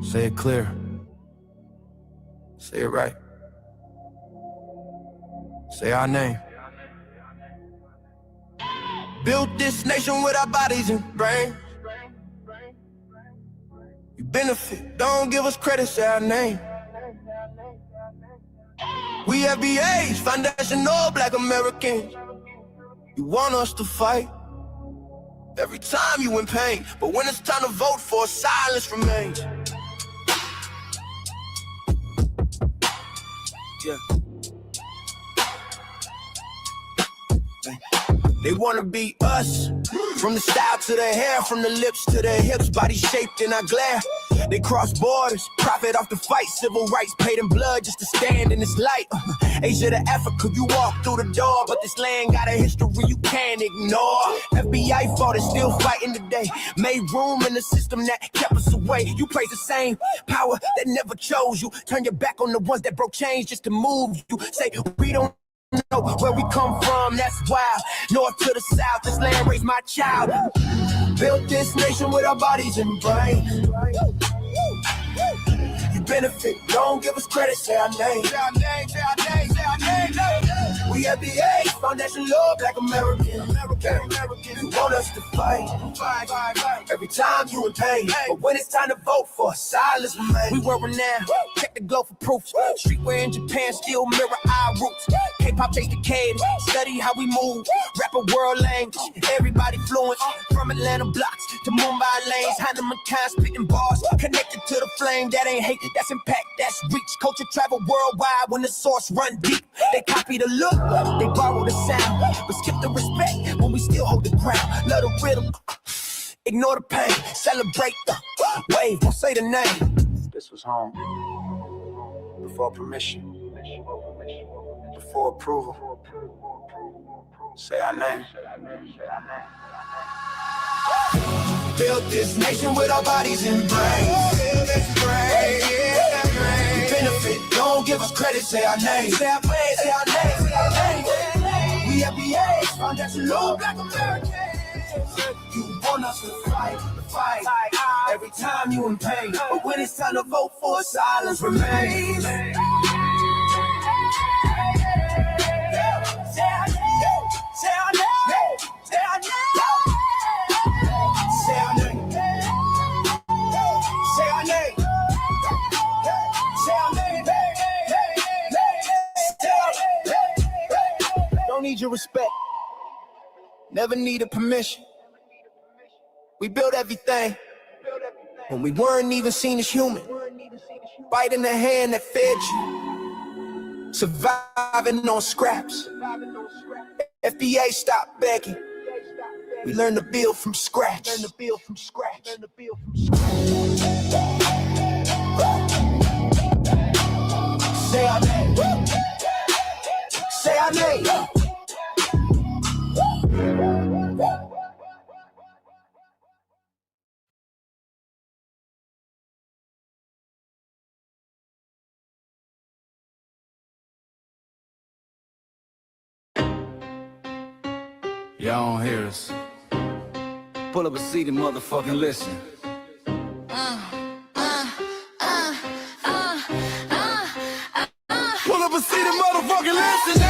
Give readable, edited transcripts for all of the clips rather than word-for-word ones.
Say it clear. Say it right. Say our name. Built this nation with our bodies and brains. You benefit, don't give us credit, say our name. We FBAs, foundational Black Americans. You want us to fight every time you in pain, but when it's time to vote for, silence remains. Yeah. They wanna be us, from the style to the hair, from the lips to the hips, body shaped in our glare. They cross borders, profit off the fight, civil rights paid in blood just to stand in this light. Asia to Africa, you walk through the door, but this land got a history you can't ignore. FBI fought and still fighting today, made room in the system that kept us away. You praise the same power that never chose you, turn your back on the ones that broke chains just to move you. Say we don't know where we come from, that's wild. North to the south, this land raised my child. Built this nation with our bodies and brains. You benefit, don't give us credit, say our name. Say our name, say our name, say our name. We FBA, foundation law, Black American. You want us to fight every time you in pain, but when it's time to vote for, silence remains. We were renowned, check the glow for proof. Streetwear in Japan still mirror our roots. K-pop chase decade, study how we move. Rapper world language, everybody fluent. From Atlanta blocks to Mumbai lanes, Hannah McCann spitting bars, connected to the flame. That ain't hate, that's impact, that's reach. Culture travel worldwide when the source run deep. They copy the look, they borrow the sound, but skip the respect when we still hold the ground. Love the rhythm, ignore the pain, celebrate the wave, don't say the name. This was home, before permission, before approval. Say our name. Built this nation with our bodies and brains. Benefit, don't give us credit, say our name. Say our name, say our name, say our name. We FBA, foundational Black Americans. You want us to fight every time you in pain, but when it's time to vote for, silence remains. Say our name, say our name, say our name. Say our name. Say our name. Say our name. Don't need your respect. Never needed permission. We built everything when we weren't even seen as human. Biting the hand that fed you. Surviving on scraps. FBA stopped begging. We learned to build from scratch. Say our name. Say our name. Y'all don't hear us. Pull up a seat and motherfucking listen. Pull up a seat and motherfucking listen.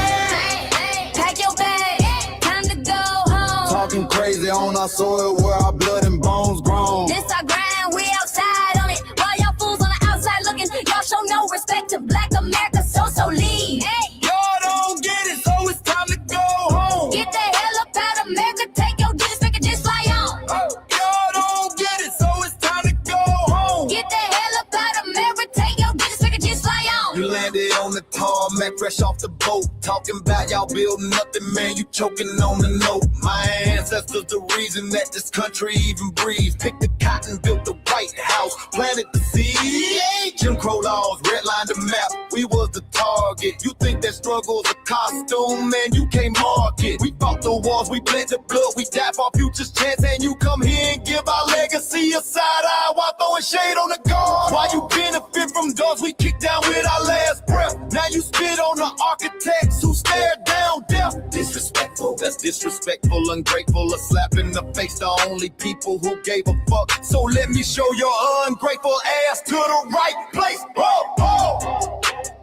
Pack your bag, time to go home. Talking crazy on our soil where our blood and bones grown. This our grind, we outside on it. While y'all fools on the outside looking, y'all show no respect to Black America, so leave. Y'all don't get it, so it's time to go home. Get the hell up out of America, take your disrespect and just fly on. Y'all don't get it, so it's time to go home. Get the hell up out of America, take your disrespect and just fly on. You landed on the tarmac, fresh off the boat. Talking about y'all building nothing, man, you choking on the note. My ancestors the reason that this country even breathes. Picked the cotton, built the White House, planted the seed. Jim Crow laws, redlined the map, we was the target. You think that struggle's a costume, man, you can't mark it. We fought the wars, we bled the blood, we died for our future's chance. And you come here and give our legacy a side eye while throwing shade on the guard. Why you benefit from doors we kicked down with our last breath? Now you spit on the architects who stared down death. Disrespectful, that's disrespectful, ungrateful, a slap in the face to only people who gave a fuck. So let me show your ungrateful ass to the right place.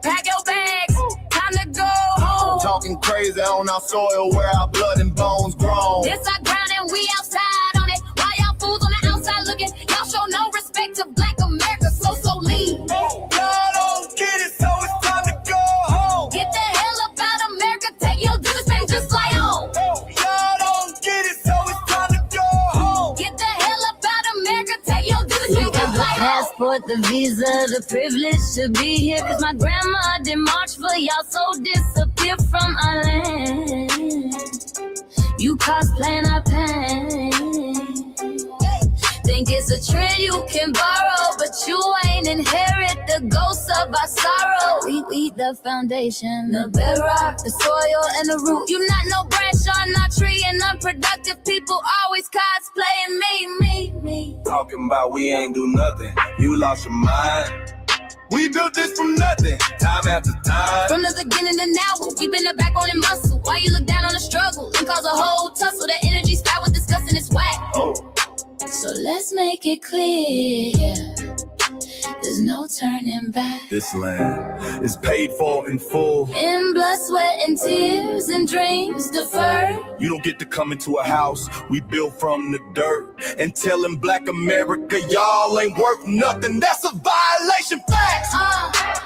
Pack your bags, time to go home. Talking crazy on our soil where our blood and bones grown. This our ground and we outside on it. While y'all fools on the outside looking, y'all show no respect to Black America, so leave. Y'all don't get it, so it's time to go home. Get the hell up out of America, take your disrespect and just fly on. Y'all don't get it, so it's time to go home. Get the hell up out of America, take your disrespect and just fly on. Passport, the visa, the privilege to be here. Cause my grandma did march for y'all, so disappear from our land. You cosplaying our pain. Think it's a trend you can borrow, but you ain't inherit the ghosts of our sorrow. We the foundation, the bedrock, the soil, and the root. You not no branch on our tree, and unproductive people always cosplaying me. Talking about we ain't do nothing, you lost your mind. We built this from nothing, time after time. From the beginning to now, we been the backbone and muscle. Why you look down on the struggle and cause a whole tussle? The energy sky was disgusting, it's whack. So let's make it clear, there's no turning back. This land is paid for in full. In blood, sweat, and tears, and dreams deferred. You don't get to come into a house we built from the dirt and telling Black America y'all ain't worth nothing. That's a violation, facts.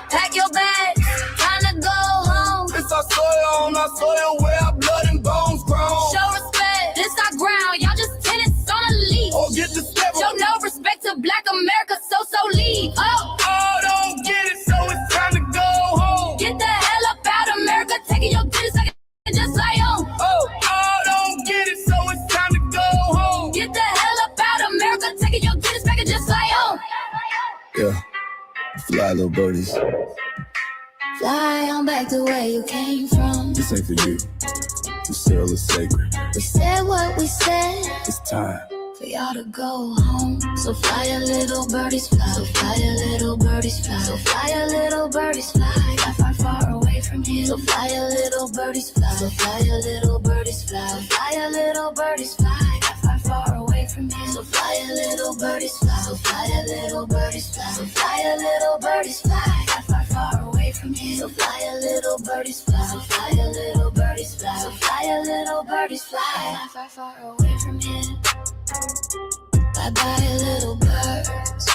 Pack your bags, time to go home. It's our soil on our soil where our blood and bones grown. Show respect, this our ground, y'all just tenants on a leash. Or get the step. Show no respect to Black America, so leave. Don't get it, so it's time to go home. Get the hell up out of America, taking your kids and just fly on. Don't get it, so it's time to go home. Get the hell up out of America, taking your kids back and just fly on. Yeah, fly little birdies. Fly on back to where you came from. This ain't for you. The sail is sacred. We said what we said. It's time For y'all to go home. So fly a little birdies fly. So fly a little birdies fly. So fly a little birdies fly. Fly far, far away from here. So fly a little birdies fly. So fly a little birdies fly. So fly a little birdies fly. Fly far, far away from here. So fly a little birdies fly. So fly a little birdies fly. So fly a little birdies fly. Fly far, far away from here. So fly a little birdies fly. So fly a little birdies fly. So fly a little birdies fly. Fly far, far away from here. Bye-bye, little birds.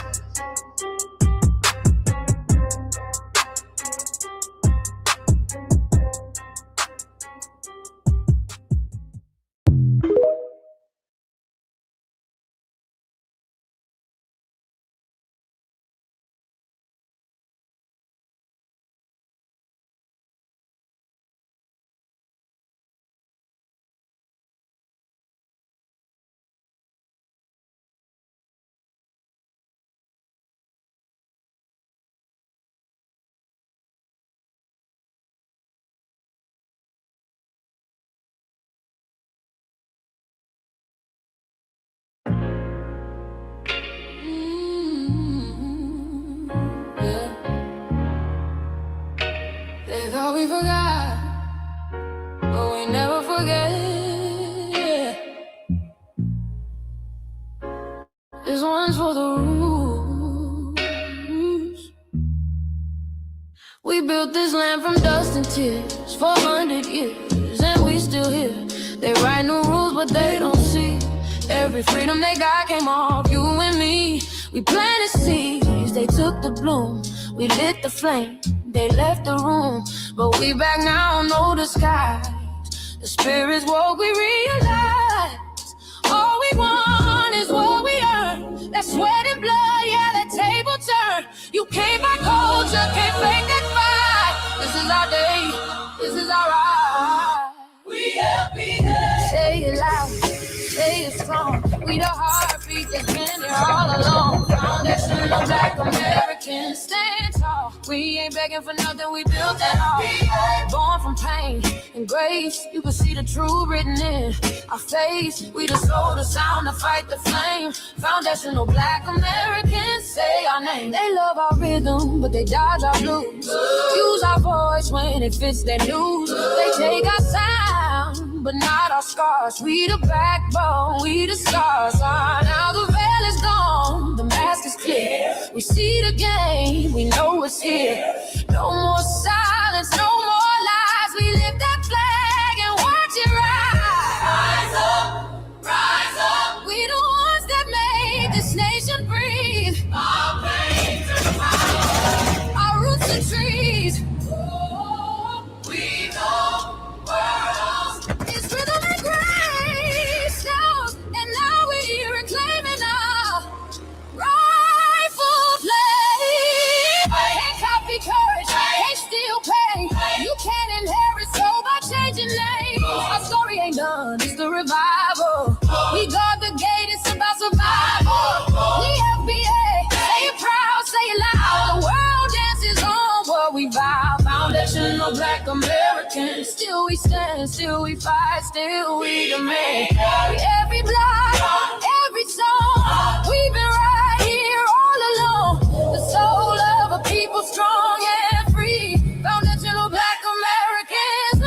They thought we forgot, but we never forget. This one's for the rules. We built this land from dust and tears for 100 years, and we still here. They write new rules, but they don't see every freedom they got came off you and me. We planted seeds, they took the bloom. We lit the flame, they left the room. But we back now, no disguise. The spirit's woke, we realize all we want is what we earn. That sweat and blood, yeah, that table turn. You can't buy culture, can't fake that fight. This is our day, this is our ride. We LBA. Say it loud, say it strong. We the heartbeat that's been here all along. Foundation of Black Americans, stand tall. We ain't begging for nothing, we built that all. Born from pain and grace, you can see the truth written in our face. We the soul, the sound, to fight the flame. Foundation of Black Americans, say our name. They love our rhythm, but they dodge our blues. Use our voice when it fits their news. They take our sound, but not our scars. We the backbone, we the stars. Now the veil is gone, the mask is clear. We see the game, we know it's here. No more silence, no more lies. We lift that flag and watch it rise. Rise up, rise up. We the ones that made this nation breathe. Our veins are power, our roots are trees. We know worlds. It's rhythm and grace now, and now we're reclaiming our rightful place. Can't copy courage, can't steal pain. You can't inherit soul by changing names. Our story ain't done, it's the revival. We guard the gate, it's about survival. We FBA, say it proud, say it loud. The world dances on what we vow. Foundation of Black Americans. Still we stand, still we fight, still we demand. Every block, every song, we've been right here all along. The soul of a people strong and free. Foundation of Black Americans.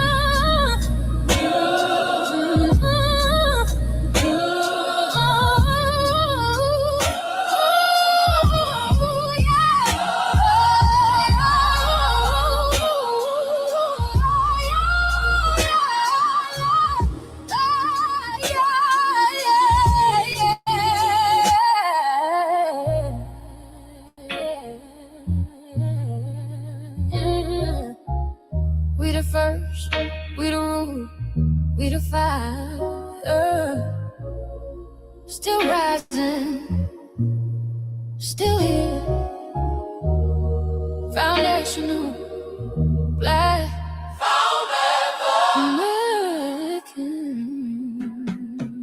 We the first, we the rule, we the fire. Still rising, still here. Foundational, Black American.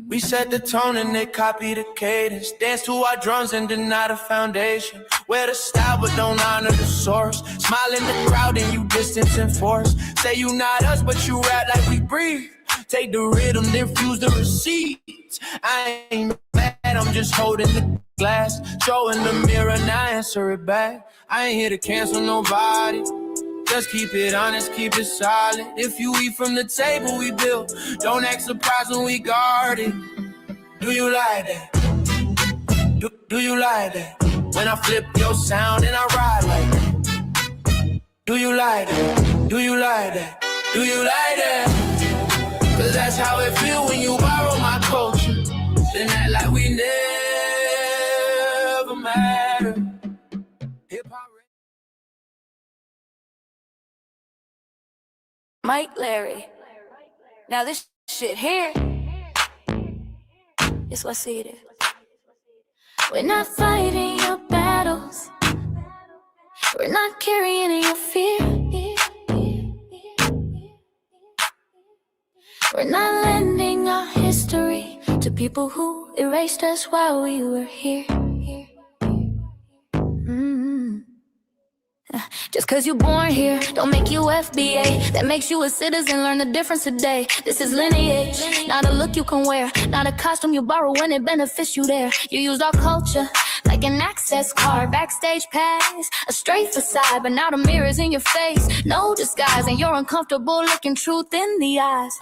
We set the tone and they copy the cadence. Dance to our drums and deny the foundation. Wear the style but don't honor the source. Smile in the crowd and you distance and force. Say you not us but you rap like we breathe. Take the rhythm, then fuse the receipts. I ain't mad, I'm just holding the glass. Showing the mirror, now answer it back. I ain't here to cancel nobody. Just keep it honest, keep it solid. If you eat from the table we built, don't act surprised when we guard it. Do you like that? Do you like that? When I flip your sound and I ride like that. Do you like that? Do you like that? Do you like that? Cause that's how it feel when you borrow my culture. Then act like we never mattered. Hip-hop. Mike Larry. Now this shit here, it's what see it is. We're not fighting your battles. We're not carrying your fear. We're not lending our history to people who erased us while we were here. Just cause you're born here, don't make you FBA. That makes you a citizen, learn the difference today. This is lineage, not a look you can wear. Not a costume you borrow when it benefits you there. You used our culture like like an access card, backstage pass, a straight facade, but now the mirror's in your face. No disguise, and you're uncomfortable looking truth in the eyes.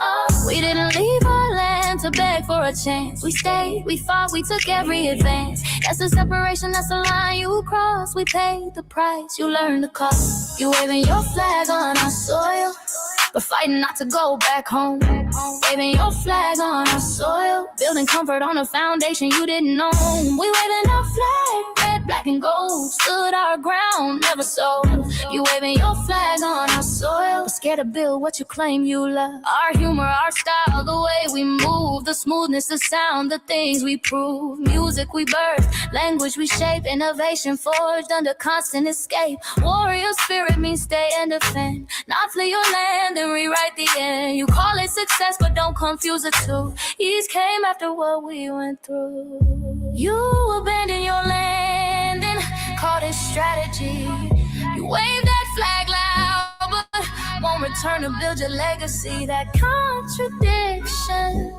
We didn't leave our land to beg for a chance. We stayed, we fought, we took every advance. That's the separation, that's the line you cross. We paid the price, you learned the cost. You waving your flag on our soil, but fighting not to go back home. Waving your flag on our soil, building comfort on a foundation you didn't know. We waving our flag, red, black, and gold. Stood our ground, never sold. You waving your flag on our soil, but scared to build what you claim you love. Our humor, our style, the way we move, the smoothness, the sound, the things we prove. Music we birth, language we shape, innovation forged under constant escape. Warrior spirit means stay and defend, not flee your land and rewrite the end. You call it success, but don't confuse the two. Ease came after what we went through. You abandoned your land and called it strategy. You waved that flag loud, but won't return to build your legacy. That contradiction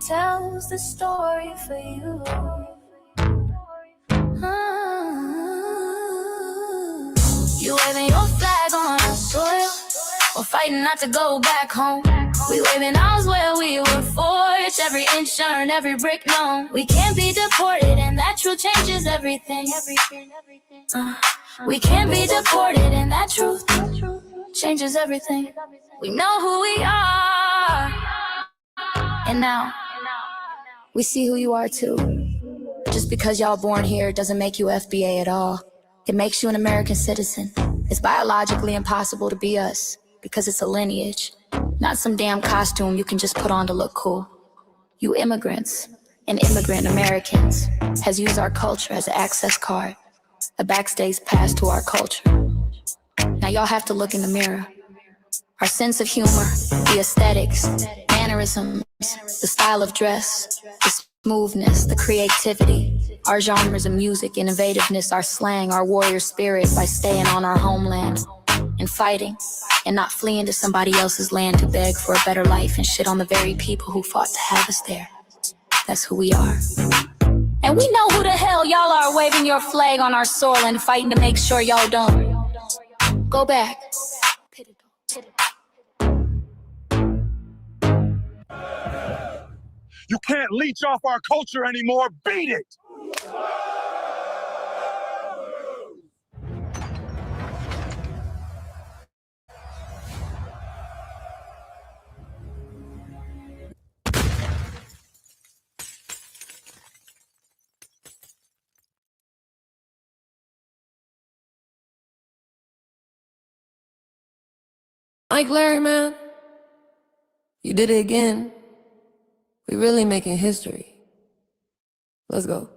tells the story for you. You waving your flag on our soil, we're fighting not to go back home. We waving ours where we were forged, every inch earned, every brick known. We can't be deported, and that truth changes everything. We can't be deported, and that truth changes everything. We know who we are, and now we see who you are too. Just because y'all born here doesn't make you FBA at all. It makes you an American citizen. It's biologically impossible to be us, because it's a lineage, not some damn costume you can just put on to look cool. You immigrants and immigrant Americans has used our culture as an access card, a backstage pass to our culture. Now y'all have to look in the mirror. Our sense of humor, the aesthetics, mannerisms, the style of dress, the smoothness, the creativity, our genres of music, innovativeness, our slang, our warrior spirit by staying on our homeland and fighting and not fleeing to somebody else's land to beg for a better life and shit on the very people who fought to have us there. That's who we are. And we know who the hell y'all are waving your flag on our soil and fighting to make sure y'all don't go back. You can't leech off our culture anymore. Beat it! Like Larry, man, you did it again. We really making history. Let's go.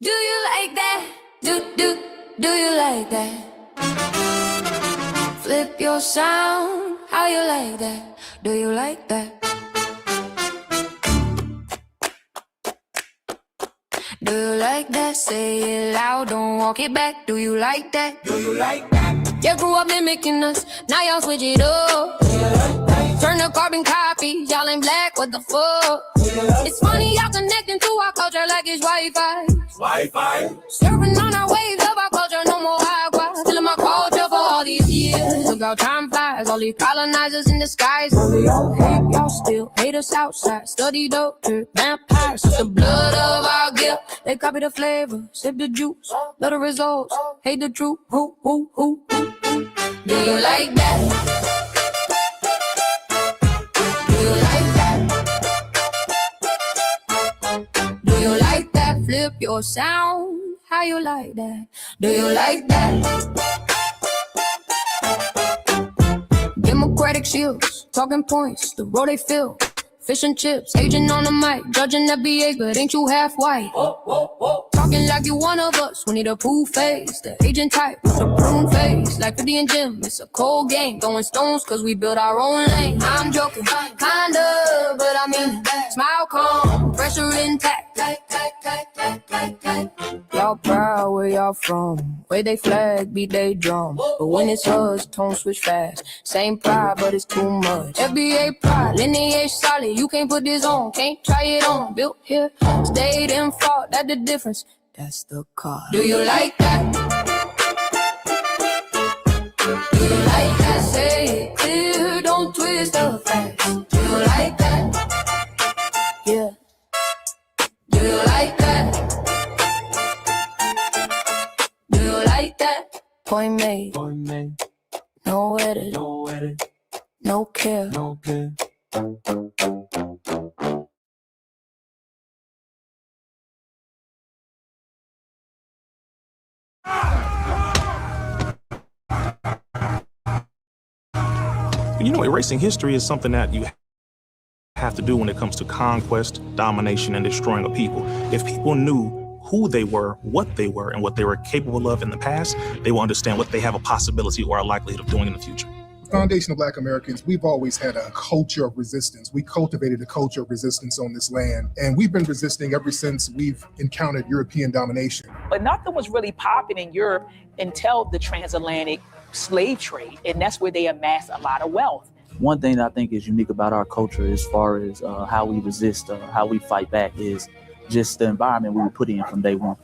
Do you like that? Do you like that? Flip your sound, how you like that? Do you like that? Do you like that? Say it loud, don't walk it back. Do you like that? Do you like that? You grew up mimicking us, now y'all switch it up. Turn the carbon copy, y'all ain't black, what the fuck? It's funny y'all connecting to our culture like it's Wi-Fi. Wi-Fi. Surfing on our waves of our culture, no more agua. Killing my culture for all these years. Look how time flies, all these colonizers in disguise. Hate y'all still, hate us outside. Study doctor, vampires, suck the blood of our guilt. They copy the flavor, sip the juice. Love the results, hate the truth. Who? Do you like that? Do you like that? Do you like that? Flip your sound. How you like that? Do you like that? Democratic shields, talking points, the road they fill. Fish and chips, agent on the mic, judging FBA, but ain't you half white? Talking like you one of us, we need a proof face. The agent type with a prune face, like 50 and Jim, it's a cold game. Throwing stones cause we built our own lane. I'm joking, kinda, but I mean, smile calm, pressure intact. Y'all proud where y'all from, where they flag, beat they drum. But when it's us, tone switch fast. Same pride, but it's too much. FBA pride, lineage solid. You can't put this on, can't try it on. Built here, stayed and fought, that's the difference. That's the car. Do you like that? Do you like that? Say it clear, don't twist the facts. Do you like that? Yeah. Do you like that? Do you like that? Point made. Point made. No edit. No edit. No care. No care. You know, erasing history is something that you have to do when it comes to conquest, domination, and destroying a people. If people knew who they were, what they were, and what they were capable of in the past, they will understand what they have a possibility or a likelihood of doing in the future. Foundation of Black Americans, we've always had a culture of resistance. We cultivated a culture of resistance on this land, and we've been resisting ever since we've encountered European domination. But nothing was really popping in Europe until the transatlantic slave trade, and that's where they amassed a lot of wealth. One thing that I think is unique about our culture as far as how we resist, how we fight back, is just the environment we were put in from day one.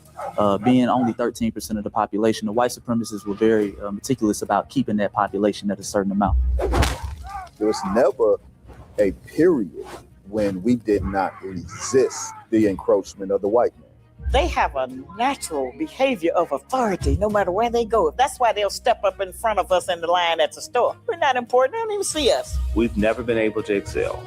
Being only 13% of the population, the white supremacists were very meticulous about keeping that population at a certain amount. There was never a period when we did not resist the encroachment of the white man. They have a natural behavior of authority no matter where they go. That's why they'll step up in front of us in the line at the store. We're not important. They don't even see us. We've never been able to excel.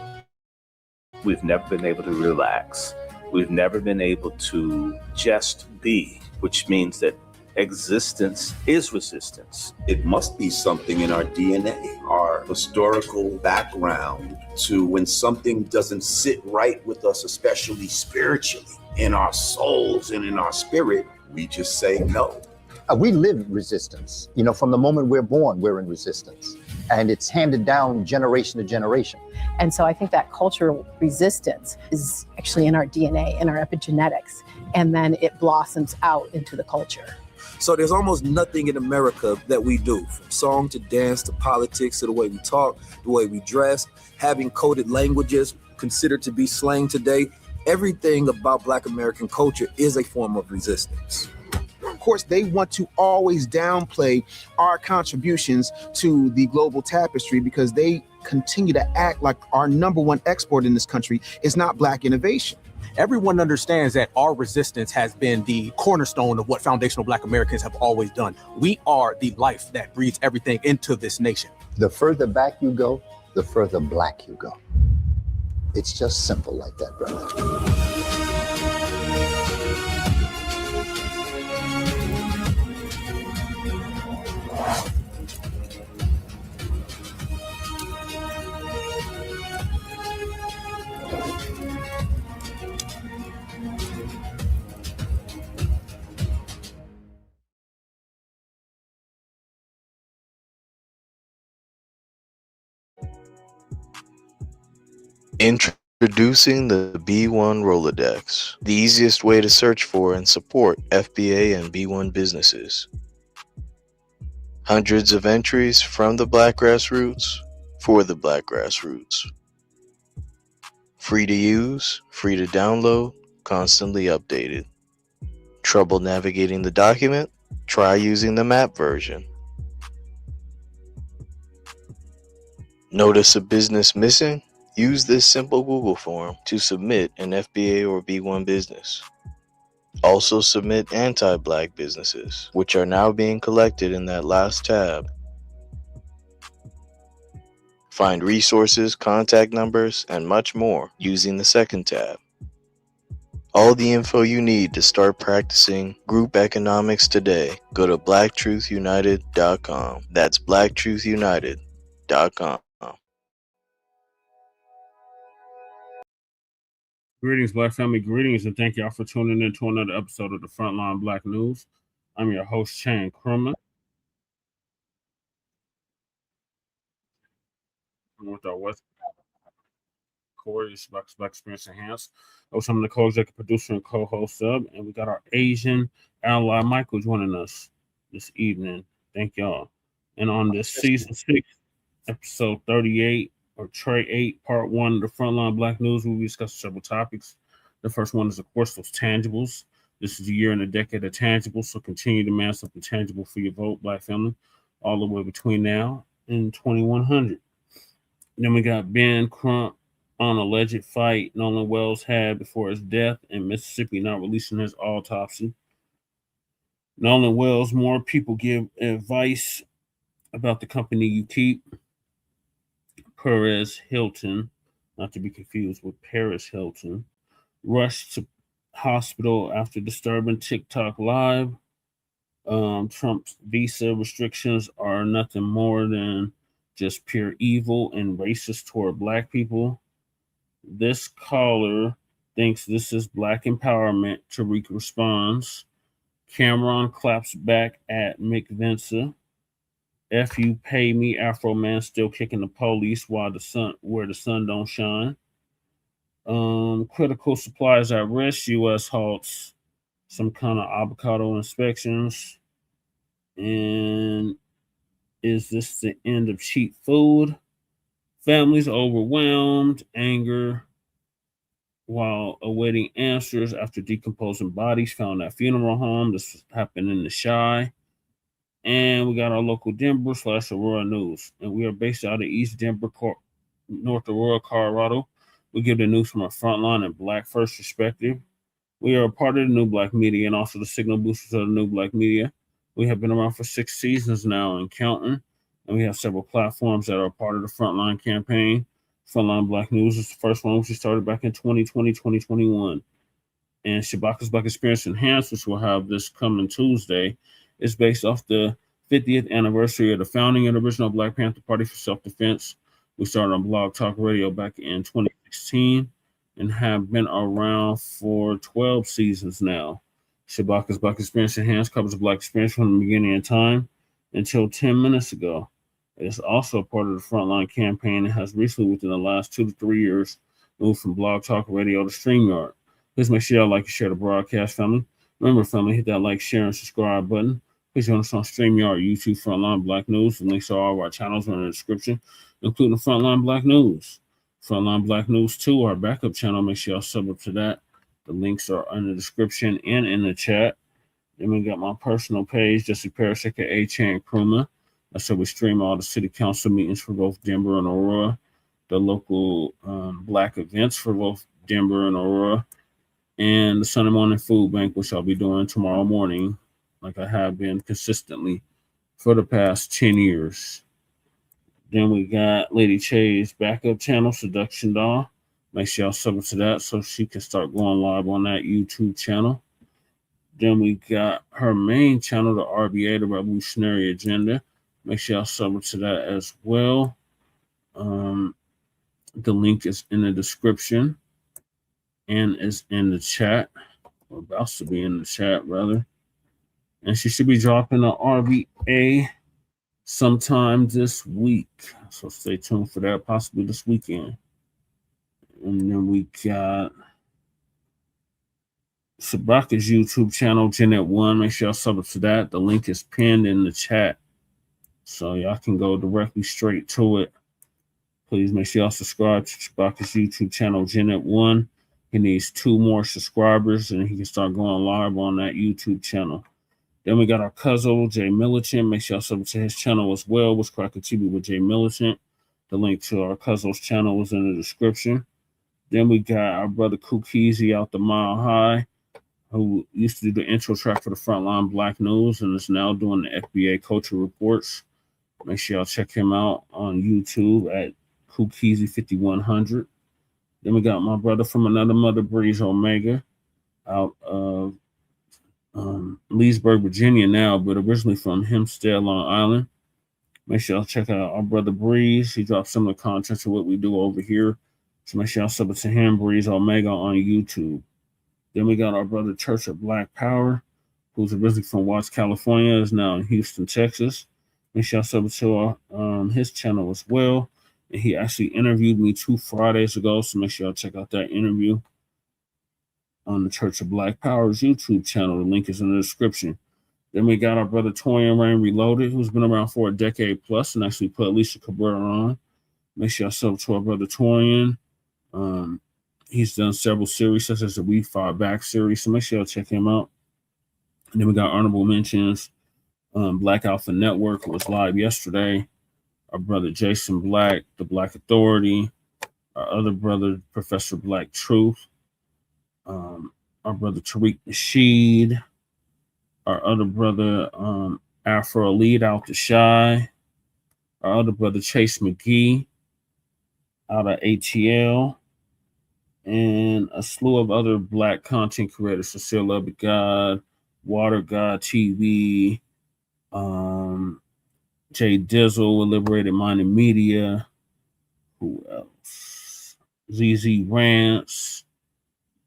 We've never been able to relax. We've never been able to just be, which means that existence is resistance. It must be something in our DNA, our historical background, to when something doesn't sit right with us, especially spiritually, in our souls and in our spirit, we just say no. We live resistance. You know, from the moment we're born, we're in resistance. And it's handed down generation to generation. And so I think that cultural resistance is actually in our DNA, in our epigenetics, and then it blossoms out into the culture. So there's almost nothing in America that we do, from song to dance to politics to the way we talk, the way we dress, having coded languages considered to be slang today. Everything about Black American culture is a form of resistance. Of course, they want to always downplay our contributions to the global tapestry because they continue to act like our number one export in this country is not Black innovation. Everyone understands that our resistance has been the cornerstone of what foundational Black Americans have always done. We are the life that breathes everything into this nation. The further back you go, the further Black you go. It's just simple like that, brother. Introducing the B1 Rolodex, the easiest way to search for and support FBA and B1 businesses. Hundreds of entries from the Black grassroots for the Black grassroots. Free to use, free to download, constantly updated. Trouble navigating the document? Try using the map version. Notice a business missing? Use this simple Google form to submit an FBA or B1 business. Also submit anti-Black businesses, which are now being collected in that last tab. Find resources, contact numbers, and much more using the second tab. All the info you need to start practicing group economics today. Go to blacktruthunited.com. That's blacktruthunited.com. Greetings, Black family. Greetings, and thank y'all for tuning in to another episode of the Frontline Black News. I'm your host, Chan Krumman. I'm with our West Corey, Black Experience Enhanced. Also, I'm the co-executive producer and co-host of, and we got our Asian ally, Michael, joining us this evening. Thank y'all. And on this season 6, episode 38, or Tray 8, Part 1 of the Frontline Black News, where we discuss several topics. The first one is, of course, those tangibles, This is a year and a decade of tangible, so continue to man something tangible for your vote, Black family, all the way between now and 2100. Then we got Ben Crump on alleged fight Nolan Wells had before his death in Mississippi, not releasing his autopsy. Nolan Wells, more people give advice about the company you keep. Perez Hilton, not to be confused with Paris Hilton, rushed to hospital after disturbing TikTok live. Trump's visa restrictions are nothing more than just pure evil and racist toward Black people. This caller thinks this is Black empowerment. Tariq responds. Cameron claps back at Mick Vince. F you pay me, Afro man still kicking the police while where the sun don't shine. Critical supplies at risk. U.S. halts some kind of avocado inspections. And is this the end of cheap food? Families overwhelmed, anger while awaiting answers after decomposing bodies found at funeral home. This happened in the Chi. And we got our local Denver / Aurora news. And we are based out of East Denver, North Aurora, Colorado. We give the news from our frontline and Black first perspective. We are a part of the new Blacc Media and also the signal boosters of the new Blacc Media. We have been around for 6 seasons now and counting. And we have several platforms that are part of the frontline campaign. Frontline Black News is the first one, which we started back in 2020, 2021. And Shabaka's Black Experience Enhanced, which we'll have this coming Tuesday, is based off the 50th anniversary of the founding of the original Black Panther Party for Self-Defense. We started on Blog Talk Radio back in 2016 and have been around for 12 seasons now. Shabaka's Black Experience Enhanced covers the Black experience from the beginning of time until 10 minutes ago. It is also a part of the Frontline campaign and has recently, within the last 2 to 3 years, moved from Blog Talk Radio to STREAMYARD. Please make sure y'all like and share the broadcast, family. Remember, family, hit that like, share, and subscribe button. Please join us on StreamYard, YouTube, Frontline Black News. The links to all of our channels are in the description, including Frontline Black News. Frontline Black News 2, our backup channel. Make sure y'all sub up to that. The links are in the description and in the chat. Then we got my personal page, Jesse Parrish, aka Chan Kruma. That's where we stream all the city council meetings for both Denver and Aurora, the local Black events for both Denver and Aurora, and the Sunday morning food bank, which I'll be doing tomorrow morning, like I have been consistently for the past 10 years. Then we got Lady Che's backup channel, Seduction Doll. Make sure y'all sub to that so she can start going live on that YouTube channel. Then we got her main channel, the RBA, the Revolutionary Agenda. Make sure y'all sub to that as well. The link is in the description and is in the chat, or about to be in the chat, rather. And she should be dropping an RBA sometime this week. So stay tuned for that, possibly this weekend. And then we got Sabaka's YouTube channel, Jeanette One. Make sure y'all sub to that. The link is pinned in the chat, so y'all can go directly straight to it. Please make sure y'all subscribe to Sabaka's YouTube channel, Jeanette One. He needs 2 more subscribers, and he can start going live on that YouTube channel. Then we got our cousin, Jay Militant. Make sure y'all sub to his channel as well, What's Cracking TV with Jay Militant. The link to our cousin's channel is in the description. Then we got our brother Kukizi out the Mile High, who used to do the intro track for the Frontline Black News and is now doing the FBA Culture Reports. Make sure y'all check him out on YouTube at Kukizi 5100. Then we got my brother from another mother, Breeze Omega, out of Leesburg, Virginia now, but originally from Hempstead, Long Island. Make sure y'all check out our brother Breeze. He drops similar content to what we do over here. So make sure y'all sub it to him, Breeze Omega, on YouTube. Then we got our brother Church of Black Power, who's originally from Watts, California, is now in Houston, Texas. Make sure y'all sub it to his channel as well. And he actually interviewed me 2 Fridays ago, so make sure y'all check out that interview on the Church of Black Power's YouTube channel. The link is in the description. Then we got our brother TAUREAN Reloaded, who's been around for a decade plus and actually put Alicia Cabrera on. Make sure y'all sub to our brother TAUREAN. He's done several series, such as the We Fought Back series, so make sure y'all check him out. And then we got honorable mentions. Black Alpha Network was live yesterday. Our brother Jason Black, the Black Authority. Our other brother, Professor Black Truth. Our brother Tariq Nasheed. Our other brother, Afro Elite out the Shy. Our other brother, Chase McGee out of ATL. And a slew of other Black content creators, Cecile Love God, Water God TV, Jay Dizzle, Liberated Minded Media. Who else? ZZ Rants.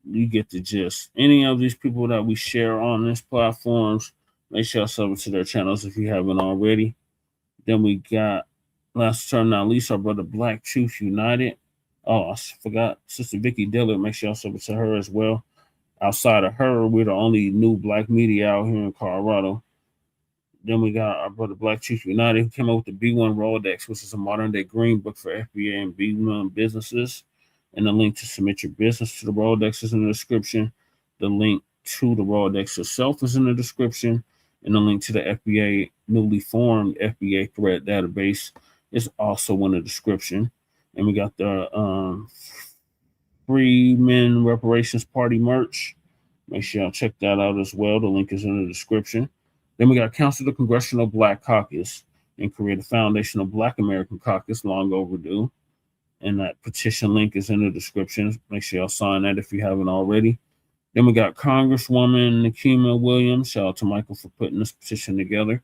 You get the gist. Any of these people that we share on these platforms, make sure you sub to their channels if you haven't already. Then we got, last but not least, our brother Black Truth United. Oh, I forgot Sister Vicky Dillard. Make sure y'all sub to her as well. Outside of her, we're the only new Black media out here in Colorado. Then we got our brother Black Truth United, who came up with the B1 Rolodex, which is a modern-day green book for FBA and B1 businesses. And the link to submit your business to the Rolodex is in the description. The link to the Rolodex itself is in the description. And the link to the FBA, newly formed FBA threat database, is also in the description. And we got the Free Men Reparations Party merch. Make sure y'all check that out as well. The link is in the description. Then we got Council the Congressional Black Caucus and create a foundation of Black American Caucus, long overdue. And that petition link is in the description. Make sure y'all sign that if you haven't already. Then we got Congresswoman Nikema Williams. Shout out to Michael for putting this petition together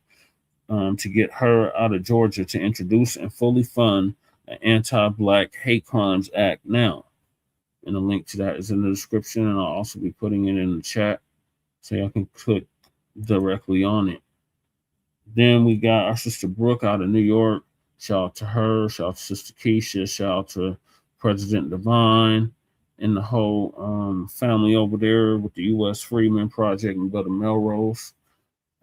to get her out of Georgia to introduce and fully fund an anti-Black hate crimes act now. And the link to that is in the description. And I'll also be putting it in the chat so y'all can click directly on it. Then we got our sister Brooke out of New York. Shout out to her. Shout out to Sister Keisha. Shout out to President Divine and the whole family over there with the U.S. Freeman Project and Brother Melrose.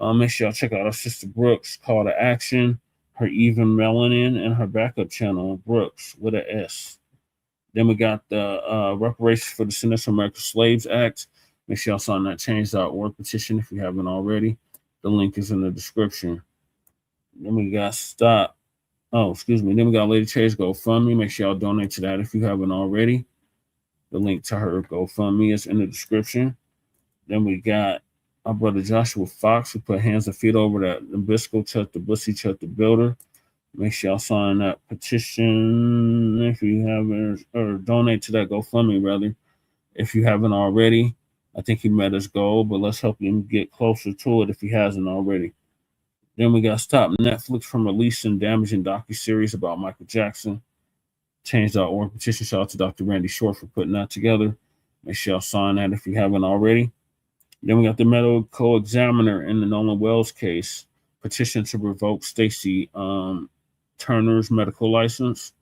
Make sure y'all check out our sister Brooks' call to action, her Even Melanin, and her backup channel, Brooks, with an S. Then we got the Reparations for Descendants of American Slaves Act. Make sure y'all sign that change.org petition if you haven't already. The link is in the description. Then we got Then we got Lady Trey's GoFundMe. Make sure y'all donate to that if you haven't already. The link to her GoFundMe is in the description. Then we got our brother Joshua Fox, who put hands and feet over that Nabisco, Chud the Bussy, Chud the Builder. Make sure y'all sign that petition if you haven't, or donate to that GoFundMe rather, if you haven't already. I think he met his goal, but let's help him get closer to it if he hasn't already. Then we got Stop Netflix from releasing damaging docuseries about Michael Jackson. Change.org petition. Shout out to Dr. Randy Short for putting that together. Make sure y'all sign that if you haven't already. Then we got the medical examiner in the Nolan Wells case. Petition to revoke Stacey Turner's medical license.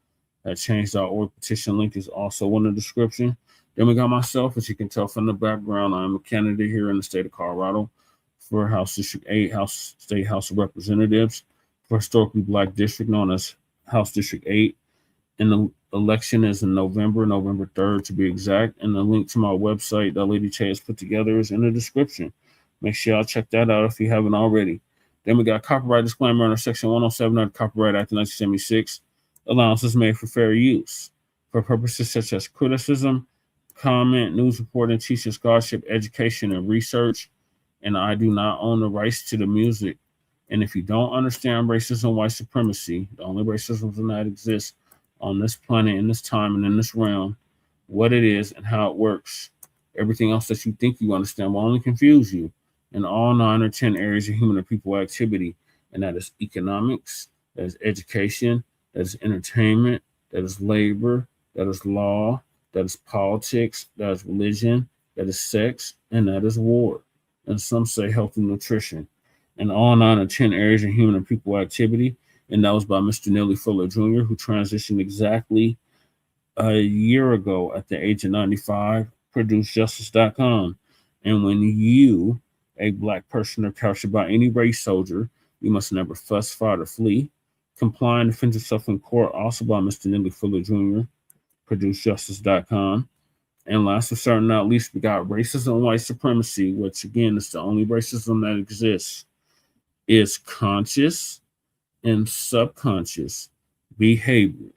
That Change.org petition link is also in the description. Then we got myself, as you can tell from the background. I'm a candidate here in the state of Colorado for House District 8, State House of Representatives, for historically Black district known as House District 8. And the election is in November 3rd to be exact. And the link to my website that Lady Che has put together is in the description. Make sure y'all check that out if you haven't already. Then we got copyright disclaimer under Section 107 of the Copyright Act of 1976. Allowances made for fair use for purposes such as criticism, comment, news reporting, teaching, scholarship, education, and research. And I do not own the rights to the music. And if you don't understand racism, white supremacy, the only racism that exists on this planet, in this time, and in this realm, what it is and how it works. Everything else that you think you understand will only confuse you in all 9 or 10 areas of human or people activity. And that is economics, that is education, that is entertainment, that is labor, that is law, that is politics, that is religion, that is sex, and that is war. And some say health and nutrition. In all 9 or 10 areas of human and people activity. And that was by Mr. Neely Fuller Jr., who transitioned exactly a year ago at the age of 95, ProduceJustice.com. And when you, a Black person, are captured by any race soldier, you must never fuss, fight, or flee. Comply and defend yourself in court, also by Mr. Neely Fuller Jr., ProduceJustice.com. And last but certainly not least, we got racism and white supremacy, which again is the only racism that exists, is conscious and subconscious behavior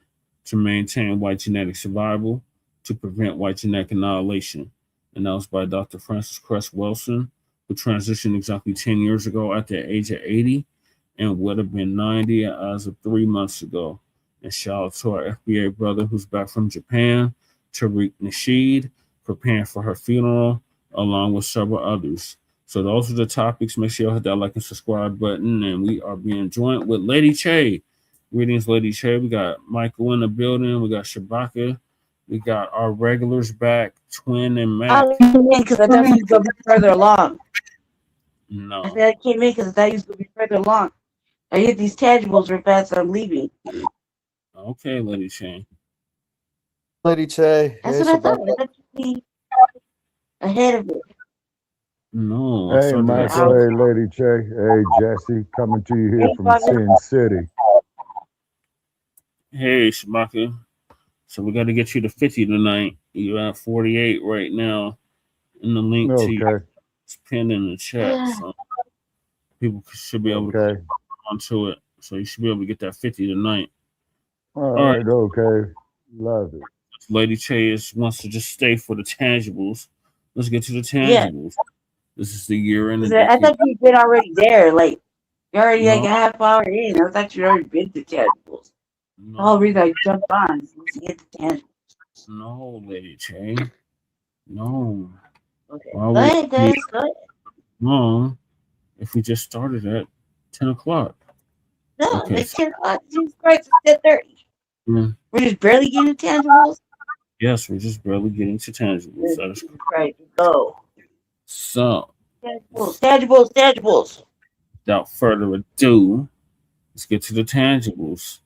to maintain white genetic survival, to prevent white genetic annihilation. And that was by Dr. Francis Cress Wilson, who transitioned exactly 10 years ago at the age of 80 and would have been 90 as of 3 months ago. And shout out to our FBA brother who's back from Japan, Tariq Nasheed, preparing for her funeral, along with several others. So those are the topics. Make sure you hit that like and subscribe button. And we are being joined with Lady Che. Greetings, Lady Che. We got Michael in the building. We got Shabaka. We got our regulars back, Twin and Mac. Because I thought you was going to be further along. No. I said I came in because I thought you was going to be further along. I hit these tangibles real fast, so I'm leaving. Okay, Lady Che. Lady Che. That's what I thought. I thought you'd be ahead of it. No. Hey, Michael. Hey, Lady Che. Hey, Jesse. Coming to you here from Sin City. Hey, Shabaka. So we got to get you to 50 tonight. You're at 48 right now. In the link to you. It's pinned in the chat. So people should be able to click onto it. So you should be able to get that 50 tonight. All right. Okay. Love it. Lady Che wants to just stay for the tangibles. Let's get to the tangibles. Yeah. This is the year in. I thought you'd been already there. Like, you're already like a half hour in. I thought you'd already been to tangibles. No. The whole reason I jumped on is to get the tangibles. No, Lady Che. No. Okay. Go ahead, guys. Go ahead. No. If we just started at 10 o'clock. No, it's 10 o'clock. Jesus Christ, it's 10:30. Mm. We're just barely getting tangibles? Yes, we're just barely getting to tangibles. That is right. Go. So. Tangibles. Without further ado, let's get to the tangibles.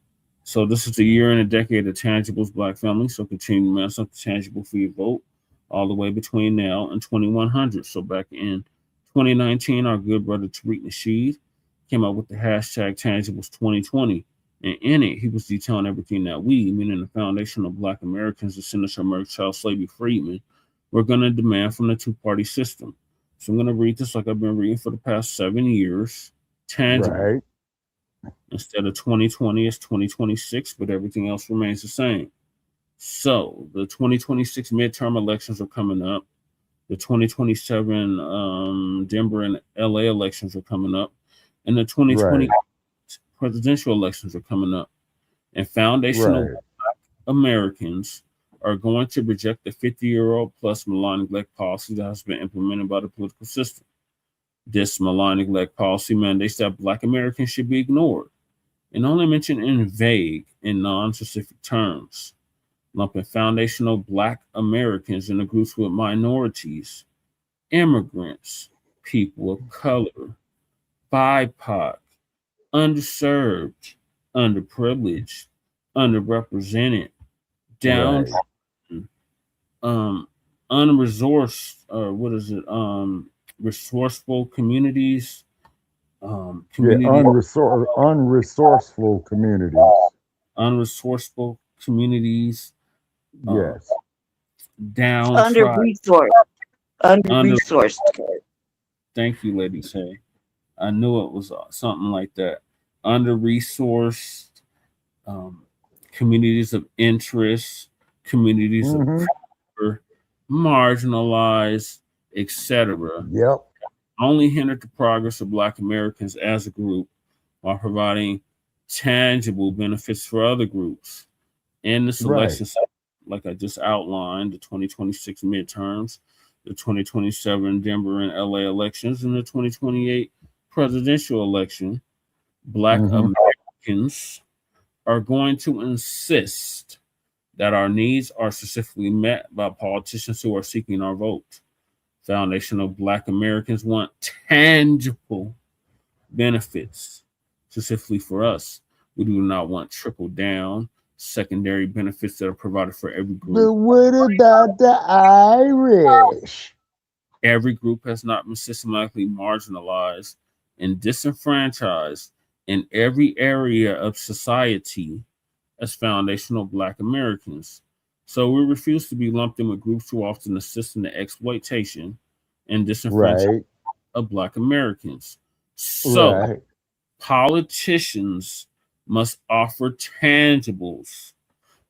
So this is the year and a decade of tangibles, Black family. So continue to mass up the tangible for your vote all the way between now and 2100. So back in 2019, our good brother Tariq Nasheed came out with the hashtag tangibles 2020. And in it, he was detailing everything that we, meaning the foundation of Black Americans, descendants of American child slavery freedmen, were going to demand from the two-party system. So I'm going to read this like I've been reading for the past 7 years. Tangible. Right. Instead of 2020, it's 2026, but everything else remains the same. So the 2026 midterm elections are coming up. The 2027 Denver and LA elections are coming up. And the 2020 presidential elections are coming up. And foundational Black Americans are going to reject the 50-year-old plus malign neglect policy that has been implemented by the political system. This malign neglect policy mandates that Black Americans should be ignored and only mentioned in vague and non-specific terms, lumping foundational Black Americans into groups with minorities, immigrants, people of color, BIPOC, underserved, underprivileged, underrepresented, down, unresourced, resourceful communities, unresourceful communities. Unresourceful communities. Yes. Down. Under-resourced. Thank you, Lady Che. I knew it was something like that. Under-resourced, communities of interest, communities of power, marginalized, etc. Yep. Only hindered the progress of Black Americans as a group while providing tangible benefits for other groups. In this election, like I just outlined, the 2026 midterms, the 2027 Denver and LA elections, and the 2028 presidential election, Black Americans are going to insist that our needs are specifically met by politicians who are seeking our vote. Foundational Black Americans want tangible benefits, specifically for us. We do not want trickle down secondary benefits that are provided for every group. But what about the Irish? Every group has not been systematically marginalized and disenfranchised in every area of society as foundational Black Americans. So we refuse to be lumped in with groups who often assist in the exploitation and disenfranchisement of Black Americans. So politicians must offer tangibles,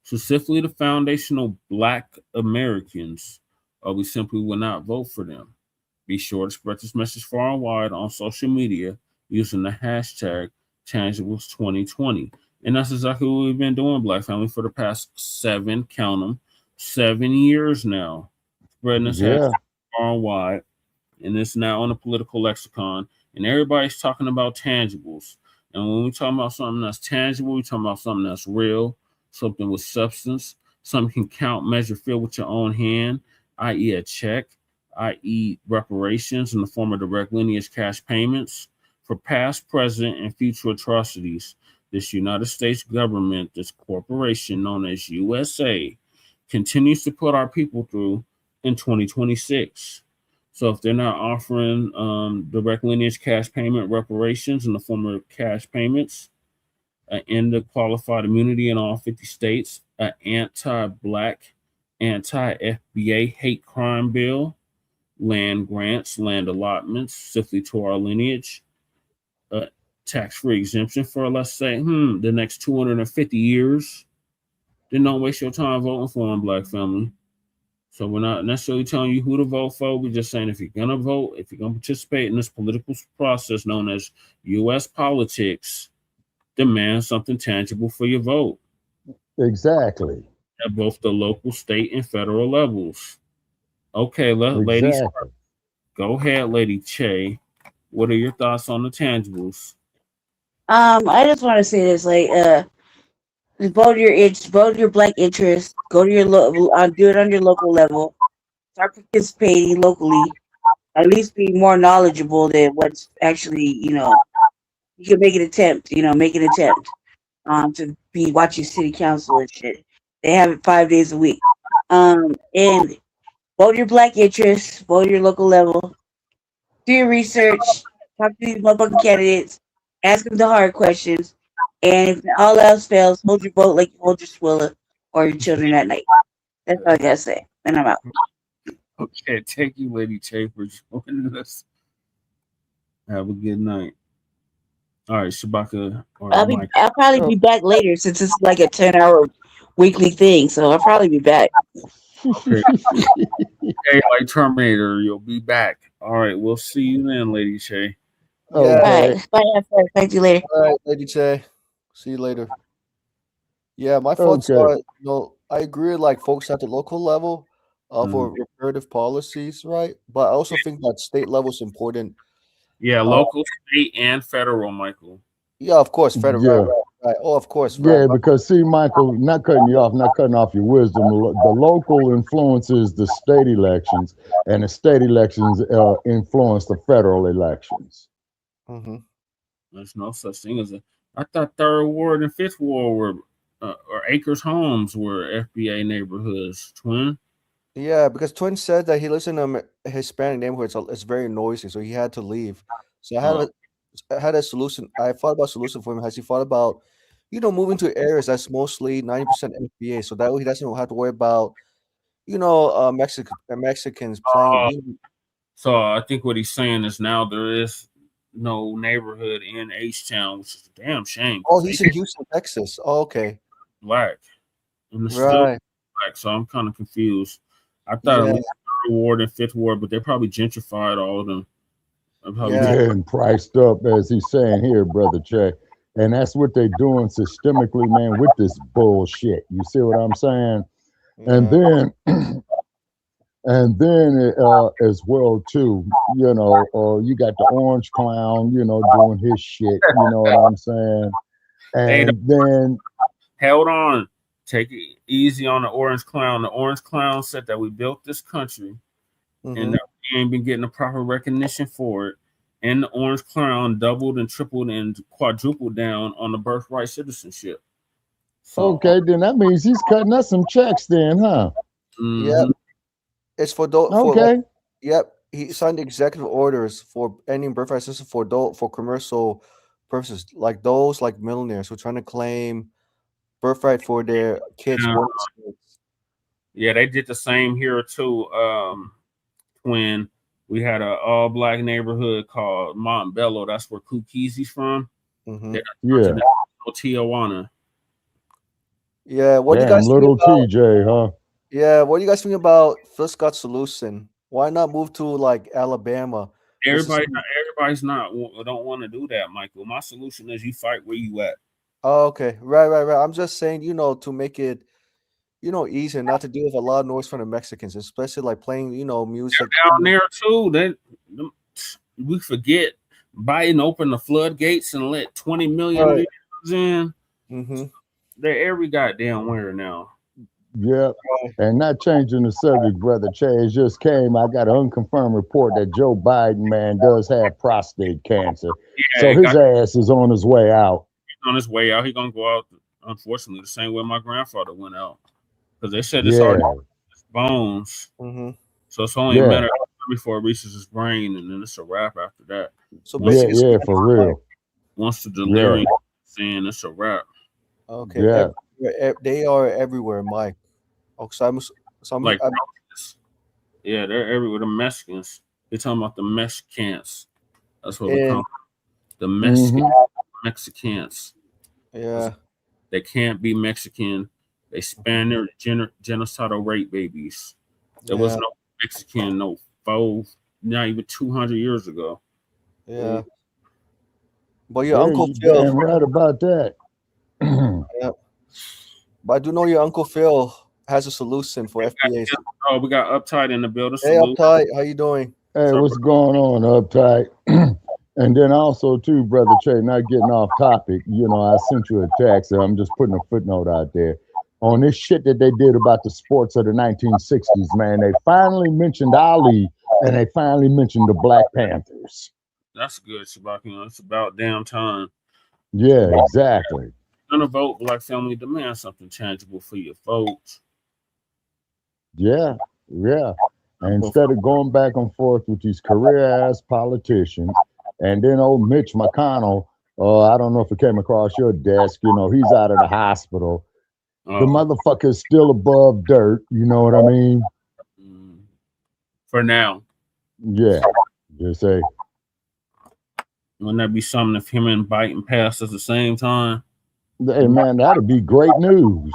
specifically the foundational Black Americans, or we simply will not vote for them. Be sure to spread this message far and wide on social media using the hashtag Tangibles2020. And that's exactly what we've been doing, Black family, for the past 7 years now. Spreading this hashtag far and wide. And it's now on the political lexicon. And everybody's talking about tangibles. And when we talk about something that's tangible, we're talking about something that's real, something with substance, something you can count, measure, feel with your own hand, i.e. a check, i.e. reparations in the form of direct lineage cash payments for past, present, and future atrocities this United States government, this corporation known as USA, continues to put our people through in 2026. So if they're not offering direct lineage cash payment reparations in the form of cash payments, an end to qualified immunity in all 50 states, an anti-Black, anti-FBA hate crime bill, land grants, land allotments, specifically to our lineage, tax-free exemption for, let's say, the next 250 years, then don't waste your time voting for them, Black family. So we're not necessarily telling you who to vote for. We're just saying if you're going to vote, if you're going to participate in this political process known as U.S. politics, demand something tangible for your vote. Exactly. At both the local, state, and federal levels. Okay, ladies, go ahead, Lady Che. What are your thoughts on the tangibles? I just want to say this, vote your Black interest. Go to your do it on your local level. Start participating locally. At least be more knowledgeable than what's actually, you can make an attempt. To be watching city council and shit. They have it 5 days a week. And vote your Black interest. Vote your local level. Do your research. Talk to these motherfucking candidates. Ask them the hard questions. And if all else fails, hold your vote like you hold your Swilla or your children at night. That's all I gotta say. And I'm out. Okay, thank you, Lady Che, for joining us. Have a good night. All right, Shabaka. I'll probably be back later since it's like a 10-hour weekly thing. So I'll probably be back. Okay. Hey, like Terminator, you'll be back. All right, we'll see you then, Lady Che. All right. Bye. Thank you later. All right, Lady Che. See you later. Yeah, my thoughts are, I agree with folks at the local level for reparative policies, right? But I also think that state level is important. Yeah, local, state, and federal, Michael. Yeah, of course, federal. Right. Oh, of course. Yeah, because see, Michael, not cutting off your wisdom. The local influences the state elections, and the state elections influence the federal elections. Mm-hmm. There's no such thing as I thought 3rd Ward and 5th Ward were, or Acres Homes were FBA neighborhoods, Twin. Yeah, because Twin said that he lives in a Hispanic neighborhood, so it's very noisy, so he had to leave. So I had a solution. I thought about a solution for him. Has he thought about, moving to areas that's mostly 90% FBA, so that way he doesn't have to worry about, Mexicans playing. So I think what he's saying is now there is no neighborhood in H-Town, which is a damn shame. Oh, he's in Houston, Texas. Oh, okay. Black. And it's still Right. Black, so I'm kind of confused. I thought it was 3rd Ward and 5th Ward, but they probably gentrified all of them. And priced up, as he's saying here, Brother Che. And that's what they're doing systemically, man, with this bullshit. You see what I'm saying? And then as well too, you got the Orange Clown, doing his shit. You know what I'm saying? And then hold on, take it easy on the Orange Clown. The Orange Clown said that we built this country, and that we ain't been getting the proper recognition for it. And the Orange Clown doubled and tripled and quadrupled down on the birthright citizenship. So, okay, then that means he's cutting us some checks, then, huh? Yep. It's for those. Okay. Yep. He signed executive orders for ending birthright system for commercial purposes, like those millionaires who are trying to claim birthright for their kids. Yeah, they did the same here too. When we had a all black neighborhood called Montbello. That's where Kukizi's from. Mm-hmm. Yeah. Tijuana. Yeah, what do you Damn, guys think little about? TJ, huh? Yeah, what do you guys think about Phil Scott solution? Why not move to like Alabama? This is Everybody's not don't want to do that, Michael. My solution is you fight where you at. oh, okay, right. I'm just saying, to make it, easier, not to deal with a lot of noise from the Mexicans, especially like playing, music. Down there too. We forget Biden opened the floodgates and let 20 million Right. in. Mm-hmm. They're every goddamn where now. Yep. And not changing the subject, brother Chaz just came. I got an unconfirmed report that Joe Biden, man, does have prostate cancer. Yeah, So his ass is on his way out. He's on his way out. He's gonna go out, unfortunately, the same way my grandfather went out. Because they said it's already his bones. Mm-hmm. So it's only a matter of time before it reaches his brain, and then it's a wrap after that. So yeah, for real. Once the delirium in, it's a wrap. Okay. Yeah. They are everywhere, Mike. Oh, Like, yeah, they're everywhere. The Mexicans. They're talking about the Mexicans. That's what we call them. The Mexicans. Yeah. They can't be Mexican. They Spanish genocidal rape babies. There was no Mexican, not even 200 years ago. Yeah. But your Uncle you Phil. damn right about that. Yeah. But I do know your Uncle Phil has a solution for FBAs. Oh, we got Uptight in the building. Hey, Uptight, how you doing? Hey, what's going on, Uptight? And then also, too, Brother Che, not getting off topic, I sent you a text, and I'm just putting a footnote out there. On this shit that they did about the sports of the 1960s, man, they finally mentioned Ali, and they finally mentioned the Black Panthers. That's good, Shabak. It's about damn time. Yeah, exactly. Gonna vote, Black family, demand something tangible for your vote. Yeah. And instead of going back and forth with these career-ass politicians, and then old Mitch McConnell, I don't know if it came across your desk, he's out of the hospital. The motherfucker's still above dirt, you know what I mean? For now. Yeah, just say. Wouldn't that be something if him and Biden passed at the same time? Hey, man, that'd be great news.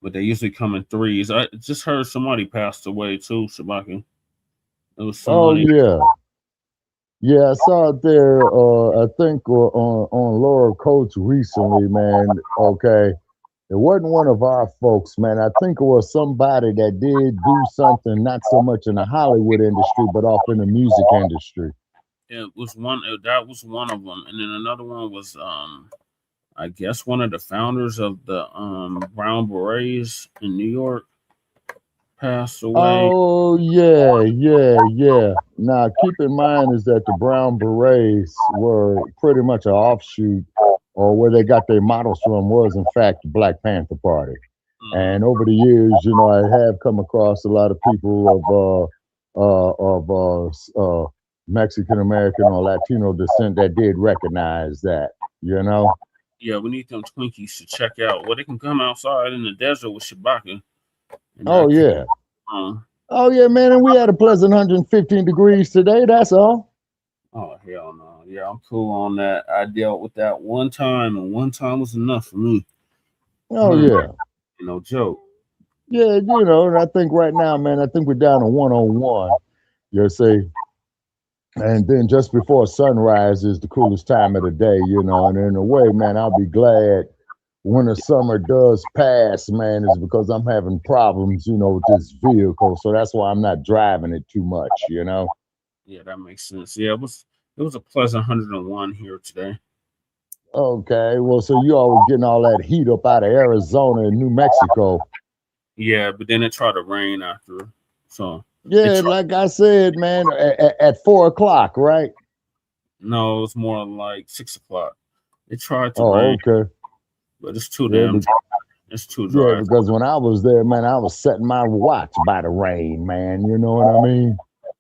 But they usually come in threes. I just heard somebody passed away too, Shabaki. It was somebody. Oh, yeah. Yeah, I saw it there, I think on Laura Coates recently, man. Okay. It wasn't one of our folks, man. I think it was somebody that did do something, not so much in the Hollywood industry, but off in the music industry. It was one. That was one of them, and then another one was, I guess, one of the founders of the Brown Berets in New York passed away. Oh yeah. Now keep in mind is that the Brown Berets were pretty much an offshoot, or where they got their models from was in fact the Black Panther Party. And over the years, I have come across a lot of people of Mexican American or Latino descent that did recognize that, Yeah, we need them Twinkies to check out. Well, they can come outside in the desert with Shabaka. Oh yeah. Oh yeah, man, and we had a pleasant 115 degrees today, that's all. Oh hell no. Yeah, I'm cool on that. I dealt with that one time, and one time was enough for me. Oh yeah. No joke. Yeah, and I think right now, man, I think we're down to 101. You see. And then just before sunrise is the coolest time of the day, and in a way, man, I'll be glad when the summer does pass, man, is because I'm having problems, with this vehicle. So that's why I'm not driving it too much, Yeah, that makes sense. Yeah, it was a pleasant 101 here today. Okay, well, so you always getting all that heat up out of Arizona and New Mexico. Yeah, but then it tried to rain after, so. Yeah, like I said, man, at 4 o'clock, right? No, it's more like 6 o'clock. It tried to rain. Okay. But it's too damn dry. It's too dry. Yeah, because when I was there, man, I was setting my watch by the rain, man. You know what I mean?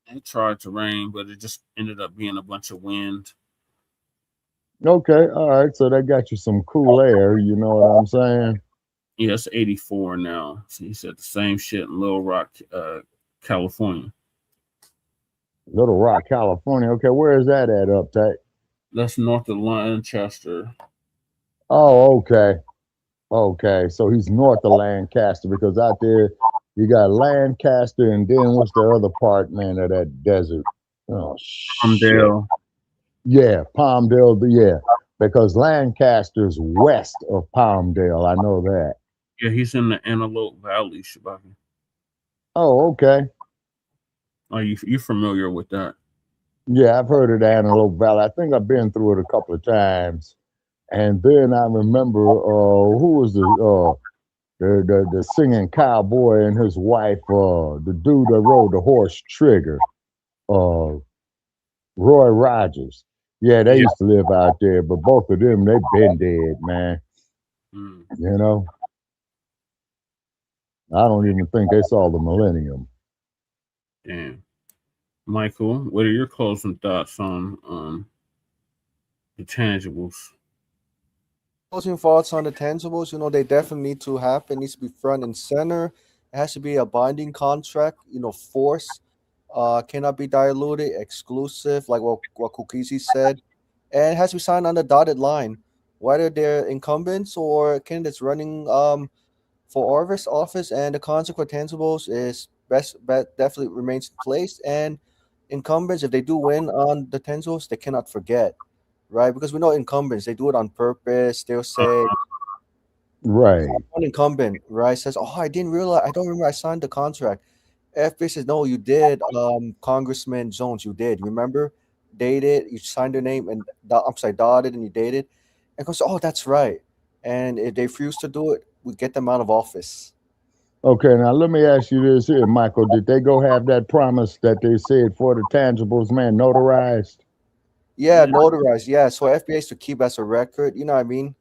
It tried to rain, but it just ended up being a bunch of wind. Okay, all right. So that got you some cool air, you know what I'm saying? Yeah, it's 84 now. So he said the same shit in Little Rock, California. Little Rock, California. Okay, where is that at, Uptight? That's north of Lancaster. Oh, okay. Okay, so he's north of Lancaster, because out there you got Lancaster, and then what's the other part, man, of that desert? Oh, shit. Palmdale. Yeah, Palmdale, yeah, because Lancaster's west of Palmdale. I know that. Yeah, he's in the Antelope Valley, Shabaki. Oh, okay. Are you familiar with that? Yeah, I've heard of the Antelope Valley. I think I've been through it a couple of times. And then I remember who was the singing cowboy and his wife, the dude that rode the horse Trigger, Roy Rogers. Yeah, they used to live out there, but both of them, they've been dead, man. You know? I don't even think they saw the millennium. Damn. Michael, what are your closing thoughts on the tangibles? Closing thoughts on the tangibles, you know, they definitely need to happen. It needs to be front and center. It has to be a binding contract, you know, force. Cannot be diluted, exclusive, like what Kukisi said. And it has to be signed on the dotted line, whether they're incumbents or candidates running for office, and the contract for tangibles is definitely remains in place. And incumbents, if they do win on the tangibles, they cannot forget. Right, because we know incumbents, they do it on purpose. They'll say, right, one incumbent, right, says, "Oh, I didn't realize. I don't remember I signed the contract." FBI says, "No, you did, Congressman Jones. You did. Remember, dated. You signed your name and dotted, and you dated." And goes, "Oh, that's right." And if they refuse to do it, we get them out of office. Okay, now let me ask you this here, Michael. Did they go have that promise that they said for the tangibles, man, notarized? Yeah, notarized. Yeah, so FBA is to keep as a record. You know what I mean?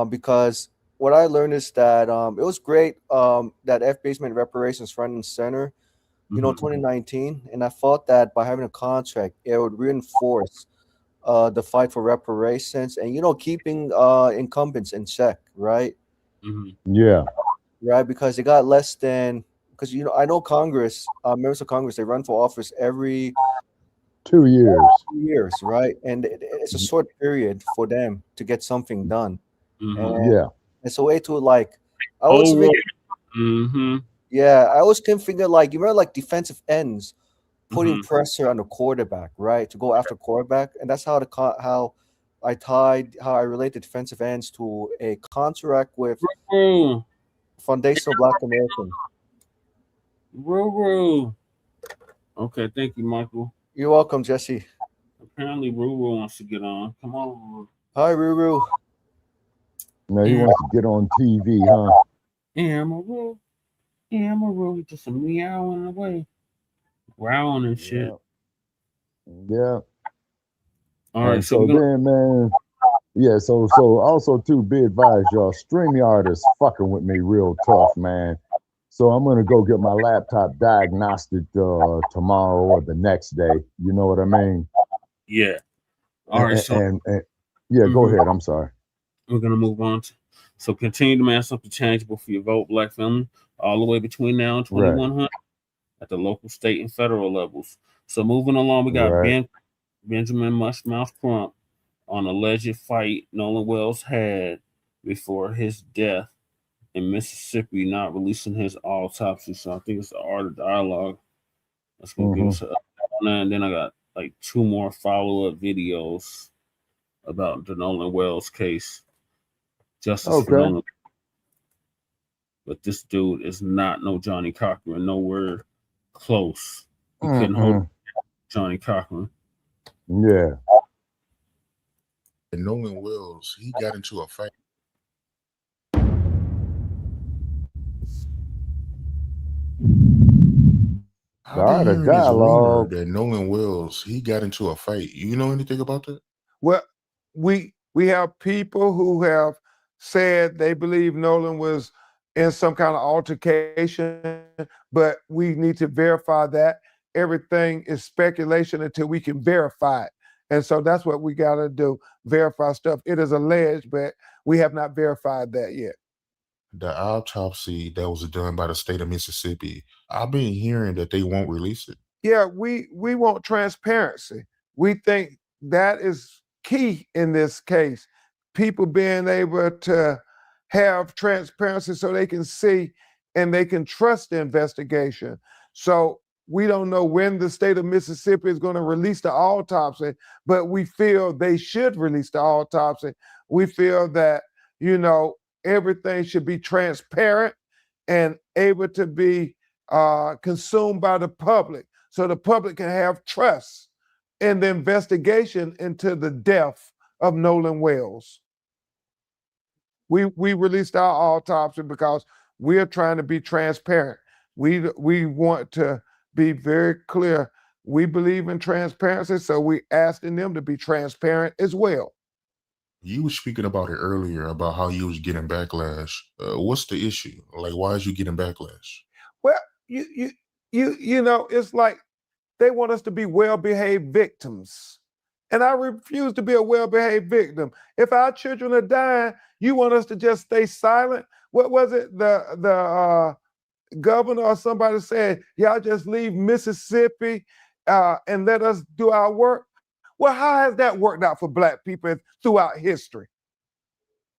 Because what I learned is that it was great that FBA made reparations front and center, you know, 2019. And I thought that by having a contract, it would reinforce the fight for reparations and, you know, keeping incumbents in check, right? Yeah. Right, because they got less than, because, you know, I know Congress, members of Congress, they run for office every 2 years. 2 years, right? And it's a short period for them to get something done. And Yeah. it's a way to, like, I was yeah, I always can figure, like, you remember, like, defensive ends putting pressure on the quarterback, right, to go after quarterback, and that's how how I relate the defensive ends to a contract with foundational Black American. Okay, thank you, Michael. You're welcome, Jesse. Apparently, Ruru wants to get on. Come on, Ruru. Hi, Ruru. No, he wants to get on TV, huh? Yeah, I'm a Ruru. Yeah, I'm a Ruru. Just a meowing away, growling and shit. Yeah. All right, so then, man, yeah, so also too, be advised, y'all, StreamYard is fucking with me real tough, man. So I'm gonna go get my laptop diagnostic tomorrow or the next day. You know what I mean? Yeah. All right. And yeah, go ahead. I'm sorry. We're gonna move on. So continue to mass up the tangible for your vote, Black family, all the way between now and 2100 at the local, state, and federal levels. So moving along, we got Benjamin Mushmouth Crump on alleged fight Nolan Wells had before his death in Mississippi, not releasing his autopsy. So I think it's the Art of Dialogue. That's gonna give us an update on that. And then I got like 2 more follow-up videos about the Nolan Wells case. Justice for Nolan. But this dude is not no Johnny Cochran, nowhere close. He couldn't hold Johnny Cochran. Yeah. And Nolan Wells, he got into a fight. How do you hear this rumor that Nolan Wells, he got into a fight? You know anything about that? Well, we have people who have said they believe Nolan was in some kind of altercation, but we need to verify that. Everything is speculation until we can verify it. And so that's what we got to do, verify stuff. It is alleged, but we have not verified that yet. The autopsy that was done by the state of Mississippi, I've been hearing that they won't release it. Yeah, we want transparency. We think that is key in this case. People being able to have transparency so they can see and they can trust the investigation. So we don't know when the state of Mississippi is going to release the autopsy, but we feel they should release the autopsy. We feel that, you know, everything should be transparent and able to be consumed by the public, so the public can have trust in the investigation into the death of Nolan Wells. We released our autopsy because we're trying to be transparent. We want to be very clear. We believe in transparency, so we asking them to be transparent as well. You were speaking about it earlier about how you was getting backlash. What's the issue? Like, why is you getting backlash? Well, you know, it's like they want us to be well-behaved victims. And I refuse to be a well-behaved victim. If our children are dying, you want us to just stay silent? What was it? The governor or somebody said, y'all just leave Mississippi and let us do our work? Well, how has that worked out for Black people throughout history?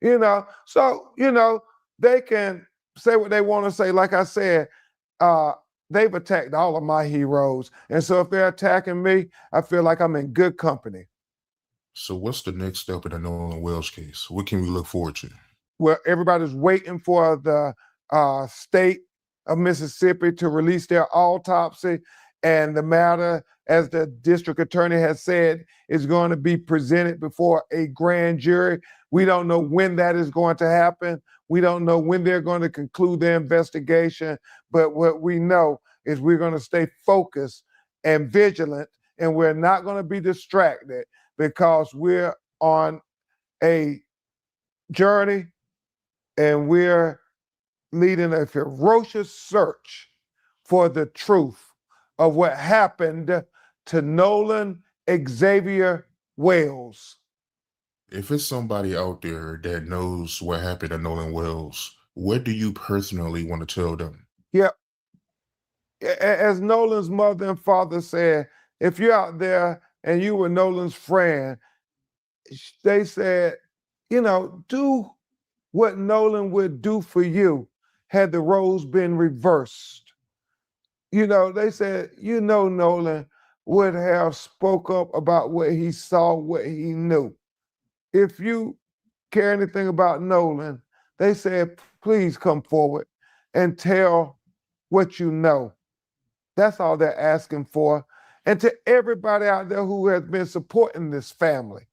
You know, so, you know, they can say what they want to say. Like I said, they've attacked all of my heroes. And so if they're attacking me, I feel like I'm in good company. So what's the next step in the Nolan Wells case? What can we look forward to? Well, everybody's waiting for the state of Mississippi to release their autopsy. And the matter, as the district attorney has said, is going to be presented before a grand jury. We don't know when that is going to happen. We don't know when they're going to conclude their investigation. But what we know is we're going to stay focused and vigilant, and we're not going to be distracted because we're on a journey and we're leading a ferocious search for the truth of what happened to Nolan Xavier Wells. If it's somebody out there that knows what happened to Nolan Wells, what do you personally want to tell them? Yeah. As Nolan's mother and father said, if you're out there and you were Nolan's friend, they said, you know, do what Nolan would do for you had the roles been reversed. You know, they said, you know, Nolan would have spoke up about what he saw, what he knew. If you care anything about Nolan, they said, please come forward and tell what you know. That's all they're asking for. And to everybody out there who has been supporting this family,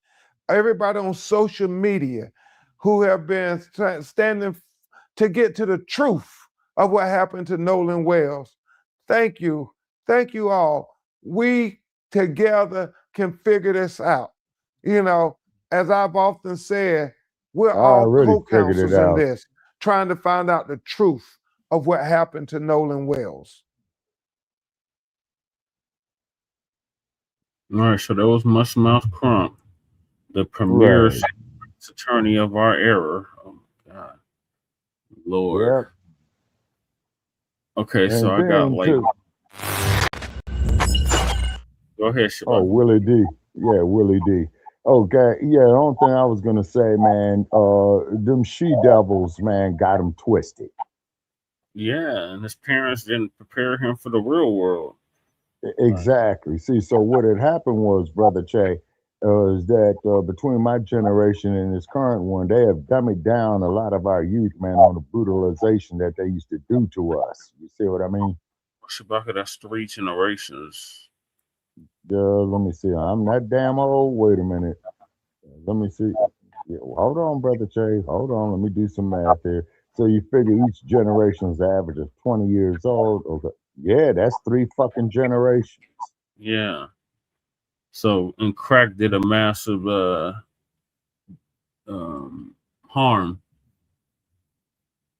everybody on social media who have been standing to get to the truth of what happened to Nolan Wells, thank you. Thank you all. We together can figure this out. You know, as I've often said, we're all co-counsels in this, trying to find out the truth of what happened to Nolan Wells. All right, so that was Musmouth Crump, the premier attorney of our era. Oh my God, Lord. Yep. Okay, And so I got like. Go ahead, Shabbat. Oh, Willie D. Yeah, Willie D. Okay, yeah, the only thing I was going to say, man, them she-devils, man, got him twisted. Yeah, and his parents didn't prepare him for the real world. Exactly. See, so what had happened was, Brother Che, is that between my generation and this current one, they have dummied down a lot of our youth, man, on the brutalization that they used to do to us. You see what I mean? Shabaka, that's 3 generations. Let me see. I'm not damn old. Wait a minute. Let me see. Yeah, well, hold on, Brother Che. Hold on. Let me do some math here. So you figure each generation's average of 20 years old. Okay. Yeah, that's 3 fucking generations. Yeah. So, and crack did a massive harm.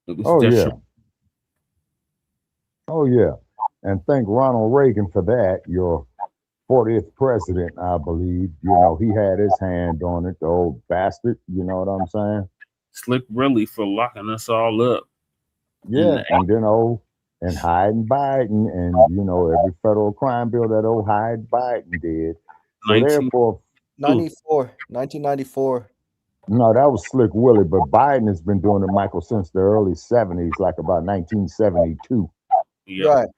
It was Oh, yeah. And thank Ronald Reagan for that, your 40th president, I believe. You know, he had his hand on it, the old bastard. You know what I'm saying? Slick really for locking us all up. Yeah, and then and Hyde and Biden, and every federal crime bill that old Hyde Biden did. So 19 therefore, 1994. no, that was Slick Willie, but Biden has been doing it, Michael, since the early 70s, like about 1972. Right,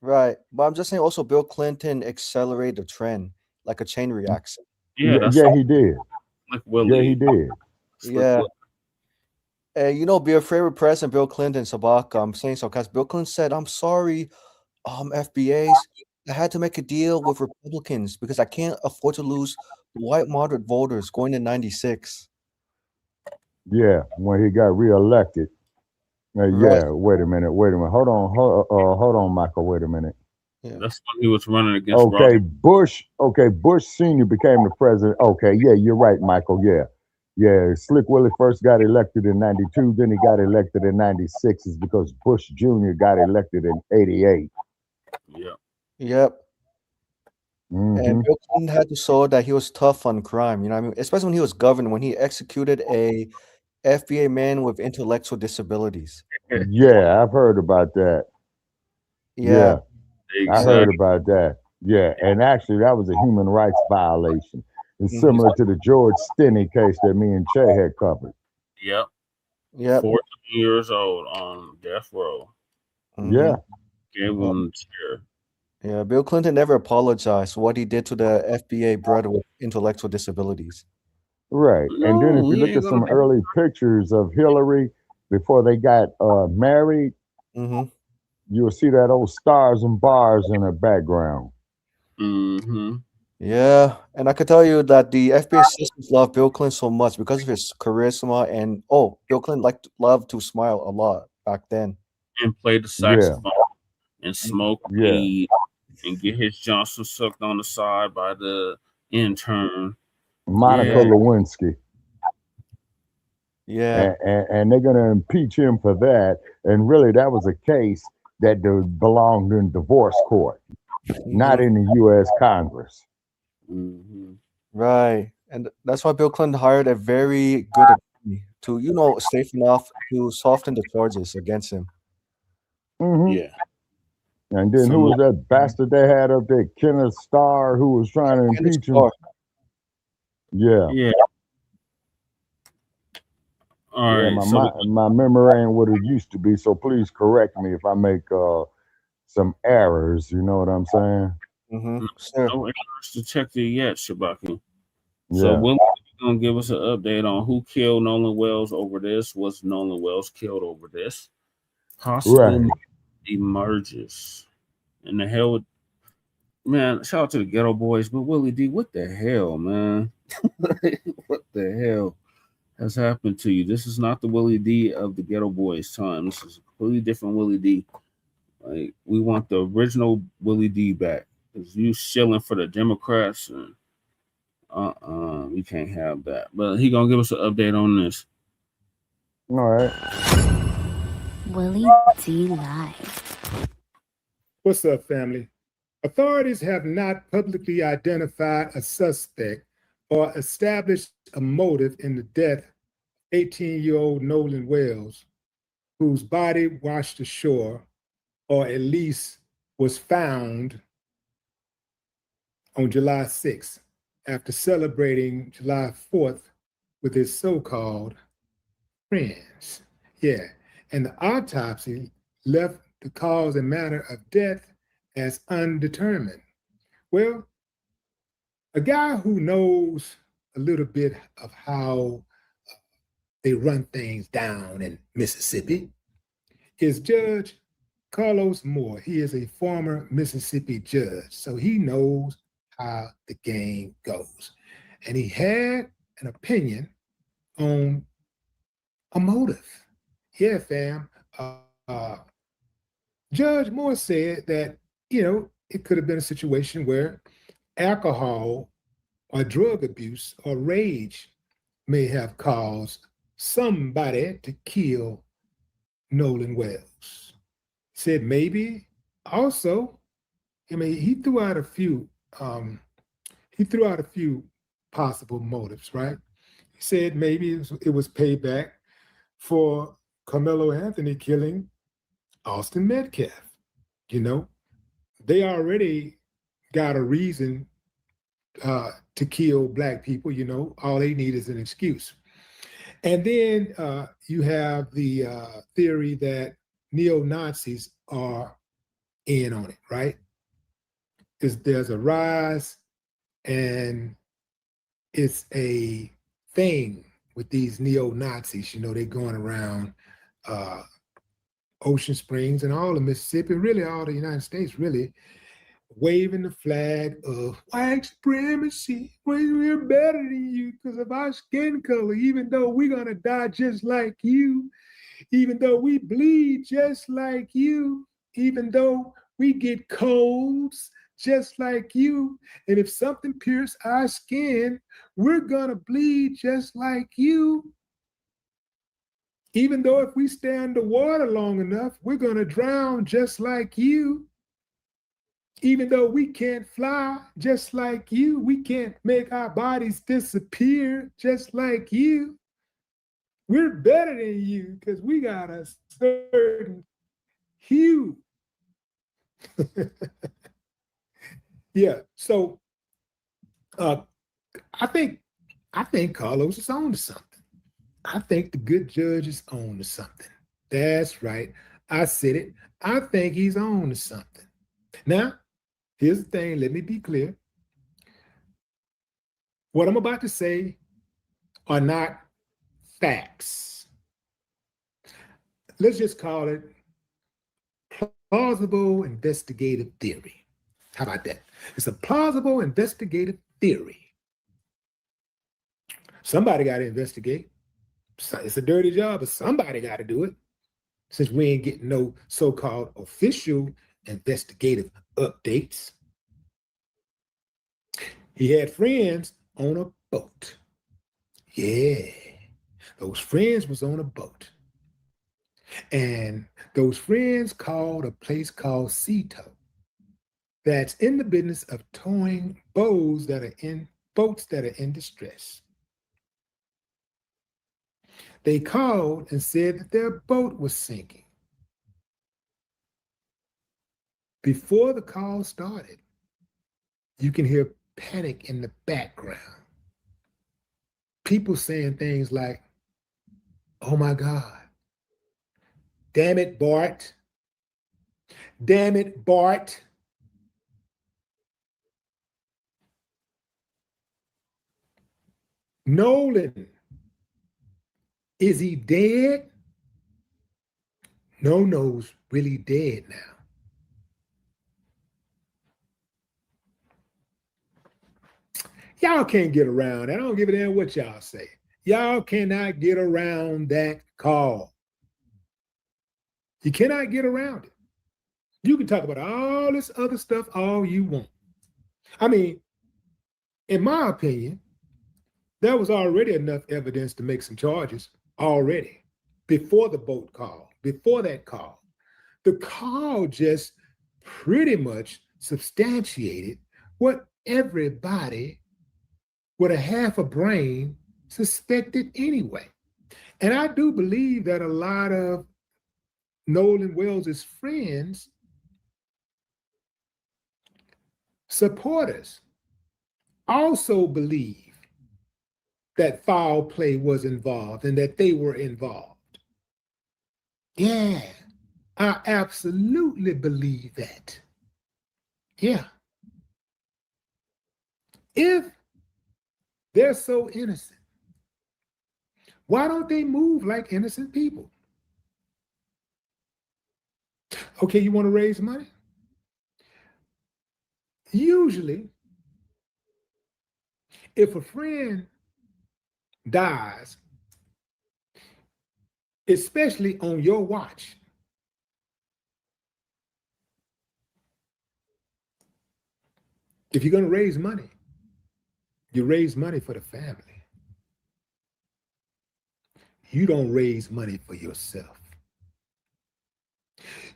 right. But I'm just saying also Bill Clinton accelerated the trend like a chain reaction. Yeah, that's Yeah, he did. Slick Yeah, Willie. he did. Slick Yeah. Willie. Be afraid with President Bill Clinton, Sabaka. I'm saying so because Bill Clinton said, I'm sorry, FBAs. I had to make a deal with Republicans because I can't afford to lose white moderate voters going to 96. Yeah, when he got reelected. Right. Yeah, wait a minute. Hold on, Michael. Wait a minute. Yeah. That's when he was running against Okay, Rob. Bush Sr. became the president. Okay, yeah, you're right, Michael. Yeah, Slick Willie first got elected in 92, then he got elected in 96 is because Bush Jr. got elected in 88. Yep. Mhm. And Bill Clinton had to show that he was tough on crime. You know what I mean? Especially when he was governor, when he executed a FBA man with intellectual disabilities. Yeah, I've heard about that. Yeah. I heard about that. Yeah, and actually that was a human rights violation. It's similar to the George Stinney case that me and Che had covered. Yep. Yep. 14 years old on death row. Yeah. Gave him chair. Yeah, Bill Clinton never apologized for what he did to the FBA brother with intellectual disabilities. Right. And then if you look at some early pictures of Hillary before they got married, you'll see that old stars and bars in her background. Mm-hmm. Yeah, and I could tell you that the FBI systems love Bill Clinton so much because of his charisma and Bill Clinton loved to smile a lot back then. And play the saxophone and smoke weed and get his Johnson sucked on the side by the intern. Monica Lewinsky. Yeah. And they're going to impeach him for that. And really, that was a case that belonged in divorce court, not in the U.S. Congress. Right. And that's why Bill Clinton hired a very good attorney to, safe enough to soften the charges against him. Yeah. And then who was that bastard they had up there, Kenneth Starr, who was trying to impeach him? Yeah. All right. My memory ain't what it used to be, so please correct me if I make some errors. You know what I'm saying? Sure. No errors detected yet, Shabaki. Yeah. So Willie's gonna give us an update on who killed Nolan Wells over this. Was Nolan Wells killed over this? Possible emerges. And the hell with man, shout out to the Ghetto Boys, but Willie D, what the hell, man? What the hell has happened to you? This is not the Willie D of the Ghetto Boys time. This is a completely different Willie D. Like, we want the original Willie D back. Because you shilling for the Democrats and we can't have that. But he gonna give us an update on this. All right. Willie D Live. What's up, family? Authorities have not publicly identified a suspect or established a motive in the death of 18-year-old Nolan Wells, whose body washed ashore, or at least was found on July 6th, after celebrating July 4th with his so-called friends. Yeah, and the autopsy left the cause and manner of death as undetermined. Well, a guy who knows a little bit of how they run things down in Mississippi is Judge Carlos Moore. He is a former Mississippi judge, so he knows how the game goes. And he had an opinion on a motive. Yeah, fam. Judge Moore said that, it could have been a situation where alcohol or drug abuse or rage may have caused somebody to kill Nolan Wells. Said maybe also, he threw out a few possible motives, right? He said maybe it was payback for Carmelo Anthony killing Austin Metcalf. You know, they already got a reason to kill Black people. You know, all they need is an excuse. And then you have the theory that neo-Nazis are in on it, right? There's a rise, and it's a thing with these neo-Nazis. You know, they're going around Ocean Springs and all of Mississippi, really all the United States, really, waving the flag of white supremacy. We're better than you because of our skin color, even though we're going to die just like you, even though we bleed just like you, even though we get colds just like you. And if something pierces our skin, we're going to bleed just like you. Even though if we stay underwater long enough, we're going to drown just like you. Even though we can't fly just like you, we can't make our bodies disappear just like you. We're better than you because we got a certain hue. Yeah, so I think Carlos is on to something. I think the good judge is on to something. That's right. I said it. I think he's on to something. Now, here's the thing. Let me be clear. What I'm about to say are not facts. Let's just call it plausible investigative theory. How about that? It's a plausible investigative theory. Somebody got to investigate. It's a dirty job, but somebody got to do it, since we ain't getting no so-called official investigative updates. He had friends on a boat. Yeah, those friends was on a boat. And those friends called a place called SEDUCTION that's in the business of towing boats that are in distress. They called and said that their boat was sinking. Before the call started, you can hear panic in the background. People saying things like, "Oh my God, damn it, Bart. Damn it, Bart." Nolan, is he dead? No-No's really dead now. Y'all can't get around that. I don't give a damn what y'all say. Y'all cannot get around that call. You cannot get around it. You can talk about all this other stuff all you want. I mean, in my opinion, there was already enough evidence to make some charges already before the boat call, before that call. The call just pretty much substantiated what everybody with a half a brain suspected anyway. And I do believe that a lot of Nolan Wells' friends, supporters, also believe that foul play was involved and that they were involved. Yeah, I absolutely believe that. Yeah. If they're so innocent, why don't they move like innocent people? Okay, you want to raise money? Usually, if a friend dies, especially on your watch, if you're going to raise money, you raise money for the family. You don't raise money for yourself.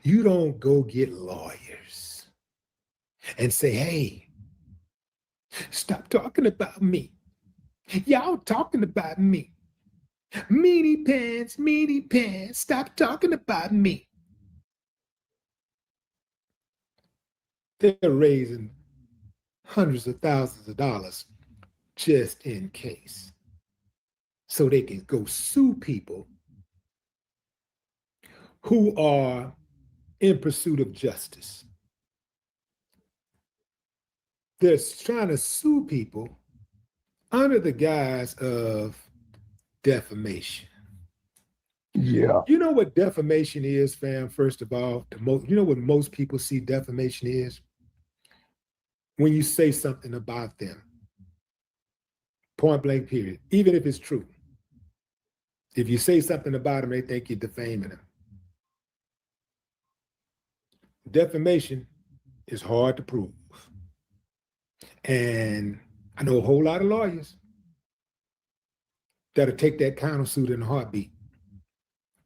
You don't go get lawyers and say, "Hey, stop talking about me. Y'all talking about me. Meanie pants, stop talking about me." they're raising hundreds of thousands of dollars just in case, so they can go sue people who are in pursuit of justice. They're trying to sue people under the guise of defamation. Yeah. You know what defamation is, fam? First of all, you know what most people see defamation is? When you say something about them, point blank period, even if it's true. If you say something about them, they think you're defaming them. Defamation is hard to prove. And I know a whole lot of lawyers that'll take that countersuit in a heartbeat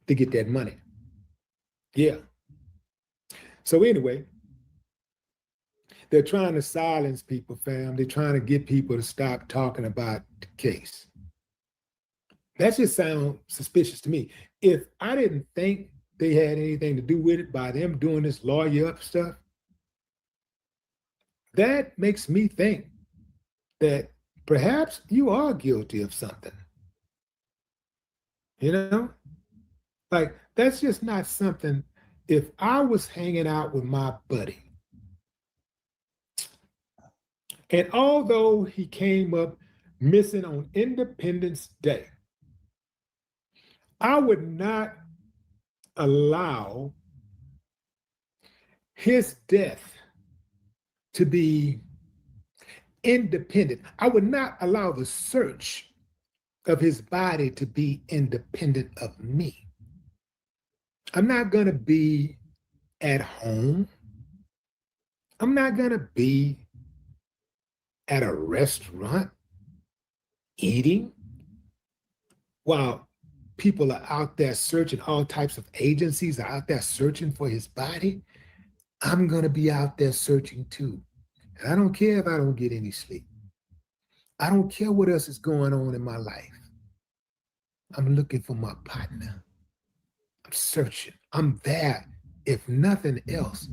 to get that money. Yeah. So anyway, they're trying to silence people, fam. They're trying to get people to stop talking about the case. That just sounds suspicious to me. If I didn't think they had anything to do with it by them doing this lawyer up stuff, that makes me think that perhaps you are guilty of something. You know? Like, that's just not something. If I was hanging out with my buddy, and although he came up missing on Independence Day, I would not allow his death to be independent. I would not allow the search of his body to be independent of me. I'm not going to be at home. I'm not going to be at a restaurant eating while people are out there searching. All types of agencies are out there searching for his body. I'm going to be out there searching too. And I don't care if I don't get any sleep. I don't care what else is going on in my life. I'm looking for my partner. I'm searching. I'm there. If nothing else,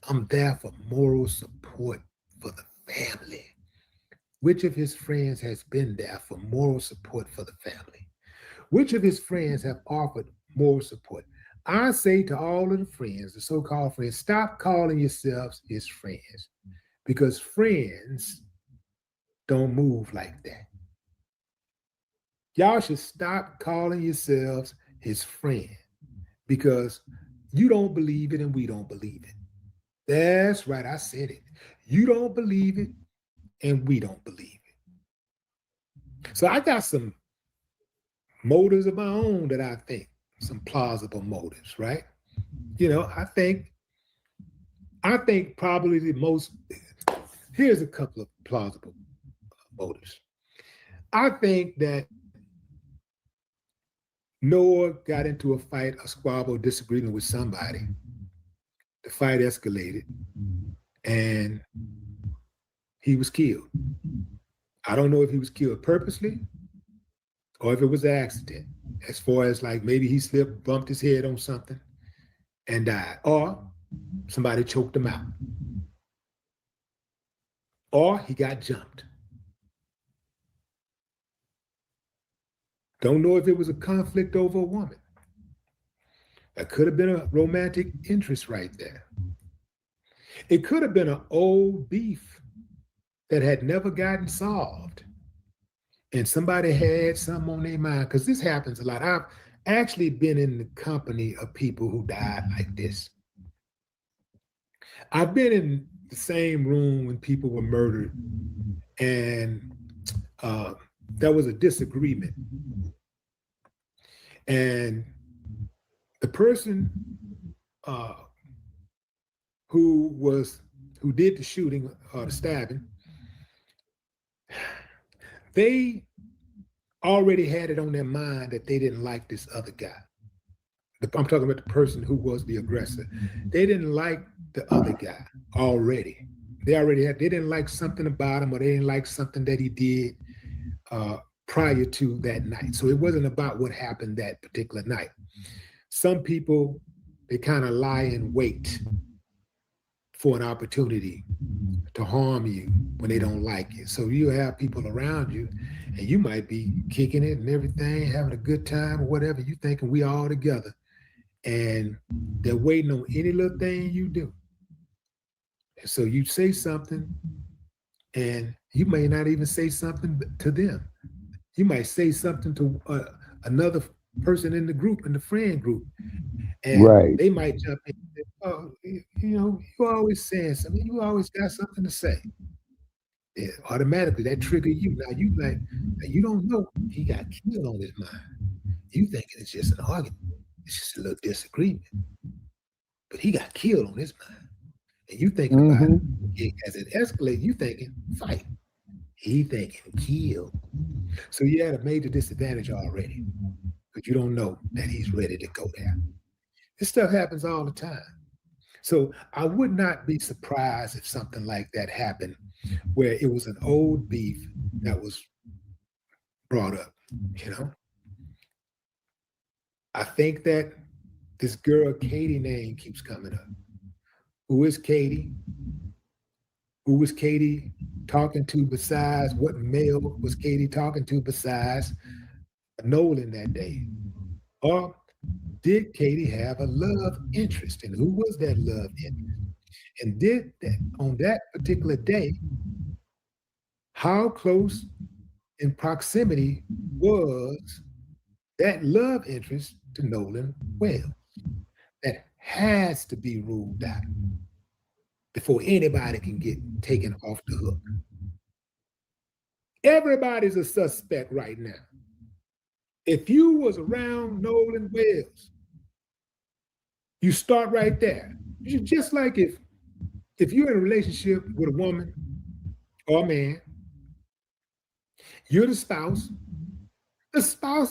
I'm there for moral support for the family. Which of his friends has been there for moral support for the family? Which of his friends have offered moral support? I say to all of the friends, the so-called friends, stop calling yourselves his friends, because friends don't move like that. Y'all should stop calling yourselves his friend, because you don't believe it and we don't believe it. That's right, I said it. You don't believe it and we don't believe it. So I got some motives of my own that I think, some plausible motives, right? You know, I think probably the most, here's a couple of plausible motives. I think that Noah got into a fight, a squabble, disagreement with somebody. The fight escalated and he was killed. I don't know if he was killed purposely or if it was an accident, as far as like maybe he slipped, bumped his head on something and died, or somebody choked him out, or he got jumped. Don't know if it was a conflict over a woman. That could have been a romantic interest right there. It could have been an old beef that had never gotten solved. And somebody had something on their mind, because this happens a lot. I've actually been in the company of people who died like this. I've been in the same room when people were murdered and there was a disagreement. And the person who did the shooting or the stabbing, they already had it on their mind that they didn't like this other guy. I'm talking about the person who was the aggressor. They didn't like the other guy already. They didn't like something about him, or they didn't like something that he did prior to that night. So it wasn't about what happened that particular night. Some people, they kind of lie in wait for an opportunity to harm you when they don't like you. So you have people around you, and you might be kicking it and everything, having a good time or whatever. You thinking we all together, and they're waiting on any little thing you do. And so you say something, and you may not even say something to them. You might say something to another person in the group, in the friend group, and they might jump in and say, oh, you always saying something. You always got something to say. Yeah, automatically that trigger you. Now you like, you don't know he got killed on his mind. You thinking it's just an argument. It's just a little disagreement. But he got killed on his mind. And you thinking about it, as it escalates, you thinking fight. He thinking kill. So you had a major disadvantage already, but you don't know that he's ready to go there. This stuff happens all the time. So I would not be surprised if something like that happened, where it was an old beef that was brought up, I think that this girl, Katie name keeps coming up. Who is Katie? Who was Katie talking to besides, what male was Katie talking to besides Nolan that day? Or did Katie have a love interest? And who was that love interest? And did that on that particular day, how close in proximity was that love interest to Nolan Wells? That has to be ruled out before anybody can get taken off the hook. Everybody's a suspect right now. If you was around Nolan Wells, you start right there. Just like if you're in a relationship with a woman or a man, you're the spouse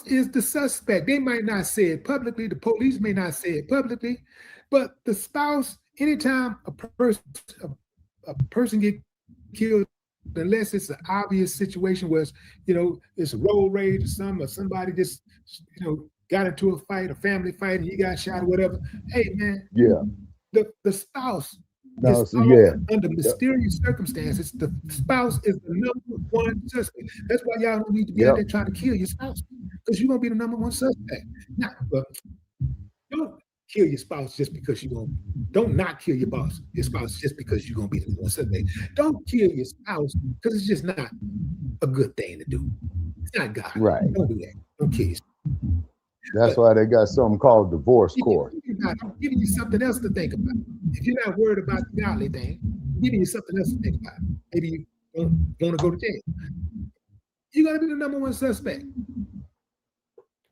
is the suspect. They might not say it publicly, the police may not say it publicly, but the spouse, anytime a person get killed, unless it's an obvious situation where it's a road rage or something, or somebody just got into a fight, a family fight, and you got shot or whatever. Hey man, the spouse is under mysterious circumstances. The spouse is the number one suspect. That's why y'all don't need to be out there trying to kill your spouse, because you're gonna be the number one suspect. Now, but don't kill your spouse just because don't not kill your spouse just because you're gonna be the number one suspect. Don't kill your spouse because it's just not a good thing to do. It's not God. Right. Don't do that. Don't kill your spouse. That's why they got something called divorce court. I'm giving you something else to think about. If you're not worried about the godly thing, I'm giving you something else to think about. Maybe you don't want to go to jail. You're going to be the number one suspect.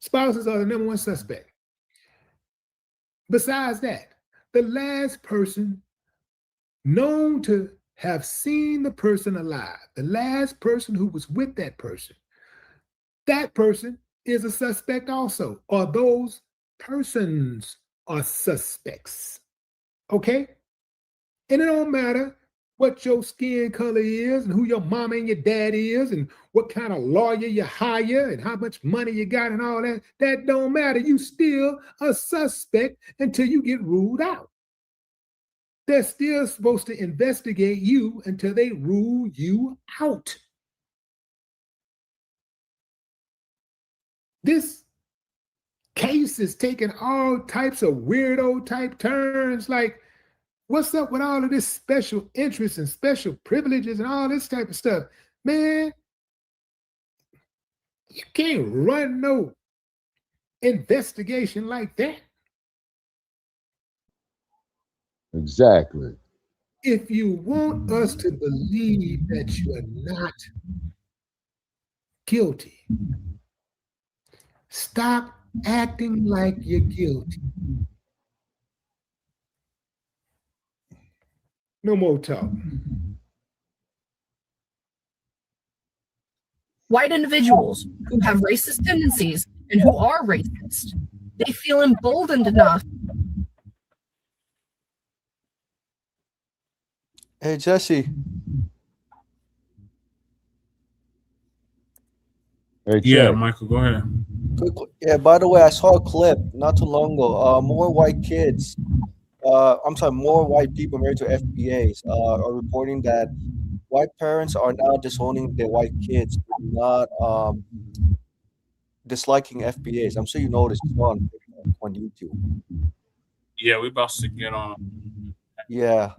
Spouses are the number one suspect. Besides that, the last person known to have seen the person alive, the last person who was with that person is a suspect also, or those persons are suspects, okay? And it don't matter what your skin color is and who your mama and your dad is and what kind of lawyer you hire and how much money you got and all that. That don't matter. You still a suspect until you get ruled out. They're still supposed to investigate you until they rule you out. This case is taking all types of weirdo type turns. Like, what's up with all of this special interest and special privileges and all this type of stuff? Man, you can't run no investigation like that. Exactly. If you want us to believe that you are not guilty, stop acting like you're guilty. No more talk. White individuals who have racist tendencies and who are racist, they feel emboldened enough. Hey, Jesse. Hey, Yeah, Chuck. Michael, go ahead. Yeah, by the way, I saw a clip not too long ago. More white kids I'm sorry, more white people married to FBAs are reporting that white parents are now disowning their white kids, not disliking FBAs. I'm sure you noticed as well on TikTok, on YouTube. Yeah, we about to get on. Yeah,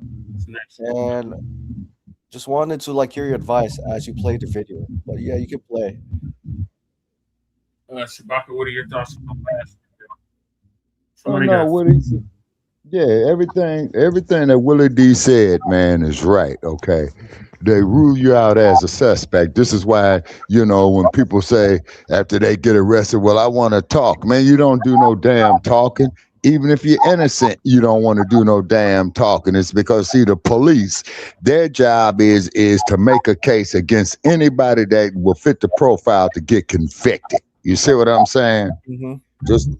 Next. and just wanted to like hear your advice as you play the video. But yeah, you can play. Shabaka, what are your thoughts on the last video? Oh Somebody no, got what he said. Yeah, everything that Willie D said, man, is right. Okay, they rule you out as a suspect. This is why, when people say after they get arrested, well, I want to talk. Man, you don't do no damn talking. Even if you're innocent, you don't want to do no damn talking. It's because, see, the police, their job is to make a case against anybody that will fit the profile to get convicted. You see what I'm saying? Mm-hmm.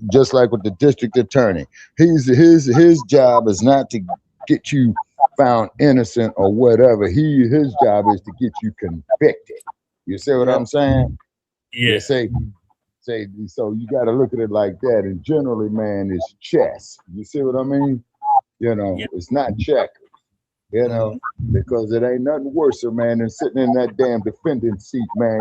Just like with the district attorney, his job is not to get you found innocent or whatever. His job is to get you convicted. You see what I'm saying? Yeah. Say so. You got to look at it like that. And generally, man, it's chess. You see what I mean? It's not checkers. Because it ain't nothing worse, man, than sitting in that damn defendant seat, man.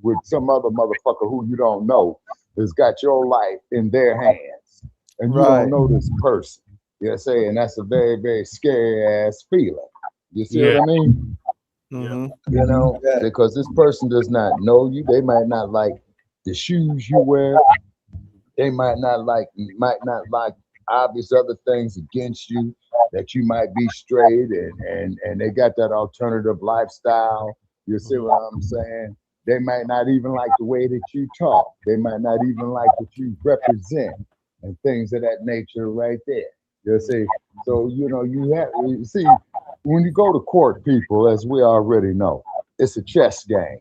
With some other motherfucker who you don't know has got your life in their hands, and you don't know this person. And that's a very, very scary ass feeling. You see what I mean? Mm-hmm. Because this person does not know you. They might not like the shoes you wear. They might not like obvious other things against you, that you might be straight and they got that alternative lifestyle. You see what I'm saying? They might not even like the way that you talk. They might not even like what you represent and things of that nature right there. You see? So, you see, when you go to court, people, as we already know, it's a chess game.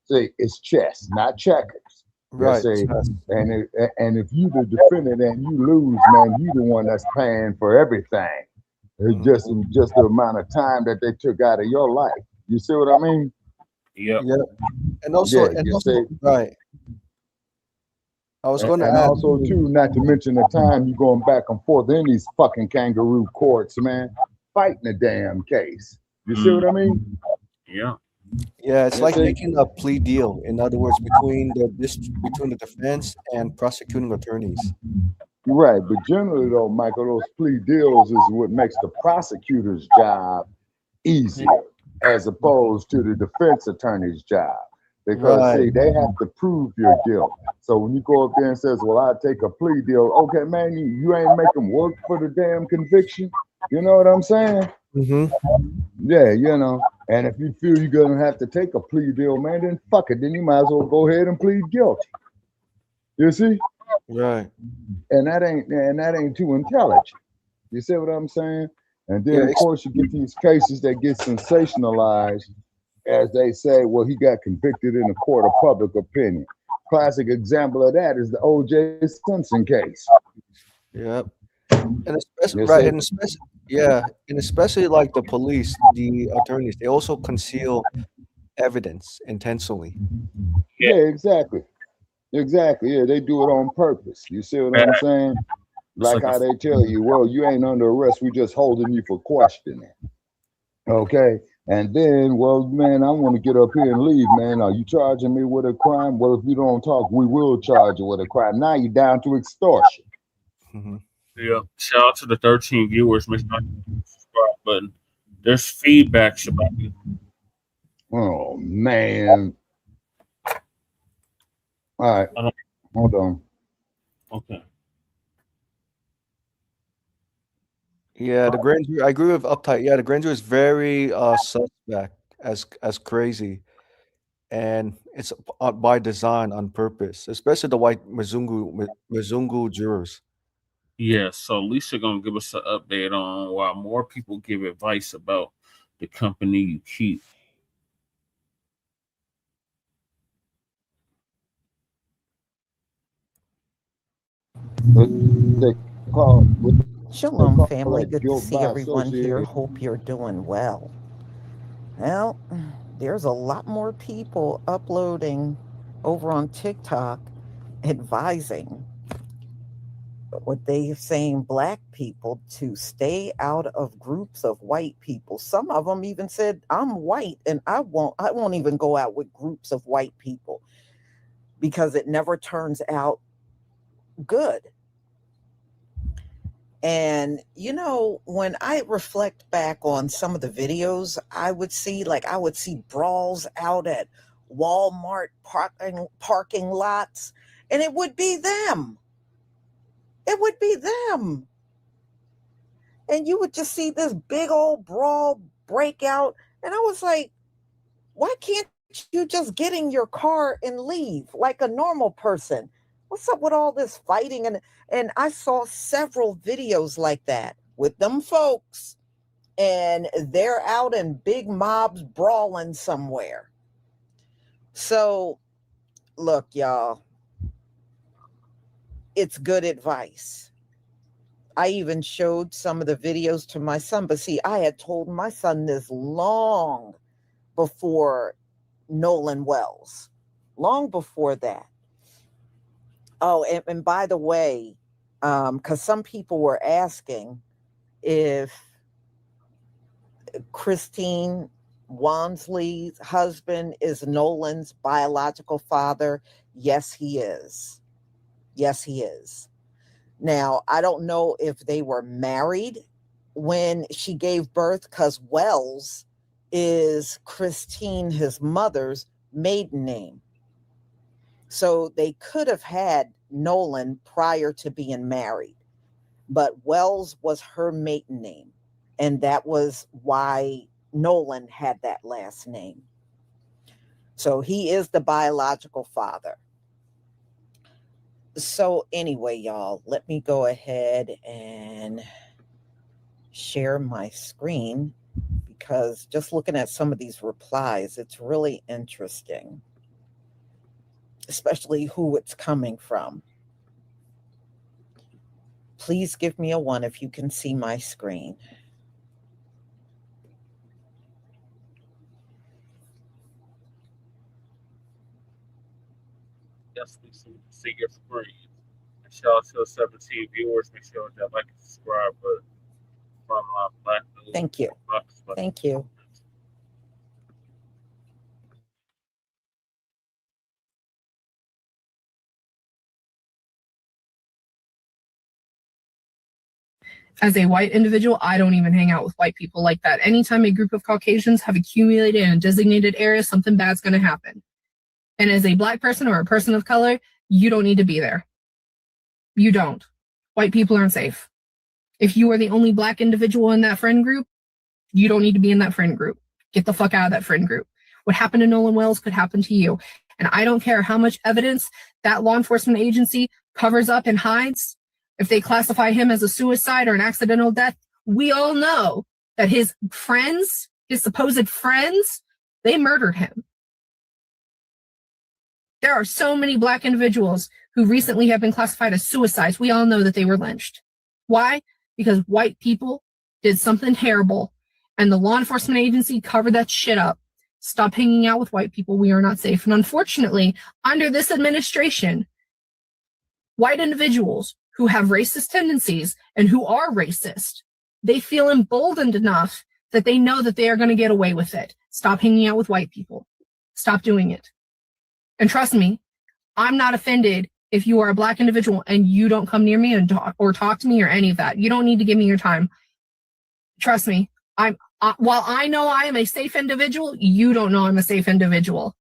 See, it's chess, not checkers. Right. See, and if you the defendant and you lose, man, you the one that's paying for everything. It's just the amount of time that they took out of your life. You see what I mean? Yep. Yeah. And also, right. I was going to add also too, not to mention the time you going back and forth in these fucking kangaroo courts, man, fighting a damn case. You see what I mean? Yeah. Yeah, it's like making a plea deal. In other words, between the defense and prosecuting attorneys. Right, but generally though, Michael, those plea deals is what makes the prosecutor's job easier as opposed to the defense attorney's job. Because see, they have to prove your guilt. So when you go up there and says, well, I'll take a plea deal, okay, man, you ain't make them work for the damn conviction. You know what I'm saying? Mm-hmm. Yeah, and if you feel you're gonna have to take a plea deal, man, then fuck it. Then you might as well go ahead and plead guilty. You see? Right. And that ain't too intelligent. You see what I'm saying? And then of course you get these cases that get sensationalized, as they say, well, he got convicted in a court of public opinion. Classic example of that is the O.J. Simpson case. Yep. And especially, and especially like the police, the attorneys, they also conceal evidence intentionally. Yeah, exactly. Yeah, they do it on purpose. You see what I'm saying? Like how they tell you, well, you ain't under arrest, we just holding you for questioning. Okay. And then, well, man, I want to get up here and leave, man. Are you charging me with a crime? Well, if you don't talk, we will charge you with a crime. Now you're down to extortion. Mm-hmm. Yeah. Shout out to the 13 viewers. Make sure you hit the subscribe button. There's feedback, Shabaka. Oh, man. All right. Hold on. Okay. Yeah, the grand jury. I agree with Uptight. Yeah, the grand jury is very suspect, as crazy, and it's by design, on purpose, especially the white Mzungu jurors. Yeah, so Lisa gonna give us an update on why more people give advice about the company you keep. Shalom, family. Good to see everyone here. Hope you're doing well. Well, there's a lot more people uploading over on TikTok advising what they saying black people to stay out of groups of white people. Some of them even said, I'm white and I won't even go out with groups of white people because it never turns out good. And, you know, when I reflect back on some of the videos I would see brawls out at Walmart parking lots, and it would be them. It would be them. And you would just see this big old brawl break out. And I was like, why can't you just get in your car and leave like a normal person? What's up with all this fighting? And I saw several videos like that with them folks. And they're out in big mobs brawling somewhere. So, look, y'all, it's good advice. I even showed some of the videos to my son, but see, I had told my son this long before Nolan Wells, long before that. Oh, and by the way, because some people were asking if Christine Wansley's husband is Nolan's biological father. Yes, he is. Yes, he is. Now, I don't know if they were married when she gave birth, because Wells is Christine, his mother's maiden name. So they could have had Nolan prior to being married, but Wells was her maiden name. And that was why Nolan had that last name. So he is the biological father. So anyway, y'all, let me go ahead and share my screen, because just looking at some of these replies, it's really interesting, especially who it's coming from. Please give me a 1 if you can see my screen. Yes, we see your screen. And shout out to 17 viewers. Make sure that like and subscribe. But from Black News. Thank you. Thank you. As a white individual, I don't even hang out with white people like that. Anytime a group of Caucasians have accumulated in a designated area, something bad's going to happen. And as a black person or a person of color, you don't need to be there. You don't. White people aren't safe. If you are the only black individual in that friend group, you don't need to be in that friend group. Get the fuck out of that friend group. What happened to Nolan Wells could happen to you. And I don't care how much evidence that law enforcement agency covers up and hides. If they classify him as a suicide or an accidental death, we all know that his friends, his supposed friends, they murdered him. There are so many black individuals who recently have been classified as suicides. We all know that they were lynched. Why? Because white people did something terrible and the law enforcement agency covered that shit up. Stop hanging out with white people. We are not safe. And unfortunately, under this administration, white individuals who have racist tendencies and who are racist, they feel emboldened enough that they know that they are going to get away with it. Stop hanging out with white people. Stop doing it. And trust me, I'm not offended if you are a black individual and you don't come near me and talk to me or any of that. You don't need to give me your time. Trust me, while I know I am a safe individual, you don't know I'm a safe individual.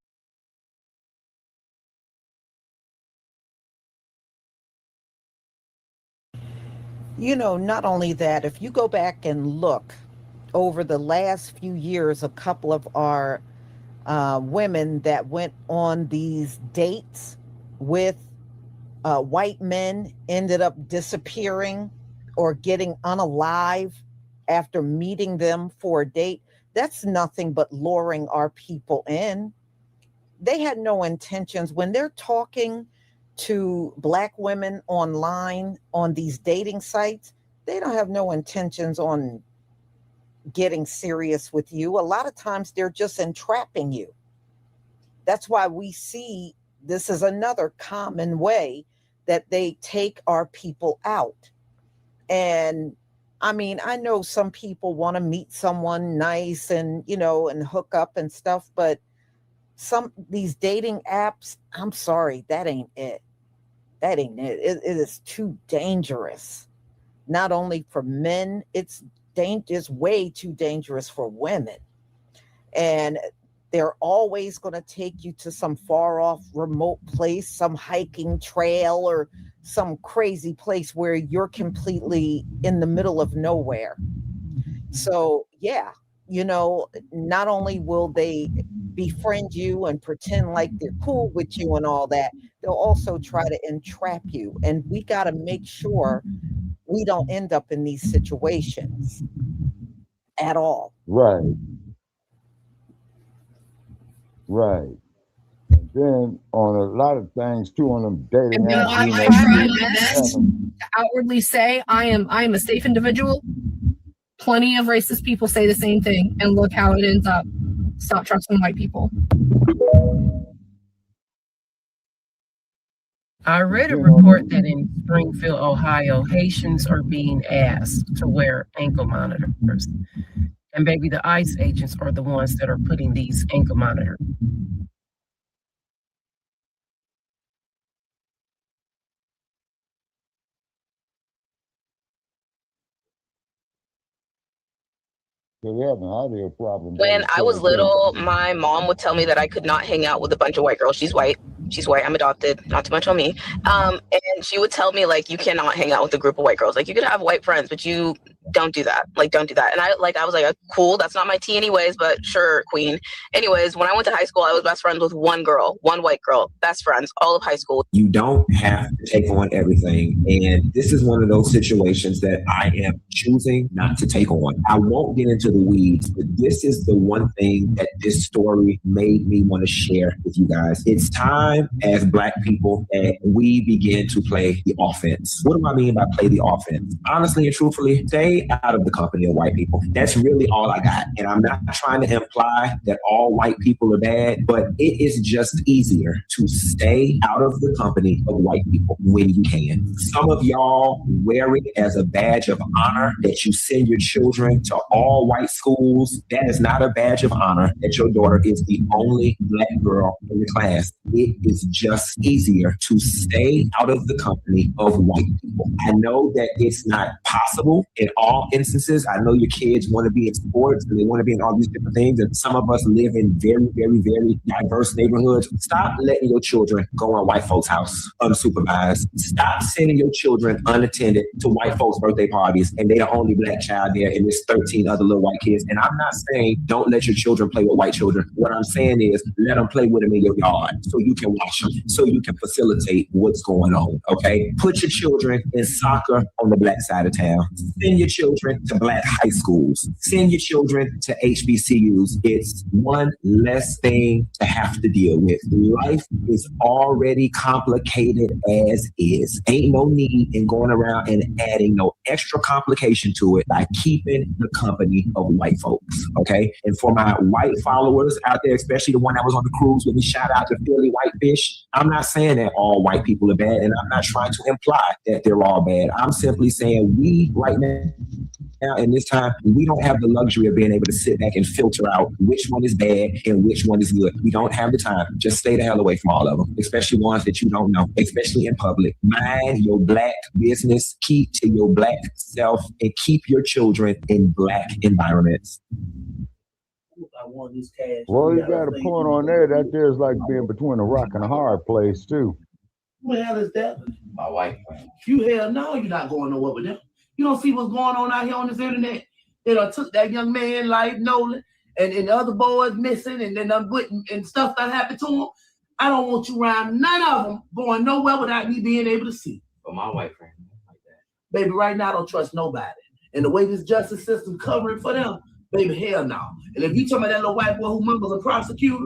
You know, not only that, if you go back and look over the last few years, a couple of our women that went on these dates with white men ended up disappearing or getting unalive after meeting them for a date. That's nothing but luring our people in. They had no intentions when they're talking to black women online on these dating sites. They don't have no intentions on getting serious with you. A lot of times they're just entrapping you. That's why we see this is another common way that they take our people out. And I mean, I know some people want to meet someone nice and, you know, and hook up and stuff, but these dating apps, I'm sorry, that ain't it. That ain't it. It is too dangerous. Not only for men, it's way too dangerous for women. And they're always going to take you to some far off remote place, some hiking trail or some crazy place where you're completely in the middle of nowhere. So, yeah, you know, not only will they befriend you and pretend like they're cool with you and all that, they'll also try to entrap you. And we got to make sure we don't end up in these situations at all. Right. Right. And then on a lot of things too, on them dating And apps, I try my best to outwardly say I am a safe individual. Plenty of racist people say the same thing, and look how it ends up. Stop trusting white people. I read a report that in Springfield, Ohio, Haitians are being asked to wear ankle monitors. And baby, the ICE agents are the ones that are putting these ankle monitors. So they have an audio problem. When I was little, my mom would tell me that I could not hang out with a bunch of white girls. She's white. I'm adopted, not too much on me. And she would tell me, like, you cannot hang out with a group of white girls. Like, you could have white friends, but you don't do that. Like, don't do that. And I was like, cool, that's not my tea anyways, but sure, queen. Anyways, when I went to high school, I was best friends with one white girl, best friends, all of high school. You don't have to take on everything. And this is one of those situations that I am choosing not to take on. I won't get into the weeds, but this is the one thing that this story made me want to share with you guys. It's time as Black people that we begin to play the offense. What do I mean by play the offense? Honestly and truthfully, stay out of the company of white people. That's really all I got. And I'm not trying to imply that all white people are bad, but it is just easier to stay out of the company of white people when you can. Some of y'all wear it as a badge of honor that you send your children to all white schools. That is not a badge of honor that your daughter is the only Black girl in the class. It is just easier to stay out of the company of white people. I know that it's not possible in all instances. I know your kids want to be in sports and they want to be in all these different things. And some of us live in very, very, very diverse neighborhoods. Stop letting your children go on white folks' house unsupervised. Stop sending your children unattended to white folks' birthday parties and they're the only Black child there and there's 13 other little white kids. And I'm not saying don't let your children play with white children. What I'm saying is let them play with them in your yard so you can watch them, so you can facilitate what's going on, okay? Put your children in soccer on the Black side of town. Send your children to Black high schools. Send your children to HBCUs. It's one less thing to have to deal with. Life is already complicated as is. Ain't no need in going around and adding no extra complication to it by keeping the company of white folks, okay? And for my white followers out there, especially the one that was on the cruise with me, shout out to Philly Whitefish. I'm not saying that all white people are bad, and I'm not trying to imply that they're all bad. I'm simply saying we right now in this time, we don't have the luxury of being able to sit back and filter out which one is bad and which one is good. We don't have the time. Just stay the hell away from all of them, especially ones that you don't know, especially in public. Mind your Black business, keep to your Black self, and keep your children in Black environments. Well, you got a point on there. That there's like being between a rock and a hard place too. Who the hell is that? My wife. You hell no, you're not going nowhere with them. You don't see what's going on out here on this internet. They done took that young man like Nolan and the other boys missing and then and stuff that happened to him. I don't want you around none of them going nowhere without me being able to see. For my wife, friend. Baby, right now I don't trust nobody. And the way this justice system covering for them, baby, hell no. And if you talking about that little white boy who mama's a prosecutor,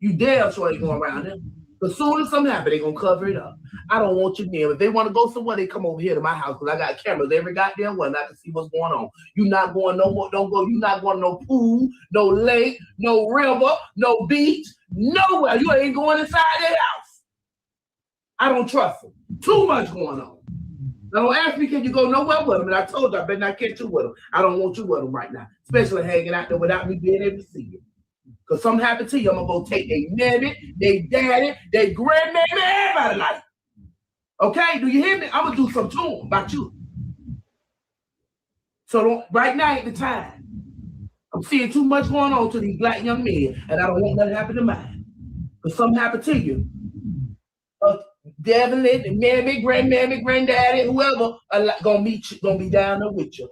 you damn sure ain't going around him. As soon as something happens, they gonna cover it up. I don't want you near. If they want to go somewhere, they come over here to my house because I got cameras every goddamn one. I can see what's going on. You not going no more. Don't go. You not going to no pool, no lake, no river, no beach, nowhere. You ain't going inside their house. I don't trust them. Too much going on. Now don't ask me, can you go nowhere with them? And I told you I better not catch you with them. I don't want you with them right now, especially hanging out there without me being able to see you. Because something happened to you, I'm gonna go take their mammy, their daddy, their grandmammy, everybody like. Okay, do you hear me? I'm gonna do something to them about you. So don't, right now ain't the time. I'm seeing too much going on to these black young men, and I don't want nothing to happen to mine. Because something happened to you. Devin, mammy, grandmammy, granddaddy, whoever, gonna meet you, gonna be down there with you.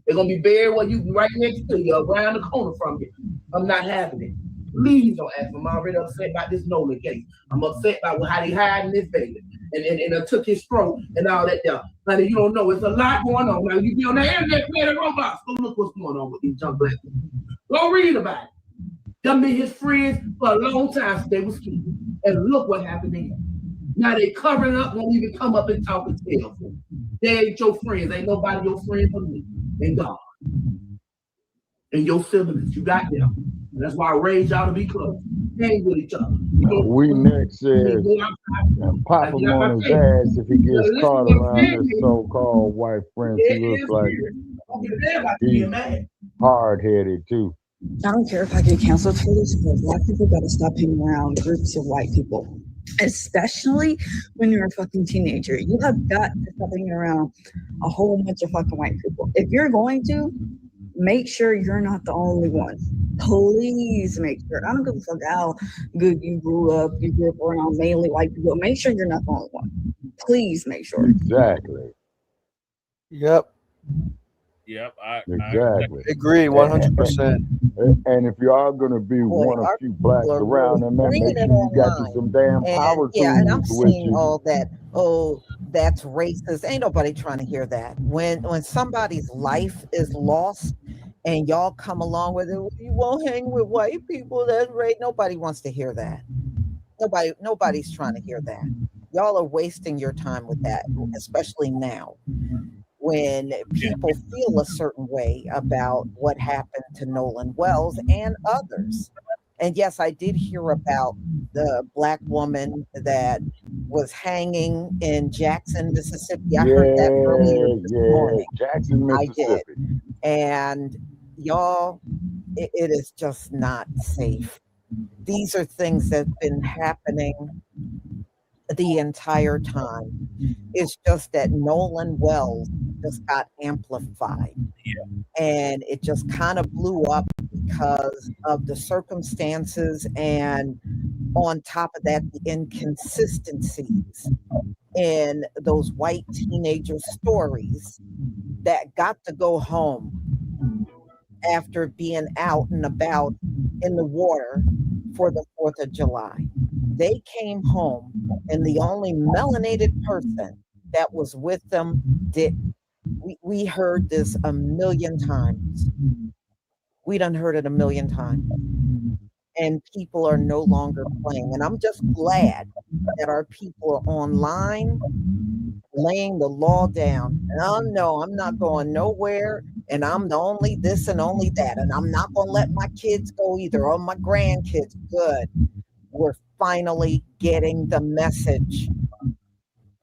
They're gonna be buried where you right next to you, around the corner from you. I'm not having it. Please don't ask me. I'm already upset about this Nolan case. I'm upset about how they hiding this baby. And I took his throat and all that there. Now you don't know, it's a lot going on. Now you be on the internet playing the robots. Go look what's going on with these young black people. Go read about it. Them been his friends for a long time since they was kids. And look what happened to him. Now they covering up, won't even come up and talk and tell. They ain't your friends. Ain't nobody your friend but me and God. And your siblings, you got them. And that's why I raised y'all to be close. Hang with each other. We next says, and pop him on his ass if he gets caught around his so-called white friends. He looks like he's hard-headed too. I don't care if I get canceled for this, but black people gotta stop hanging around groups of white people. Especially when you're a fucking teenager. You have got to stop hanging around a whole bunch of fucking white people. If you're going to, make sure you're not the only one. Please make sure. I don't give a fuck how good you grew up around mainly white people. Make sure you're not the only one. Please make sure. Exactly. Yep. Exactly. Agree 100%. And if you are going to be one of few blacks around, and then make sure you got you some damn power tools. Yeah, and I'm with seeing you. all that. Oh, that's racist. Ain't nobody trying to hear that. When somebody's life is lost, and y'all come along with it, you won't hang with white people. That's right. Nobody wants to hear that. Nobody's trying to hear that. Y'all are wasting your time with that, especially now, when people feel a certain way about what happened to Nolan Wells and others. And yes, I did hear about the black woman that was hanging in Jackson, Mississippi. I heard that earlier this morning. Jackson, Mississippi. I did. And y'all, it is just not safe. These are things that have been happening the entire time. It's just that Nolan Wells just got amplified. And it just kind of blew up because of the circumstances, and on top of that, the inconsistencies in those white teenager stories that got to go home after being out and about in the water for the 4th of July. They came home, and the only melanated person that was with them didn't. We heard this a million times. We done heard it a million times. And people are no longer playing. And I'm just glad that our people are online laying the law down. And no, I'm not going nowhere. And I'm the only this and only that. And I'm not going to let my kids go either, or my grandkids. Good. We're finally getting the message.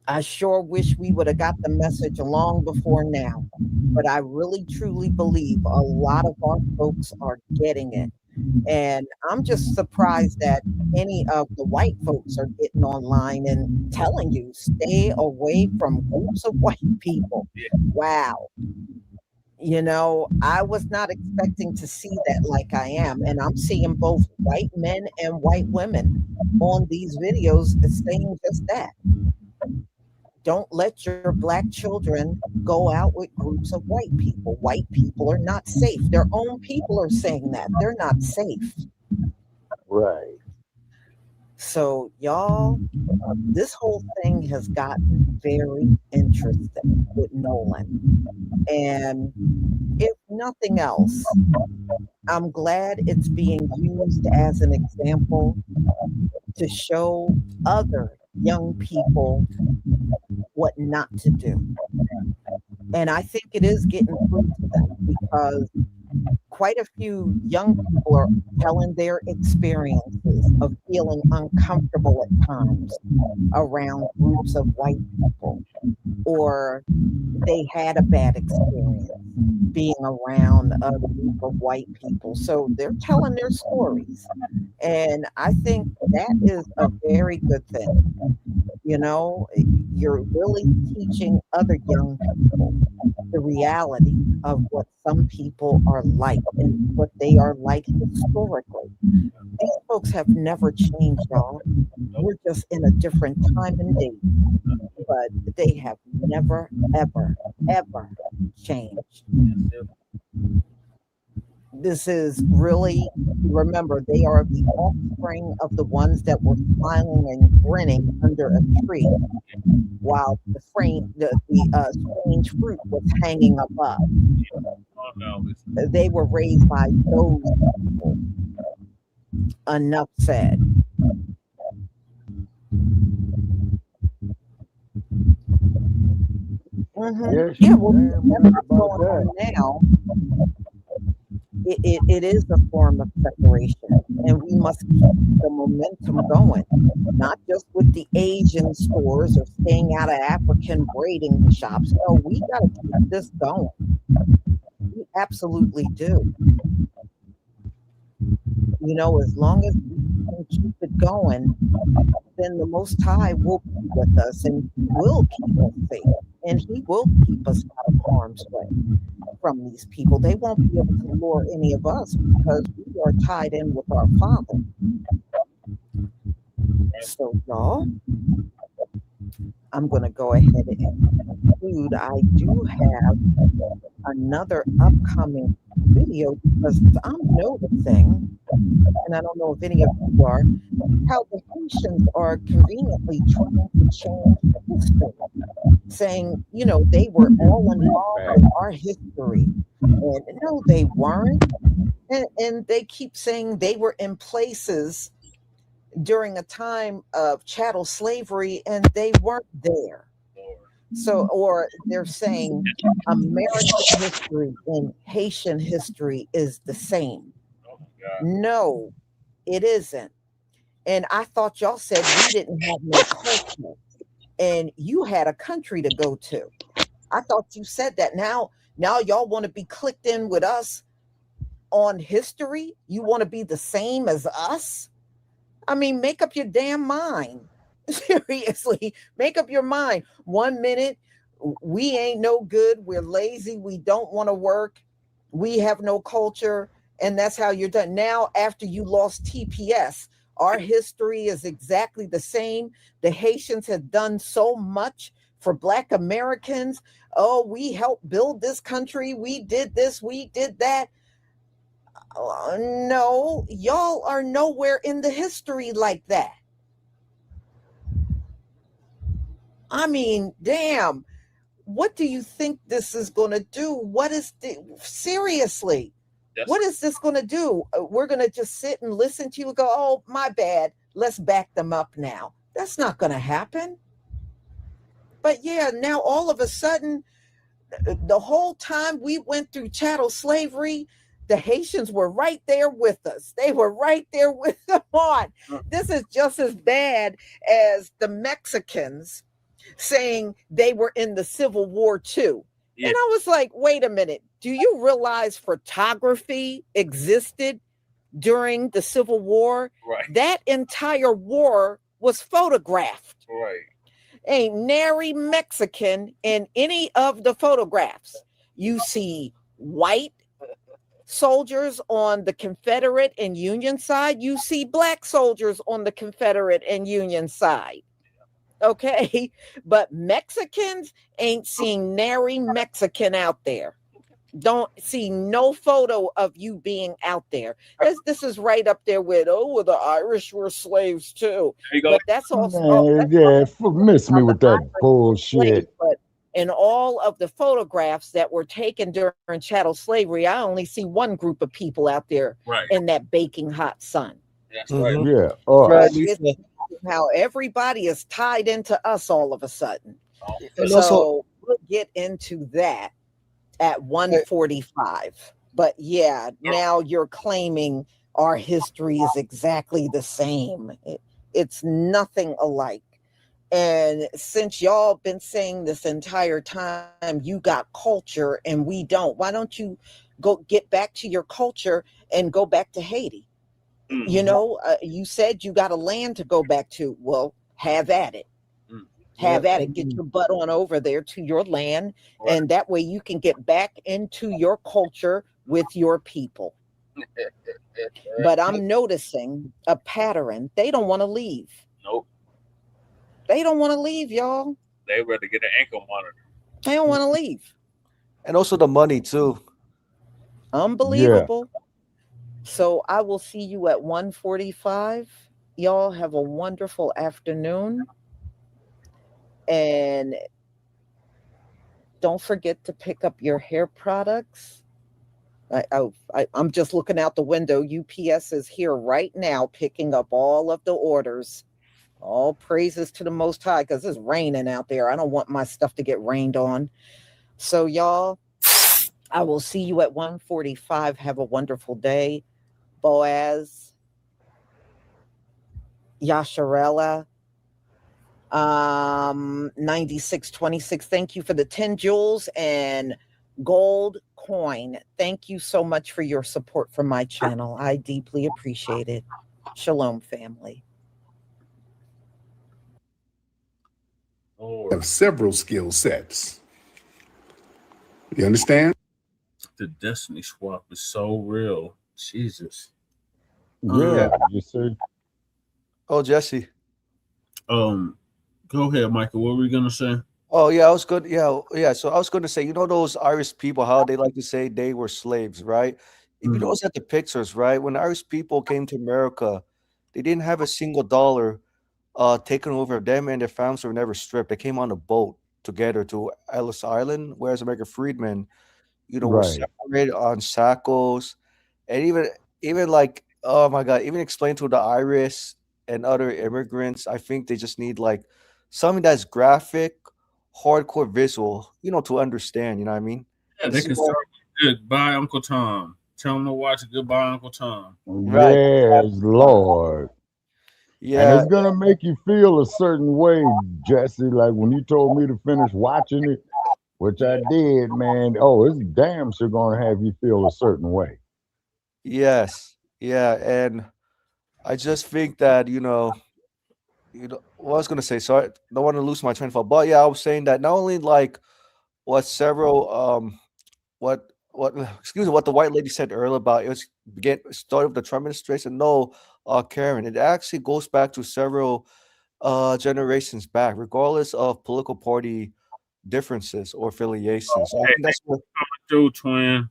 I sure wish we would have got the message long before now, but I really truly believe a lot of our folks are getting it. And I'm just surprised that any of the white folks are getting online and telling you, stay away from groups of white people. Wow. You know, I was not expecting to see that like I am. And I'm seeing both white men and white women on these videos saying just that. Don't let your black children go out with groups of white people. White people are not safe. Their own people are saying that. They're not safe. Right. So, y'all, this whole thing has gotten very interesting with Nolan. And if nothing else, I'm glad it's being used as an example to show other young people what not to do. And I think it is getting through to them, because quite a few young people are telling their experiences of feeling uncomfortable at times around groups of white people, or they had a bad experience being around a group of white people. So they're telling their stories. And I think that is a very good thing. You know, you're really teaching other young people the reality of what some people are like and what they are like historically. These folks have never changed, y'all. We're just in a different time and date, but they have never, ever, ever changed. This is really, remember, they are the offspring of the ones that were smiling and grinning under a tree while the strange fruit was hanging above. They were raised by those people. Enough said. Yes, Yeah, well, damn what's right going about on that. now, it is a form of separation, and we must keep the momentum going, not just with the Asian stores or staying out of African braiding shops. No, we got to keep this going. We absolutely do. You know, as long as we can keep it going, then the Most High will be with us, and He will keep us safe, and He will keep us out of harm's way from these people. They won't be able to lure any of us because we are tied in with our Father. So, y'all, I'm going to go ahead and conclude. I do have another upcoming video because I'm noticing, and I don't know if any of you are, how the Haitians are conveniently trying to change history, saying, you know, they were all involved in our history. And no, they weren't. And they keep saying they were in places during a time of chattel slavery and they weren't there. So, or they're saying American history and Haitian history is the same. No, it isn't. And I thought y'all said we didn't have no culture and you had a country to go to. I thought you said that. Now y'all want to be clicked in with us on history? You want to be the same as us? I mean, make up your damn mind. Seriously, make up your mind. 1 minute, we ain't no good. We're lazy. We don't want to work. We have no culture. And that's how you're done. Now, after you lost TPS, our history is exactly the same. The Haitians have done so much for Black Americans. Oh, we helped build this country. We did this. We did that. No, y'all are nowhere in the history like that. I mean, damn, what do you think this is going to do? Seriously, what is this going to do? We're going to just sit and listen to you and go, oh, my bad. Let's back them up now. That's not going to happen. But yeah, now all of a sudden, the whole time we went through chattel slavery, the Haitians were right there with us. They were right there with them on. This is just as bad as the Mexicans saying they were in the Civil War too. Yeah. And I was like, wait a minute. Do you realize photography existed during the Civil War? Right. That entire war was photographed. Right. Ain't nary Mexican in any of the photographs. You see white soldiers on the Confederate and Union side. You see Black soldiers on the Confederate and Union side. Okay, but Mexicans ain't seeing nary Mexican out there. Don't see no photo of you being out there. This is right up there with, well, the Irish were slaves too. There you go. But that's also Miss me with that bullshit. But in all of the photographs that were taken during chattel slavery, I only see one group of people out there in that baking hot sun. That's right. Yeah. How everybody is tied into us all of a sudden. And so also, we'll get into that at 1:45. But yeah, now you're claiming our history is exactly the same. It's nothing alike. And since y'all been saying this entire time, you got culture and we don't, why don't you go get back to your culture and go back to Haiti? You know, you said you got a land to go back to. Well, have at it. Have at it. Get your butt on over there to your land. And that way you can get back into your culture with your people. But I'm noticing a pattern. They don't want to leave. Nope. They don't want to leave, y'all. They rather get an ankle monitor. They don't want to leave. And also the money too. Unbelievable. So I will see you at 1:45. Y'all have a wonderful afternoon. And don't forget to pick up your hair products. I'm just looking out the window. UPS is here right now picking up all of the orders. All praises to the Most High, because it's raining out there. I don't want my stuff to get rained on. So y'all, I will see you at 1:45. Have a wonderful day. Boaz, Yasharella, 9626. Thank you for the 10 jewels and gold coin. Thank you so much for your support for my channel. I deeply appreciate it. Shalom, family. Have several skill sets. You understand? The destiny swap is so real. Jesus. Yeah, you see. Oh, Jesse. Go ahead, Michael. What were we gonna say? Oh yeah, I was good. Yeah. So I was going to say, you know, those Irish people, how they like to say they were slaves, right? If you notice at the pictures, right, when Irish people came to America, they didn't have a single dollar taken over them, and their families were never stripped. They came on a boat together to Ellis Island, whereas American freedmen, you know, were Right. separated on shackles, and even like, oh my God, even explain to the Irish and other immigrants. I think they just need like something that's graphic, hardcore visual, you know, to understand. You know what I mean? Yeah, they can start with Goodbye, Uncle Tom. Tell them to watch Goodbye, Uncle Tom. Right. Yes, Lord. And Yeah. it's gonna make you feel a certain way, Jesse. Like when you told me to finish watching it, which I did, man. Oh, it's damn sure gonna have you feel a certain way. Yes. Yeah. And I just think that, you know, what I was gonna say, sorry, don't want to lose my train of thought. But yeah, I was saying that not only like what excuse me, what the white lady said earlier about it was started with the Trump administration. No, Karen, it actually goes back to several generations back, regardless of political party differences or affiliations. So I think that's what do, twin.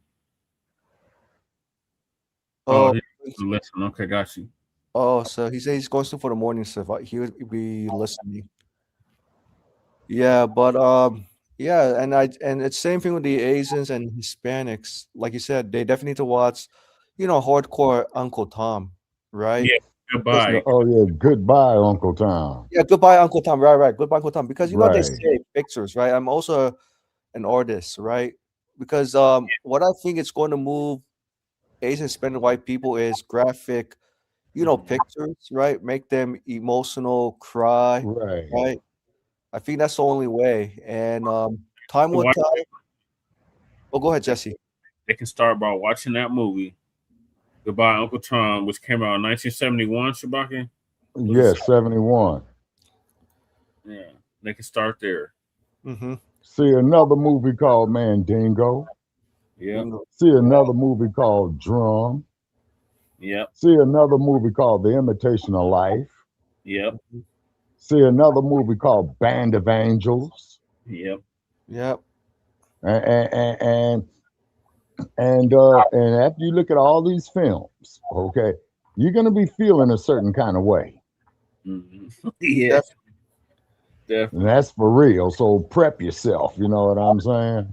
Oh, listen. Okay, got you. Oh, so he said he's going soon for the morning stuff. He would be listening. Yeah, but yeah, and it's same thing with the Asians and Hispanics. Like you said, they definitely need to watch, you know, hardcore Uncle Tom, right? Yeah, goodbye. Oh yeah, goodbye, Uncle Tom. Yeah, goodbye, Uncle Tom. Right. Goodbye, Uncle Tom. Because you know they Right. say pictures, right? I'm also an artist, right? Because what I think it's going to move Asian Hispanic white people is graphic, you know, pictures, right? Make them emotional, cry, Right. right? I think that's the only way. And time will Watch- tell. Oh, go ahead, Jesse. They can start by watching that movie, Goodbye, Uncle Tom, which came out in 1971, Shabaki? Yeah, 71. Yeah, they can start there. Mm-hmm. See another movie called Mandingo. Yeah. See another movie called Drum. Yep. See another movie called The Imitation of Life. Yep. See another movie called Band of Angels. Yep. Yep. And after you look at all these films, okay, you're gonna be feeling a certain kind of way. Mm-hmm. Yes. Definitely. And that's for real. So prep yourself. You know what I'm saying?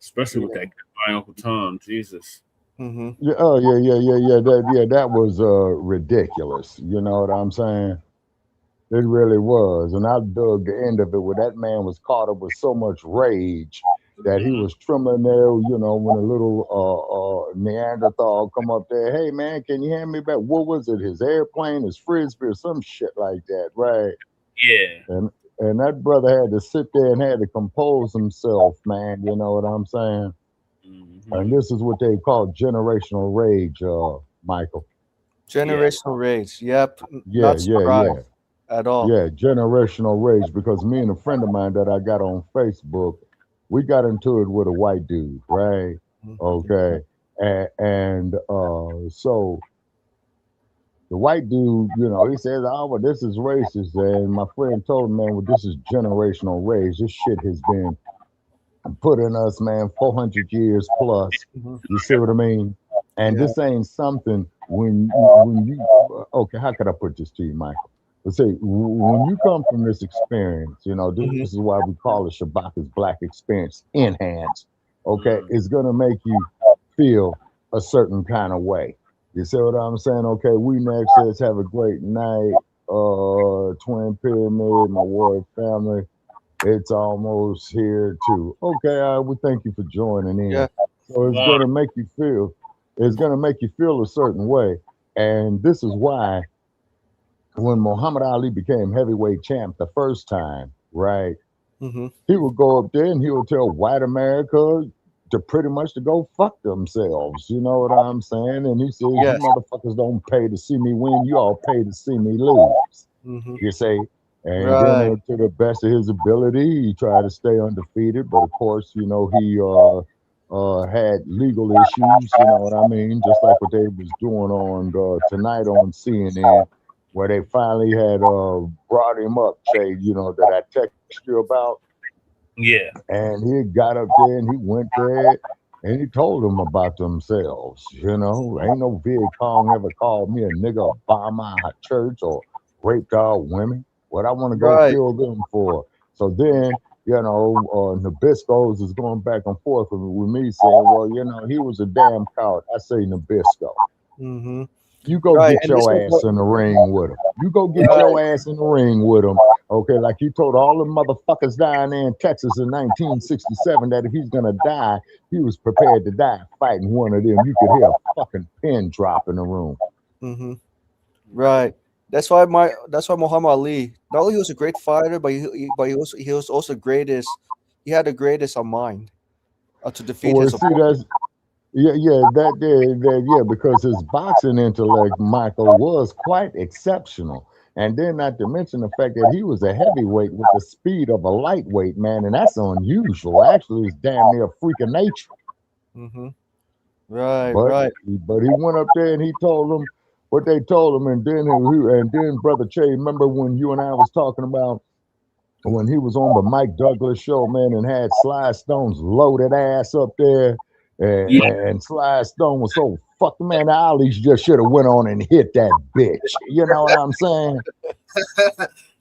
Especially with that Goodbye, Uncle Tom. Jesus. Mm-hmm. Yeah. Oh yeah. That was ridiculous. You know what I'm saying? It really was. And I dug the end of it where that man was caught up with so much rage that he was trembling there, you know, when a little Neanderthal come up there, hey man, can you hand me back? What was it? His airplane, his frisbee, or some shit like that, right? Yeah. And that brother had to sit there and had to compose himself, man. You know what I'm saying? And this is what they call generational rage, Michael. Generational rage. Yep. Yeah, Not yeah, surprised yeah. at all. Yeah, generational rage, because me and a friend of mine that I got on Facebook, we got into it with a white dude, right? Okay. And so the white dude, you know, he says, oh, well, this is racist. And my friend told him, man, well, this is generational rage. This shit has been put in us, man, 400 years plus. You see what I mean? And this ain't something when you okay, how could I put this to you, Michael? Let's say when you come from this experience, you know, this is why we call it Shabaka's Black Experience Enhanced. Okay, it's gonna make you feel a certain kind of way. You see what I'm saying? Okay, we next says have a great night. Twin Pyramid, my ward family. It's almost here too. Okay, we thank you for joining in. Yeah. So it's gonna make you feel. It's gonna make you feel a certain way, and this is why when Muhammad Ali became heavyweight champ the first time, right? He would go up there and he would tell white America to pretty much to go fuck themselves. You know what I'm saying? And he says, you motherfuckers don't pay to see me win. You all pay to see me lose. You see? And then to the best of his ability, he tried to stay undefeated. But of course, you know, he had legal issues, you know what I mean? Just like what they was doing on tonight on CNN, where they finally had brought him up, Jay, you know, that I texted you about. Yeah. And he got up there and he went there and he told them about themselves. You know, ain't no Viet Cong ever called me a nigga, bomb my church, or raped all women. What I want to go kill them for. So then, you know, Nabisco's is going back and forth with me saying, well, you know, he was a damn coward. I say Nabisco. You go get your ass in the ring with him. You go get your ass in the ring with him. Okay, like he told all the motherfuckers down there in Texas in 1967 that if he's gonna die, he was prepared to die fighting one of them. You could hear a fucking pin drop in the room. Right. That's why Muhammad Ali, not only he was a great fighter, but he was also greatest. He had the greatest of mind to defeat his opponent. Because his boxing intellect, Michael, was quite exceptional. And then not to mention the fact that he was a heavyweight with the speed of a lightweight, man, and that's unusual. Actually, it's damn near a freak of nature. But he went up there and he told them what they told him, and then Brother Che, remember when you and I was talking about when he was on the Mike Douglas show, man, and had Sly Stone's loaded ass up there, and Sly Stone was so fucked, man. The Ali's just should have went on and hit that bitch. You know what I'm saying?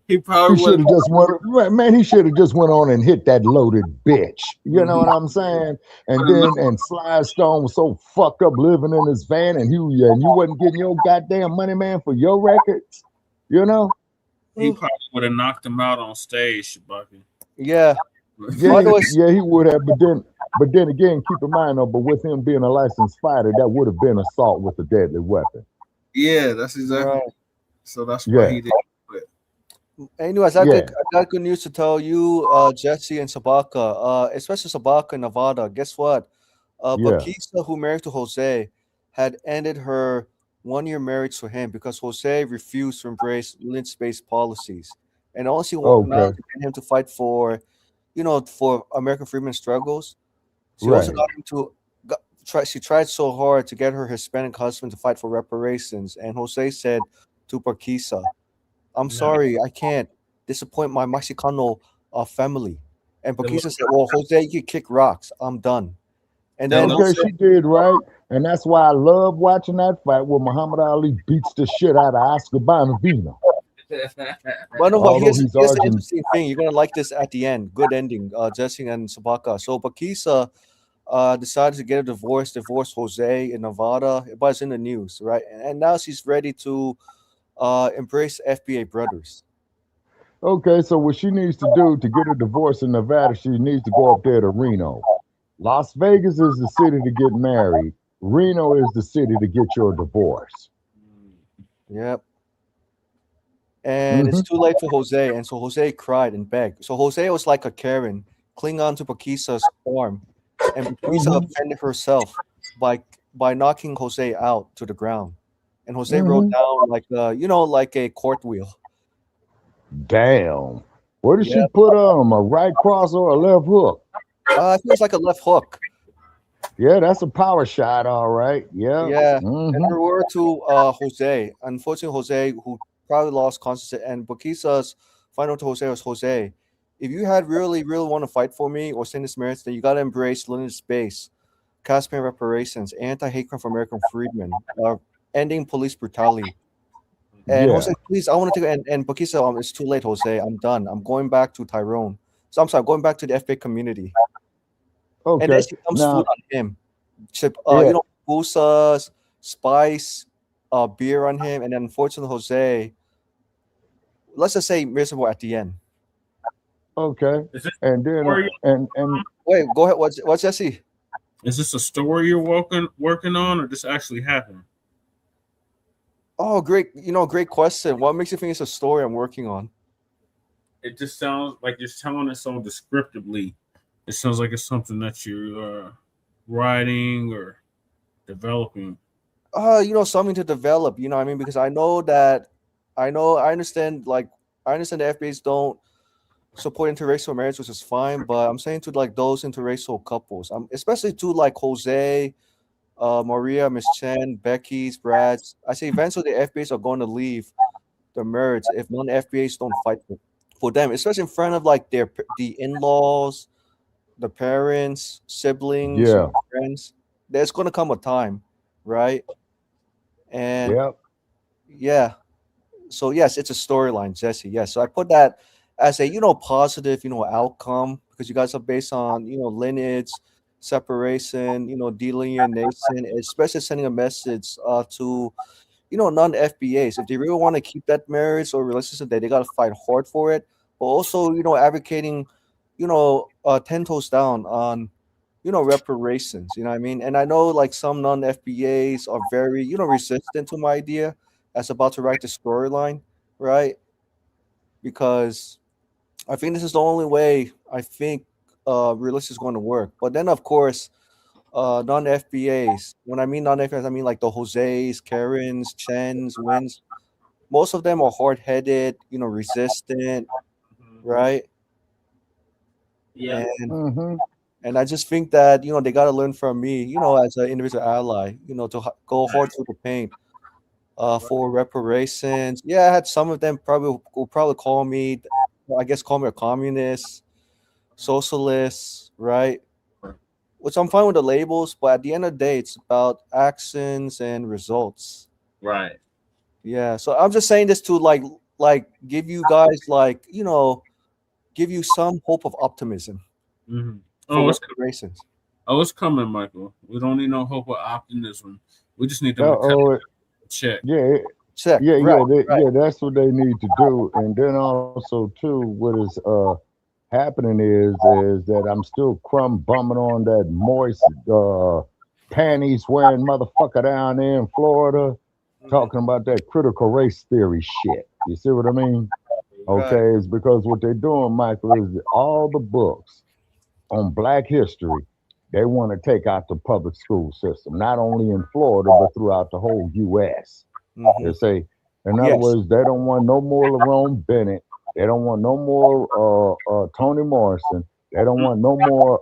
He probably should have just went, man. He should have just went on and hit that loaded bitch. You know what I'm saying? And Sly Stone was so fucked up living in his van, and you wasn't getting your goddamn money, man, for your records. You know? He probably would have knocked him out on stage, Bucky. Yeah. He would have. But then again, keep in mind though, but with him being a licensed fighter, that would have been assault with a deadly weapon. Yeah, that's exactly. So that's why he did. Anyways, I got good news to tell you, Jesse and Sabaka, especially Sabaka in Nevada. Guess what? Bakisa, who married to Jose, had ended her 1-year marriage to him because Jose refused to embrace lynch-based policies, and all she wanted now to get him to fight for, you know, for American freedom struggles. She also got him to she tried so hard to get her Hispanic husband to fight for reparations, and Jose said to Bakisa, I'm sorry, I can't disappoint my Mexicano family. And Bakisa said, well, Jose, you can kick rocks. I'm done. And then she did, right? And that's why I love watching that fight where Muhammad Ali beats the shit out of Oscar Bonavino. Well, no, but here's the interesting thing. You're going to like this at the end. Good ending, Jesse and Sabaka. So Bakisa decided to get a divorce Jose in Nevada. But it's in the news, right? And now she's ready to embrace FBA brothers. Okay, so what she needs to do to get a divorce in Nevada, she needs to go up there to Reno. Las Vegas is the city to get married. Reno is the city to get your divorce. Yep. And it's too late for Jose, and so Jose cried and begged. So Jose was like a Karen, cling on to Paquisa's arm, and Paquisa offended herself by knocking Jose out to the ground. And Jose wrote down like like a court wheel. Damn. What did she Yep. put on him? A right cross or a left hook? I think it's like a left hook. Yeah, that's a power shot, all right. Yeah. Yeah. And there were to Jose. Unfortunately, Jose, who probably lost consciousness, and Paquisa's final to Jose was, Jose, if you had really want to fight for me or send this marriage, then you got to embrace limited space, Caspian reparations, anti-hate crime for American freedmen, ending police brutality. And Yeah. Jose, please, I want to take and Paquisa, it's too late, Jose. I'm done. I'm going back to Tyrone. So I'm sorry, going back to the FBA community. And Okay. then she comes Now, food on him. Chip, yeah. Busas, spice, beer on him, and then unfortunately Jose, let's just say miserable at the end. Okay. Is this And then story? and Wait, go ahead. What's Jesse? Is this a story you're working on, or this actually happened? Oh, great! Great question. What makes you think it's a story I'm working on? It just sounds like you're telling it so descriptively. It sounds like it's something that you're writing or developing. Something to develop. You know what I mean? Because I understand. Like, I understand the FBAs don't support interracial marriage, which is fine. But I'm saying to like those interracial couples, especially to like Jose, Maria, Miss Chen, Becky's, Brad's. I say eventually the FBAs are going to leave the marriage if non-FBAs don't fight for them, especially in front of like the in-laws, the parents, siblings, yeah. friends. There's going to come a time, right? And Yep. yeah, so yes, it's a storyline, Jesse. Yes, so I put that as a positive outcome because you guys are based on lineage, separation, delineation, especially sending a message to non-FBAs if they really want to keep that marriage or relationship, they got to fight hard for it. But also advocating 10 toes down on reparations. You know what I mean? And I know like some non-FBAs are very resistant to my idea as about to write the storyline, right? Because I think this is the only way I think realistic is going to work. But then of course non-FBAs, when I mean non-FBAs, I mean like the Jose's, Karens, Chens, Wins. Most of them are hard-headed, resistant, right? Yeah. And I just think that they got to learn from me, as an individual ally, to go hard through the paint for reparations. Yeah, I had some of them will probably call me, I guess, call me a communist, socialist, right? Which I'm fine with the labels, but at the end of the day, it's about actions and results. Right. Yeah. So I'm just saying this to like give you guys give you some hope of optimism. Mm-hmm. For reparations. It's coming, Michael. We don't need no hope or optimism. We just need them to check. Yeah. Check. Yeah, right. yeah, that's what they need to do. And then also too, what is happening is that I'm still crumb bumming on that moist panties wearing motherfucker down there in Florida, talking about that critical race theory shit. You see what I mean? Okay, it's because what they're doing, Michael, is that all the books on Black history, they want to take out the public school system, not only in Florida, but throughout the whole U.S. They say, in other words, they don't want no more Lerone Bennett. They don't want no more Toni Morrison. They don't want no more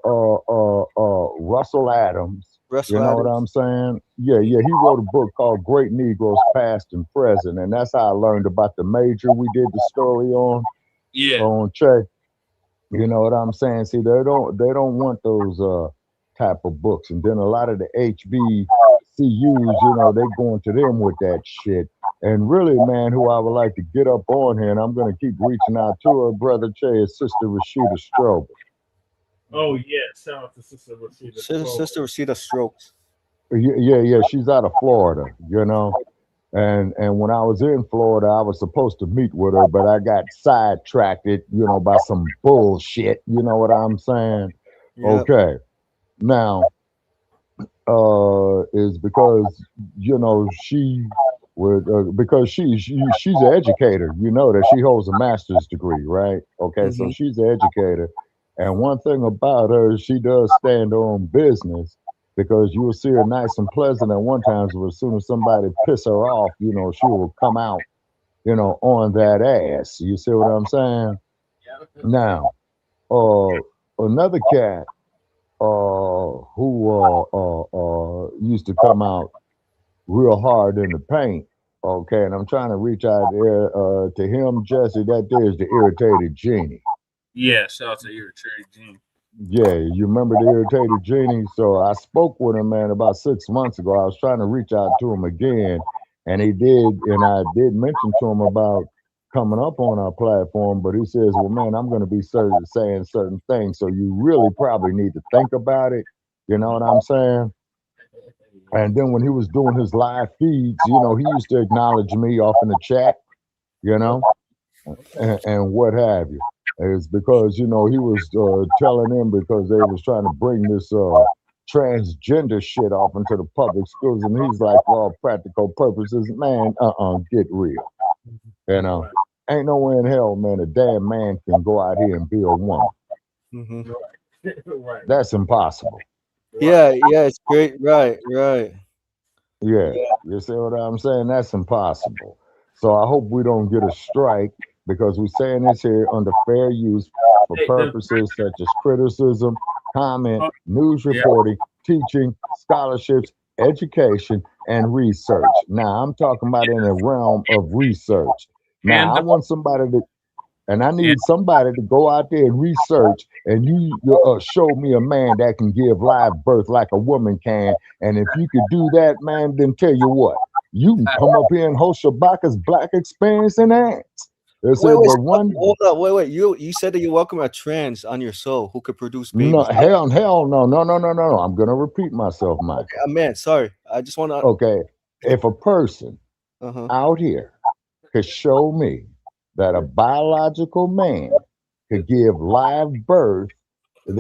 Russell Adams. You know what I'm saying? Yeah. He wrote a book called Great Negroes Past and Present, and that's how I learned about the major we did the story on. Yeah. On Che. You know what I'm saying? See, they don't want those type of books, and then a lot of the HBCUs, they going to them with that shit. And really, man, who I would like to get up on here, and I'm going to keep reaching out to her, Brother Che, is Sister Rashida Strobel. Oh, yeah. Shout out to Sister Rashida. Sister Rashida Strokes. Yeah. She's out of Florida, And when I was in Florida, I was supposed to meet with her, but I got sidetracked, by some bullshit. You know what I'm saying? Yep. Okay. Now, is because she would because she's an educator. You know that she holds a master's degree, right? Okay, so Mhm. she's an educator, and one thing about her, is she does stand on business because you will see her nice and pleasant at one time, but as soon as somebody piss her off, she will come out, on that ass. You see what I'm saying? Now, another cat who used to come out real hard in the paint. Okay, and I'm trying to reach out there to him, Jesse. That there is the irritated genie. Yeah, shout out to Irritated Gene. Yeah, you remember the irritated genie? So I spoke with him, man, about 6 months ago. I was trying to reach out to him again, and he did, and I did mention to him about coming up on our platform, but he says, well, man, I'm going to be saying certain things, so you really probably need to think about it. You know what I'm saying? And then when he was doing his live feeds, he used to acknowledge me off in the chat, you know, and what have you. It's because, he was telling them because they was trying to bring this transgender shit off into the public schools. And he's like, for all practical purposes, man, get real. Ain't no way in hell, man, a damn man can go out here and be a woman. Mhm. That's impossible. Yeah, it's great. Right. Yeah, you see what I'm saying? That's impossible. So I hope we don't get a strike because we're saying this here under fair use for purposes such as criticism, comment, news reporting, teaching, scholarships, education, and research. Now, I'm talking about in the realm of research. Now, I want somebody to, and I need somebody to go out there and research, and you show me a man that can give live birth like a woman can. And if you could do that, man, then tell you what, you can come up here and host Shabaka's Black Experience and Ants. Hold up, wait. You said that you welcome a trans on your show who could produce babies. No, hell no. I'm gonna repeat myself, Mike. Okay, man, sorry. I just want to. Okay, if a person Uh-huh. out here could show me that a biological man could give live birth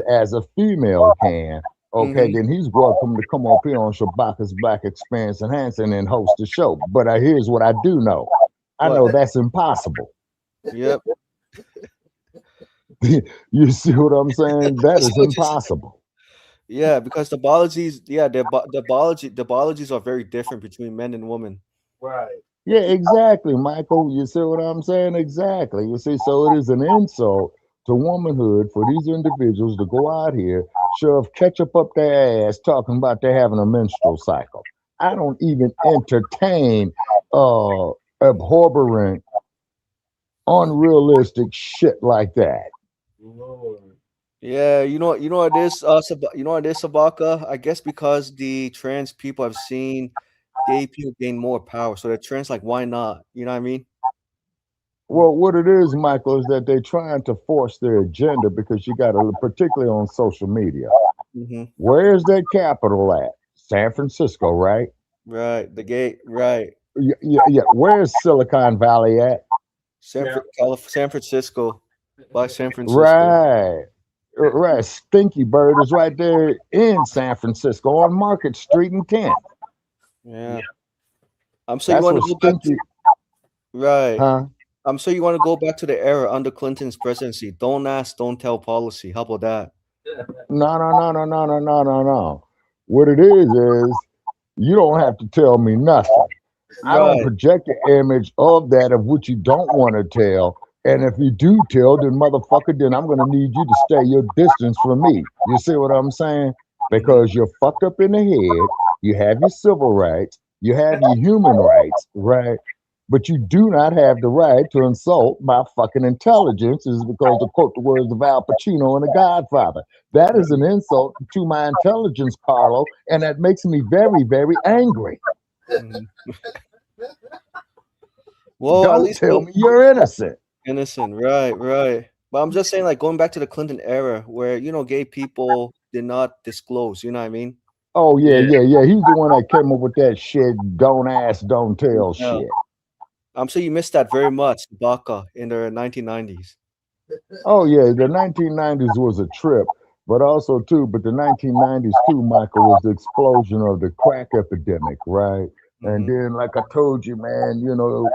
as a female can, okay, then he's welcome to come up here on Shabaka's Black Experience Enhancing and host the show. But here's what I do know. I know that's impossible. Yep. You see what I'm saying? That is impossible. Yeah, because the biologies, the biologies are very different between men and women. Right. Yeah, exactly, Michael. You see what I'm saying? Exactly. You see, so it is an insult to womanhood for these individuals to go out here, shove ketchup up their ass, talking about they're having a menstrual cycle. I don't even entertain abhorrent, unrealistic shit like that. Yeah, you know what it is, you know what it is, Sabaka? I guess because the trans people have seen gay people gain more power, so they're trans. Like, why not? You know what I mean? Well, what it is, Michael, is that they're trying to force their agenda because you got to, particularly on social media. Mhm. Where's their capital at? San Francisco, right? Right. The gay. Right. Yeah. Where's Silicon Valley at? San Francisco. By San Francisco. Right. Stinky Bird is right there in San Francisco on Market Street in Kent. Yeah. I'm sure you want to go back to. Right. Huh? I'm sure you want to go back to the era under Clinton's presidency. Don't ask, don't tell policy. How about that? No. What it is you don't have to tell me nothing. I don't project the image of that of what you don't want to tell. And if you do tell, then motherfucker, then I'm going to need you to stay your distance from me. You see what I'm saying? Because you're fucked up in the head. You have your civil rights. You have your human rights, right? But you do not have the right to insult my fucking intelligence, is because, to quote the words of Al Pacino in The Godfather, that is an insult to my intelligence, Carlo, and that makes me very, very angry. Well, don't at least tell me you're innocent. Innocent, right. But I'm just saying, like, going back to the Clinton era where, gay people did not disclose, you know what I mean? Oh yeah. He's the one that came up with that shit. Don't ask, don't tell Yeah. shit. I'm sure you missed that very much, bacc, in the 1990s. Oh yeah, the 1990s was a trip, but also too, but the 1990s too, Michael, was the explosion of the crack epidemic, right? And then, like I told you, man, you know,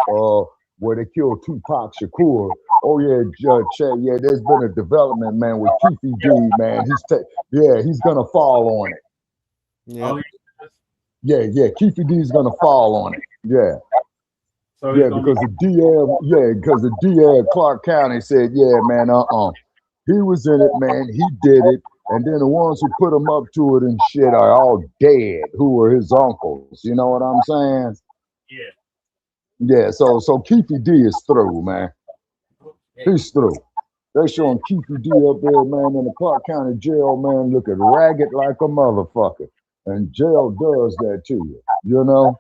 where they killed Tupac Shakur. Oh yeah, Che, yeah, there's been a development, man, with Keefe D, man. He's gonna fall on it. Yeah. Yeah, Keefe D is gonna fall on it. Yeah. So Yeah, because the DA of Clark County said, yeah, man, he was in it, man. He did it. And then the ones who put him up to it and shit are all dead, who were his uncles. You know what I'm saying? Yeah, so Keefe D is through, man. He's through. They showing Keefe D up there, man, in the Clark County jail, man, looking ragged like a motherfucker. And jail does that to you, you know?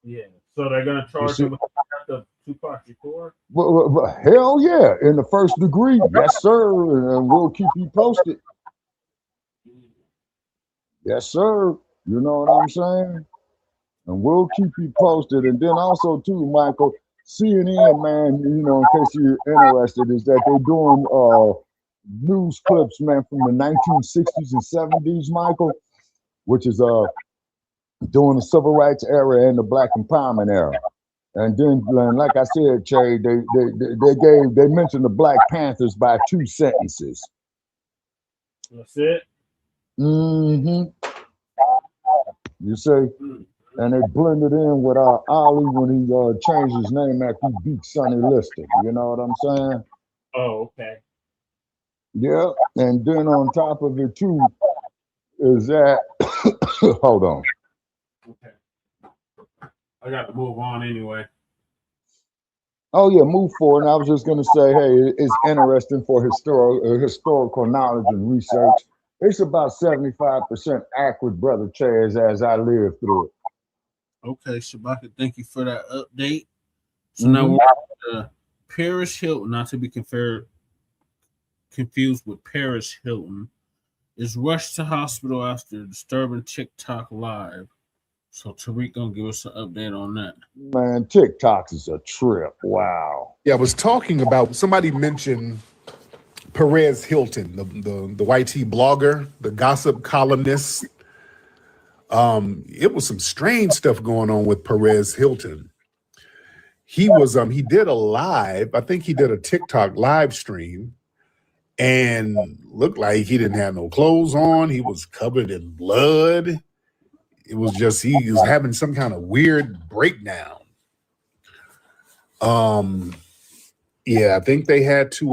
Yeah. So they're gonna charge him with the Tupac Shakur? Well, hell yeah, in the first degree, yes sir, and we'll keep you posted. Yes sir, you know what I'm saying? And we'll keep you posted. And then also too, Michael, CNN, man, you know, in case you're interested, is that they're doing news clips, man, from the 1960s and 70s, Michael, which is during the civil rights era and the Black empowerment era. And then, like I said, Che, they mentioned the Black Panthers by 2 sentences. That's it. You see, and they blended in with Ali when he changed his name after he beat Sonny Liston. You know what I'm saying? Oh, okay. Yeah, and then on top of it too is that hold on. Okay. I got to move on anyway. Oh yeah, move forward. And I was just gonna say, hey, it's interesting for historical knowledge and research. It's about 75% accurate, brother Chaz, as I lived through it. Okay, Shabaka, thank you for that update. So now we're Paris Hilton, not to be confused with Paris Hilton, is rushed to hospital after disturbing TikTok live. So Tariq gonna give us an update on that. Man, TikTok is a trip. Wow. Yeah, I was talking about, somebody mentioned Perez Hilton, the YT blogger, the gossip columnist. It was some strange stuff going on with Perez Hilton. He did a live, I think he did a TikTok live stream, and looked like he didn't have no clothes on. He was covered in blood. It was just, he was having some kind of weird breakdown. Yeah, I think they had to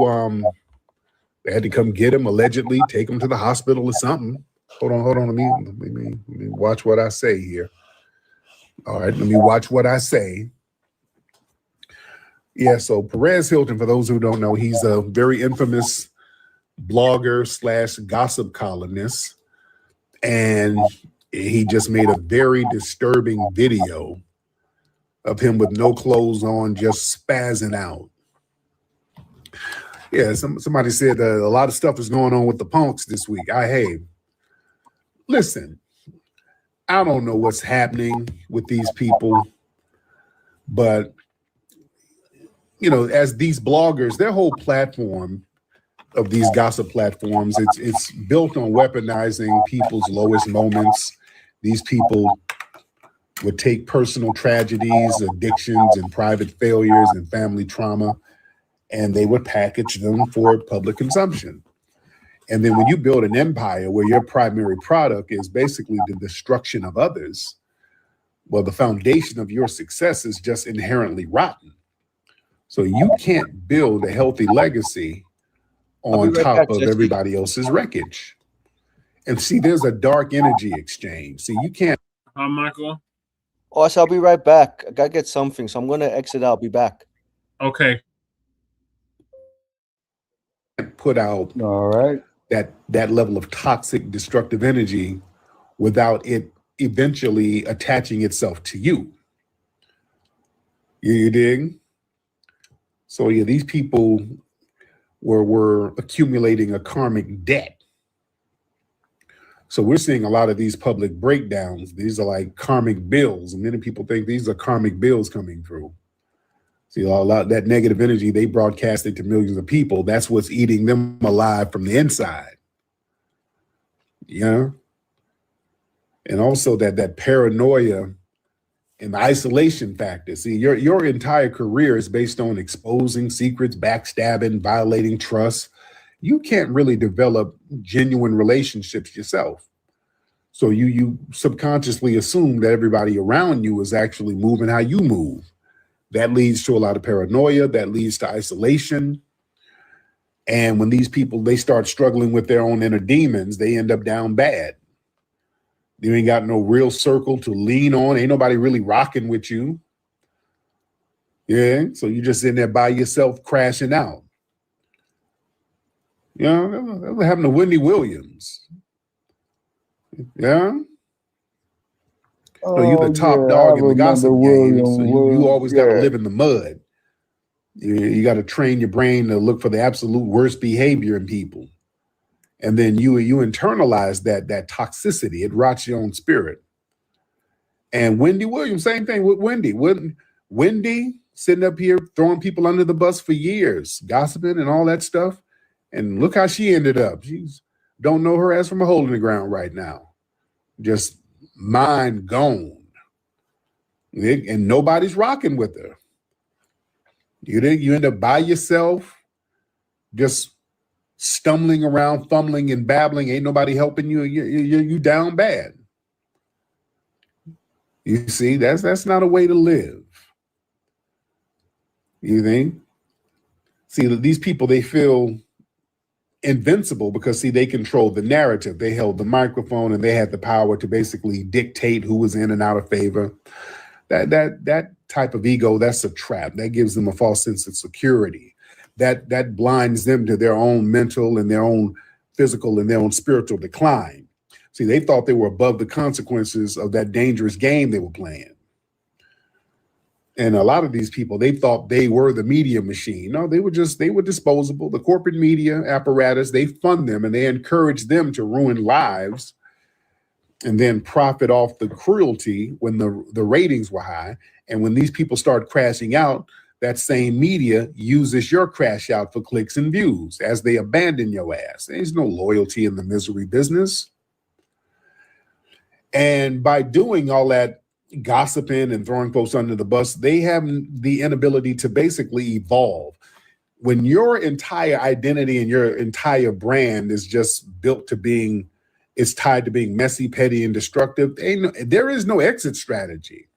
come get him, allegedly take him to the hospital or something. Hold on. Let me watch what I say here. All right, let me watch what I say. Yeah, so Perez Hilton, for those who don't know, he's a very infamous blogger / gossip columnist. And he just made a very disturbing video of him with no clothes on, just spazzing out. Yeah, somebody said a lot of stuff is going on with the punks this week. Listen, I don't know what's happening with these people, but you know, as these bloggers, their whole platform of these gossip platforms, it's built on weaponizing people's lowest moments. These people would take personal tragedies, addictions, and private failures and family trauma, and they would package them for public consumption. And then when you build an empire where your primary product is basically the destruction of others, well, the foundation of your success is just inherently rotten. So you can't build a healthy legacy on top of everybody else's wreckage. And see, there's a dark energy exchange. See, you can't. Michael? Oh, so I'll be right back. I gotta get something, so I'm gonna exit out. Be back. Okay. Put out that level of toxic, destructive energy without it eventually attaching itself to you. You dig? So yeah, these people were accumulating a karmic debt. So we're seeing a lot of these public breakdowns. These are like karmic bills. And many people think these are karmic bills coming through. See, a lot of that negative energy they broadcasted to millions of people, that's what's eating them alive from the inside. Yeah. And also that paranoia and the isolation factor. See, your entire career is based on exposing secrets, backstabbing, violating trust. You can't really develop genuine relationships yourself. So you subconsciously assume that everybody around you is actually moving how you move. That leads to a lot of paranoia. That leads to isolation. And when these people, they start struggling with their own inner demons, they end up down bad. You ain't got no real circle to lean on. Ain't nobody really rocking with you. Yeah. So you just in there by yourself crashing out. You know, that was happening to Wendy Williams. Yeah. So you're the top dog in the gossip game. So you always got to live in the mud. You got to train your brain to look for the absolute worst behavior in people. And then you internalize that toxicity. It rots your own spirit. And Wendy Williams, same thing with Wendy. Wendy sitting up here throwing people under the bus for years, gossiping and all that stuff. And look how she ended up. She's don't know her ass from a hole in the ground right now. Just mind gone. And nobody's rocking with her. You end up by yourself, just stumbling around, fumbling and babbling. Ain't nobody helping you. You down bad. You see, that's not a way to live. You think? See, these people, they feel invincible because, see, they control the narrative. They held the microphone and they had the power to basically dictate who was in and out of favor. That type of ego, that's a trap. That gives them a false sense of security. That blinds them to their own mental and their own physical and their own spiritual decline. See, they thought they were above the consequences of that dangerous game they were playing. And a lot of these people, they thought they were the media machine. No, they were disposable. The corporate media apparatus, they fund them and they encourage them to ruin lives and then profit off the cruelty when the ratings were high. And when these people start crashing out, that same media uses your crash out for clicks and views as they abandon your ass. There's no loyalty in the misery business. And by doing all that gossiping and throwing folks under the bus, they have the inability to basically evolve. When your entire identity and your entire brand is just built to being, it's tied to being messy, petty, and destructive, there is no exit strategy.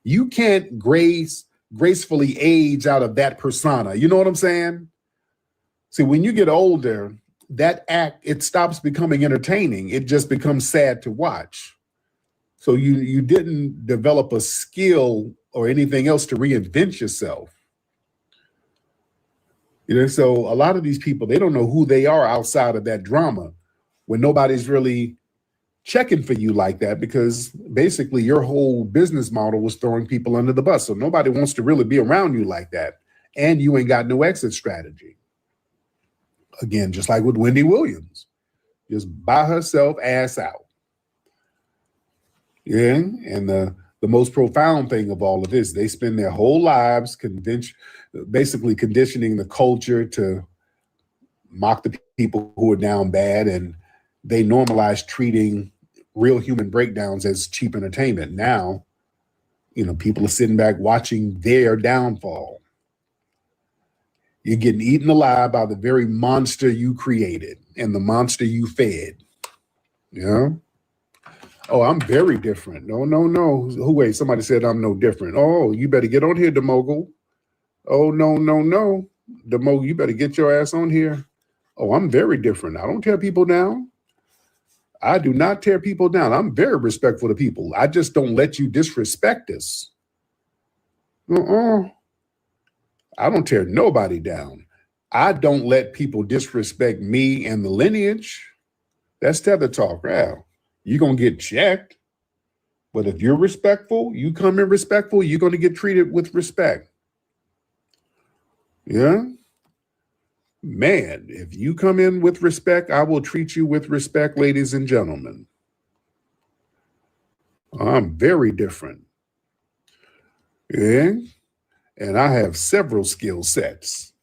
You can't gracefully age out of that persona. You know what I'm saying? See, when you get older, that act, it stops becoming entertaining. It just becomes sad to watch. So you didn't develop a skill or anything else to reinvent yourself. You know, so a lot of these people, they don't know who they are outside of that drama when nobody's really checking for you like that, because basically your whole business model was throwing people under the bus. So nobody wants to really be around you like that. And you ain't got no exit strategy. Again, just like with Wendy Williams, just by herself, ass out. Yeah, and the most profound thing of all of this, they spend their whole lives basically conditioning the culture to mock the people who are down bad, and they normalize treating real human breakdowns as cheap entertainment. Now, you know, people are sitting back watching their downfall. You're getting eaten alive by the very monster you created and the monster you fed. You know? Oh, I'm very different. No. Wait, somebody said I'm no different. Oh, you better get on here, DeMogul. Oh, no. DeMogul, you better get your ass on here. Oh, I'm very different. I don't tear people down. I do not tear people down. I'm very respectful to people. I just don't let you disrespect us. I don't tear nobody down. I don't let people disrespect me and the lineage. That's tether talk, Al. You're going to get checked. But if you're respectful, you come in respectful, you're going to get treated with respect. Yeah? Man, if you come in with respect, I will treat you with respect, ladies and gentlemen. I'm very different. Yeah? And I have several skill sets.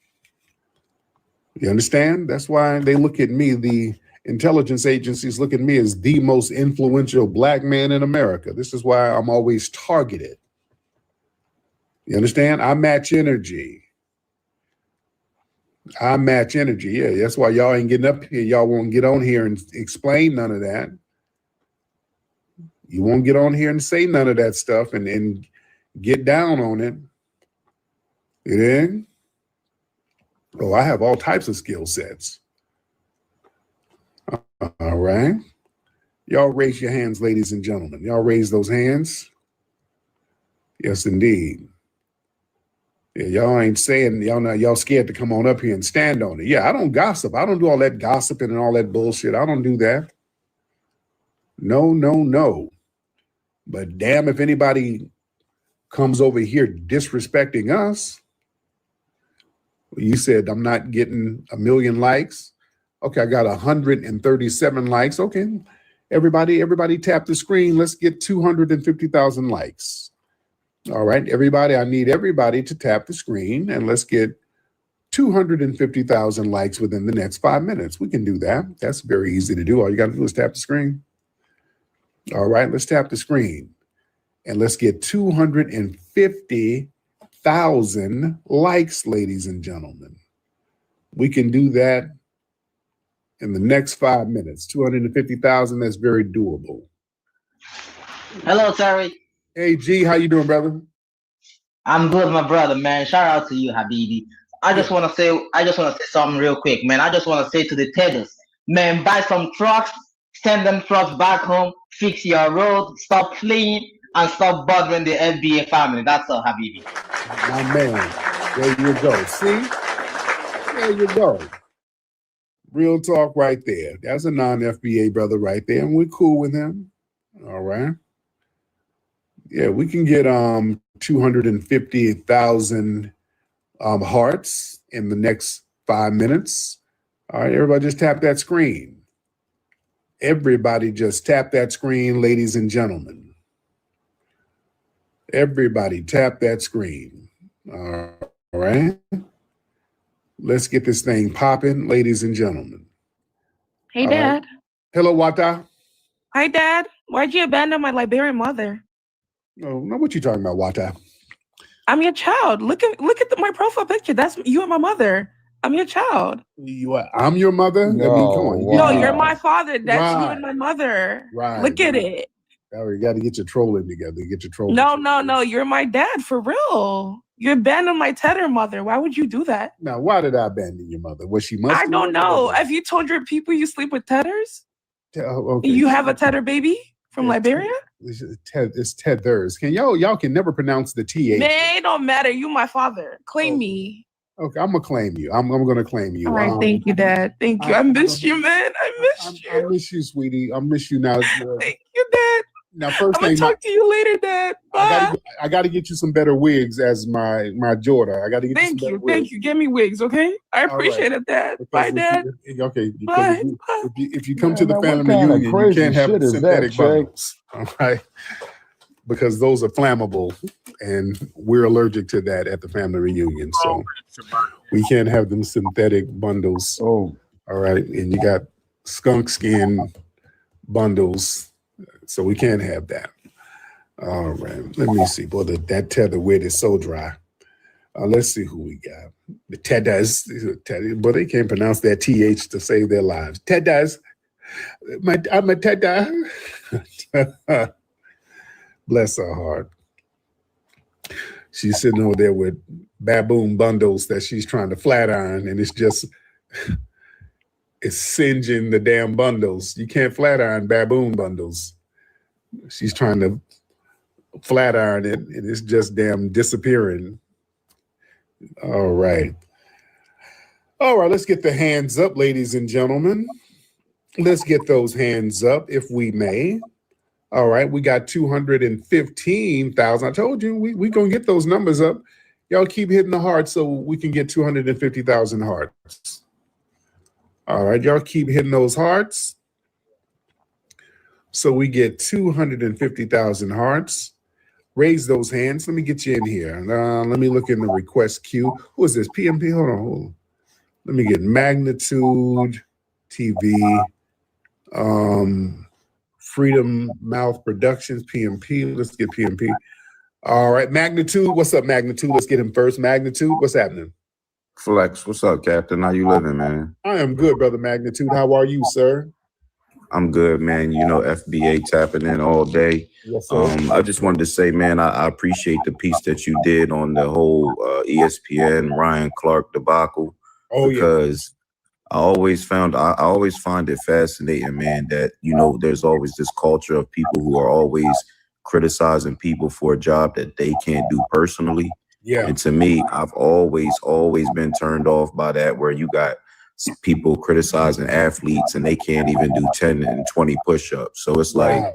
You understand? That's why they look at me, the intelligence agencies look at me as the most influential Black man in America. This is why I'm always targeted. You understand? I match energy. I match energy. Yeah, that's why y'all ain't getting up here. Y'all won't get on here and explain none of that. You won't get on here and say none of that stuff and get down on it. Yeah? Oh, I have all types of skill sets. All right. Y'all raise your hands, ladies and gentlemen. Y'all raise those hands. Yes, indeed. Yeah, y'all ain't saying, y'all scared to come on up here and stand on it. Yeah, I don't gossip. I don't do all that gossiping and all that bullshit. I don't do that. No, no, no. But damn if anybody comes over here disrespecting us. You said I'm not getting 1 million likes. Okay, I got 137 likes. Okay, everybody tap the screen. Let's get 250,000 likes. All right, everybody, I need everybody to tap the screen and let's get 250,000 likes within the next 5 minutes. We can do that. That's very easy to do. All you got to do is tap the screen. All right, let's tap the screen and let's get 250,000 likes, ladies and gentlemen. We can do that in the next 5 minutes. 250,000, that's very doable. Hello, Terry. Hey, G, how you doing, brother? I'm good, my brother, man. Shout out to you, Habibi. I just want to say something real quick, man. I just want to say to the Tedders, man, buy some trucks, send them trucks back home, fix your road, stop playing, and stop bothering the FBA family. That's all, Habibi. My man, there you go. See? There you go. Real talk right there. That's a non-FBA brother right there, and we're cool with him. All right. Yeah, we can get 250,000 hearts in the next 5 minutes. All right, everybody just tap that screen. Everybody just tap that screen, ladies and gentlemen. Everybody tap that screen. All right. Let's get this thing popping, ladies and gentlemen. Hey, All Dad. right. Hello, Wata. Hi, Dad. Why'd you abandon my Liberian mother? Oh, no, what you talking about, Wata? I'm your child. Look at my profile picture. That's you and my mother. I'm your child. I'm your mother? I mean, come on. No, you're my father. That's you Right. and my mother. Right. Look at it. Oh, you got to get your trolling together. Get your trolling. No. You're my dad for real. You abandoned my tether mother. Why would you do that? Now, why did I abandon your mother? Was she muscular? I don't know. Have you told your people you sleep with tethers? Oh, okay. You have a tether baby from Liberia? It's tethers. Y'all can never pronounce the TH. Man, it don't matter. You my father. Claim me. Okay, I'm gonna claim you. I'm gonna claim you. All right, thank you, Dad. Thank you. I missed you, man. I missed you. I miss you, sweetie. I miss you now. Thank you, Dad. Now, first I'm gonna thing, talk to you later, Dad. Bye. I got to get you some better wigs as my daughter. I got to get Thank you some you. better wigs. Thank you. Give me wigs, okay? I All appreciate right. it, Dad. Because Bye, Dad. Okay. Bye. If you come to the Man, family what kind of reunion, you crazy can't have shit is synthetic that, Jay? bundles. All right. Because those are flammable and we're allergic to that at the family reunion. So we can't have them synthetic bundles. Oh. All right. And you got skunk skin bundles. So we can't have that. All right. Let me see. Boy, that tether wit is so dry. Let's see who we got. The Tedders. But they can't pronounce that TH to save their lives. Tedders. I'm a Tedder. Bless her heart. She's sitting over there with baboon bundles that she's trying to flat iron, and it's singeing the damn bundles. You can't flat iron baboon bundles. She's trying to flat iron it, and it's just damn disappearing. All right. All right, let's get the hands up, ladies and gentlemen. Let's get those hands up, if we may. All right, we got 215,000. I told you we gonna get those numbers up. Y'all keep hitting the heart so we can get 250,000 hearts. All right, y'all keep hitting those hearts. So we get 250,000 hearts. Raise those hands. Let me get you in here. Let me look in the request queue. Who is this? PMP? Hold on. Let me get Magnitude TV. Freedom Mouth Productions, PMP. Let's get PMP. All right, Magnitude. What's up, Magnitude? Let's get him first. Magnitude, what's happening? Flex, what's up, Captain? How you living, man? I am good, brother Magnitude. How are you, sir? I'm good, man. You know, FBA tapping in all day. Yes, sir. I just wanted to say, man, I appreciate the piece that you did on the whole ESPN Ryan Clark debacle. Oh, because I always find it fascinating, man, that, you know, there's always this culture of people who are always criticizing people for a job that they can't do personally. Yeah. And to me, I've always been turned off by that, where you got people criticizing athletes and they can't even do 10 and 20 push-ups. So it's like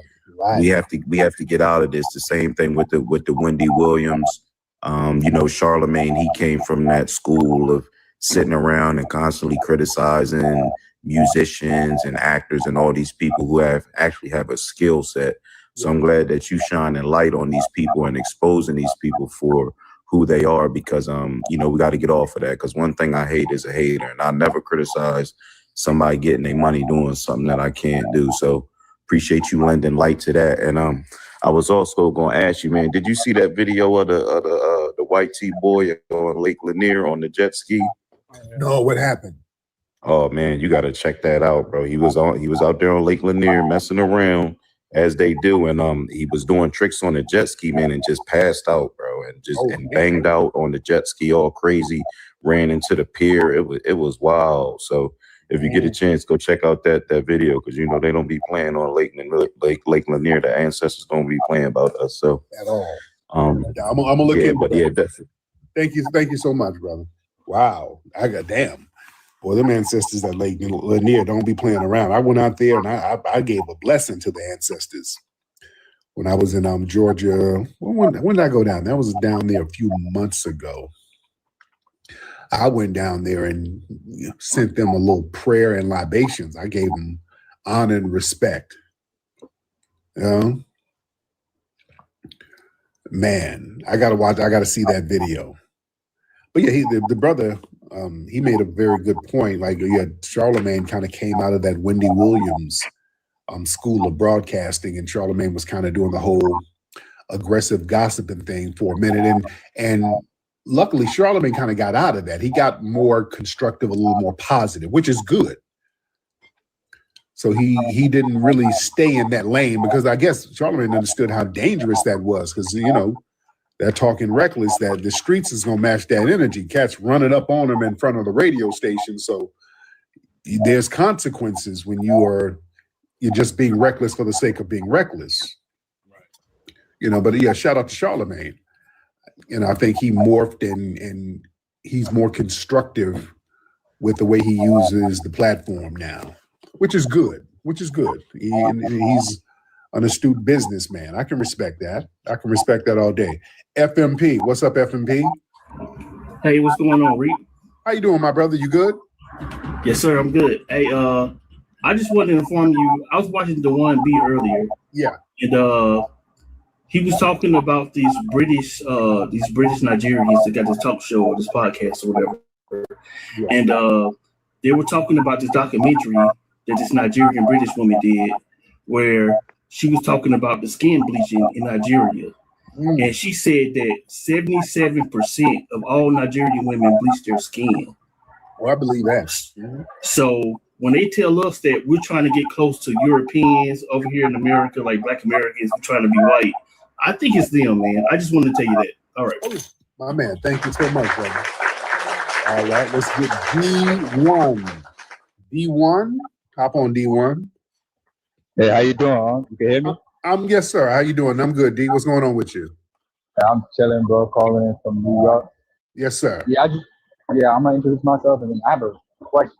we have to get out of this. The same thing with the Wendy Williams. You know, Charlemagne, he came from that school of sitting around and constantly criticizing musicians and actors and all these people who actually have a skill set. So I'm glad that you shining light on these people and exposing these people for who they are, because you know, we got to get off of that, because one thing I hate is a hater, and I never criticize somebody getting their money doing something that I can't do. So appreciate you lending light to that. And I was also going to ask you, man, did you see that video of the white T boy on Lake Lanier on the jet ski? No, what happened? Oh man, you got to check that out, bro. He was out there on Lake Lanier messing around as they do, and he was doing tricks on the jet ski, man, and just passed out, bro, and banged out on the jet ski all crazy, ran into the pier. It was wild. So if you get a chance, go check out that video, because you know they don't be playing on Lake Lanier. The ancestors don't be playing about us. So at all. I'm gonna look into but that. yeah, definitely. Thank you so much, brother. Wow, damn. Boy, them ancestors at Lake Lanier don't be playing around. I went out there and I gave a blessing to the ancestors when I was in Georgia. When did I go down? That was down there a few months ago. I went down there and sent them a little prayer and libations. I gave them honor and respect. You know? Man, I gotta see that video. But yeah, the brother, he made a very good point. Like, yeah, Charlemagne kind of came out of that Wendy Williams school of broadcasting, and Charlemagne was kind of doing the whole aggressive gossiping thing for a minute. And luckily, Charlemagne kind of got out of that. He got more constructive, a little more positive, which is good. So he didn't really stay in that lane, because I guess Charlemagne understood how dangerous that was, because, you know, they're talking reckless, that the streets is going to match that energy. Cats running up on them in front of the radio station. So there's consequences when you're just being reckless for the sake of being reckless. You know, but yeah, shout out to Charlemagne. You know, I think he morphed and he's more constructive with the way he uses the platform now, which is good. He's an astute businessman. I can respect that. I can respect that all day. FMP, what's up, FMP? Hey, what's going on, Reed? How you doing, my brother? You good? Yes, sir. I'm good. Hey, I just wanted to inform you. I was watching the 1B earlier. Yeah. And he was talking about these British Nigerians that got this talk show or this podcast or whatever. Yeah. And they were talking about this documentary that this Nigerian British woman did, where she was talking about the skin bleaching in Nigeria. And she said that 77% of all Nigerian women bleach their skin. Well, I believe that. So when they tell us that we're trying to get close to Europeans over here in America, like Black Americans, we're trying to be white, I think it's them, man. I just wanted to tell you that. All right. My man, thank you so much, brother. All right, let's get D1. D1, hop on D1. Hey, how you doing? You can hear me? Yes, sir. How you doing? I'm good, D. What's going on with you? I'm chilling, bro. Calling in from New York. Yes, sir. Yeah, I'm gonna introduce myself, and then I have a question.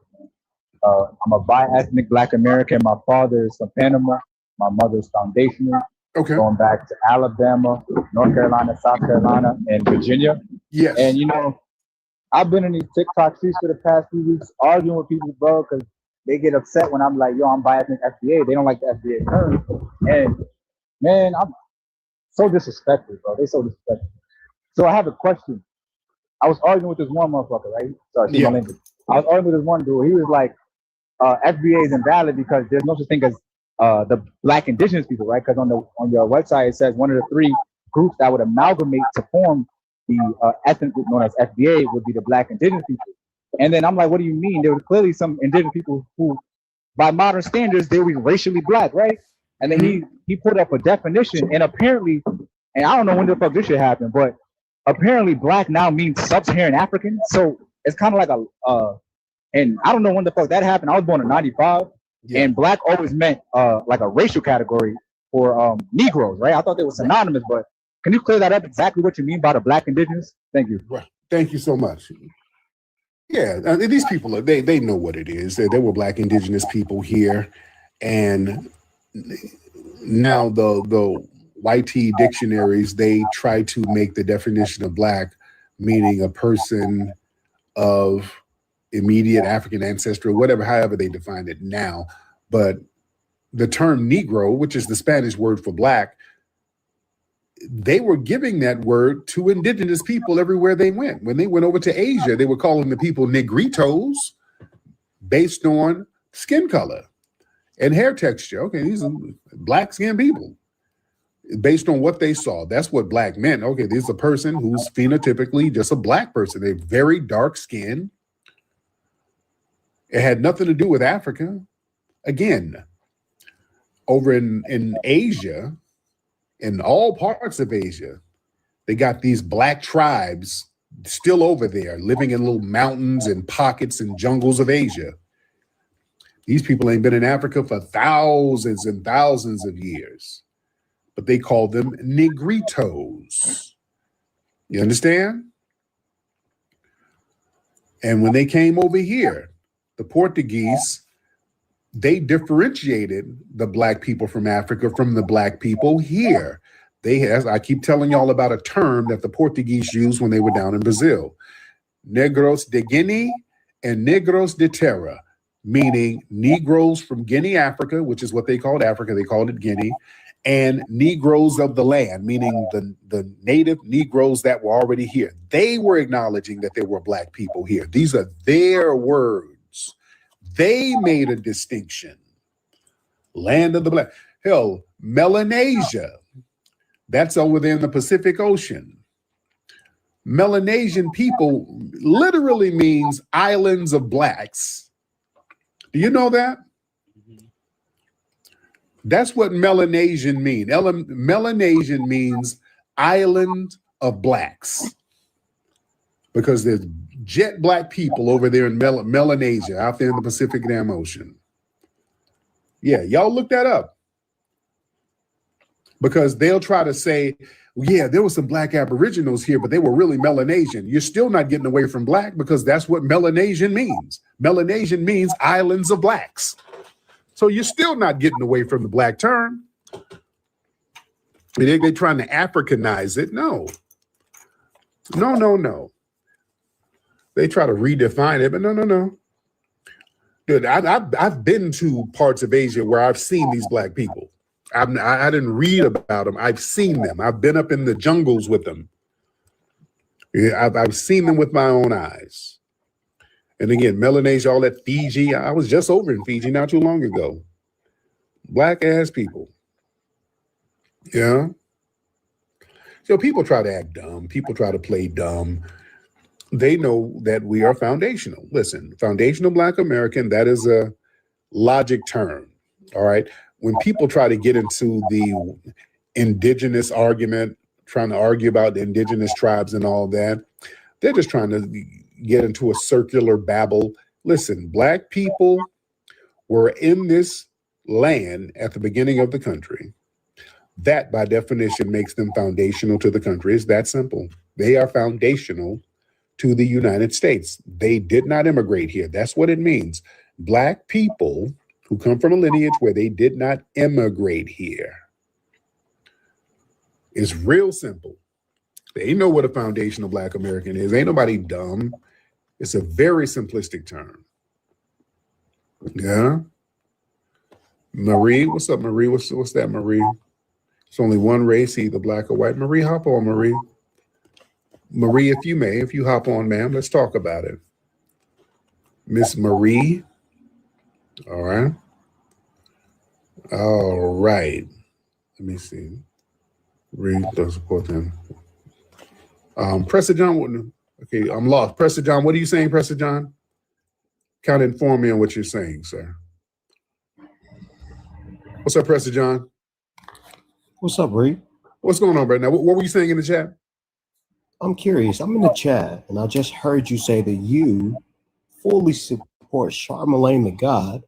I'm a bi-ethnic Black American. My father is from Panama. My mother's foundational. Okay. Going back to Alabama, North Carolina, South Carolina, and Virginia. Yes. And you know, I've been in these TikTok streets for the past few weeks arguing with people, bro, because they get upset when I'm like, yo, I'm biased in FBA. They don't like the FBA term. And man, I'm so disrespectful, bro. They so disrespectful. So I have a question. I was arguing with this one motherfucker, right? Sorry, excuse my Yeah. language. I was arguing with this one dude. He was like, FBA is invalid because there's no such thing as the Black indigenous people, right? Because on your website it says one of the 3 groups that would amalgamate to form the ethnic group known as FBA would be the Black indigenous people. And then I'm like, what do you mean? There were clearly some indigenous people who, by modern standards, they were racially Black, right? And then he put up a definition, and apparently, and I don't know when the fuck this shit happened, but apparently Black now means sub-Saharan African. So it's kind of like and I don't know when the fuck that happened. I was born in 95, and Black always meant like a racial category for Negroes, right? I thought they were synonymous, but can you clear that up, exactly what you mean by the Black indigenous? Thank you. Right. Thank you so much. Yeah, these people, they know what it is. There were Black indigenous people here, and now the YT dictionaries, they try to make the definition of Black meaning a person of immediate African ancestry, or whatever, however they define it now. But the term Negro, which is the Spanish word for Black, they were giving that word to indigenous people everywhere they went. When they went over to Asia, they were calling the people Negritos based on skin color and hair texture. Okay, these are Black skinned people. Based on what they saw, that's what Black meant. Okay, this is a person who's phenotypically just a Black person. They're very dark skinned. It had nothing to do with Africa. Again, over in Asia, in all parts of Asia, they got these Black tribes still over there living in little mountains and pockets and jungles of Asia. These people ain't been in Africa for thousands and thousands of years, but they called them Negritos. You understand? And when they came over here, the Portuguese, they differentiated the Black people from Africa from the Black people here. I keep telling y'all about a term that the Portuguese used when they were down in Brazil. Negros de Guinea and Negros de Terra, meaning Negroes from Guinea, Africa, which is what they called Africa. They called it Guinea. And Negroes of the land, meaning the native Negroes that were already here. They were acknowledging that there were Black people here. These are their words. They made a distinction. Land of the Black. Hell, Melanesia. That's over there in the Pacific Ocean. Melanesian people literally means islands of Blacks. Do you know that? That's what Melanesian means. Melanesian means island of Blacks. Because there's jet Black people over there in Melanesia, out there in the Pacific damn Ocean. Yeah, y'all look that up. Because they'll try to say, yeah, there were some Black Aboriginals here, but they were really Melanesian. You're still not getting away from Black, because that's what Melanesian means. Melanesian means islands of Blacks. So you're still not getting away from the Black term. They're trying to Africanize it. No. They try to redefine it, but no. Good. I've been to parts of Asia where I've seen these Black people. I didn't read about them. I've seen them. I've been up in the jungles with them. Yeah, I've seen them with my own eyes. And again, Melanesia, all that Fiji. I was just over in Fiji not too long ago. Black ass people. Yeah. So people try to act dumb. People try to play dumb. They know that we are foundational. Listen, foundational Black American, that is a logic term. All right. When people try to get into the indigenous argument, trying to argue about the indigenous tribes and all that, they're just trying to get into a circular babble. Listen, Black people were in this land at the beginning of the country. That, by definition, makes them foundational to the country. It's that simple. They are foundational to the United States. They did not immigrate here. That's what it means. Black people who come from a lineage where they did not immigrate here. It's real simple. They know what a foundational Black American is. Ain't nobody dumb. It's a very simplistic term. Yeah. Marie, what's up, Marie? What's that, Marie? It's only one race, either black or white. Marie, hop on, Marie. Marie, if you hop on, ma'am, let's talk about it. Miss Marie. All right. All right. Let me see. Read the support them. Prester John, okay, I'm lost. Prester John, what are you saying, Prester John? Kind of inform me on what you're saying, sir. What's up, Prester John? What's up, Reed? What's going on right now? What were you saying in the chat? I'm curious. I'm in the chat, and I just heard you say that you fully support Charlamagne the God,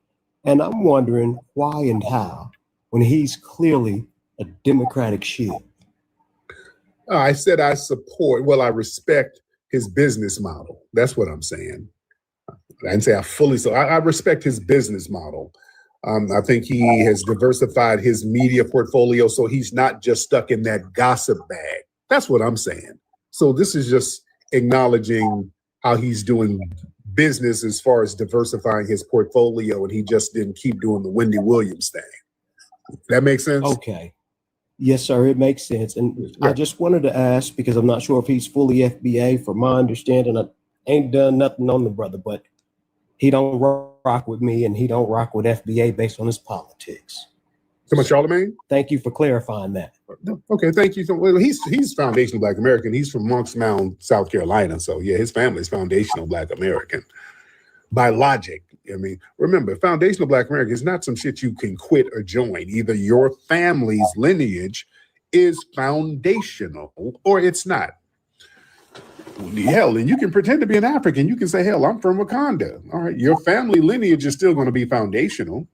and I'm wondering why and how, when he's clearly a Democratic shield. I said I respect his business model. That's what I'm saying. I didn't say I fully, so I respect his business model. I think he has diversified his media portfolio so he's not just stuck in that gossip bag. That's what I'm saying. So this is just acknowledging how he's doing business as far as diversifying his portfolio, and he just didn't keep doing the Wendy Williams thing. That makes sense? Okay. Yes, sir, it makes sense. And I just wanted to ask, because I'm not sure if he's fully FBA. From my understanding, I ain't done nothing on the brother, but he don't rock with me and he don't rock with FBA based on his politics. So much Charlamagne? Thank you for clarifying that. Okay, thank you. Well, he's foundational Black American. He's from Monks Mound, South Carolina. So yeah, his family's foundational Black American. By logic. I mean, remember, foundational Black American is not some shit you can quit or join. Either your family's lineage is foundational or it's not. Hell, and you can pretend to be an African. You can say, hell, I'm from Wakanda. All right, your family lineage is still going to be foundational.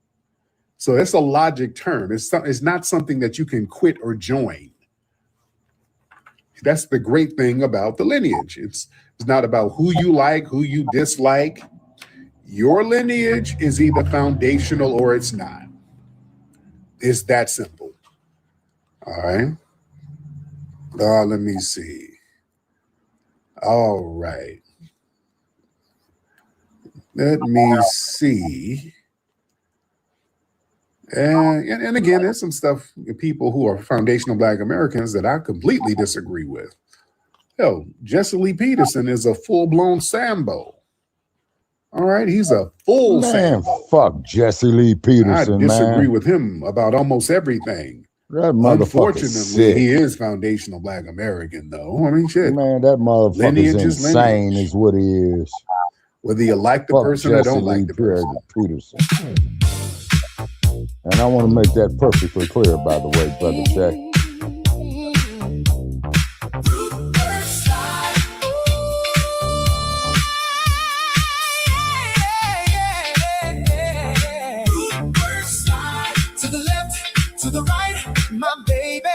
So that's a logic term. It's not something that you can quit or join. That's the great thing about the lineage. It's not about who you like, who you dislike. Your lineage is either foundational or it's not. It's that simple. All right. Let me see. All right. Let me see. And again, there's some stuff, people who are foundational Black Americans that I completely disagree with. Hell, Jesse Lee Peterson is a full-blown Sambo. All right, he's a full Sambo. Fuck Jesse Lee Peterson, I disagree with him about almost everything. That motherfucker Unfortunately, he is foundational Black American, though. I mean, shit. Man, that motherfucker's insane is what he is. Whether you like the person or don't like the person. Peterson. And I want to make that perfectly clear, by the way, Brother Jack. To the left, to the right, my baby.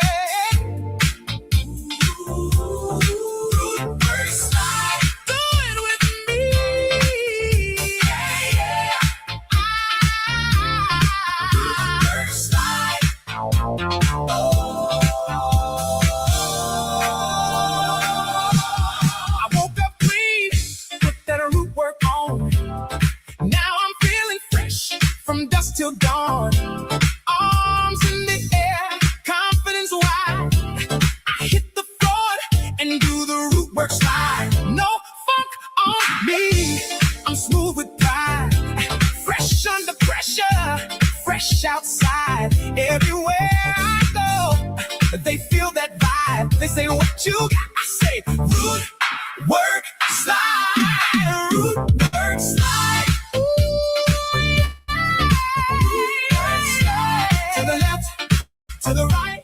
From dusk till dawn, arms in the air, confidence wide. I hit the floor and do the root work slide. No funk on me, I'm smooth with pride. Fresh under pressure, fresh outside. Everywhere I go, they feel that vibe. They say, what you got? I say, root work slide, root work slide. To the right.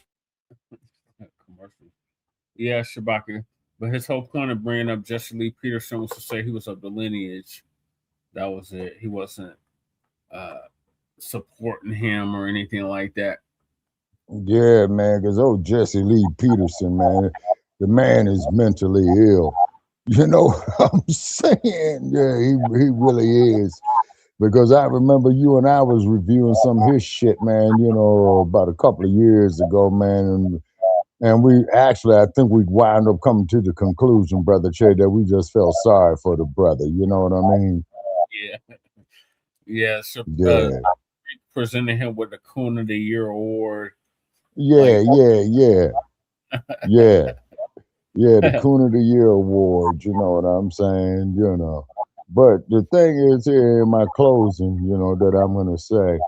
Yeah, Shabaka. But his whole point of bringing up Jesse Lee Peterson was to say he was of the lineage. That was it. He wasn't supporting him or anything like that. Yeah, man, because Jesse Lee Peterson, man, the man is mentally ill. You know what I'm saying? Yeah, he really is. Because I remember you and I was reviewing some of his shit, man, you know, about a couple of years ago, man. And we actually, I think we wound up coming to the conclusion, Brother Che, that we just felt sorry for the brother. You know what I mean? Yeah. Yeah, so Yeah, presented him with the Coon of the Year award. yeah, yeah. Yeah, the Coon of the Year award, you know what I'm saying, you know. But the thing is here in my closing, you know, that I'm gonna say,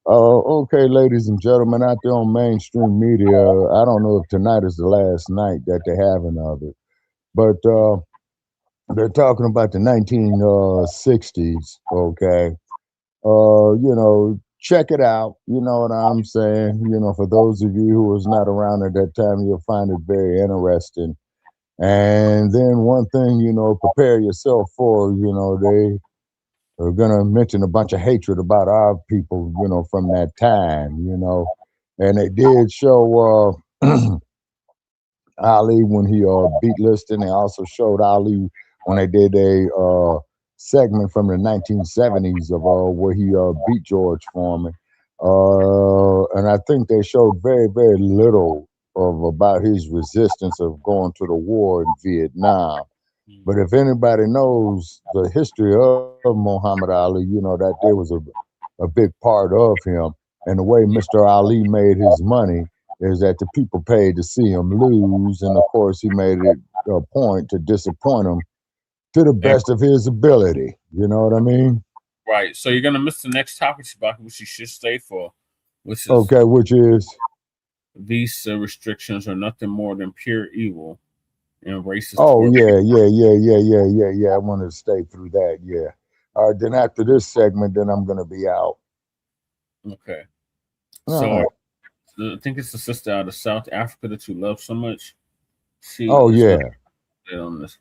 okay, ladies and gentlemen out there on mainstream media, I don't know if tonight is the last night that they're having of it, but they're talking about the 1960s, okay. You know, check it out. You know what I'm saying? You know, for those of you who was not around at that time, you'll find it very interesting. And then one thing, you know, prepare yourself for, you know, they are gonna mention a bunch of hatred about our people, you know, from that time, you know. And they did show Ali when he beat Liston. They also showed Ali when they did a segment from the 1970s of where he beat George Foreman. And I think they showed very, very little of about his resistance of going to the war in Vietnam. But if anybody knows the history of Muhammad Ali, you know that there was a big part of him. And the way Mr. Ali made his money is that the people paid to see him lose. And of course, he made it a point to disappoint him to the best of his ability. You know what I mean? Right. So you're gonna miss the next topic, Shabaka, which you should stay for, which is okay, which is visa restrictions are nothing more than pure evil and racist. Oh yeah. I wanted to stay through that. Yeah. All right. Then after this segment, then I'm gonna be out. Okay. All So I think it's the sister out of South Africa that you love so much. She Oh yeah. On this.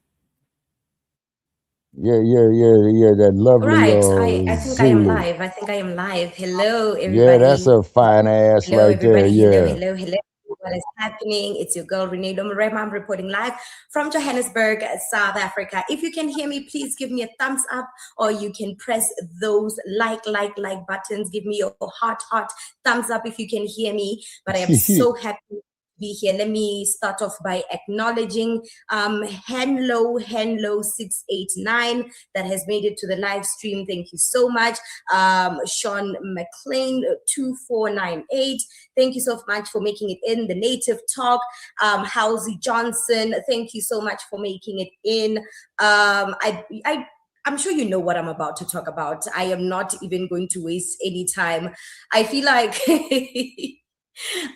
Yeah. That lovely Right. I think I am Zulu. live. I think I am live. Hello, everybody. Yeah, that's a fine ass Hello, right there. everybody. Yeah. Hello. What is happening? It's your girl, Renee Domarema. I'm reporting live from Johannesburg, South Africa. If you can hear me, please give me a thumbs up, or you can press those like buttons. Give me your hot thumbs up if you can hear me. But I am so happy to be here. Let me start off by acknowledging Henlo 689 that has made it to the live stream. Thank you so much. Sean McLean 2498. Thank you so much for making it in. The Native Talk. Halsey Johnson. Thank you so much for making it in. I'm sure you know what I'm about to talk about. I am not even going to waste any time. I feel like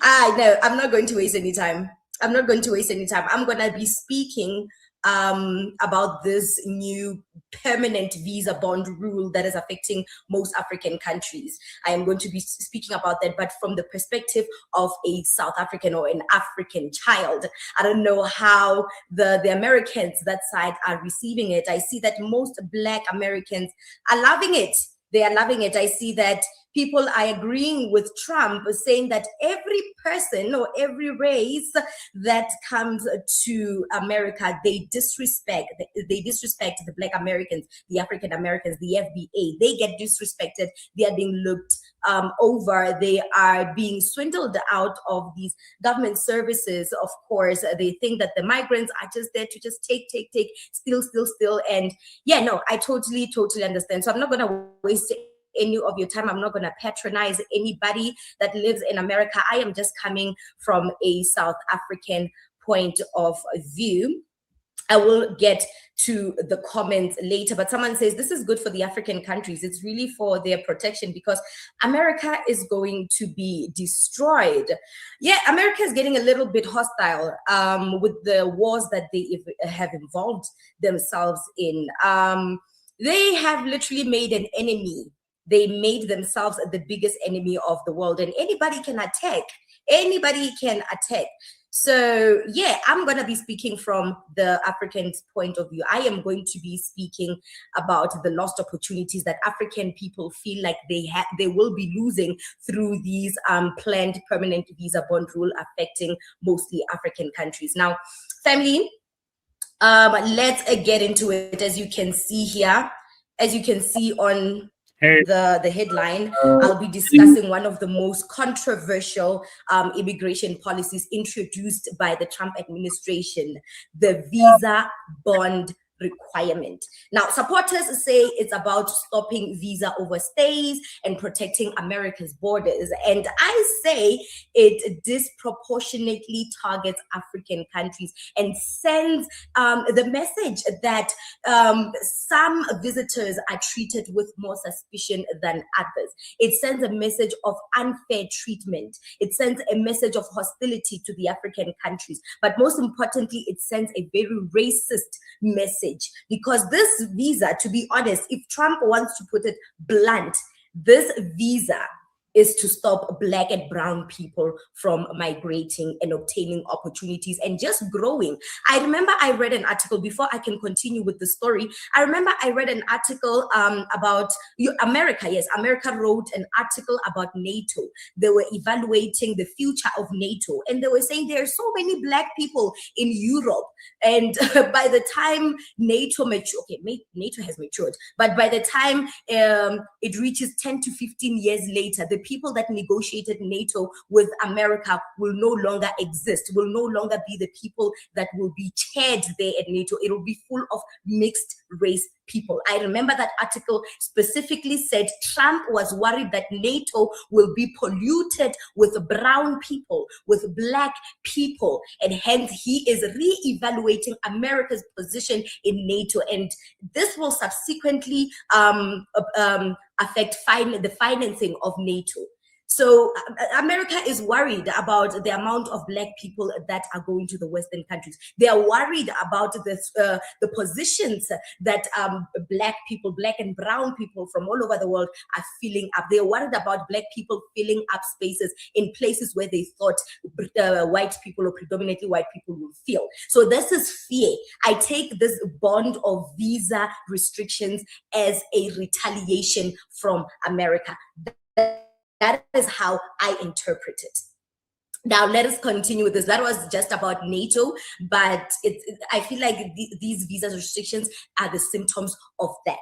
no, I'm not going to waste any time. I'm going to be speaking about this new permanent visa bond rule that is affecting most African countries. I am going to be speaking about that, but from the perspective of a South African or an African child. I don't know how the Americans, that side, are receiving it. I see that most Black Americans are loving it. They are loving it. I see that people are agreeing with Trump, saying that every person or every race that comes to America, they disrespect the Black Americans, the African Americans, the FBA. They get disrespected. They are being looked over. They are being swindled out of these government services. Of course, they think that the migrants are just there to just take, steal. And yeah, no, I totally understand. So I'm not going to waste any of your time. I'm not going to patronize anybody that lives in America. I am just coming from a South African point of view. I will get to the comments later, but someone says this is good for the African countries. It's really for their protection because America is going to be destroyed. Yeah, America is getting a little bit hostile with the wars that they have involved themselves in. They have literally made an enemy. They made themselves the biggest enemy of the world, and anybody can attack. So yeah, I'm going to be speaking from the African point of view. I am going to be speaking about the lost opportunities that African people feel like they will be losing through these planned permanent visa bond rule affecting mostly African countries. Now, family, let's get into it. As you can see here, as you can see on the headline, I'll be discussing one of the most controversial immigration policies introduced by the Trump administration, the visa bond requirement. Now, supporters say it's about stopping visa overstays and protecting America's borders. And I say it disproportionately targets African countries and sends the message that some visitors are treated with more suspicion than others. It sends a message of unfair treatment. It sends a message of hostility to the African countries. But most importantly, it sends a very racist message, because this visa, to be honest, if Trump wants to put it blunt, this visa is to stop Black and brown people from migrating and obtaining opportunities and just growing. I remember I read an article, before I can continue with the story, I remember I read an article about America. Yes, America wrote an article about NATO. They were evaluating the future of NATO, and they were saying there are so many Black people in Europe, and by the time NATO matures, okay, NATO has matured, but by the time it reaches 10 to 15 years later, the people that negotiated NATO with America will no longer exist, will no longer be the people that will be chaired there at NATO. It will be full of mixed race people. I remember that article specifically said Trump was worried that NATO will be polluted with brown people, with Black people, and hence he is re-evaluating America's position in NATO, and this will subsequently affect the financing of NATO. So America is worried about the amount of Black people that are going to the Western countries. They are worried about the positions that Black people, Black and brown people from all over the world are filling up. They are worried about Black people filling up spaces in places where they thought white people or predominantly white people will fill. So this is fear. I take this bond of visa restrictions as a retaliation from America. That is how I interpret it. Now, let us continue with this. That was just about NATO, but I feel like these visa restrictions are the symptoms of that.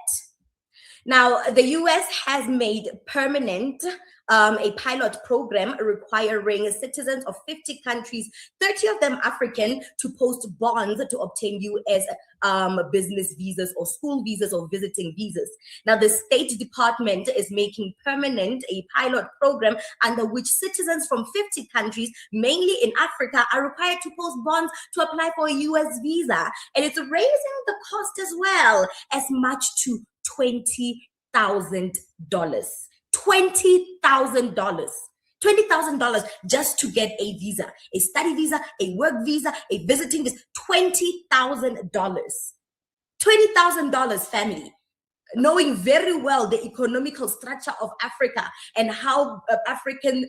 Now, the US has made permanent a pilot program requiring citizens of 50 countries, 30 of them African, to post bonds to obtain US business visas or school visas or visiting visas. Now, the State Department is making permanent a pilot program under which citizens from 50 countries, mainly in Africa, are required to post bonds to apply for a US visa. And it's raising the cost as well, as much to $20,000. $20,000. $20,000 just to get a visa, a study visa, a work visa, a visiting visa. $20,000. $20,000, family. Knowing very well the economical structure of Africa and how the African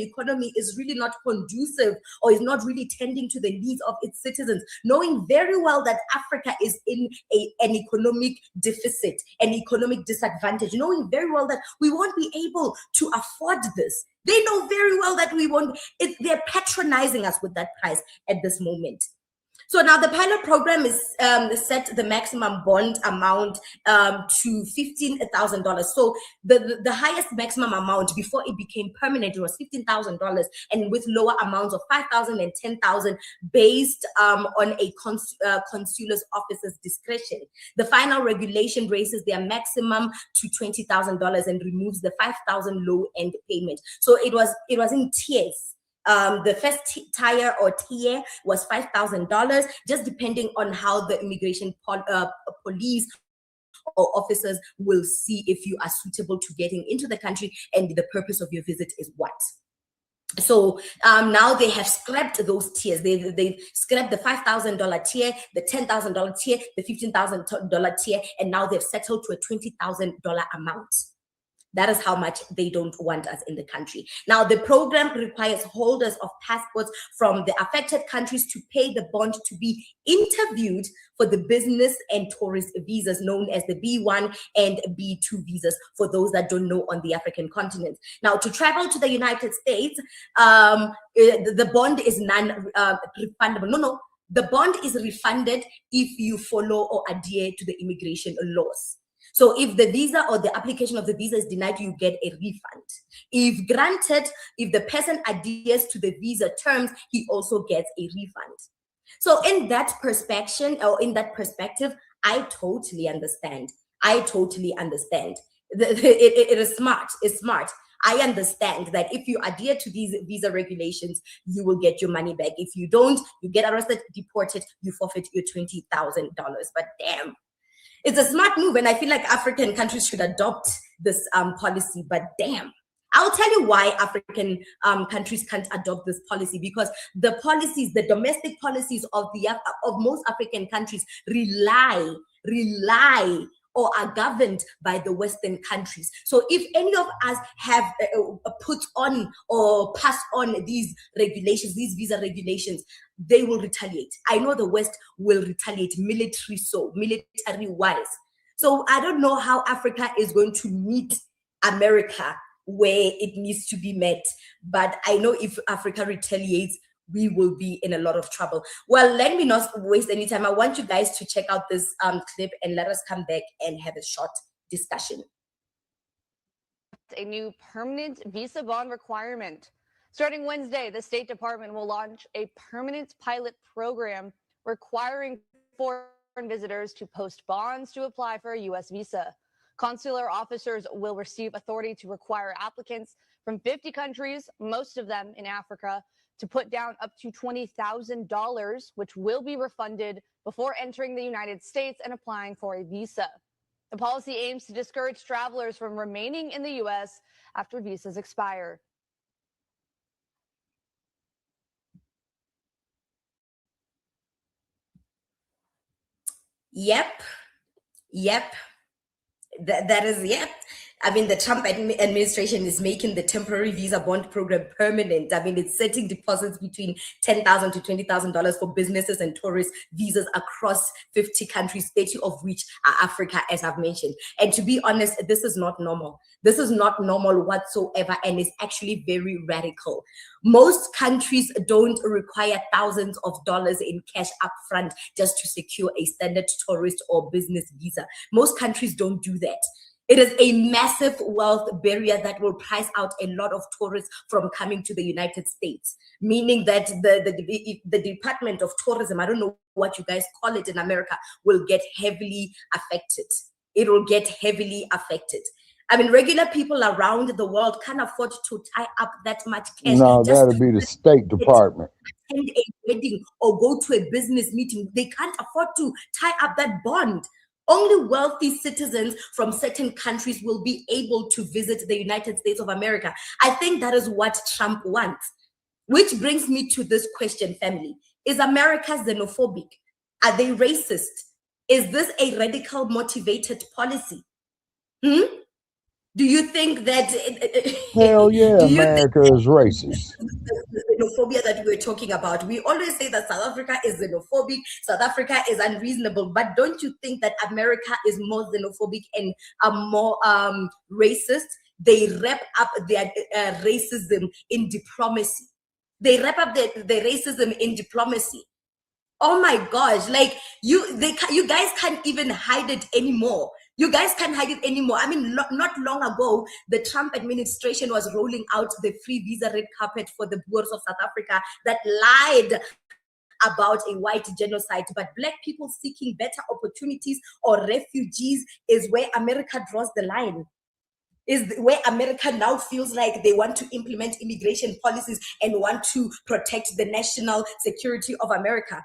economy is really not conducive or is not really tending to the needs of its citizens, knowing very well that Africa is in an economic deficit, an economic disadvantage, knowing very well that we won't be able to afford this. They know very well that we won't. They're patronizing us with that price at this moment. So now the pilot program is set the maximum bond amount to $15,000. So the highest maximum amount before it became permanent, it was $15,000, and with lower amounts of $5,000 and $10,000 based on a consular's officer's discretion. The final regulation raises their maximum to $20,000 and removes the $5,000 low-end payment. So it was in tiers. The first tier or tier was $5,000, just depending on how the immigration police or officers will see if you are suitable to getting into the country and the purpose of your visit is what. So now they have scrapped those tiers. They've scrapped the $5,000 tier, the $10,000 tier, the $15,000 tier, and now they've settled to a $20,000 amount. That is how much they don't want us in the country. Now, the program requires holders of passports from the affected countries to pay the bond to be interviewed for the business and tourist visas known as the B1 and B2 visas for those that don't know on the African continent. Now, to travel to the United States, the bond is non-refundable. No, the bond is refunded if you follow or adhere to the immigration laws. So if the visa or the application of the visa is denied, you get a refund. If granted, if the person adheres to the visa terms, he also gets a refund. So in that perspective, I totally understand. I totally understand. It is smart. It's smart. I understand that if you adhere to these visa regulations, you will get your money back. If you don't, you get arrested, deported, you forfeit your $20,000. But damn, it's a smart move, and I feel like African countries should adopt this policy. But damn, I'll tell you why African countries can't adopt this policy, because the policies, the domestic policies of most African countries rely or are governed by the Western countries. So if any of us have put on or passed on these regulations, these visa regulations, they will retaliate. I know the West will retaliate military-wise. So I don't know how Africa is going to meet America where it needs to be met. But I know if Africa retaliates, we will be in a lot of trouble. Well, let me not waste any time. I want you guys to check out this clip and let us come back and have a short discussion. A new permanent visa bond requirement. Starting Wednesday, the State Department will launch a permanent pilot program requiring foreign visitors to post bonds to apply for a U.S. visa. Consular officers will receive authority to require applicants from 50 countries, most of them in Africa, to put down up to $20,000, which will be refunded before entering the United States and applying for a visa. The policy aims to discourage travelers from remaining in the U.S. after visas expire. Yep. That is, yep. I mean, the Trump administration is making the temporary visa bond program permanent. I mean, it's setting deposits between $10,000 to $20,000 for businesses and tourist visas across 50 countries, 30 of which are Africa, as I've mentioned. And to be honest, this is not normal. This is not normal whatsoever, and it's actually very radical. Most countries don't require thousands of dollars in cash upfront just to secure a standard tourist or business visa. Most countries don't do that. It is a massive wealth barrier that will price out a lot of tourists from coming to the United States, meaning that the Department of Tourism, I don't know what you guys call it in America, will get heavily affected. It will get heavily affected. I mean, regular people around the world can't afford to tie up that much cash. No, that'll be the State Department. Attend a wedding or go to a business meeting. They can't afford to tie up that bond. Only wealthy citizens from certain countries will be able to visit the United States of America. I think that is what Trump wants. Which brings me to this question, family. Is America xenophobic? Are they racist? Is this a radical motivated policy? Do you think that... Hell yeah, America is racist. The xenophobia that we're talking about. We always say that South Africa is xenophobic, South Africa is unreasonable, but don't you think that America is more xenophobic and more racist? They wrap up their racism in diplomacy. They wrap up their racism in diplomacy. Oh my gosh, like you guys can't even hide it anymore. You guys can't hide it anymore. I mean, not long ago, the Trump administration was rolling out the free visa red carpet for the Boers of South Africa that lied about a white genocide. But Black people seeking better opportunities or refugees is where America draws the line. Is where America now feels like they want to implement immigration policies and want to protect the national security of America.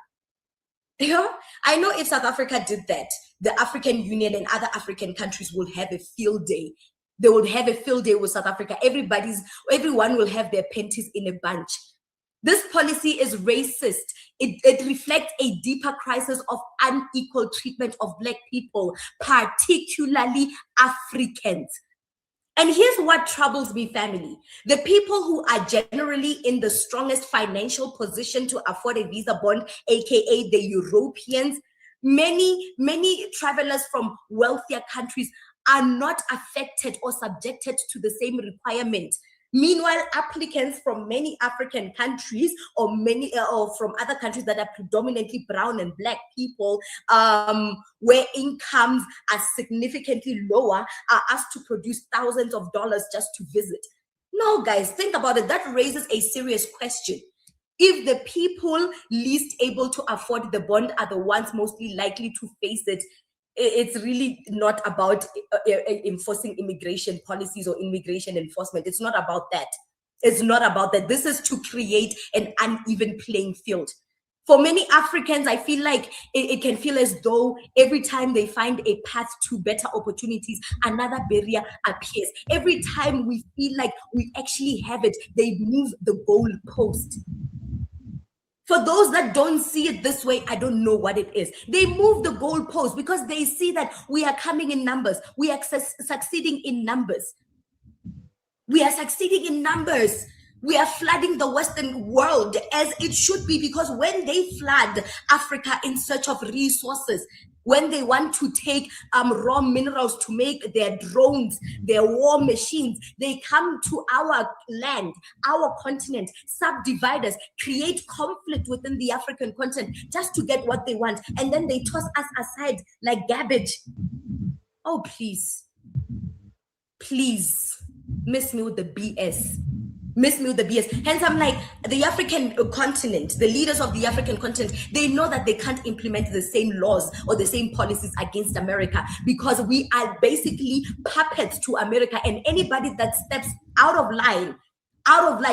Yeah, I know if South Africa did that, the African Union and other African countries will have a field day. They would have a field day with South Africa. Everyone will have their panties in a bunch. This policy is racist. It reflects a deeper crisis of unequal treatment of Black people, particularly Africans. And here's what troubles me, family. The people who are generally in the strongest financial position to afford a visa bond, aka the Europeans, many travelers from wealthier countries are not affected or subjected to the same requirement. Meanwhile, applicants from many African countries or from other countries that are predominantly brown and Black people, where incomes are significantly lower, are asked to produce thousands of dollars just to visit. No, guys, think about it. That raises a serious question. If the people least able to afford the bond are the ones mostly likely to face it, It's really not about enforcing immigration policies or immigration enforcement. It's not about that. It's not about that. This is to create an uneven playing field. For many Africans, I feel like it can feel as though every time they find a path to better opportunities, another barrier appears. Every time we feel like we actually have it, they move the goal post. For those that don't see it this way, I don't know what it is. They move the goalpost because they see that we are coming in numbers. We are succeeding in numbers. We are succeeding in numbers. We are flooding the Western world as it should be, because when they flood Africa in search of resources, when they want to take raw minerals to make their drones, their war machines, they come to our land, our continent, subdivide us, create conflict within the African continent just to get what they want. And then they toss us aside like garbage. Oh, please. Please, miss me with the BS. Miss me with the BS. Hence, I'm like, the African continent, the leaders of the African continent, they know that they can't implement the same laws or the same policies against America, because we are basically puppets to America, and anybody that steps out of line,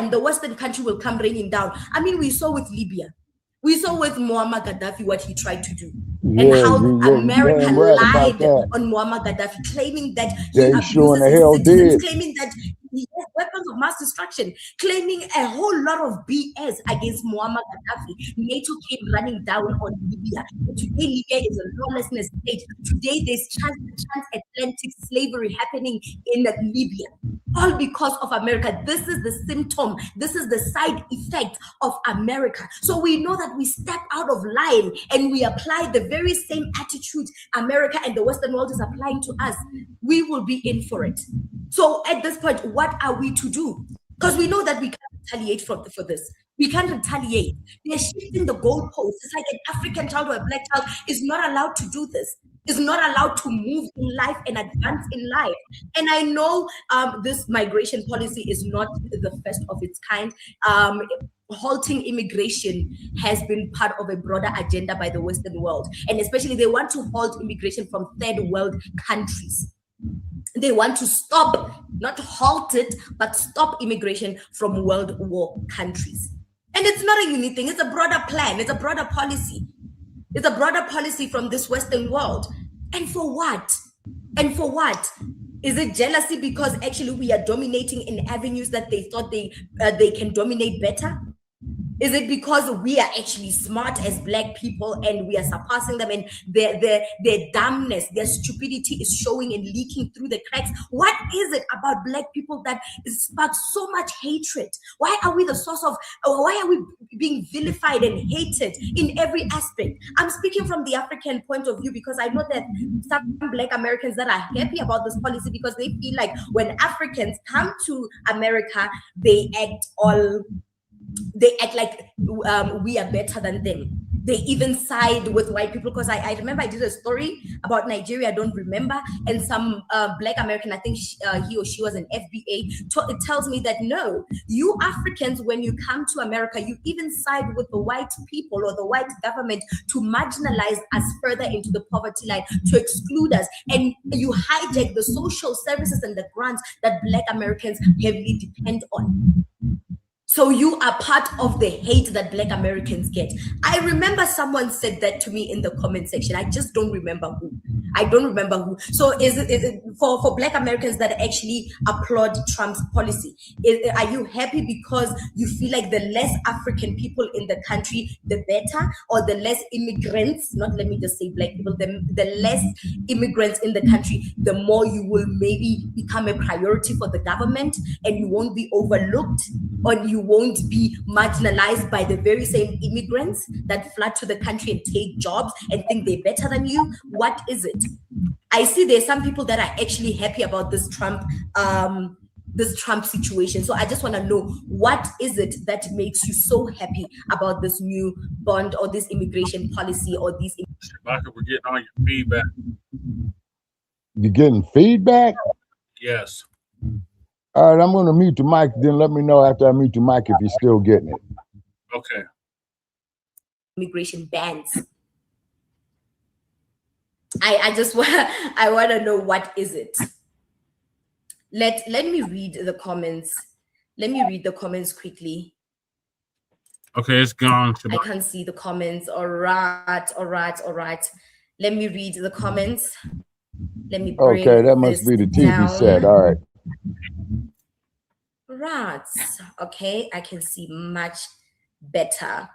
the Western country will come raining down. I mean, we saw with Libya. We saw with Muammar Gaddafi what he tried to do. And how America lied on Muammar Gaddafi, claiming that he abuses his citizens, claiming that he has weapons of mass destruction, claiming a whole lot of BS against Muammar Gaddafi. NATO came running down on Libya. Today, Libya is a lawlessness state. Today, there's transatlantic slavery happening in Libya. All because of America. This is the symptom. This is the side effect of America. So we know that we step out of line and we apply the very same attitude America and the Western world is applying to us. We will be in for it. So at this point, what are we to do? Because we know that we can't retaliate for this. We can't retaliate. They're shifting the goalposts. It's like an African child or a black child is not allowed to do this. Is not allowed to move in life and advance in life. And I know this migration policy is not the first of its kind. Halting immigration has been part of a broader agenda by the Western world. And especially they want to halt immigration from third world countries. They want to stop, not halt it, but stop immigration from world war countries. And it's not a unique thing. It's a broader plan. It's a broader policy. It's a broader policy from this Western world. And for what? And for what? Is it jealousy because actually we are dominating in avenues that they thought they can dominate better? Is it because we are actually smart as Black people and we are surpassing them, and their dumbness, their stupidity is showing and leaking through the cracks? What is it about Black people that sparks so much hatred? Why are we the source of, why are we being vilified and hated in every aspect? I'm speaking from the African point of view because I know that some Black Americans that are happy about this policy because they feel like when Africans come to America, they act like we are better than them. They even side with white people, because I remember I did a story about Nigeria, I don't remember, and some Black American, I think he or she was an FBA, it tells me that no, you Africans, when you come to America, you even side with the white people or the white government to marginalize us further into the poverty line, to exclude us, and you hijack the social services and the grants that Black Americans heavily depend on. So you are part of the hate that Black Americans get. I remember someone said that to me in the comment section. I just don't remember who. I don't remember who. So is it for Black Americans that actually applaud Trump's policy? Are you happy because you feel like the less African people in the country, the better, or the less immigrants, not let me just say Black people, the less immigrants in the country, the more you will maybe become a priority for the government and you won't be overlooked, or you won't be marginalized by the very same immigrants that flood to the country and take jobs and think they're better than you? What is it? I see there's some people that are actually happy about this Trump situation. So I just want to know, what is it that makes you so happy about this new bond or this immigration policy or these? We're getting all your feedback. You're getting feedback? Yes. All right, I'm going to mute the mic. Then let me know after I mute the mic if you're still getting it. Okay. Immigration bans. I just want to know what is it. Let me read the comments. Let me read the comments quickly. Okay, it's gone. I can't see the comments. All right. Let me read the comments. Let me bring Okay, that must be the TV set. All right. Right. Okay, I can see much better.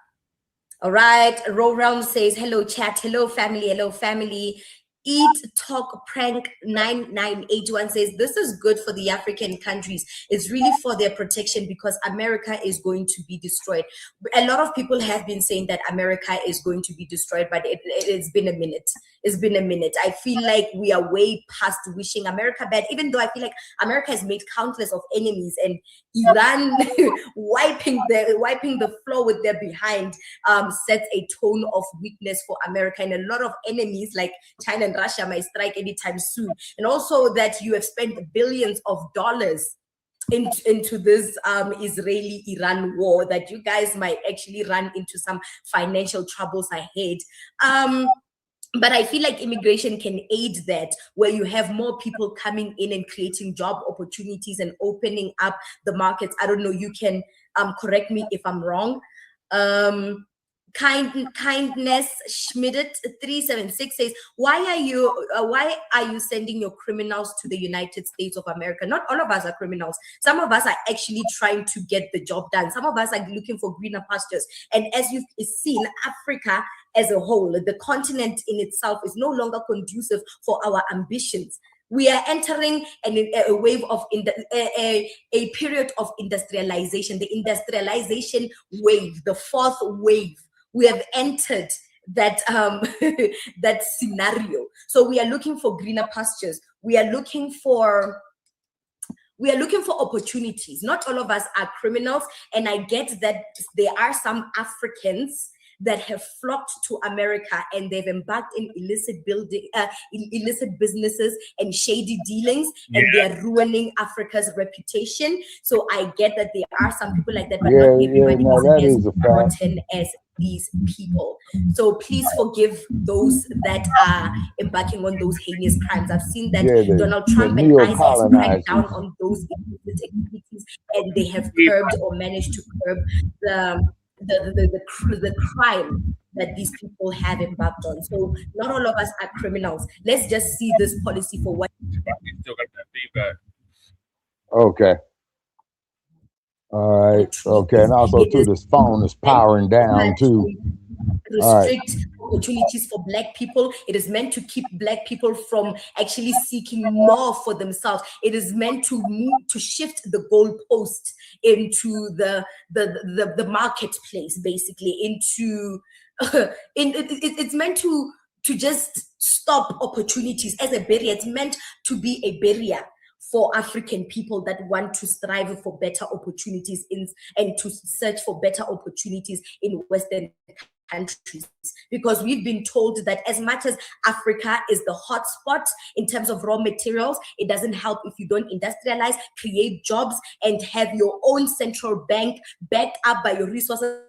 All right. Roram says, hello, chat. Hello, family. Hello, family. Eat Talk Prank 9981 says, this is good for the African countries. It's really for their protection because America is going to be destroyed. A lot of people have been saying that America is going to be destroyed, but it's been a minute. It's been a minute. I feel like we are way past wishing America bad, even though I feel like America has made countless of enemies, and Iran wiping the floor with their behind sets a tone of weakness for America, and a lot of enemies like China and Russia might strike anytime soon. And also that you have spent billions of dollars into this Israeli-Iran war, that you guys might actually run into some financial troubles ahead. But I feel like immigration can aid that, where you have more people coming in and creating job opportunities and opening up the markets. I don't know, you can correct me if I'm wrong. Kindness Schmidt 376 says, why are you sending your criminals to the United States of America? Not all of us are criminals. Some of us are actually trying to get the job done. Some of us are looking for greener pastures. And as you've seen, Africa as a whole, the continent in itself is no longer conducive for our ambitions. We are entering a wave of a period of industrialization, the industrialization wave, the fourth wave. We have entered that that scenario. So we are looking for greener pastures. We are looking for opportunities. Not all of us are criminals, and I get that there are some Africans that have flocked to America and they've embarked in illicit businesses and shady dealings, and they are ruining Africa's reputation. So I get that there are some people like that, but not everybody is as rotten as these people. So please forgive those that are embarking on those heinous crimes. I've seen that Donald Trump and ICE has cracked down on those illicit activities, and they have curbed or managed to curb the crime that these people have embarked on. So not all of us are criminals. Let's just see this policy for what. Still got that feedback. Okay. All right. Okay. And also too, this phone is powering down too. Restrict opportunities for Black people. It is meant to keep Black people from actually seeking more for themselves. It is meant to shift the goalpost into the marketplace, basically into it's meant to just stop opportunities as a barrier. It's meant to be a barrier for African people that want to strive for better opportunities and to search for better opportunities in Western countries, because we've been told that as much as Africa is the hotspot in terms of raw materials, it doesn't help if you don't industrialize, create jobs, and have your own central bank backed up by your resources,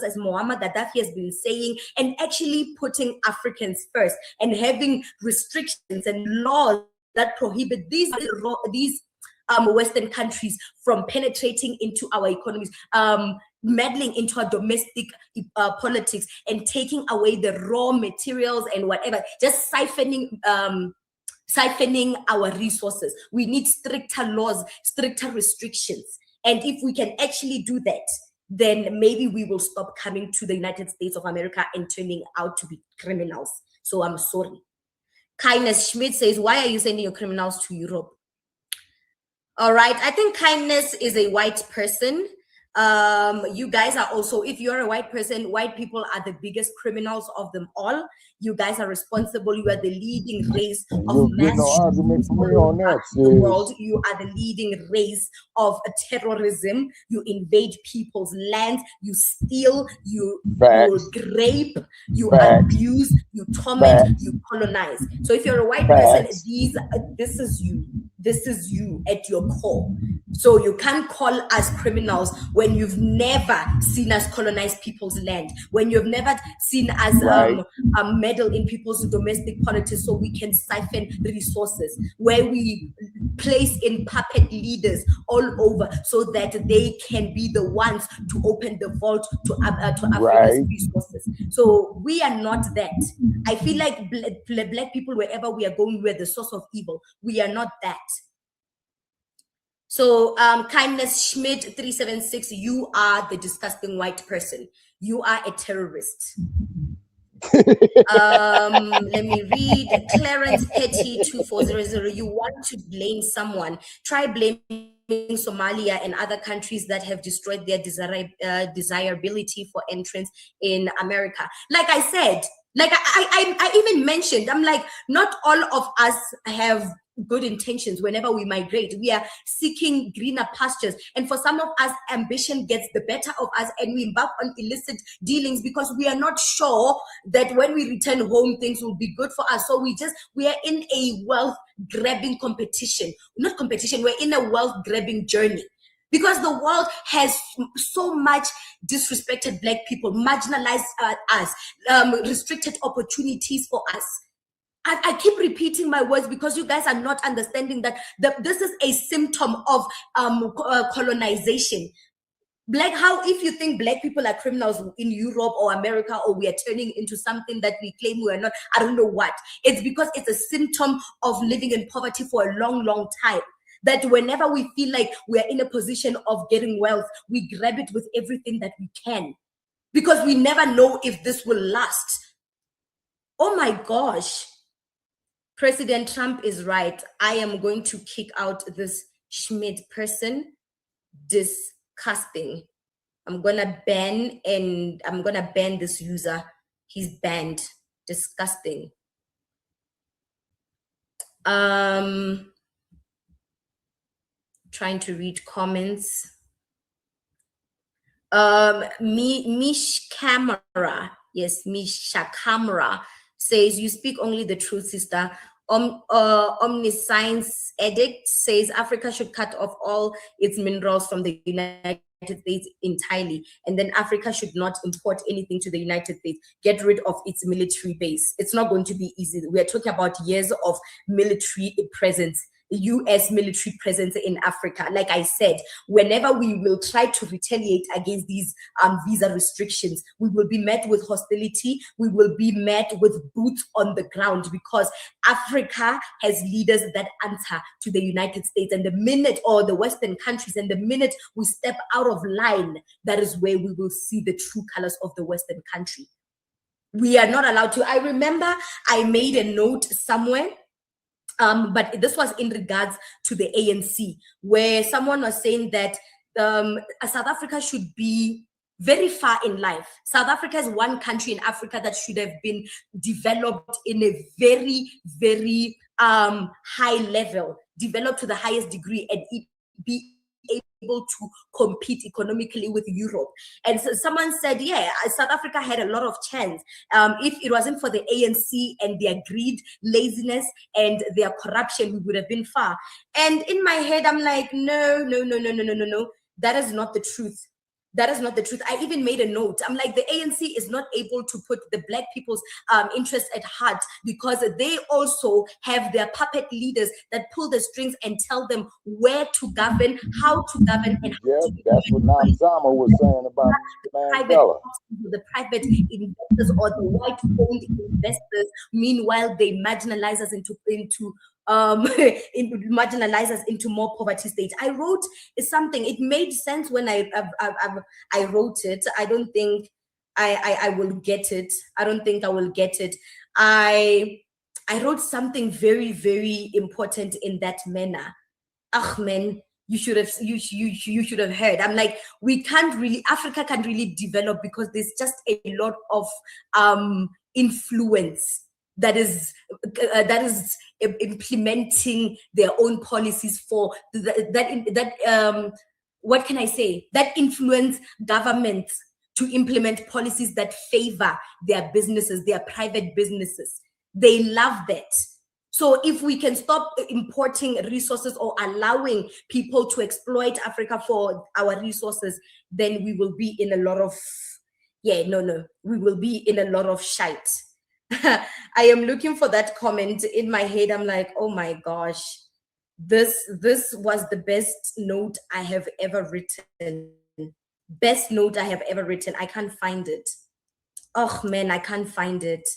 as Muammar Gaddafi has been saying, and actually putting Africans first and having restrictions and laws that prohibit these Western countries from penetrating into our economies, meddling into our domestic politics and taking away the raw materials and whatever, just siphoning our resources. We need stricter laws, stricter restrictions. And if we can actually do that, then maybe we will stop coming to the United States of America and turning out to be criminals. So I'm sorry. Kindness Schmidt says, why are you sending your criminals to Europe? All right, I think Kindness is a white person. You guys are also, if you're a white person, white people are the biggest criminals of them all. You guys are responsible. You are the leading race of mass shootings all over the world. You are the leading race of terrorism. You invade people's land. You steal. You rape. You abuse. You torment. You colonize. So if you're a white person, this is you. this is you at your core. So you can't call us criminals when you've never seen us colonize people's land, when you've never seen us meddle in people's domestic politics so we can siphon resources, where we place in puppet leaders all over so that they can be the ones to open the vault to Africa's resources. So we are not that. I feel like black people, wherever we are going, we're the source of evil. We are not that. So Kindness Schmidt 376, you are the disgusting white person. You are a terrorist. Let me read. Clarence Petty 2400, you want to blame someone. Try blaming Somalia and other countries that have destroyed their desirability for entrance in America. Like I said, like I even mentioned, I'm like, not all of us have good intentions. Whenever we migrate, we are seeking greener pastures, and for some of us, ambition gets the better of us and we embark on illicit dealings because we are not sure that when we return home things will be good for us. So we are in a wealth grabbing competition, not competition, we're in a wealth grabbing journey. Because the world has so much disrespected black people, marginalized us, restricted opportunities for us. I keep repeating my words because you guys are not understanding that this is a symptom of colonization. If you think black people are criminals in Europe or America, or we are turning into something that we claim we are not, I don't know what. It's because it's a symptom of living in poverty for a long, long time. That whenever we feel like we are in a position of getting wealth, we grab it with everything that we can. Because we never know if this will last. Oh my gosh. President Trump is right. I am going to kick out this Schmidt person. Disgusting. I'm gonna ban this user. He's banned. Disgusting. Trying to read comments. Mish Camera, yes, Misha Camera says, you speak only the truth, sister. Omniscience Addict says Africa should cut off all its minerals from the United States entirely, and then Africa should not import anything to the United States. Get rid of its military base. It's not going to be easy. We are talking about years of military presence, US military presence in Africa. Like I said, whenever we will try to retaliate against these visa restrictions, we will be met with hostility. We will be met with boots on the ground, because Africa has leaders that answer to the United States. And the minute, or the Western countries, and the minute we step out of line, that is where we will see the true colors of the Western country. We are not allowed to. I remember I made a note somewhere, but this was in regards to the ANC, where someone was saying that South Africa should be very far in life. South Africa is one country in Africa that should have been developed in a very, very high level, developed to the highest degree, and be able to compete economically with Europe. And so someone said, yeah, South Africa had a lot of chance. If it wasn't for the ANC and their greed, laziness, and their corruption, we would have been far. And in my head, I'm like, no. That is not the truth. That is not the truth. I even made a note. I'm like, the ANC is not able to put the black people's interests at heart, because they also have their puppet leaders that pull the strings and tell them where to govern, how to govern, and how to that's what Namzama was saying about Mandela. The private investors or the white-owned investors. Meanwhile, they marginalize us marginalize us into more poverty states. I wrote something. It made sense when I wrote it. I don't think I will get it. I don't think I will get it. I wrote something very, very important in that manner. Man, you should have heard. I'm like, Africa can't really develop because there's just a lot of influence that is implementing their own policies for what can I say? That influence governments to implement policies that favor their businesses, their private businesses. They love that. So if we can stop importing resources or allowing people to exploit Africa for our resources, then we will be in a lot of, we will be in a lot of shite. I am looking for that comment in my head. I'm like, oh my gosh, this was the best note I have ever written. Best note I have ever written. I can't find it. Oh man, I can't find it.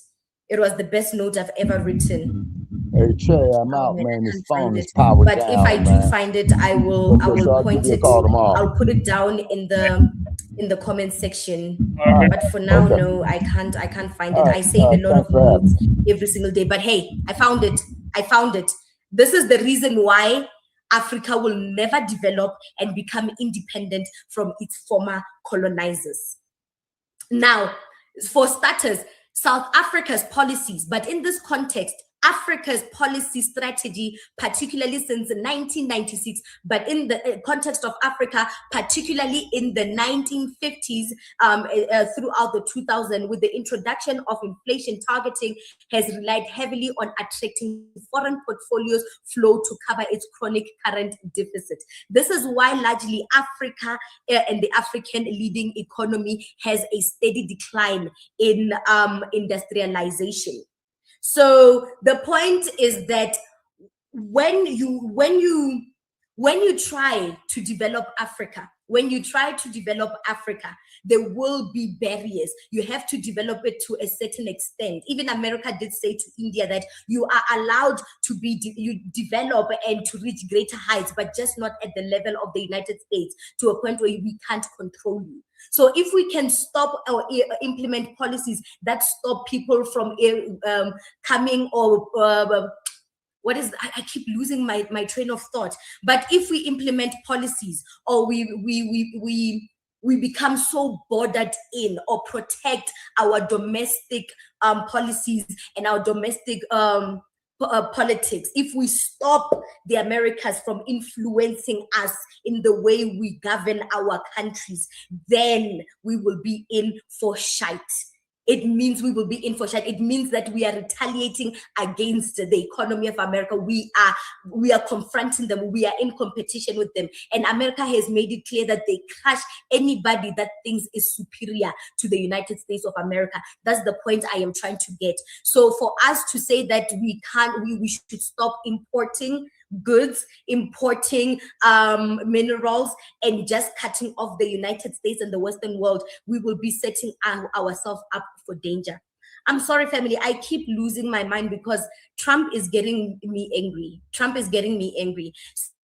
It was the best note I've ever written. Hey Che, I'm out, man. This phone is powered But down, if I man. do find it, I will point it. I'll put it down in the comment section. But for now, no, I can't find it. I save a lot of notes every single day. But hey, I found it. This is the reason why Africa will never develop and become independent from its former colonizers. Now, for starters, South Africa's policies, but in this context, Africa's policy strategy, particularly since 1996, but in the context of Africa, particularly in the 1950s throughout the 2000s, with the introduction of inflation targeting, has relied heavily on attracting foreign portfolios flow to cover its chronic current deficit. This is why largely Africa and the African leading economy has a steady decline in industrialization. So the point is that when you try to develop Africa, there will be barriers. You have to develop it to a certain extent. Even America did say to India that you are allowed to you develop and to reach greater heights, but just not at the level of the United States, to a point where we can't control you. So if we can stop or implement policies that stop people from coming or I keep losing my train of thought. But if we implement policies or we become so bordered in or protect our domestic policies and our domestic politics, if we stop the Americas from influencing us in the way we govern our countries, then we will be in for shite. It means we will be in for shite. It means that we are retaliating against the economy of America. We are confronting them. We are in competition with them. And America has made it clear that they crush anybody that thinks is superior to the United States of America. That's the point I am trying to get. So for us to say that we should stop importing goods, importing minerals, and just cutting off the United States and the Western world, we will be setting ourselves up for danger. I'm sorry, family. I keep losing my mind because Trump is getting me angry.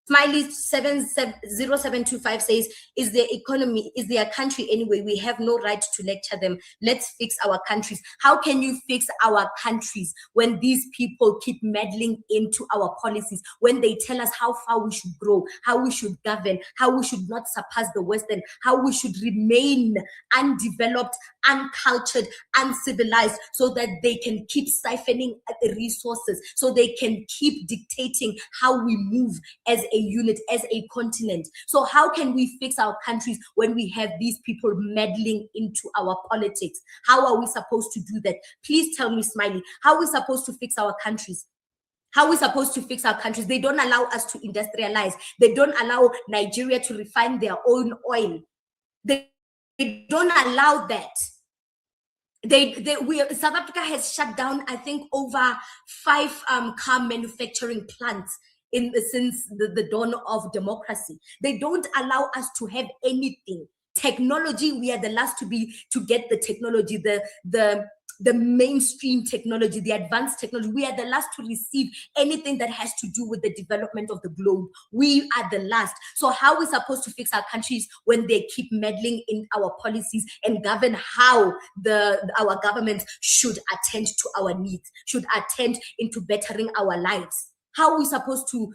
Smiley 0725 says, is their country anyway? We have no right to lecture them. Let's fix our countries. How can you fix our countries when these people keep meddling into our policies, when they tell us how far we should grow, how we should govern, how we should not surpass the Western, how we should remain undeveloped, uncultured, uncivilized, so that they can keep siphoning the resources, so they can keep dictating how we move as a unit, as a continent. So how can we fix our countries when we have these people meddling into our politics? How are we supposed to do that? Please tell me, Smiley, how are we supposed to fix our countries? How are we supposed to fix our countries? They don't allow us to industrialize. They don't allow Nigeria to refine their own oil. They don't allow that. South Africa has shut down, I think, over 5 car manufacturing plants since the dawn of democracy. They don't allow us to have anything. Technology, we are the last to get the technology, the mainstream technology, the advanced technology. We are the last to receive anything that has to do with the development of the globe. We are the last. So how are we supposed to fix our countries when they keep meddling in our policies and govern how our governments should attend to our needs, should attend into bettering our lives? How are we supposed to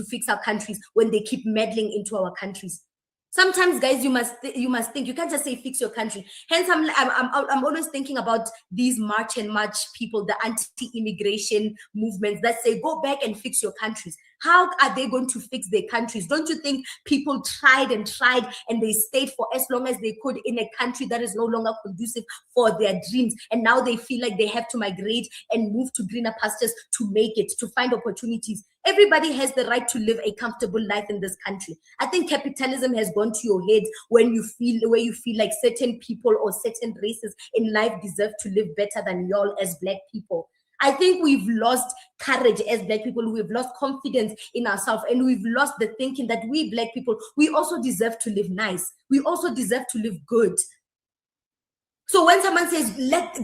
fix our countries when they keep meddling into our countries? Sometimes, guys, you must think. You can't just say fix your country. Hence, I'm always thinking about these march and march people, the anti-immigration movements that say go back and fix your countries. How are they going to fix their countries? Don't you think people tried and tried and they stayed for as long as they could in a country that is no longer conducive for their dreams? And now they feel like they have to migrate and move to greener pastures to make it, to find opportunities. Everybody has the right to live a comfortable life in this country. I think capitalism has gone to your head when you feel like certain people or certain races in life deserve to live better than y'all as Black people. I think we've lost courage as Black people. We've lost confidence in ourselves, and we've lost the thinking that we Black people, we also deserve to live nice. We also deserve to live good. So when someone says,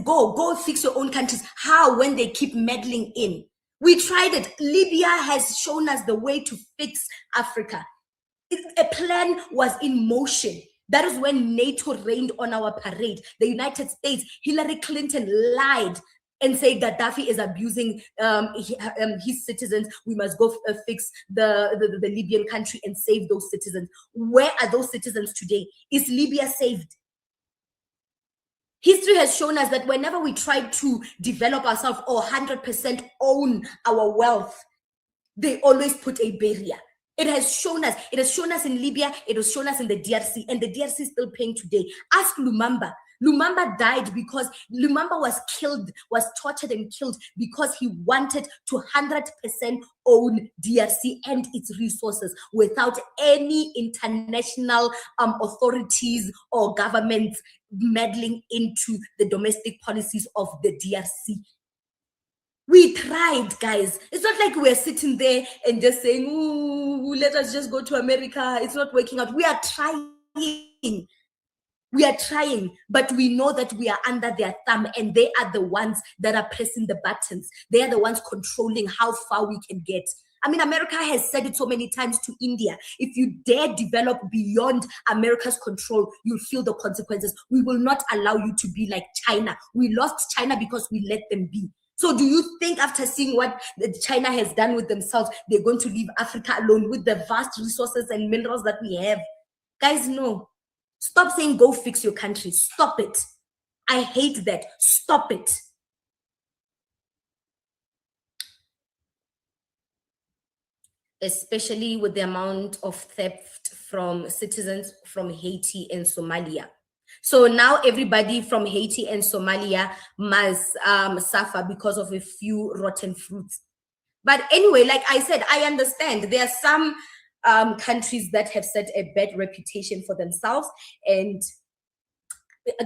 go fix your own countries, how when they keep meddling in? We tried it. Libya has shown us the way to fix Africa. A plan was in motion. That is when NATO rained on our parade. The United States, Hillary Clinton lied and say Gaddafi is abusing his citizens. We must go fix the Libyan country and save those citizens. Where are those citizens today? Is Libya saved? History has shown us that whenever we try to develop ourselves or 100% own our wealth, they always put a barrier. It has shown us in Libya, it has shown us in the DRC, and the DRC is still paying today. Ask Lumumba. Lumumba died because Lumumba was tortured and killed because he wanted to 100% own DRC and its resources without any international authorities or governments meddling into the domestic policies of the DRC. We tried, guys. It's not like we're sitting there and just saying, ooh, let us just go to America. It's not working out. We are trying. We are trying, but we know that we are under their thumb, and they are the ones that are pressing the buttons. They are the ones controlling how far we can get. I mean, America has said it so many times to India. If you dare develop beyond America's control, you'll feel the consequences. We will not allow you to be like China. We lost China because we let them be. So do you think after seeing what China has done with themselves, they're going to leave Africa alone with the vast resources and minerals that we have? Guys, no. Stop saying go fix your country. Stop it. I hate that. Stop it. Especially with the amount of theft from citizens from Haiti and Somalia. So now everybody from Haiti and Somalia must suffer because of a few rotten fruits. But anyway, like I said, I understand there are some countries that have set a bad reputation for themselves, and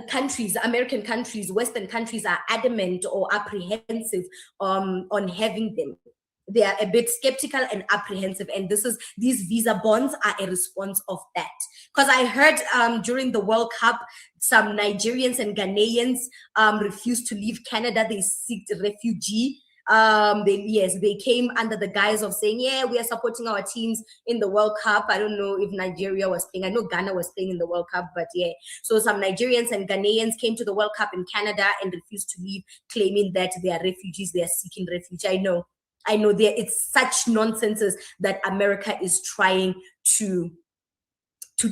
countries, American countries, Western countries are adamant or apprehensive on having them. They are a bit skeptical and apprehensive, and these visa bonds are a response of that. Because I heard during the World Cup, some Nigerians and Ghanaians refused to leave Canada. They sought refugee. They came under the guise of saying, yeah, we are supporting our teams in the World Cup. I don't know if Nigeria was playing. I know Ghana was playing in the World Cup, but yeah. So some Nigerians and Ghanaians came to the World Cup in Canada and refused to leave, claiming that they are refugees, they are seeking refuge. I know it's such nonsense that America is trying to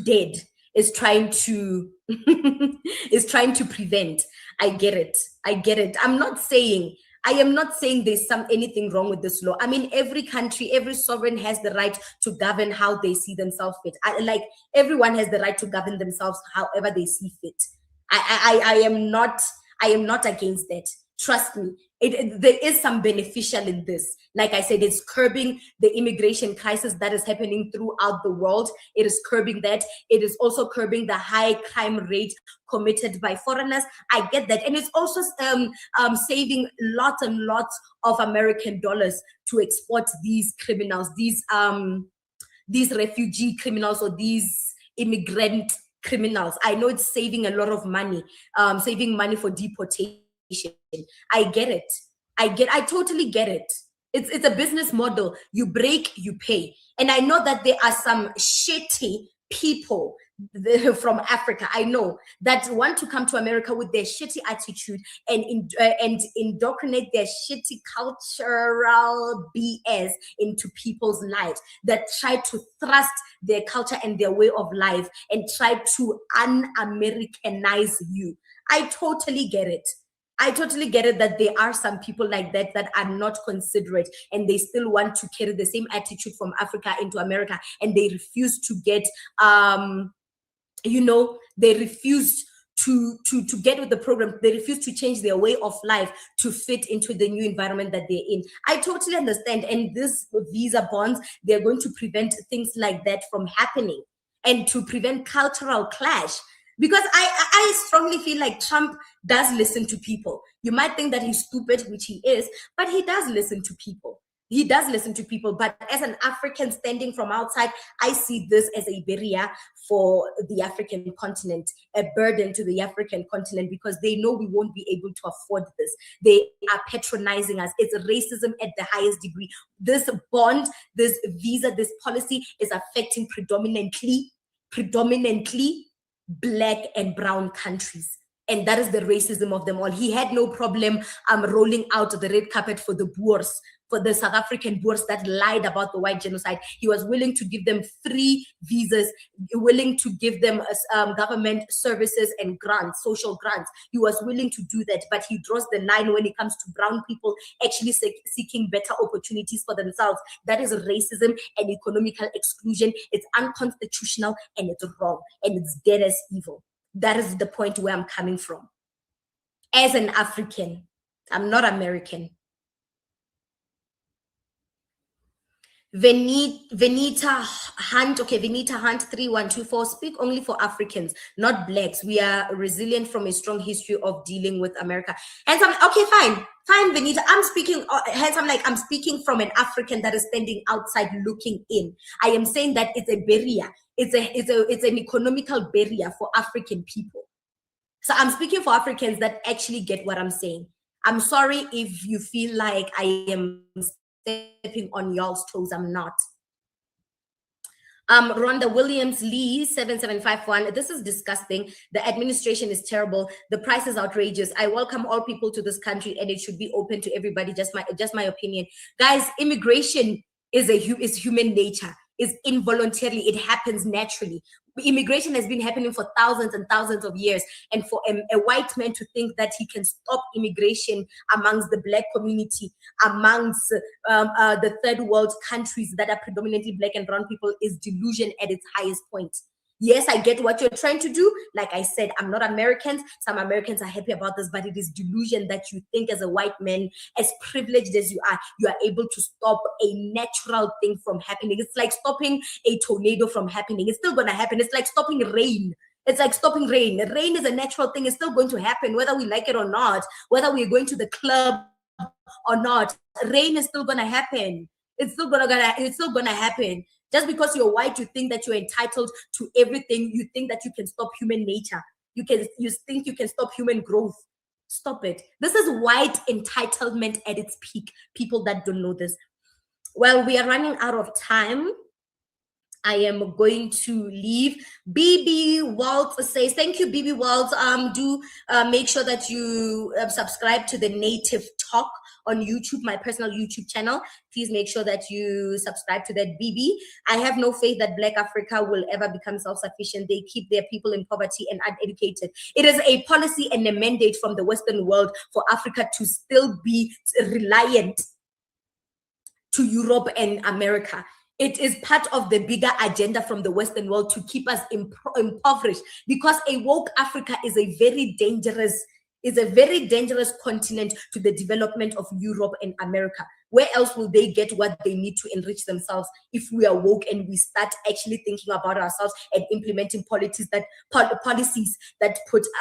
dead, is trying to is trying to prevent. I get it. I am not saying there's anything wrong with this law. I mean, every country, every sovereign has the right to govern how they see themselves fit. Everyone has the right to govern themselves however they see fit. I am not against that. Trust me. There is some beneficial in this. Like I said, it's curbing the immigration crisis that is happening throughout the world. It is curbing that. It is also curbing the high crime rate committed by foreigners. I get that. And it's also saving lots and lots of American dollars to export these criminals, these refugee criminals or these immigrant criminals. I know it's saving a lot of money, saving money for deportation. I get it. I totally get it. It's a business model. You break, you pay. And I know that there are some shitty people from Africa, I know, that want to come to America with their shitty attitude and indoctrinate their shitty cultural BS into people's lives, that try to thrust their culture and their way of life and try to un-Americanize you. I totally get it. I totally get it that there are some people like that that are not considerate and they still want to carry the same attitude from Africa into America, and they refuse to get, they refuse to get with the program. They refuse to change their way of life to fit into the new environment that they're in. I totally understand. And this visa bonds, they're going to prevent things like that from happening and to prevent cultural clash. Because I strongly feel like Trump does listen to people. You might think that he's stupid, which he is, but he does listen to people. He does listen to people. But as an African standing from outside, I see this as a barrier for the African continent, a burden to the African continent, because they know we won't be able to afford this. They are patronizing us. It's racism at the highest degree. This bond, this visa, this policy is affecting predominantly Black and brown countries. And that is the racism of them all. He had no problem rolling out the red carpet for the Boers, for the South African Boers that lied about the white genocide. He was willing to give them free visas, willing to give them government services and grants, social grants. He was willing to do that, but he draws the line when it comes to brown people actually seeking better opportunities for themselves. That is racism and economical exclusion. It's unconstitutional and it's wrong and it's dead as evil. That is the point where I'm coming from. As an African, I'm not American. Venita Hunt, okay, Venita Hunt 3124, speak only for Africans, not Blacks. We are resilient from a strong history of dealing with America. And so, okay, fine, Venita. I'm speaking, I'm speaking from an African that is standing outside looking in. I am saying that it's a barrier. It's an economical barrier for African people. So I'm speaking for Africans that actually get what I'm saying. I'm sorry if you feel like I am stepping on y'all's toes. I'm not. Rhonda Williams Lee 7751. This is disgusting. The administration is terrible. The price is outrageous. I welcome all people to this country and it should be open to everybody. Just my opinion. Guys, immigration is human nature. Is involuntarily. It happens naturally. Immigration has been happening for thousands and thousands of years. And for a white man to think that he can stop immigration amongst the Black community, amongst the third world countries that are predominantly Black and brown people, is delusion at its highest point. Yes, I get what you're trying to do. Like I said, I'm not American. Some Americans are happy about this, but it is delusion that you think as a white man, as privileged as you are able to stop a natural thing from happening. It's like stopping a tornado from happening. It's still going to happen. It's like stopping rain. It's like stopping rain. Rain is a natural thing. It's still going to happen, whether we like it or not, whether we're going to the club or not. Rain is still going to happen. It's still going to happen. Just because you're white, you think that you're entitled to everything. You think that you can stop human nature. You think you can stop human growth. Stop it. This is white entitlement at its peak. People that don't know this. Well, we are running out of time. I am going to leave. BB Waltz says, thank you, BB Waltz. Do make sure that you subscribe to the Native Talk on YouTube, my personal YouTube channel. Please make sure that you subscribe to that, BB. I have no faith that Black Africa will ever become self-sufficient. They keep their people in poverty and uneducated. It is a policy and a mandate from the Western world for Africa to still be reliant to Europe and America. It is part of the bigger agenda from the Western world to keep us impoverished, because a woke Africa is a very dangerous continent to the development of Europe and America. Where else will they get what they need to enrich themselves if we are woke and we start actually thinking about ourselves and implementing policies that put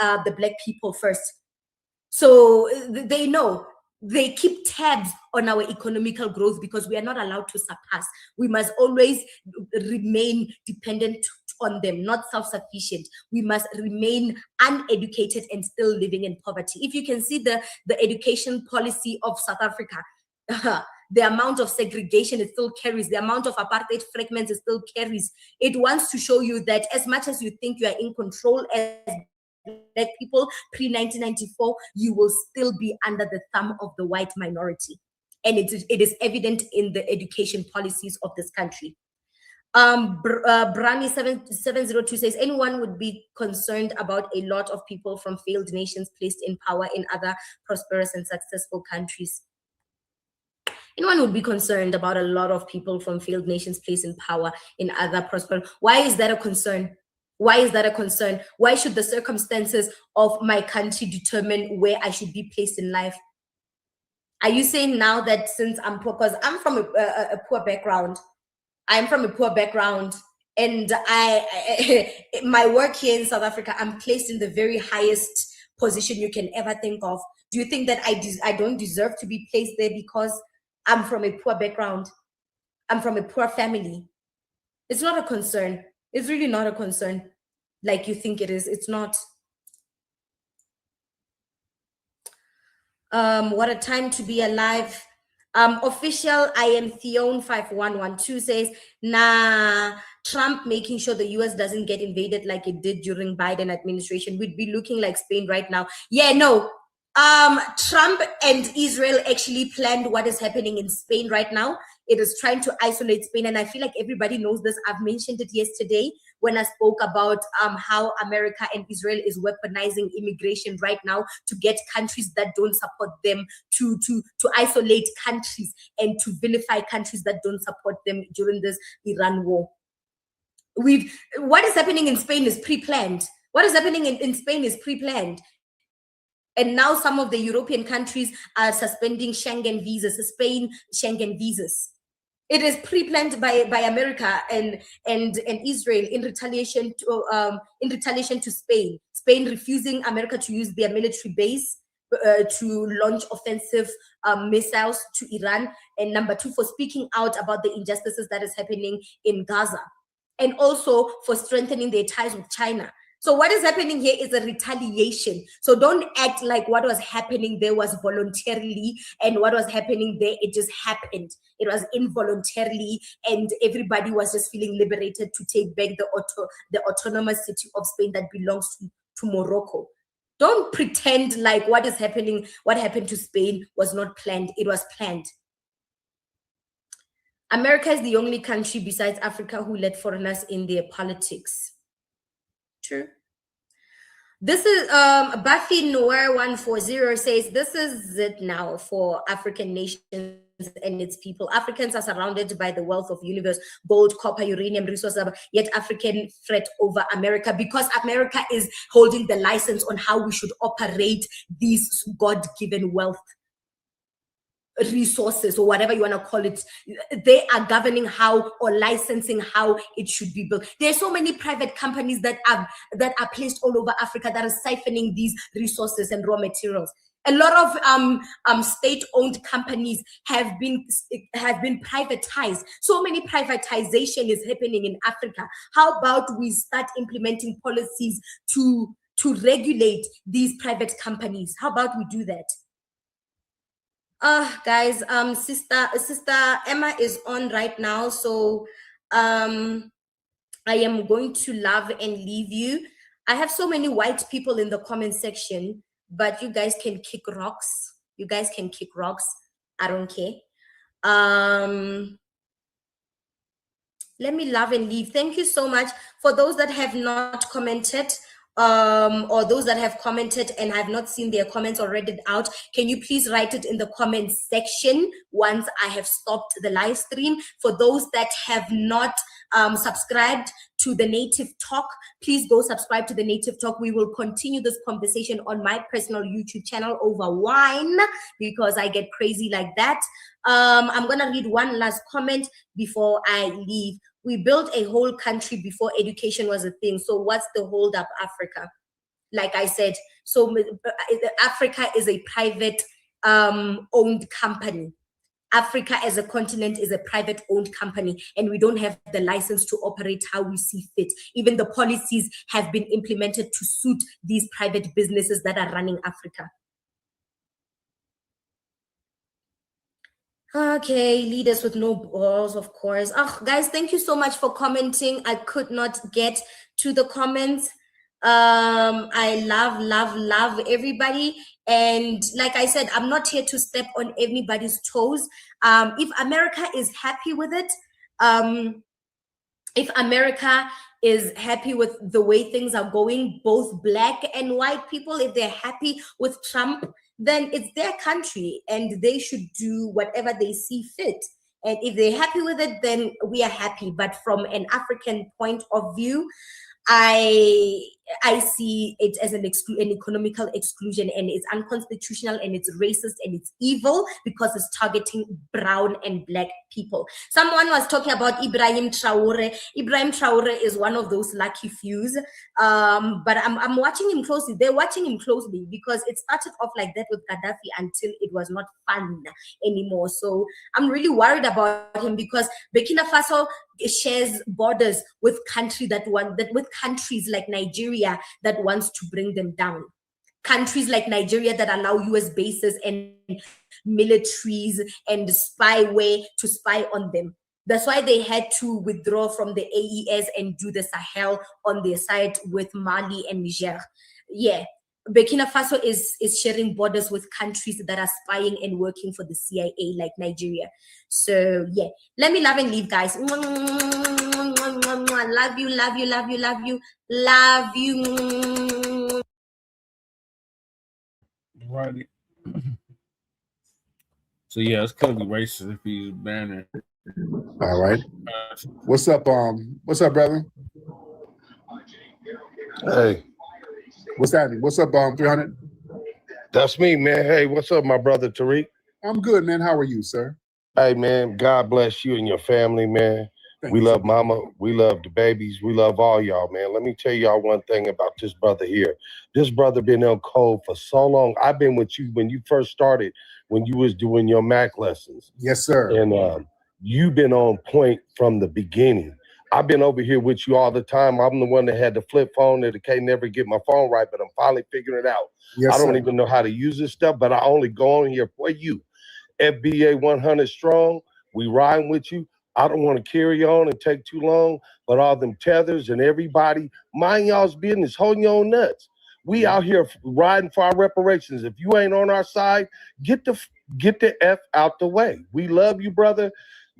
the Black people first? So they know. They keep tabs on our economical growth because we are not allowed to surpass. We must always remain dependent on them, not self-sufficient. We must remain uneducated and still living in poverty. If you can see the education policy of South Africa, the amount of segregation it still carries, the amount of apartheid fragments it still carries. It wants to show you that as much as you think you are in control as Black people pre-1994, you will still be under the thumb of the white minority. And it is evident in the education policies of this country. Brani 702 says, anyone would be concerned about a lot of people from failed nations placed in power in other prosperous and successful countries. Anyone would be concerned about a lot of people from failed nations placed in power in other prosperous. Why is that a concern? Why is that a concern? Why should the circumstances of my country determine where I should be placed in life? Are you saying now that since I'm poor, because I'm from a poor background, I'm from a poor background, and my work here in South Africa, I'm placed in the very highest position you can ever think of. Do you think that I don't deserve to be placed there because I'm from a poor background? I'm from a poor family. It's not a concern. It's really not a concern like you think it is. It's not. What a time to be alive. Official I am Theon 5112 says, nah, Trump making sure the US doesn't get invaded like it did during Biden administration. We'd be looking like Spain right now. Yeah, no. Trump and Israel actually planned what is happening in Spain right now. It is trying to isolate Spain, and I feel like everybody knows this. I've mentioned it yesterday when I spoke about how America and Israel is weaponizing immigration right now to get countries that don't support them to isolate countries and to vilify countries that don't support them during this Iran war. What is happening in Spain is pre-planned. What is happening in Spain is pre-planned. And now some of the European countries are suspending Schengen visas, Spain Schengen visas. It is pre-planned by America and Israel in retaliation to Spain. Spain refusing America to use their military base to launch offensive missiles to Iran, and number two, for speaking out about the injustices that is happening in Gaza, and also for strengthening their ties with China. So what is happening here is a retaliation. So don't act like what was happening there was voluntarily, and what was happening there, it just happened. It was involuntarily, and everybody was just feeling liberated to take back the autonomous city of Spain that belongs to Morocco. Don't pretend like what is happening, what happened to Spain was not planned. It was planned. America is the only country besides Africa who let foreigners in their politics. True. This is Buffy Noir 140 says, this is it now for African nations and its people. Africans are surrounded by the wealth of universe, gold, copper, uranium resources, yet African fret over America because America is holding the license on how we should operate these God-given wealth resources, or whatever you want to call it. They are governing how, or licensing how it should be built. There are so many private companies that are placed all over Africa that are siphoning these resources and raw materials. A lot of state-owned companies have been privatized. So many privatization is happening in Africa. How about we start implementing policies to regulate these private companies? How about we do that? Guys, sister Emma is on right now, so I am going to love and leave you. I have so many white people in the comment section, but you guys can kick rocks. You guys can kick rocks. I don't care. Let me love and leave. Thank you so much for those that have not commented. Or those that have commented and have not seen their comments or read it out, can you please write it in the comment section once I have stopped the live stream? For those that have not subscribed to the Native Talk, please go subscribe to the Native Talk. We will continue this conversation on my personal YouTube channel over wine, because I get crazy like that. I'm gonna read one last comment before I leave. We built a whole country before education was a thing. So what's the hold up, Africa? Like I said, so Africa is a private owned company. Africa as a continent is a private owned company, and we don't have the license to operate how we see fit. Even the policies have been implemented to suit these private businesses that are running Africa. Okay, leaders with no balls, of course. Oh, guys, thank you so much for commenting. I could not get to the comments. I love everybody. And like I said, I'm not here to step on anybody's toes. If America is happy with it, if America is happy with the way things are going, both black and white people, if they're happy with Trump, then it's their country and they should do whatever they see fit. And if they're happy with it, then we are happy. But from an African point of view, I see it as an economical exclusion, and it's unconstitutional, and it's racist, and it's evil because it's targeting brown and black people. Someone was talking about Ibrahim Traore. Ibrahim Traore is one of those lucky fews, but I'm watching him closely. They're watching him closely because it started off like that with Gaddafi until it was not fun anymore. So I'm really worried about him because Burkina Faso shares borders with countries like Nigeria that wants to bring them down. Countries like Nigeria that allow US bases and militaries and spyware to spy on them. That's why they had to withdraw from the AES and do the Sahel on their side with Mali and Niger. Yeah. Burkina Faso is sharing borders with countries that are spying and working for the CIA, like Nigeria. So yeah, let me love and leave, guys. Love you, love you, love you, love you, love you. Right. So yeah, it's gonna be racist if he's banning. All right. What's up, brother? Hey. What's happening? What's up, 300? That's me, man. Hey, what's up, my brother Tariq? I'm good, man. How are you, sir? Hey, man, God bless you and your family, man. We love mama. We love the babies. We love all y'all, man. Let me tell y'all one thing about this brother here. This brother been on code for so long. I've been with you when you first started, when you was doing your Mac lessons. Yes, sir. And you've been on point from the beginning. I've been over here with you all the time. I'm the one that had the flip phone that can't never get my phone right, but I'm finally figuring it out. Yes, I don't sir. even know how to use this stuff, but I only go on here for you. FBA 100 strong. We riding with you. I don't want to carry on and take too long, but all them tethers and everybody, mind y'all's business, holding your own nuts. We out here riding for our reparations. If you ain't on our side, get the F out the way. We love you, brother.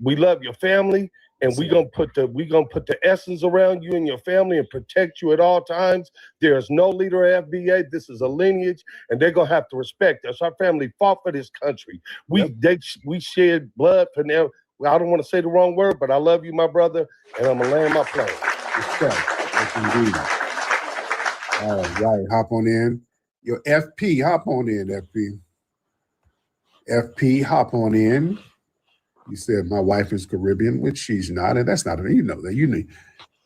We love your family. And we're gonna put the essence around you and your family and protect you at all times. There's no leader of FBA. This is a lineage, and they're gonna have to respect us. Our family fought for this country. We shed blood for them. I don't want to say the wrong word, but I love you, my brother, and I'm gonna land my plane. Yes, indeed. All right, hop on in. Your FP, hop on in, FP. FP, hop on in. You said my wife is Caribbean, which she's not, and that's not, you know that.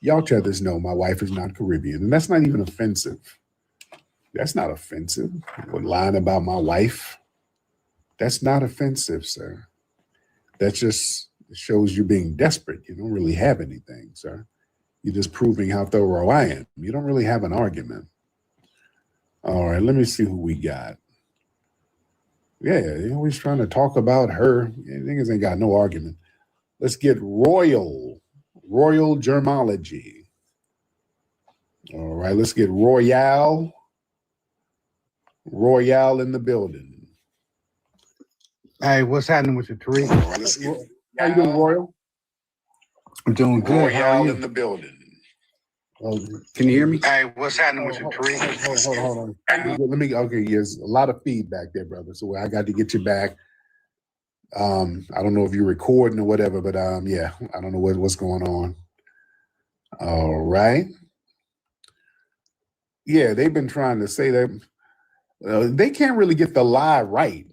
Y'all tethers know my wife is not Caribbean, and that's not even offensive. That's not offensive. We're lying about my wife. That's not offensive, sir. That just shows you being desperate. You don't really have anything, sir. You're just proving how thorough I am. You don't really have an argument. All right, let me see who we got. Yeah, you're always trying to talk about her. Niggas ain't got no argument. Let's get Royal Germology. All right, let's get Royale in the building. Hey, what's happening with you, Tariq? How you doing, Royal? I'm doing good. Royale in the building. Can you hear me? Hey, what's happening with you, Tariq? Hold on. Okay, there's a lot of feedback there, brother. So I got to get you back. I don't know if you're recording or whatever, but yeah, I don't know what's going on. All right. Yeah, they've been trying to say that they can't really get the lie right.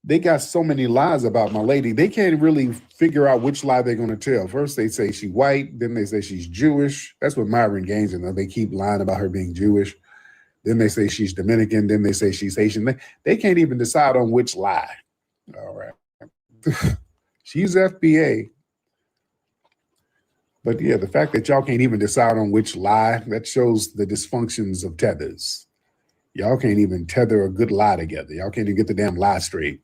They got so many lies about my lady. They can't really figure out which lie they're going to tell. First, they say she's white. Then they say she's Jewish. That's what Myron Gaines and they keep lying about her being Jewish. Then they say she's Dominican. Then they say she's Haitian. They can't even decide on which lie. All right. She's FBA. But yeah, the fact that y'all can't even decide on which lie, that shows the dysfunctions of tethers. Y'all can't even tether a good lie together. Y'all can't even get the damn lie straight.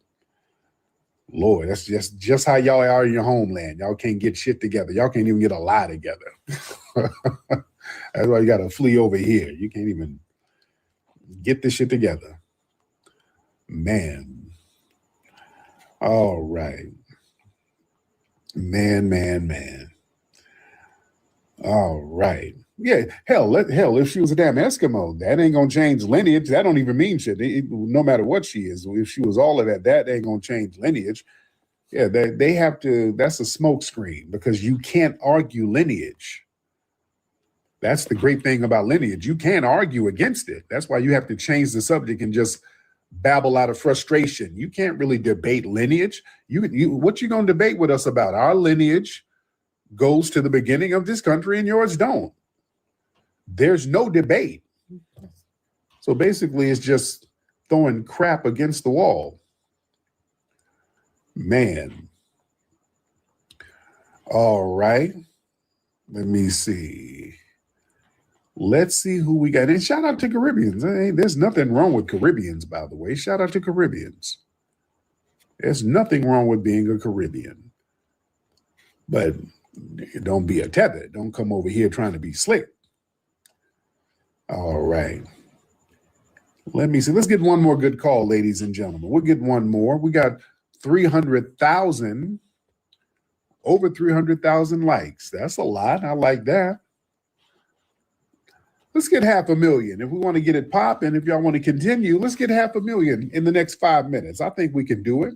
Lord, that's just how y'all are in your homeland. Y'all can't get shit together. Y'all can't even get a lie together. That's why you got to flee over here. You can't even get this shit together. Man. All right. Man. All right. Yeah, hell, if she was a damn Eskimo, that ain't gonna change lineage. That don't even mean shit. No matter what she is, if she was all of that, that ain't gonna change lineage. Yeah, they have to. That's a smoke screen because you can't argue lineage. That's the great thing about lineage. You can't argue against it. That's why you have to change the subject and just babble out of frustration. You can't really debate lineage. What you gonna debate with us about? Our lineage goes to the beginning of this country and yours don't. There's no debate. So basically it's just throwing crap against the wall. Man. All right. Let me see. Let's see who we got. And shout out to Caribbeans. Hey, there's nothing wrong with Caribbeans, by the way. Shout out to Caribbeans. There's nothing wrong with being a Caribbean. But don't be a tether. Don't come over here trying to be slick. All right. Let me see. Let's get one more good call, ladies and gentlemen. We'll get one more. We got 300,000, over 300,000 likes. That's a lot. I like that. Let's get 500,000. If we want to get it popping, if y'all want to continue, let's get 500,000 in the next 5 minutes. I think we can do it.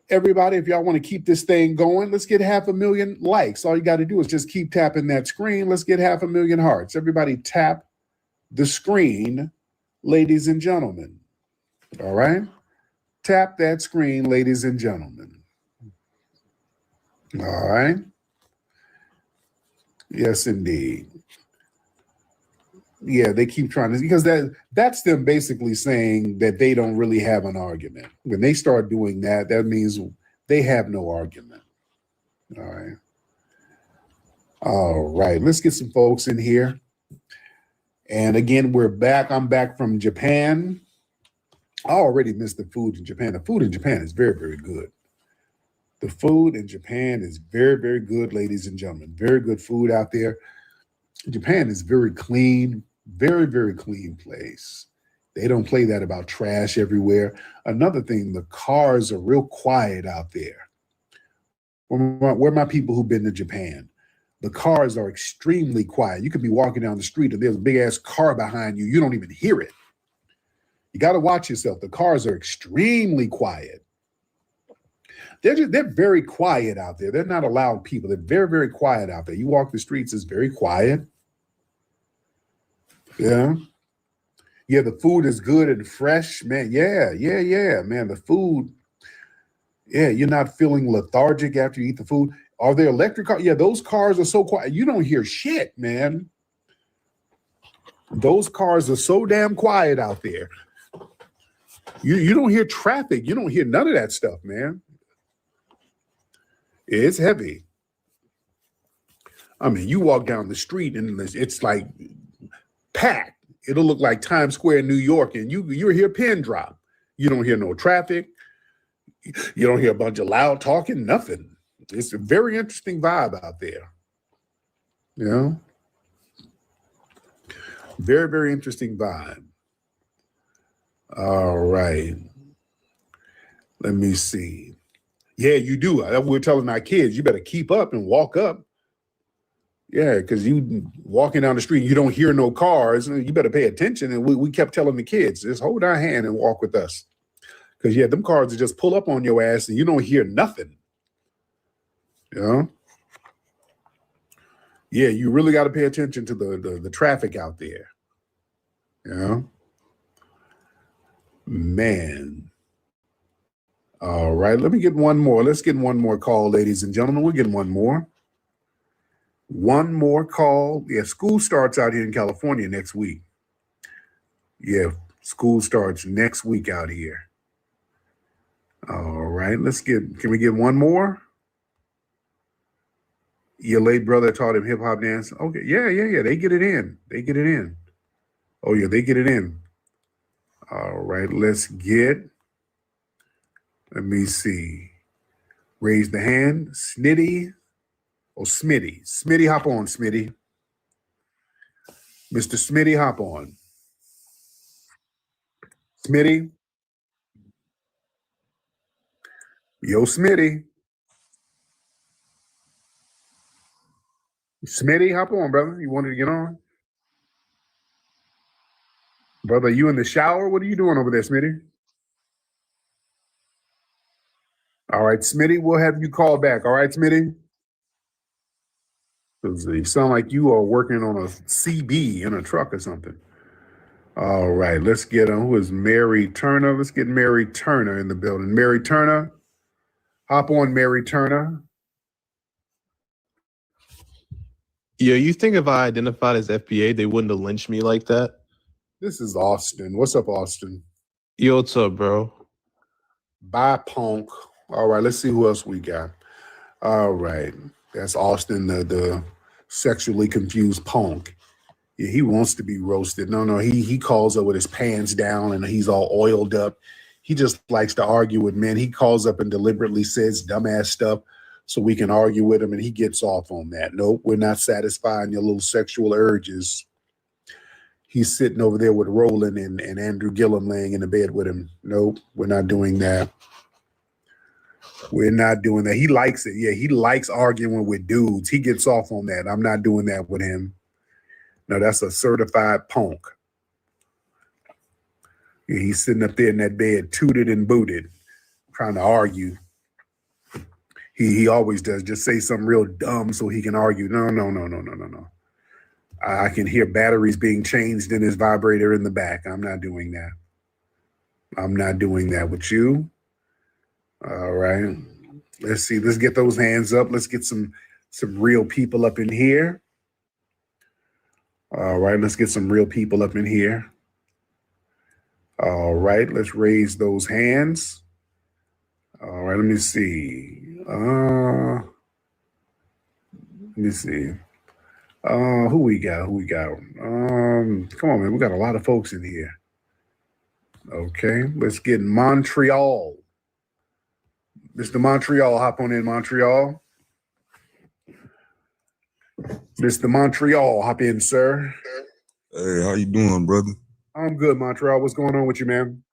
Everybody, if y'all want to keep this thing going, let's get 500,000 likes. All you got to do is just keep tapping that screen. Let's get 500,000 hearts. Everybody tap the screen, ladies and gentlemen. All right? Tap that screen, ladies and gentlemen. All right? Yes, indeed. Yeah, they keep trying to, because that's them basically saying that they don't really have an argument. When they start doing that, that means they have no argument. All right. All right, let's get some folks in here. And again, we're back. I'm back from Japan. I already missed the food in Japan. The food in Japan is very, very good. The food in Japan is very, very good, ladies and gentlemen. Very good food out there. Japan is very clean. Very, very clean place. They don't play that about trash everywhere. Another thing, the cars are real quiet out there. Where my people who've been to Japan, the cars are extremely quiet. You could be walking down the street and there's a big ass car behind you. You don't even hear it. You got to watch yourself. The cars are extremely quiet. They're very quiet out there. They're not loud people. They're very, very quiet out there. You walk the streets, it's very quiet. Yeah. Yeah, the food is good and fresh, man. Yeah, man. The food, yeah, you're not feeling lethargic after you eat the food. Are there electric cars? Yeah, those cars are so quiet. You don't hear shit, man. Those cars are so damn quiet out there. You don't hear traffic. You don't hear none of that stuff, man. It's heavy. I mean, you walk down the street and it's like packed. It'll look like Times Square in New York, and you hear pin drop. You don't hear no traffic. You don't hear a bunch of loud talking, nothing. It's a very interesting vibe out there. You know? Very, very interesting vibe. All right. Let me see. Yeah, you do. We're telling our kids, you better keep up and walk up. Yeah, because you walking down the street, you don't hear no cars, you better pay attention. And we kept telling the kids, just hold our hand and walk with us. Because, yeah, them cars will just pull up on your ass and you don't hear nothing. You know? Yeah, you really got to pay attention to the traffic out there. You know? Man. All right, let me get one more. Let's get one more call, ladies and gentlemen. We'll get one more. One more call. Yeah, school starts out here in California next week. Yeah, school starts next week out here. All right, can we get one more? Your late brother taught him hip hop dance. Okay, yeah. They get it in. Oh, yeah, they get it in. All right, let me see. Raise the hand. Snitty. Oh, Smitty. Smitty, hop on, Smitty. Mr. Smitty, hop on. Smitty. Yo, Smitty. Smitty, hop on, brother. You wanted to get on? Brother, you in the shower? What are you doing over there, Smitty? All right, Smitty, we'll have you call back. All right, Smitty? You sound like you are working on a CB in a truck or something. All right, let's get on. Who is Mary Turner? Let's get Mary Turner in the building. Mary Turner. Hop on, Mary Turner. Yeah, you think if I identified as FBA, they wouldn't have lynched me like that? This is Austin. What's up, Austin? Yo, what's up, bro? Bye, punk. All right, let's see who else we got. All right, that's Austin, the sexually confused punk. Yeah, he wants to be roasted. No, he calls up with his pants down and he's all oiled up. He just likes to argue with men. He calls up and deliberately says dumbass stuff so we can argue with him, and he gets off on that. Nope, we're not satisfying your little sexual urges. He's sitting over there with Roland and Andrew Gillum laying in the bed with him. Nope, we're not doing that. We're not doing that. He likes it. Yeah, he likes arguing with dudes. He gets off on that. I'm not doing that with him. No, that's a certified punk. Yeah, he's sitting up there in that bed, tooted and booted, trying to argue. He always does. Just say something real dumb so he can argue. No. I can hear batteries being changed in his vibrator in the back. I'm not doing that. I'm not doing that with you. All right. Let's see. Let's get those hands up. Let's get some real people up in here. All right. Let's get some real people up in here. All right. Let's raise those hands. All right. Let me see. Who we got? Come on, man. We got a lot of folks in here. Okay. Let's get Montreal. Mr. Montreal, hop on in, Montreal. Mr. Montreal, hop in, sir. Hey, how you doing, brother? I'm good, Montreal. What's going on with you, man?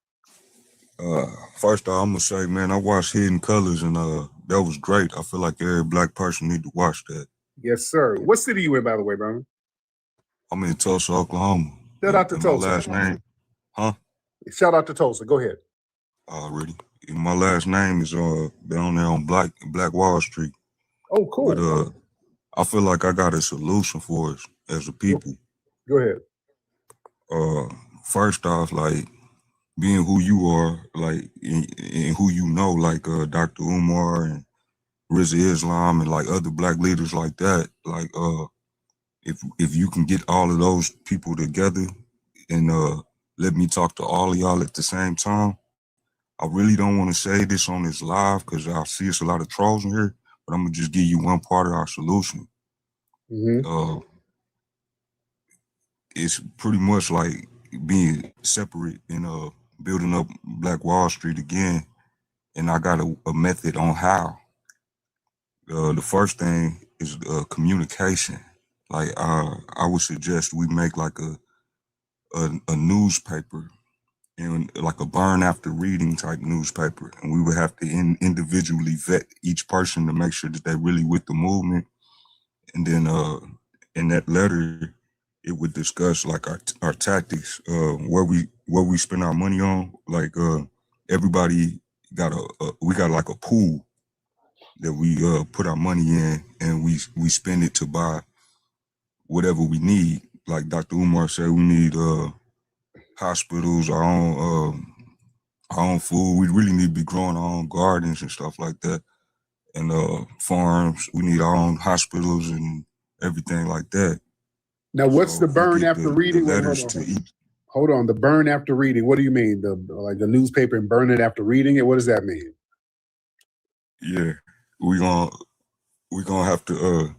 First off, I'm gonna say, man, I watched Hidden Colors, and that was great. I feel like every black person need to watch that. Yes, sir. What city you in, by the way, brother? I'm in Tulsa, Oklahoma. Shout out to Tulsa. My last name, huh? Shout out to Tulsa. Go ahead. Already. My last name is down there on Black Wall Street. Oh, cool. But I feel like I got a solution for us as a people. Go ahead. First off, like being who you are, like and who you know, like Dr. Umar and Rizza Islam and like other black leaders like that. Like if you can get all of those people together and let me talk to all of y'all at the same time. I really don't want to say this on this live because I see it's a lot of trolls in here, but I'm gonna just give you one part of our solution. Mm-hmm. It's pretty much like being separate and building up Black Wall Street again. And I got a method on how. The first thing is communication. Like I would suggest we make like a newspaper, and like a burn after reading type newspaper, and we would have to individually vet each person to make sure that they really with the movement. And then in that letter, it would discuss like our tactics, where we spend our money on. Like everybody got we got like a pool that we put our money in, and we spend it to buy whatever we need. Like Dr. Umar said, we need hospitals, our own food. We really need to be growing our own gardens and stuff like that, and farms. We need our own hospitals and everything like that. Now, what's the burn after reading? Hold on, the burn after reading. What do you mean? The newspaper and burn it after reading it? What does that mean? Yeah, we gonna have to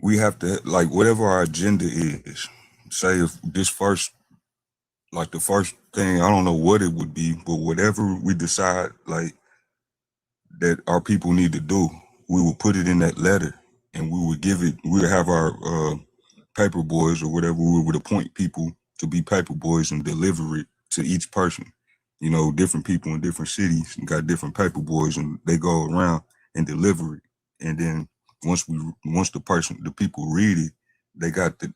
we have to, like, whatever our agenda is. Say if this first, like the first thing, I don't know what it would be, but whatever we decide, like, that our people need to do, we will put it in that letter, and we would give it, we would have our paper boys or whatever, we would appoint people to be paper boys and deliver it to each person. You know, different people in different cities got different paper boys, and they go around and deliver it. And then once the people read it,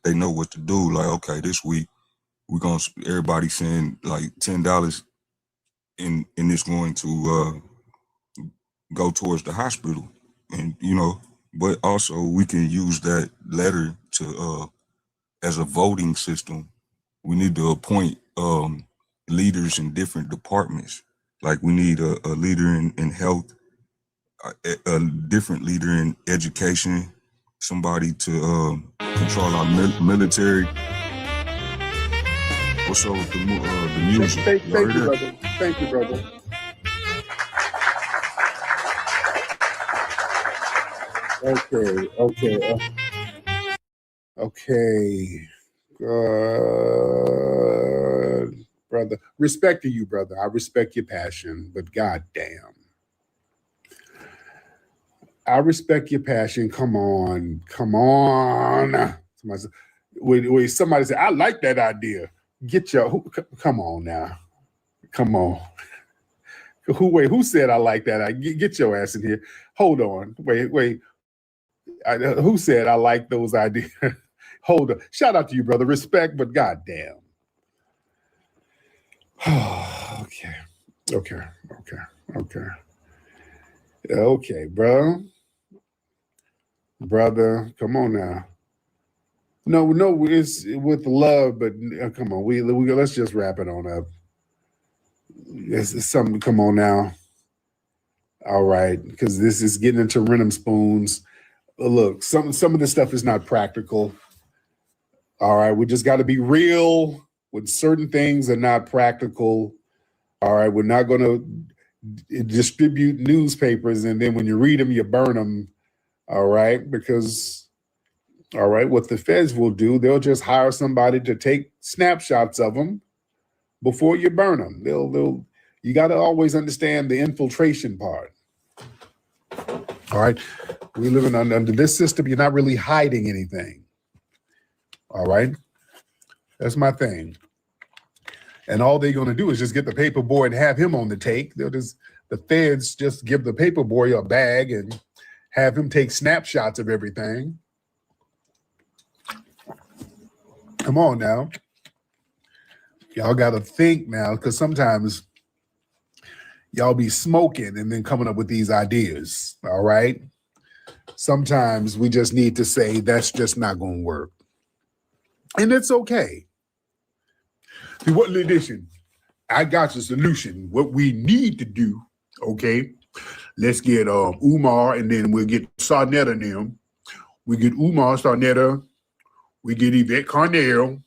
they know what to do. Like, okay, this week we're gonna everybody send like $10 and it's going to go towards the hospital, and but also we can use that letter to as a voting system. We need to appoint leaders in different departments. Like we need a leader in health, a different leader in education, somebody to control our military. What's up with the music? Thank you, brother. Thank you, brother. Okay. Good, brother. Respect to you, brother. I respect your passion, but goddamn, I respect your passion. Come on. Somebody said, I like that idea. Come on now. Come on. Who said I like that? Get your ass in here. Hold on. Wait. Who said I like those ideas? Hold on. Shout out to you, brother. Respect, but goddamn. Okay, bro. Brother, come on now. No, it's with love, but come on. We let's just wrap it on up. It's something. Come on now. All right, because this is getting into rhythm spoons. Look, some of this stuff is not practical. All right, we just got to be real when certain things are not practical. All right, we're not going to distribute newspapers, and then when you read them, you burn them. All right, because, all right, what the feds will do, they'll just hire somebody to take snapshots of them before you burn them. You got to always understand the infiltration part. All right, we're living under this system. You're not really hiding anything. All right, that's my thing. And all they're going to do is just get the paper boy and have him on the take. The feds just give the paper boy a bag and have him take snapshots of everything. Come on now. Y'all got to think now, because sometimes y'all be smoking and then coming up with these ideas. All right. Sometimes we just need to say that's just not going to work. And it's okay. See, what edition? I got the solution. What we need to do, okay? Let's get Umar, and then we'll get Sarnetta and them. We get Umar, Sarnetta. We get Yvette Carnell.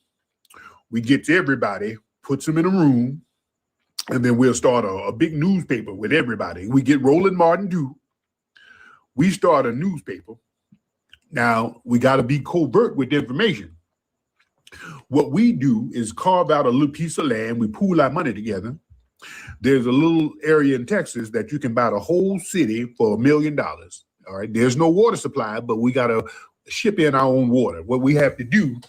We get to everybody, puts them in a room, and then we'll start a big newspaper with everybody. We get Roland Martin too. We start a newspaper. Now, we got to be covert with the information. What we do is carve out a little piece of land. We pool our money together. There's a little area in Texas that you can buy the whole city for $1 million. All right. There's no water supply, but we got to ship in our own water. What we have to do,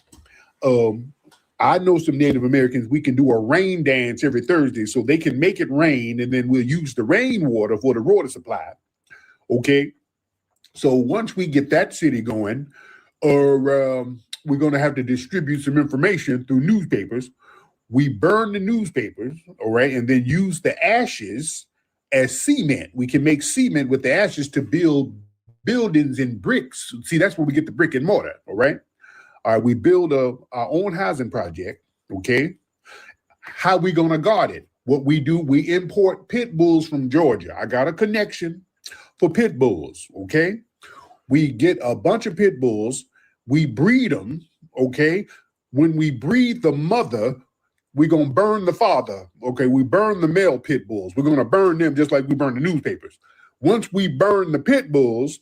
I know some Native Americans, we can do a rain dance every Thursday so they can make it rain, and then we'll use the rainwater for the water supply. Okay. So once we get that city going, we're going to have to distribute some information through newspapers. We burn the newspapers, all right, and then use the ashes as cement. We can make cement with the ashes to build buildings in bricks. See, that's where we get the brick and mortar, all right? All right, we build our own housing project, okay? How we going to guard it? What we do, we import pit bulls from Georgia. I got a connection for pit bulls, okay? We get a bunch of pit bulls. We breed them, okay? When we breed the mother, we're going to burn the father, okay? We burn the male pit bulls. We're going to burn them just like we burn the newspapers. Once we burn the pit bulls,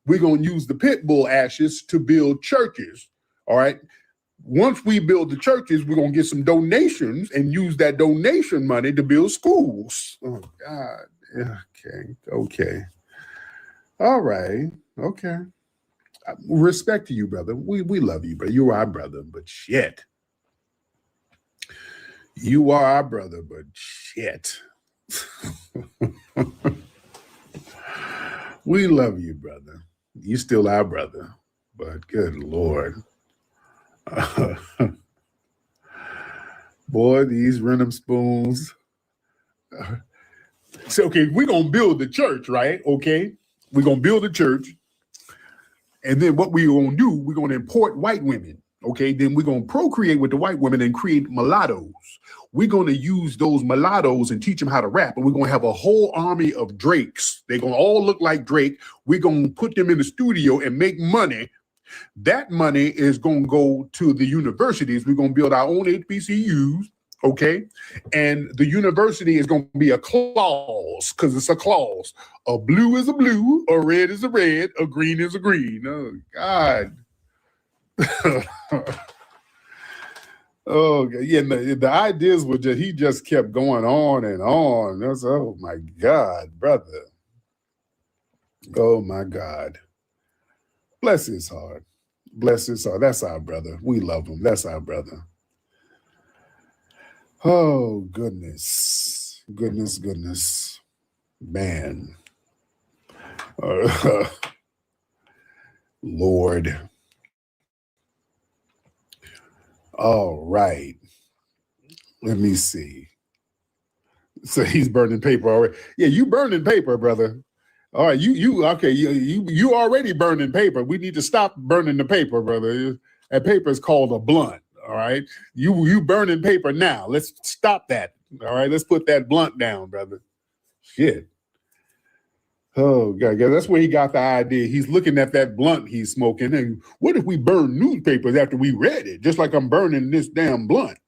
we're going to use the pit bull ashes to build churches, all right? Once we build the churches, we're going to get some donations and use that donation money to build schools. Oh, God. Okay. All right. Okay. Respect to you, brother. We love you, but you are our brother, but shit. You are our brother, but shit. We love you, brother. You still our brother, but good Lord. Boy, these random spoons. So, okay, we're going to build the church, right? Okay, we're going to build a church. And then what we're going to do, we're going to import white women. Okay, then we're going to procreate with the white women and create mulattoes. We're going to use those mulattoes and teach them how to rap. And we're going to have a whole army of Drakes. They're going to all look like Drake. We're going to put them in the studio and make money. That money is going to go to the universities. We're going to build our own HBCUs. Okay, and the university is going to be a clause, because it's a clause. A blue is a blue, a red is a red, a green is a green. Oh, God. Oh, yeah, the ideas were just, he just kept going on and on. That's, oh, my God, brother. Oh, my God. Bless his heart. Bless his heart. That's our brother. We love him. That's our brother. Oh, goodness. Goodness. Man. Lord. All right. Let me see. So he's burning paper already. Yeah, you burning paper, brother. All right, you okay, you already burning paper. We need to stop burning the paper, brother. That paper is called a blunt. All right, you burning paper now. Let's stop that. All right, let's put that blunt down, brother. Shit. Oh God, that's where he got the idea. He's looking at that blunt he's smoking, and what if we burn newspapers after we read it? Just like I'm burning this damn blunt.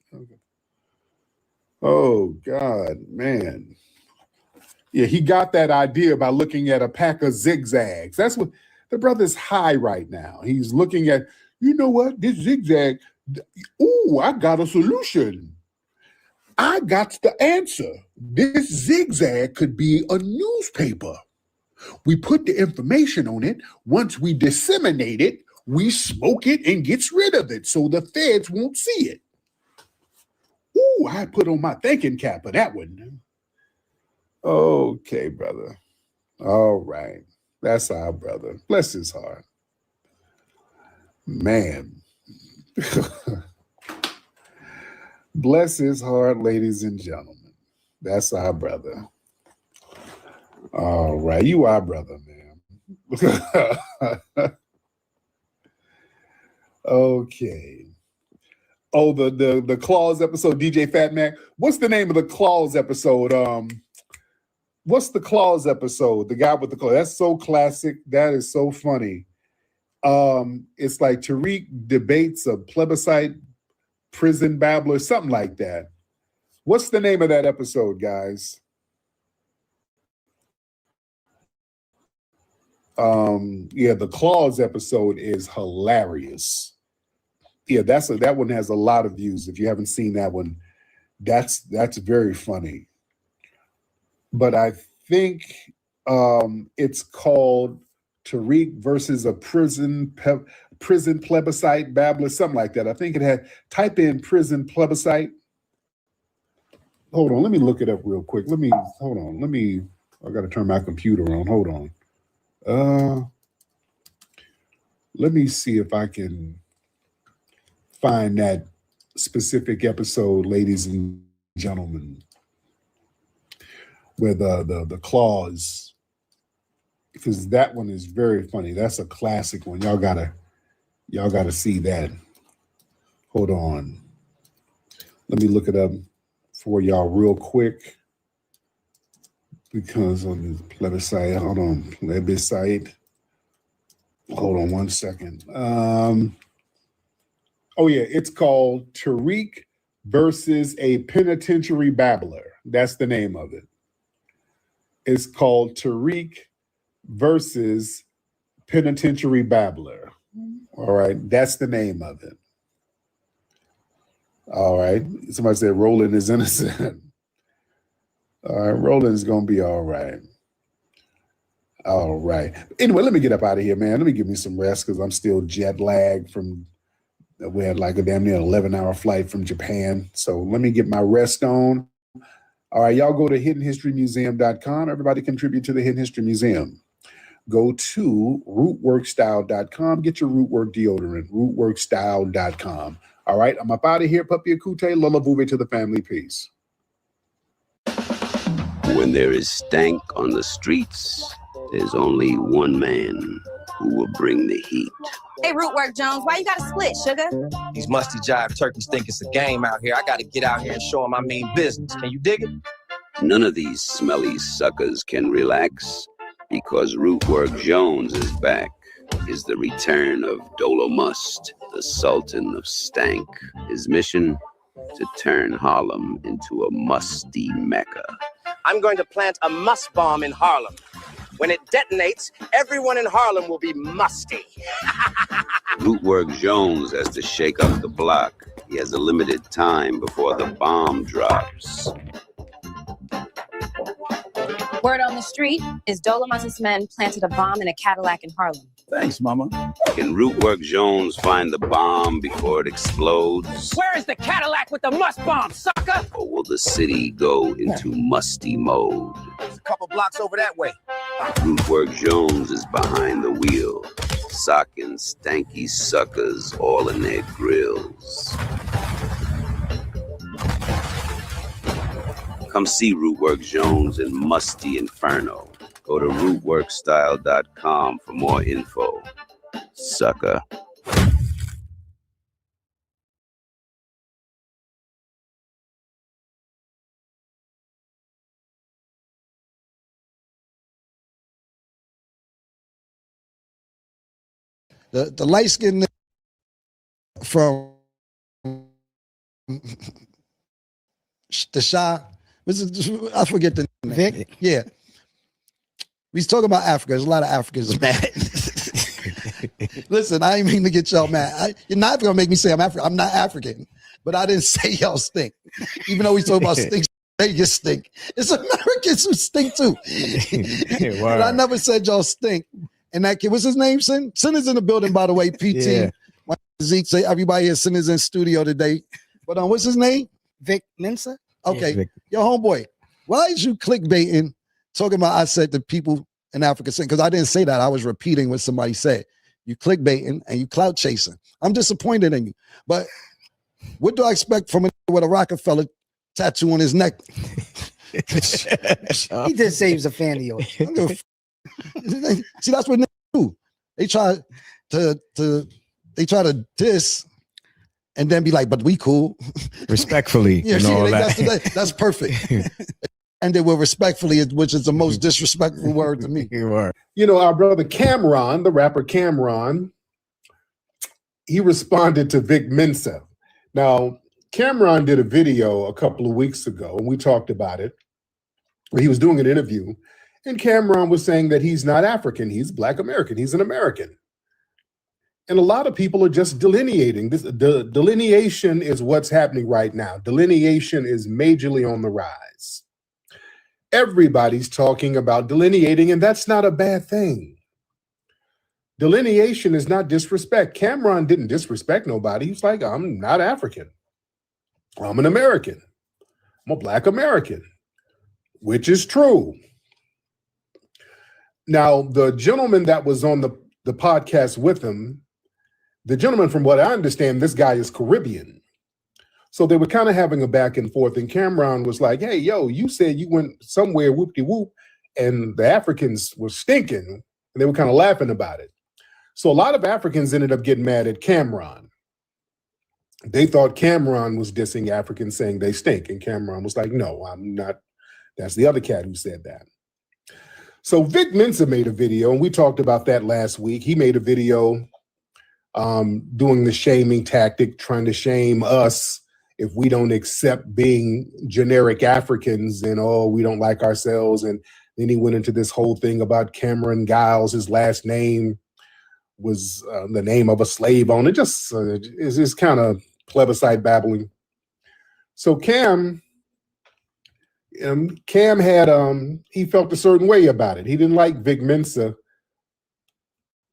Oh God, man. Yeah, he got that idea by looking at a pack of zigzags. That's what the brother's high right now. He's looking at, you know what, this zigzag. Ooh, I got a solution. I got the answer. This zigzag could be a newspaper. We put the information on it. Once we disseminate it, we smoke it and gets rid of it so the feds won't see it. Ooh, I put on my thinking cap for that one. Okay, brother. All right. That's our brother. Bless his heart. Man. Bless his heart, ladies and gentlemen. That's our brother. All right. You our brother, man. Okay. Oh, the Claws episode, DJ Fat Mac. What's the name of the Claws episode? What's the Claws episode? The guy with the claw. That's so classic. That is so funny. It's like Tariq debates a plebiscite prison babbler, something like that. What's the name of that episode, guys? Yeah, the Claws episode is hilarious. Yeah, that one has a lot of views. If you haven't seen that one, that's very funny. But I think it's called Tariq versus a prison plebiscite babbler, something like that. I think it had, type in prison plebiscite. Hold on, let me look it up real quick. I got to turn my computer on. Hold on. Let me see if I can find that specific episode, ladies and gentlemen, where the Claws, because that one is very funny. That's a classic one. Y'all gotta see that. Hold on. Let me look it up for y'all real quick. Because on the plebiscite, hold on, plebiscite. Hold on one second. Oh yeah, it's called Tariq versus a penitentiary babbler. That's the name of it. It's called Tariq versus penitentiary babbler. All right, that's the name of it. All right, somebody said Roland is innocent. All right, Roland's gonna be all right. All right. Anyway, let me get up out of here, man. Let me give me some rest because I'm still jet lagged from, we had like a damn near 11-hour flight from Japan. So let me get my rest on. All right, y'all go to hiddenhistorymuseum.com. Everybody contribute to the Hidden History Museum. go to rootworkstyle.com. Get your Rootwork deodorant, rootworkstyle.com. All right, I'm up out of here. Papi Akute, Lola Vuve to the family. Peace. When there is stank on the streets, there's only one man who will bring the heat. Hey, Rootwork Jones, why you got to split, sugar? These musty jive turkeys think it's a game out here. I got to get out here and show them I mean business. Can you dig it? None of these smelly suckers can relax because Rootwork Jones is back. Is the return of Dolomust, the Sultan of Stank. His mission? To turn Harlem into a musty mecca. I'm going to plant a must bomb in Harlem. When it detonates, everyone in Harlem will be musty. Rootwork Jones has to shake up the block. He has a limited time before the bomb drops. Word on the street is Dolomust's men planted a bomb in a Cadillac in Harlem. Thanks, Mama. Can Rootwork Jones find the bomb before it explodes? Where is the Cadillac with the must bomb, sucker? Or will the city go into musty mode? There's a couple blocks over that way. Rootwork Jones is behind the wheel, socking stanky suckers all in their grills. Come see Rootwork Jones in Musty Inferno. Go to rootworkstyle.com for more info. Sucker. The light skin from the Shah, I forget the name. Vic? Yeah. We talking about Africa. There's a lot of Africans mad. Listen, I ain't mean to get y'all mad. You're not gonna make me say I'm African. I'm not African, but I didn't say y'all stink. Even though we talk about stink, Vegas stink. It's Americans who stink too. But I never said y'all stink. And that kid, what's his name? Sin? Sin is in the building, by the way. PT. Yeah. Zeke say everybody here. Sin is in studio today. But what's his name? Vic Mensa. Okay, Vic. your homeboy. Why is you clickbaiting? Talking about I said the people in Africa sing, because I didn't say that. I was repeating what somebody said. You clickbaiting and you clout chasing. I'm disappointed in you. But what do I expect from a nigga with a Rockefeller tattoo on his neck? He did say he was a fan of yours. See, that's what niggas do. They try to diss and then be like, but we cool. Respectfully. Yeah, and see, all that's perfect. And they were respectfully, which is the most disrespectful word to me. You know, our brother Cameron, the rapper Cameron, he responded to Vic Mensa. Now, Cameron did a video a couple of weeks ago, and we talked about it. He was doing an interview, and Cameron was saying that he's not African, he's Black American, he's an American. And a lot of people are just delineating. The delineation is what's happening right now. Delineation is majorly on the rise. Everybody's talking about delineating, and that's not a bad thing. Delineation is not disrespect. Cameron didn't disrespect nobody. He's like, I'm not African. I'm an American. I'm a Black American, which is true. Now, the gentleman that was on the podcast with him, the gentleman, from what I understand, this guy is Caribbean. So they were kind of having a back and forth, and Cameron was like, hey, yo, you said you went somewhere whoop-de-whoop, and the Africans were stinking, and they were kind of laughing about it. So a lot of Africans ended up getting mad at Cameron. They thought Cameron was dissing Africans, saying they stink, and Cameron was like, no, I'm not. That's the other cat who said that. So Vic Mensa made a video, and we talked about that last week. He made a video doing the shaming tactic, trying to shame us if we don't accept being generic Africans and, oh, we don't like ourselves. And then he went into this whole thing about Cameron Giles. His last name was the name of a slave owner. Just it's kind of plebiscite babbling. So Cam had, he felt a certain way about it. He didn't like Vic Mensa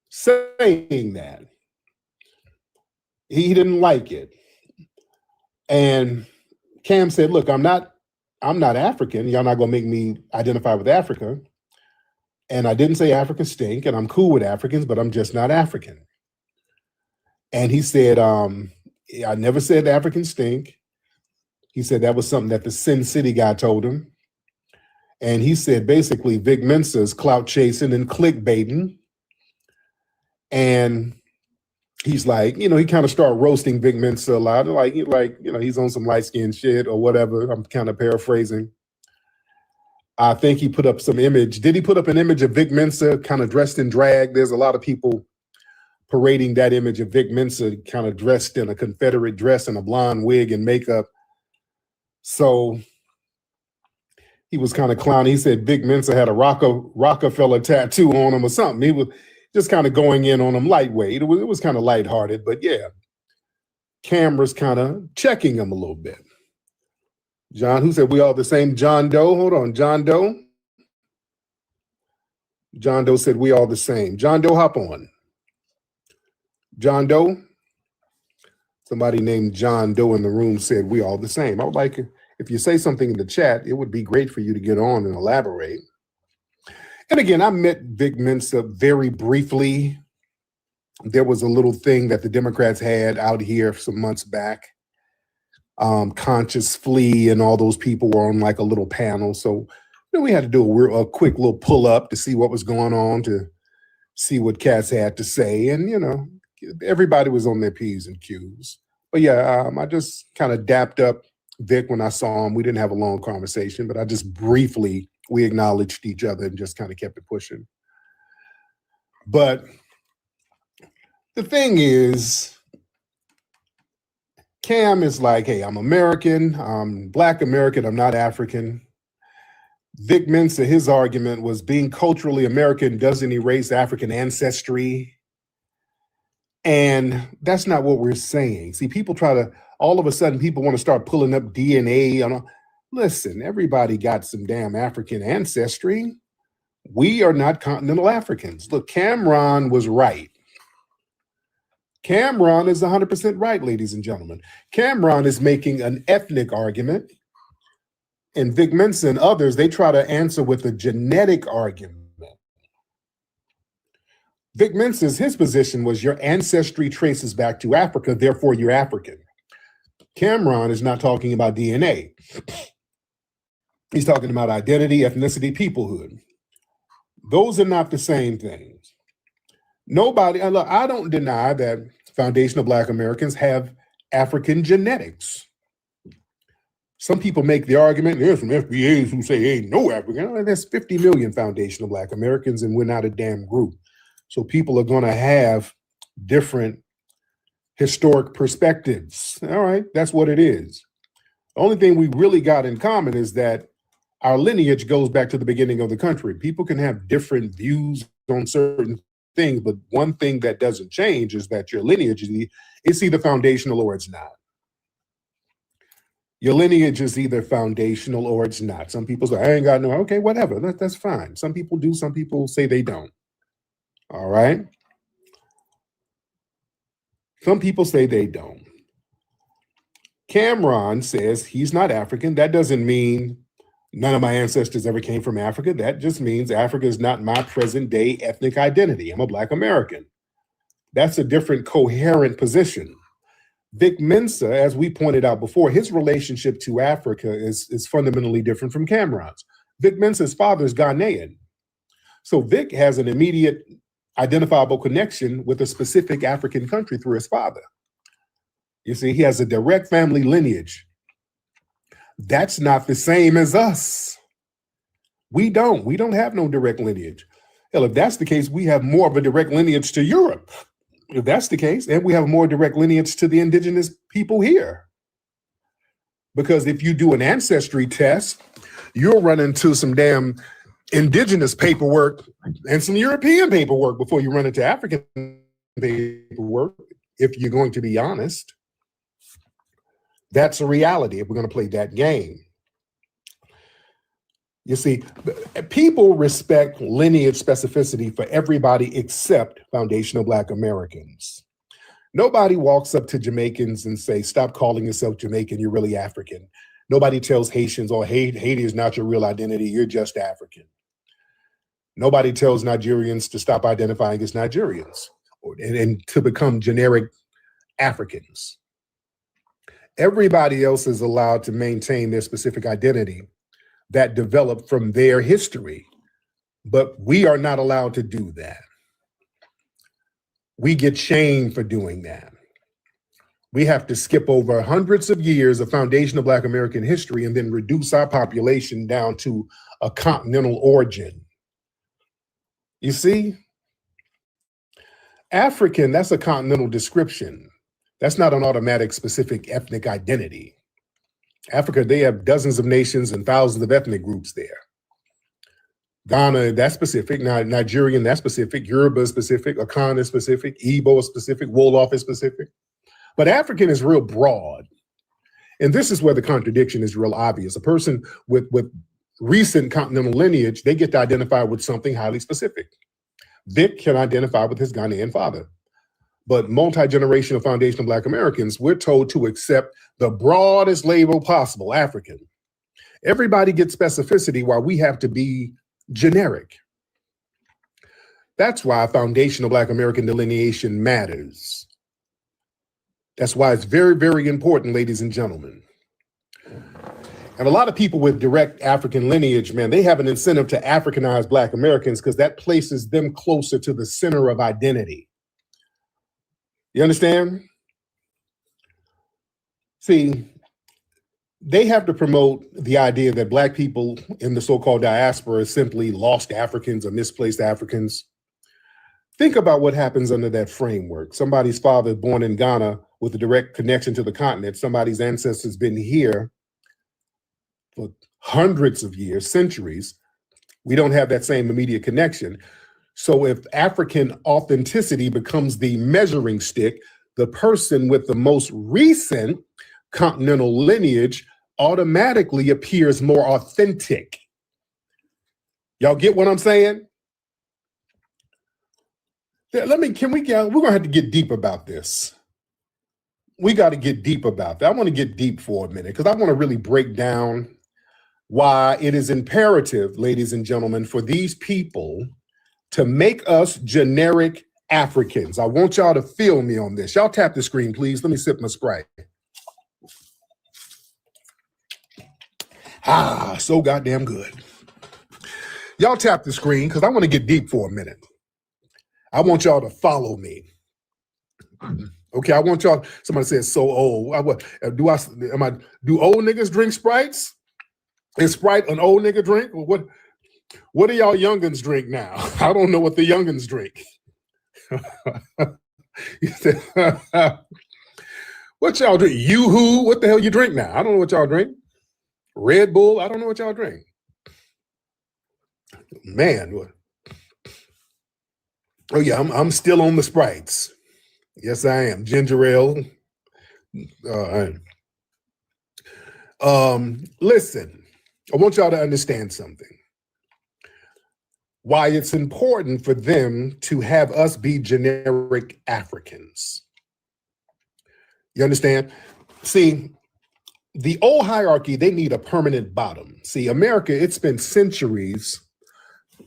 saying that. He didn't like it. And Cam said, look, I'm not African. Y'all not gonna make me identify with Africa. And I didn't say Africans stink, and I'm cool with Africans, but I'm just not African. And he said, I never said Africans stink. He said that was something that the Sin City guy told him. And he said, basically, Vic Mensa is clout chasing and clickbaiting. And he's like, you know, he kind of started roasting Vic Mensa a lot. Like, you know, he's on some light-skinned shit or whatever. I'm kind of paraphrasing. I think he put up some image. Did he put up an image of Vic Mensa kind of dressed in drag? There's a lot of people parading that image of Vic Mensa kind of dressed in a Confederate dress and a blonde wig and makeup. So he was kind of clowning. He said Vic Mensa had a Rockefeller tattoo on him or something. He was just kind of going in on him lightweight. It was kind of lighthearted, but yeah, cameras kind of checking him a little bit. John, who said we all the same? John Doe. Hold on, John Doe. John Doe said we all the same. John Doe, hop on. John Doe. Somebody named John Doe in the room said we all the same. I would like, if you say something in the chat, it would be great for you to get on and elaborate. And again, I met Vic Mensa very briefly. There was a little thing that the Democrats had out here some months back. Conscious Flea and all those people were on like a little panel. So you know, we had to do a quick little pull up to see what was going on, to see what cats had to say. And, you know, everybody was on their P's and Q's. But yeah, I just kind of dapped up Vic when I saw him. We didn't have a long conversation, but I just briefly, we acknowledged each other and just kind of kept it pushing. But the thing is, Cam is like, hey, I'm American, I'm Black American, I'm not African. Vic Mensa, his argument was being culturally American doesn't erase African ancestry. And that's not what we're saying. See, people try to, all of a sudden, people want to start pulling up DNA. Listen, everybody got some damn African ancestry. We are not continental Africans. Look, Cameron was right. Cameron is 100% right, ladies and gentlemen. Cameron is making an ethnic argument. And Vic Mensa and others, they try to answer with a genetic argument. Vic Mensa's, his position was your ancestry traces back to Africa, therefore you're African. Cameron is not talking about DNA. He's talking about identity, ethnicity, peoplehood. Those are not the same things. Nobody, look, I don't deny that foundational Black Americans have African genetics. Some people make the argument, there's some FBAs who say ain't no African. There's 50 million foundational Black Americans and we're not a damn group. So people are gonna have different historic perspectives. All right, that's what it is. The only thing we really got in common is that our lineage goes back to the beginning of the country. People can have different views on certain things, but one thing that doesn't change is that your lineage is either foundational or it's not. Your lineage is either foundational or it's not. Some people say, I ain't got no, okay, whatever, that's fine. Some people do, some people say they don't. All right? Some people say they don't. Cameron says he's not African. That doesn't mean none of my ancestors ever came from Africa. That just means Africa is not my present day ethnic identity. I'm a Black American. That's a different coherent position. Vic Mensa, as we pointed out before, his relationship to Africa is fundamentally different from Cameron's. Vic Mensa's father is Ghanaian. So Vic has an immediate identifiable connection with a specific African country through his father. You see, he has a direct family lineage. That's not the same as us. We don't have no direct lineage. Hell, if that's the case, we have more of a direct lineage to Europe. If that's the case, and we have more direct lineage to the indigenous people here. Because if you do an ancestry test, you'll run into some damn indigenous paperwork and some European paperwork before you run into African paperwork, if you're going to be honest. That's a reality if we're going to play that game. You see, people respect lineage specificity for everybody except foundational Black Americans. Nobody walks up to Jamaicans and say, stop calling yourself Jamaican, you're really African. Nobody tells Haitians, oh, Haiti is not your real identity, you're just African. Nobody tells Nigerians to stop identifying as Nigerians and to become generic Africans. Everybody else is allowed to maintain their specific identity that developed from their history, but we are not allowed to do that. We get shamed for doing that. We have to skip over hundreds of years of foundational Black American history and then reduce our population down to a continental origin. You see, African, that's a continental description. That's not an automatic specific ethnic identity. Africa, they have dozens of nations and thousands of ethnic groups there. Ghana, that's specific. Nigerian, that's specific. Yoruba is specific. Akan is specific. Igbo is specific. Wolof is specific. But African is real broad. And this is where the contradiction is real obvious. A person with recent continental lineage, they get to identify with something highly specific. Vic can identify with his Ghanaian father. But multi-generational foundational Black Americans, we're told to accept the broadest label possible, African. Everybody gets specificity while we have to be generic. That's why foundational Black American delineation matters. That's why it's very, very important, ladies and gentlemen. And a lot of people with direct African lineage, man, they have an incentive to Africanize Black Americans because that places them closer to the center of identity. You understand? See, they have to promote the idea that Black people in the so-called diaspora are simply lost Africans or misplaced Africans. Think about what happens under that framework. Somebody's father born in Ghana with a direct connection to the continent. Somebody's ancestors been here for hundreds of years, centuries. We don't have that same immediate connection. So if African authenticity becomes the measuring stick, the person with the most recent continental lineage automatically appears more authentic. Y'all get what I'm saying? We're gonna have to get deep about this. We got to get deep about that. I want to get deep for a minute because I want to really break down why it is imperative, ladies and gentlemen, for these people to make us generic Africans. I want y'all to feel me on this. Y'all tap the screen, please. Let me sip my Sprite. So goddamn good. Y'all tap the screen because I want to get deep for a minute. I want y'all to follow me. Okay, I want y'all. Somebody says so old. Do old niggas drink Sprites? Is Sprite an old nigga drink? What do y'all youngins drink now? I don't know what the youngins drink. What y'all drink? Yoo-hoo? What the hell you drink now? I don't know what y'all drink. Red Bull? I don't know what y'all drink. Man, what? Oh yeah, I'm still on the Sprites. Yes, I am. Ginger ale. Listen, I want y'all to understand something. Why it's important for them to have us be generic Africans. You understand? See, the old hierarchy, they need a permanent bottom. See, America, it's spent centuries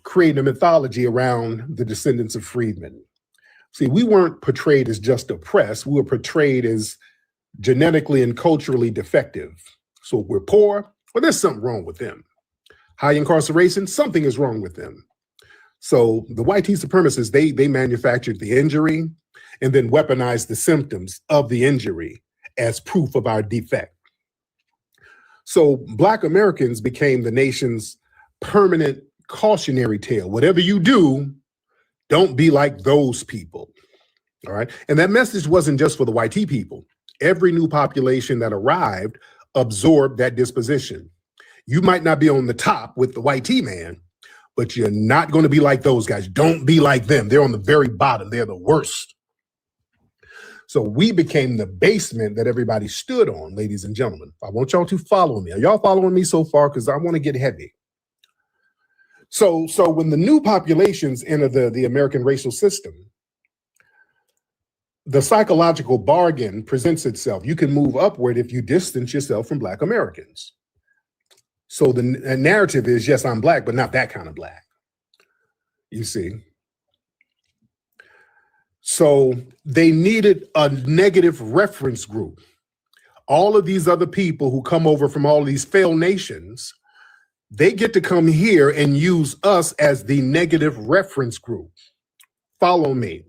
creating a mythology around the descendants of freedmen. See, we weren't portrayed as just oppressed. We were portrayed as genetically and culturally defective. So we're poor, well, there's something wrong with them. High incarceration, something is wrong with them. So the white supremacists, they manufactured the injury and then weaponized the symptoms of the injury as proof of our defect. So Black Americans became the nation's permanent cautionary tale. Whatever you do, don't be like those people, all right? And that message wasn't just for the white people. Every new population that arrived absorbed that disposition. You might not be on the top with the white man, but you're not going to be like those guys. Don't be like them. They're on the very bottom. They're the worst. So we became the basement that everybody stood on, ladies and gentlemen. I want y'all to follow me. Are y'all following me so far? Because I want to get heavy. So when the new populations enter the American racial system, the psychological bargain presents itself. You can move upward if you distance yourself from Black Americans. So the narrative is, yes, I'm Black, but not that kind of Black. You see. So they needed a negative reference group. All of these other people who come over from all these failed nations, they get to come here and use us as the negative reference group. Follow me.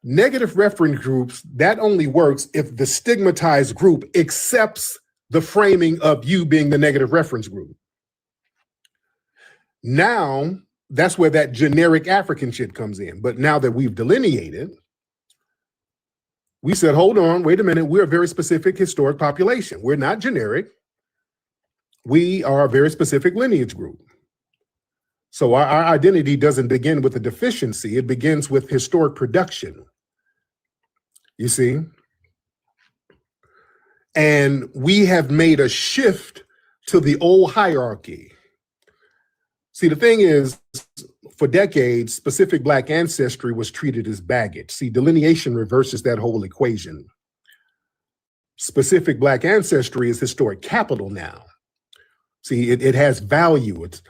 Negative reference groups, that only works if the stigmatized group accepts the framing of you being the negative reference group. Now, that's where that generic African shit comes in. But now that we've delineated, we said, hold on, wait a minute, we're a very specific historic population. We're not generic. We are a very specific lineage group. So our identity doesn't begin with a deficiency, it begins with historic production. You see? And we have made a shift to the old hierarchy. See, the thing is, for decades, specific Black ancestry was treated as baggage. See, delineation reverses that whole equation. Specific Black ancestry is historic capital now. See, it has value. It's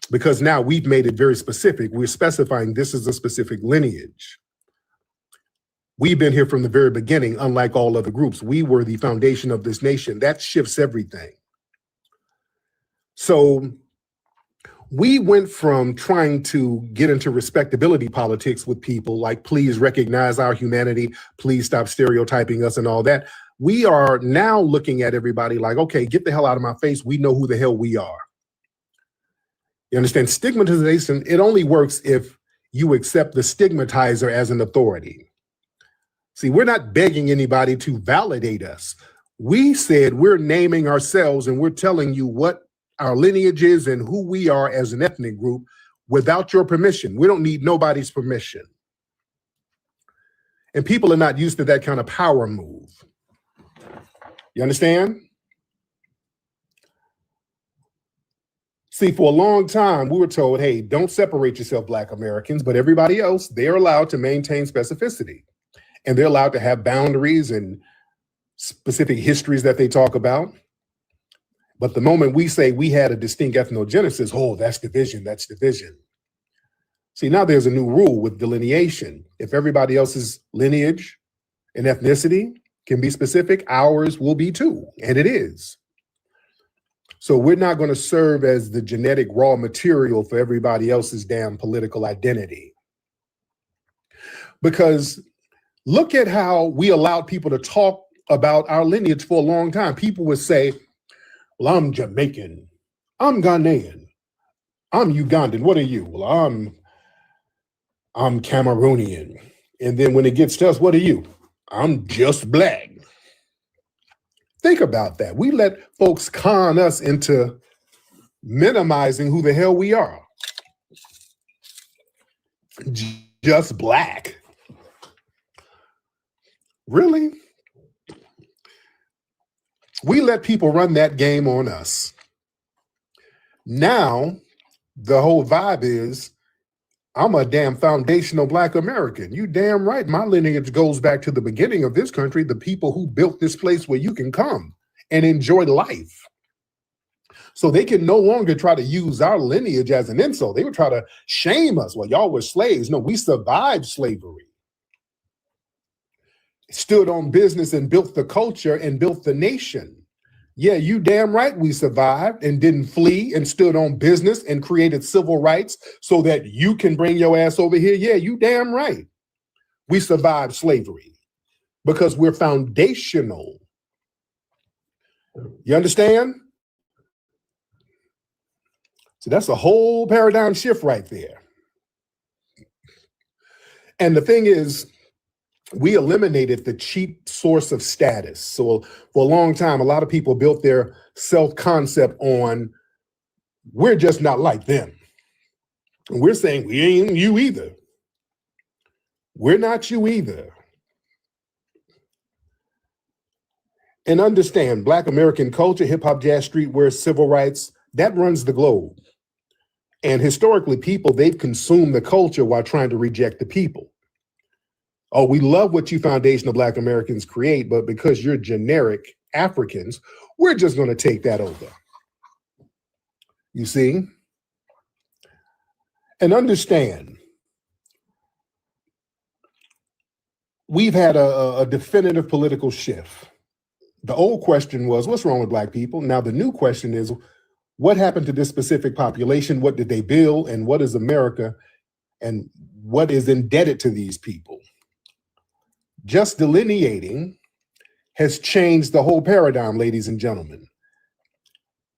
because now we've made it very specific. We're specifying this is a specific lineage. We've been here from the very beginning, unlike all other groups. We were the foundation of this nation. That shifts everything. So we went from trying to get into respectability politics with people, like, please recognize our humanity, please stop stereotyping us and all that. We are now looking at everybody like, okay, get the hell out of my face. We know who the hell we are. You understand? Stigmatization, it only works if you accept the stigmatizer as an authority. See, we're not begging anybody to validate us. We said we're naming ourselves and we're telling you what our lineage is and who we are as an ethnic group without your permission. We don't need nobody's permission. And people are not used to that kind of power move. You understand? See, for a long time, we were told, hey, don't separate yourself, Black Americans, but everybody else, they're allowed to maintain specificity. And they're allowed to have boundaries and specific histories that they talk about. But the moment we say we had a distinct ethnogenesis, oh, that's division, that's division. See, now there's a new rule with delineation. If everybody else's lineage and ethnicity can be specific, ours will be too, and it is. So we're not going to serve as the genetic raw material for everybody else's damn political identity. Because look at how we allowed people to talk about our lineage for a long time. People would say, well, I'm Jamaican, I'm Ghanaian, I'm Ugandan, what are you? Well, I'm Cameroonian. And then when it gets to us, what are you? I'm just Black. Think about that. We let folks con us into minimizing who the hell we are. Just Black. Really? We let people run that game on us. Now, the whole vibe is, I'm a damn foundational Black American. You damn right. My lineage goes back to the beginning of this country, the people who built this place where you can come and enjoy life. So they can no longer try to use our lineage as an insult. They would try to shame us. Well, y'all were slaves. No, we survived slavery. Stood on business and built the culture and built the nation. Yeah, you damn right we survived and didn't flee and stood on business and created civil rights so that you can bring your ass over here. Yeah, you damn right. We survived slavery because we're foundational. You understand? So that's a whole paradigm shift right there. And the thing is, we eliminated the cheap source of status. So for a long time, a lot of people built their self-concept on, we're just not like them. And we're saying, we ain't you either. We're not you either. And understand, Black American culture, hip hop, jazz, streetwear, civil rights, that runs the globe. And historically, people, they've consumed the culture while trying to reject the people. Oh, we love what you foundational Black Americans create, but because you're generic Africans, we're just going to take that over. You see? And understand, we've had a definitive political shift. The old question was, what's wrong with Black people? Now the new question is, what happened to this specific population? What did they build? And what is America? And what is indebted to these people? Just delineating has changed the whole paradigm, ladies and gentlemen.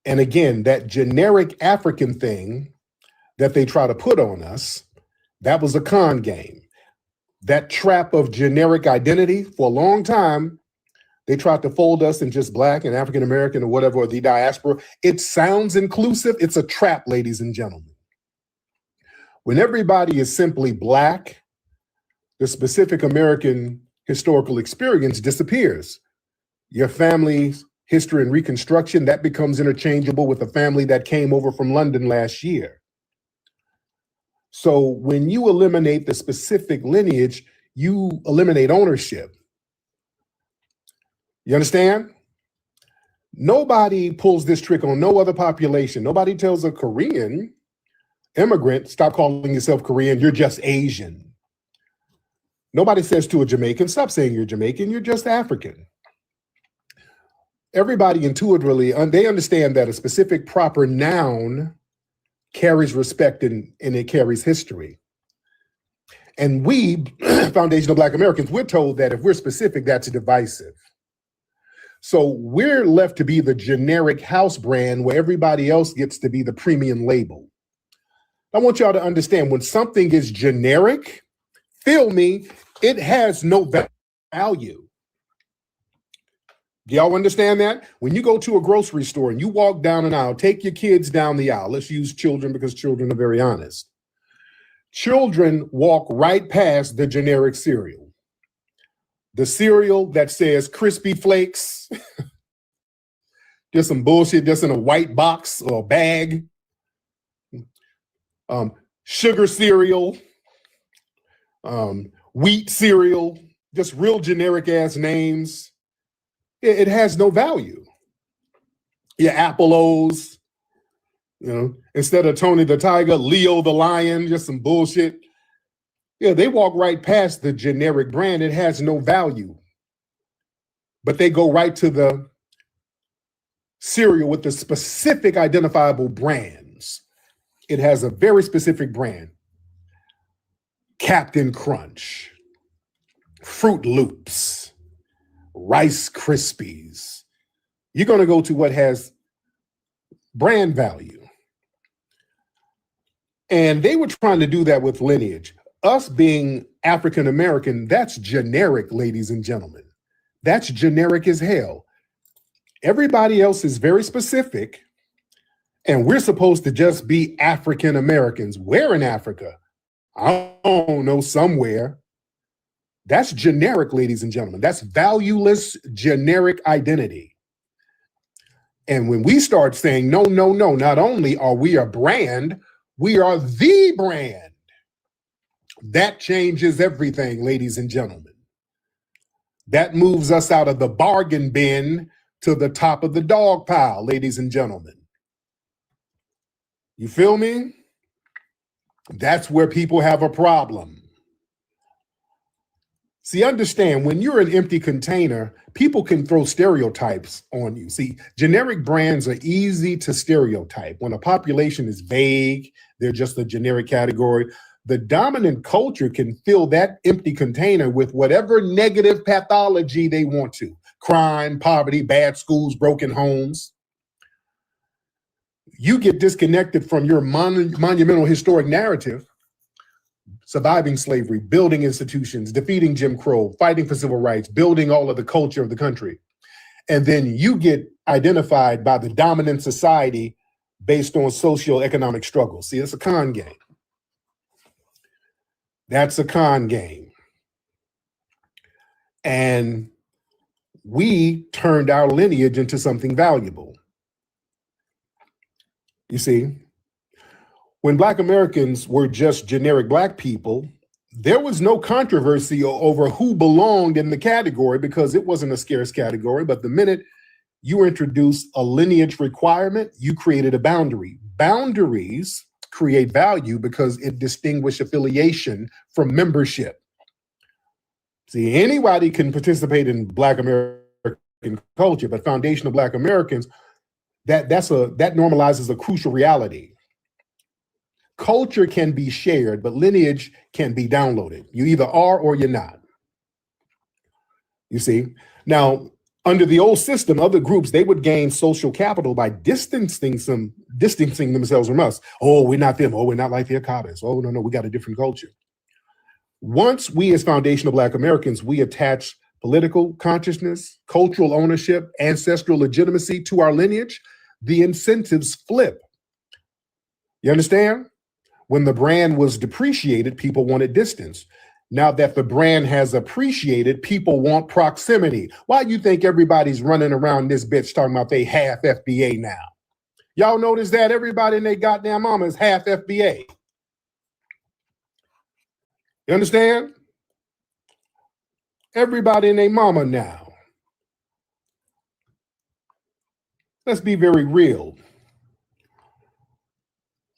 And again, that generic African thing that they try to put on us, that was a con game. That trap of generic identity, for a long time, they tried to fold us in just Black and African American or whatever, or the diaspora. It sounds inclusive. It's a trap, ladies and gentlemen. When everybody is simply Black, the specific American historical experience disappears. Your family's history and Reconstruction, that becomes interchangeable with a family that came over from London last year. So when you eliminate the specific lineage, you eliminate ownership. You understand? Nobody pulls this trick on no other population. Nobody tells a Korean immigrant, stop calling yourself Korean, you're just Asian. Nobody says to a Jamaican, stop saying you're Jamaican, you're just African. Everybody intuitively, they understand that a specific proper noun carries respect and it carries history. And we, foundational Black Americans, we're told that if we're specific, that's divisive. So we're left to be the generic house brand where everybody else gets to be the premium label. I want y'all to understand, when something is generic, feel me, it has no value. Do y'all understand that? When you go to a grocery store and you walk down an aisle, take your kids down the aisle. Let's use children because children are very honest. Children walk right past the generic cereal. The cereal that says Crispy Flakes, just some bullshit, just in a white box or a bag. Sugar cereal, wheat cereal, just real generic ass names. It has no value. Your Apple O's, instead of Tony the Tiger, Leo the Lion, just some bullshit. Yeah, they walk right past the generic brand. It has no value. But they go right to the cereal with the specific identifiable brands. It has a very specific brand. Captain Crunch, Fruit Loops, Rice Krispies. You're going to go to what has brand value. And they were trying to do that with lineage. Us being African American, that's generic, ladies and gentlemen. That's generic as hell. Everybody else is very specific, and we're supposed to just be African Americans. Where in Africa? I don't know, somewhere. That's generic, ladies and gentlemen. That's valueless, generic identity. And when we start saying, no, no, no, not only are we a brand, we are the brand. That changes everything, ladies and gentlemen. That moves us out of the bargain bin to the top of the dog pile, ladies and gentlemen. You feel me? That's where people have a problem. See, understand, when you're an empty container, people can throw stereotypes on you. See, generic brands are easy to stereotype. When a population is vague, they're just a generic category. The dominant culture can fill that empty container with whatever negative pathology they want to. Crime, poverty, bad schools, broken homes. You get disconnected from your monumental historic narrative, surviving slavery, building institutions, defeating Jim Crow, fighting for civil rights, building all of the culture of the country. And then you get identified by the dominant society based on socioeconomic struggle. See, it's a con game. That's a con game. And we turned our lineage into something valuable. You see, when Black Americans were just generic Black people, there was no controversy over who belonged in the category because it wasn't a scarce category. But the minute you introduced a lineage requirement, you created a boundary. Boundaries create value because it distinguishes affiliation from membership. See, anybody can participate in Black American culture, but foundational Black Americans, that normalizes a crucial reality. Culture can be shared, but lineage can be downloaded. You either are or you're not. You see? Now, under the old system, other groups, they would gain social capital by distancing themselves from us. Oh, we're not them. Oh, we're not like the Akatas. Oh, no, we got a different culture. Once we as foundational Black Americans, we attach political consciousness, cultural ownership, ancestral legitimacy to our lineage, the incentives flip. You understand? When the brand was depreciated, people wanted distance. Now that the brand has appreciated, people want proximity. Why do you think everybody's running around this bitch talking about they half FBA now? Y'all notice that everybody in their goddamn mama is half FBA. You understand? Everybody and their mama now. Let's be very real.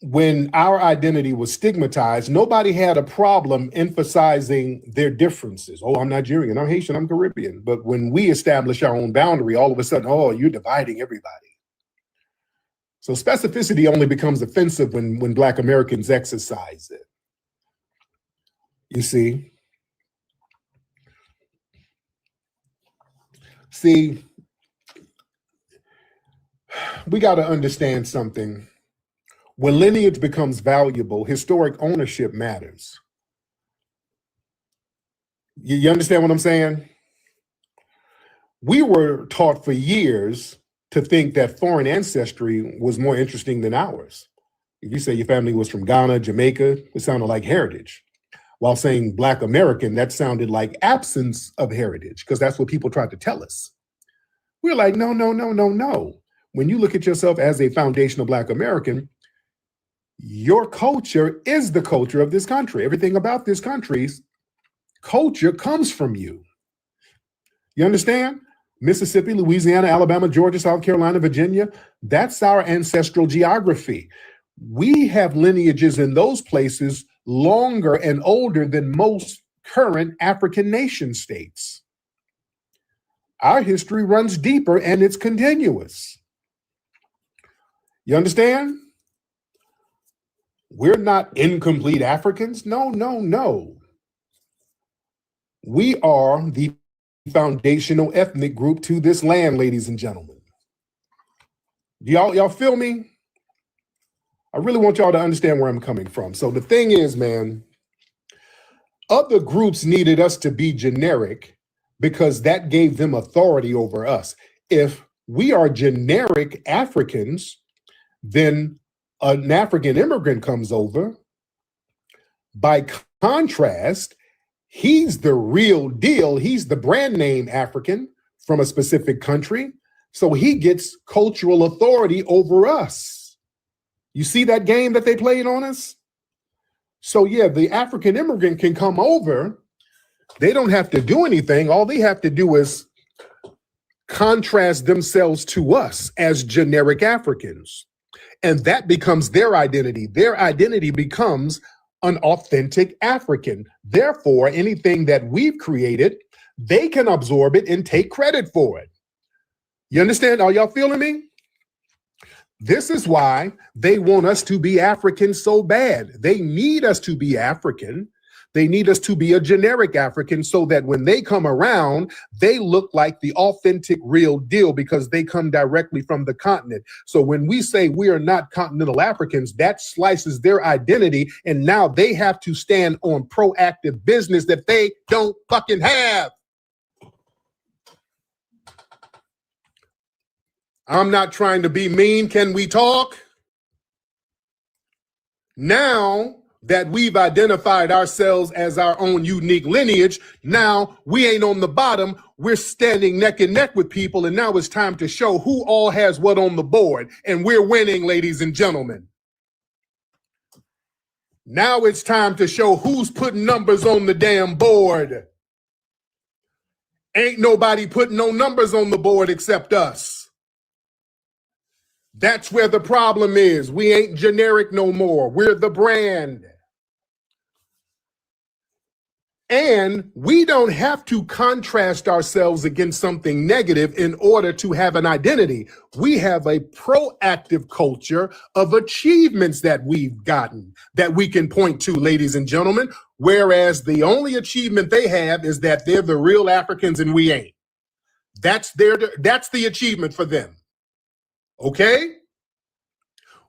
When our identity was stigmatized, nobody had a problem emphasizing their differences. Oh, I'm Nigerian, I'm Haitian, I'm Caribbean. But when we establish our own boundary, all of a sudden, oh, you're dividing everybody. So specificity only becomes offensive when Black Americans exercise it. You see? See, we got to understand something. When lineage becomes valuable, historic ownership matters. You understand what I'm saying? We were taught for years to think that foreign ancestry was more interesting than ours. If you say your family was from Ghana, Jamaica, it sounded like heritage. While saying Black American, that sounded like absence of heritage, because that's what people tried to tell us. We're like, no. When you look at yourself as a foundational Black American, your culture is the culture of this country. Everything about this country's culture comes from you. You understand? Mississippi, Louisiana, Alabama, Georgia, South Carolina, Virginia, that's our ancestral geography. We have lineages in those places longer and older than most current African nation states. Our history runs deeper and it's continuous. You understand? We're not incomplete Africans. No. We are the foundational ethnic group to this land, ladies and gentlemen. Y'all feel me? I really want y'all to understand where I'm coming from. So the thing is, man, other groups needed us to be generic because that gave them authority over us. If we are generic Africans, then an African immigrant comes over. By contrast, he's the real deal. He's the brand name African from a specific country. So he gets cultural authority over us. You see that game that they played on us? So yeah, the African immigrant can come over. They don't have to do anything. All they have to do is contrast themselves to us as generic Africans. And that becomes their identity. Their identity becomes an authentic African. Therefore, anything that we've created, they can absorb it and take credit for it. You understand? Are y'all feeling me? This is why they want us to be African so bad. They need us to be African. They need us to be a generic African so that when they come around, they look like the authentic real deal because they come directly from the continent. So when we say we are not continental Africans, that slices their identity, and now they have to stand on proactive business that they don't fucking have. I'm not trying to be mean. Can we talk? Now that we've identified ourselves as our own unique lineage, now we ain't on the bottom. We're standing neck and neck with people, and now it's time to show who all has what on the board. And we're winning, ladies and gentlemen. Now it's time to show who's putting numbers on the damn board. Ain't nobody putting no numbers on the board except us. That's where the problem is. We ain't generic no more. We're the brand. And we don't have to contrast ourselves against something negative in order to have an identity. We have a proactive culture of achievements that we've gotten that we can point to, ladies and gentlemen, whereas the only achievement they have is that they're the real Africans and we ain't. That's the achievement for them. Okay?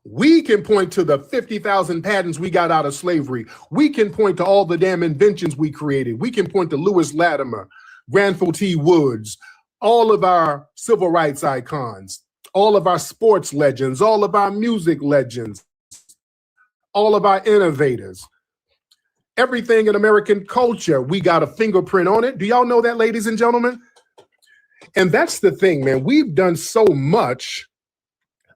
We can point to the 50,000 patents we got out of slavery. We can point to all the damn inventions we created. We can point to Lewis Latimer, Granville T. Woods, all of our civil rights icons, all of our sports legends, all of our music legends, all of our innovators. Everything in American culture, we got a fingerprint on it. Do y'all know that, ladies and gentlemen? And that's the thing, man. We've done so much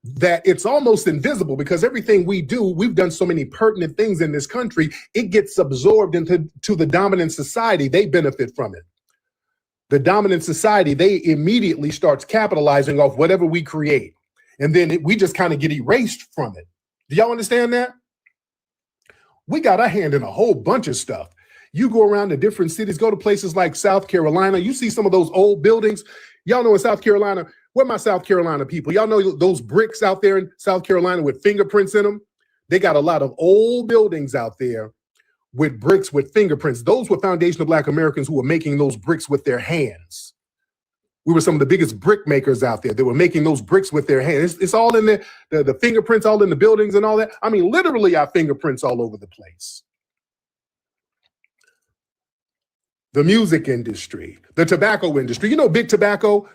that it's almost invisible because everything we do, we've done so many pertinent things in this country, it gets absorbed into the dominant society. They benefit from it. The dominant society, they immediately starts capitalizing off whatever we create. And then we just kind of get erased from it. Do y'all understand that? We got our hand in a whole bunch of stuff. You go around to different cities, go to places like South Carolina, you see some of those old buildings. Y'all know in South Carolina, where my South Carolina people, y'all know those bricks out there in South Carolina with fingerprints in them? They got a lot of old buildings out there with bricks with fingerprints. Those were foundational Black Americans who were making those bricks with their hands. We were some of the biggest brick makers out there. They were making those bricks with their hands. It's all in there, the fingerprints all in the buildings and all that. I mean, literally our fingerprints all over the place. The music industry, the tobacco industry, you know, big tobacco,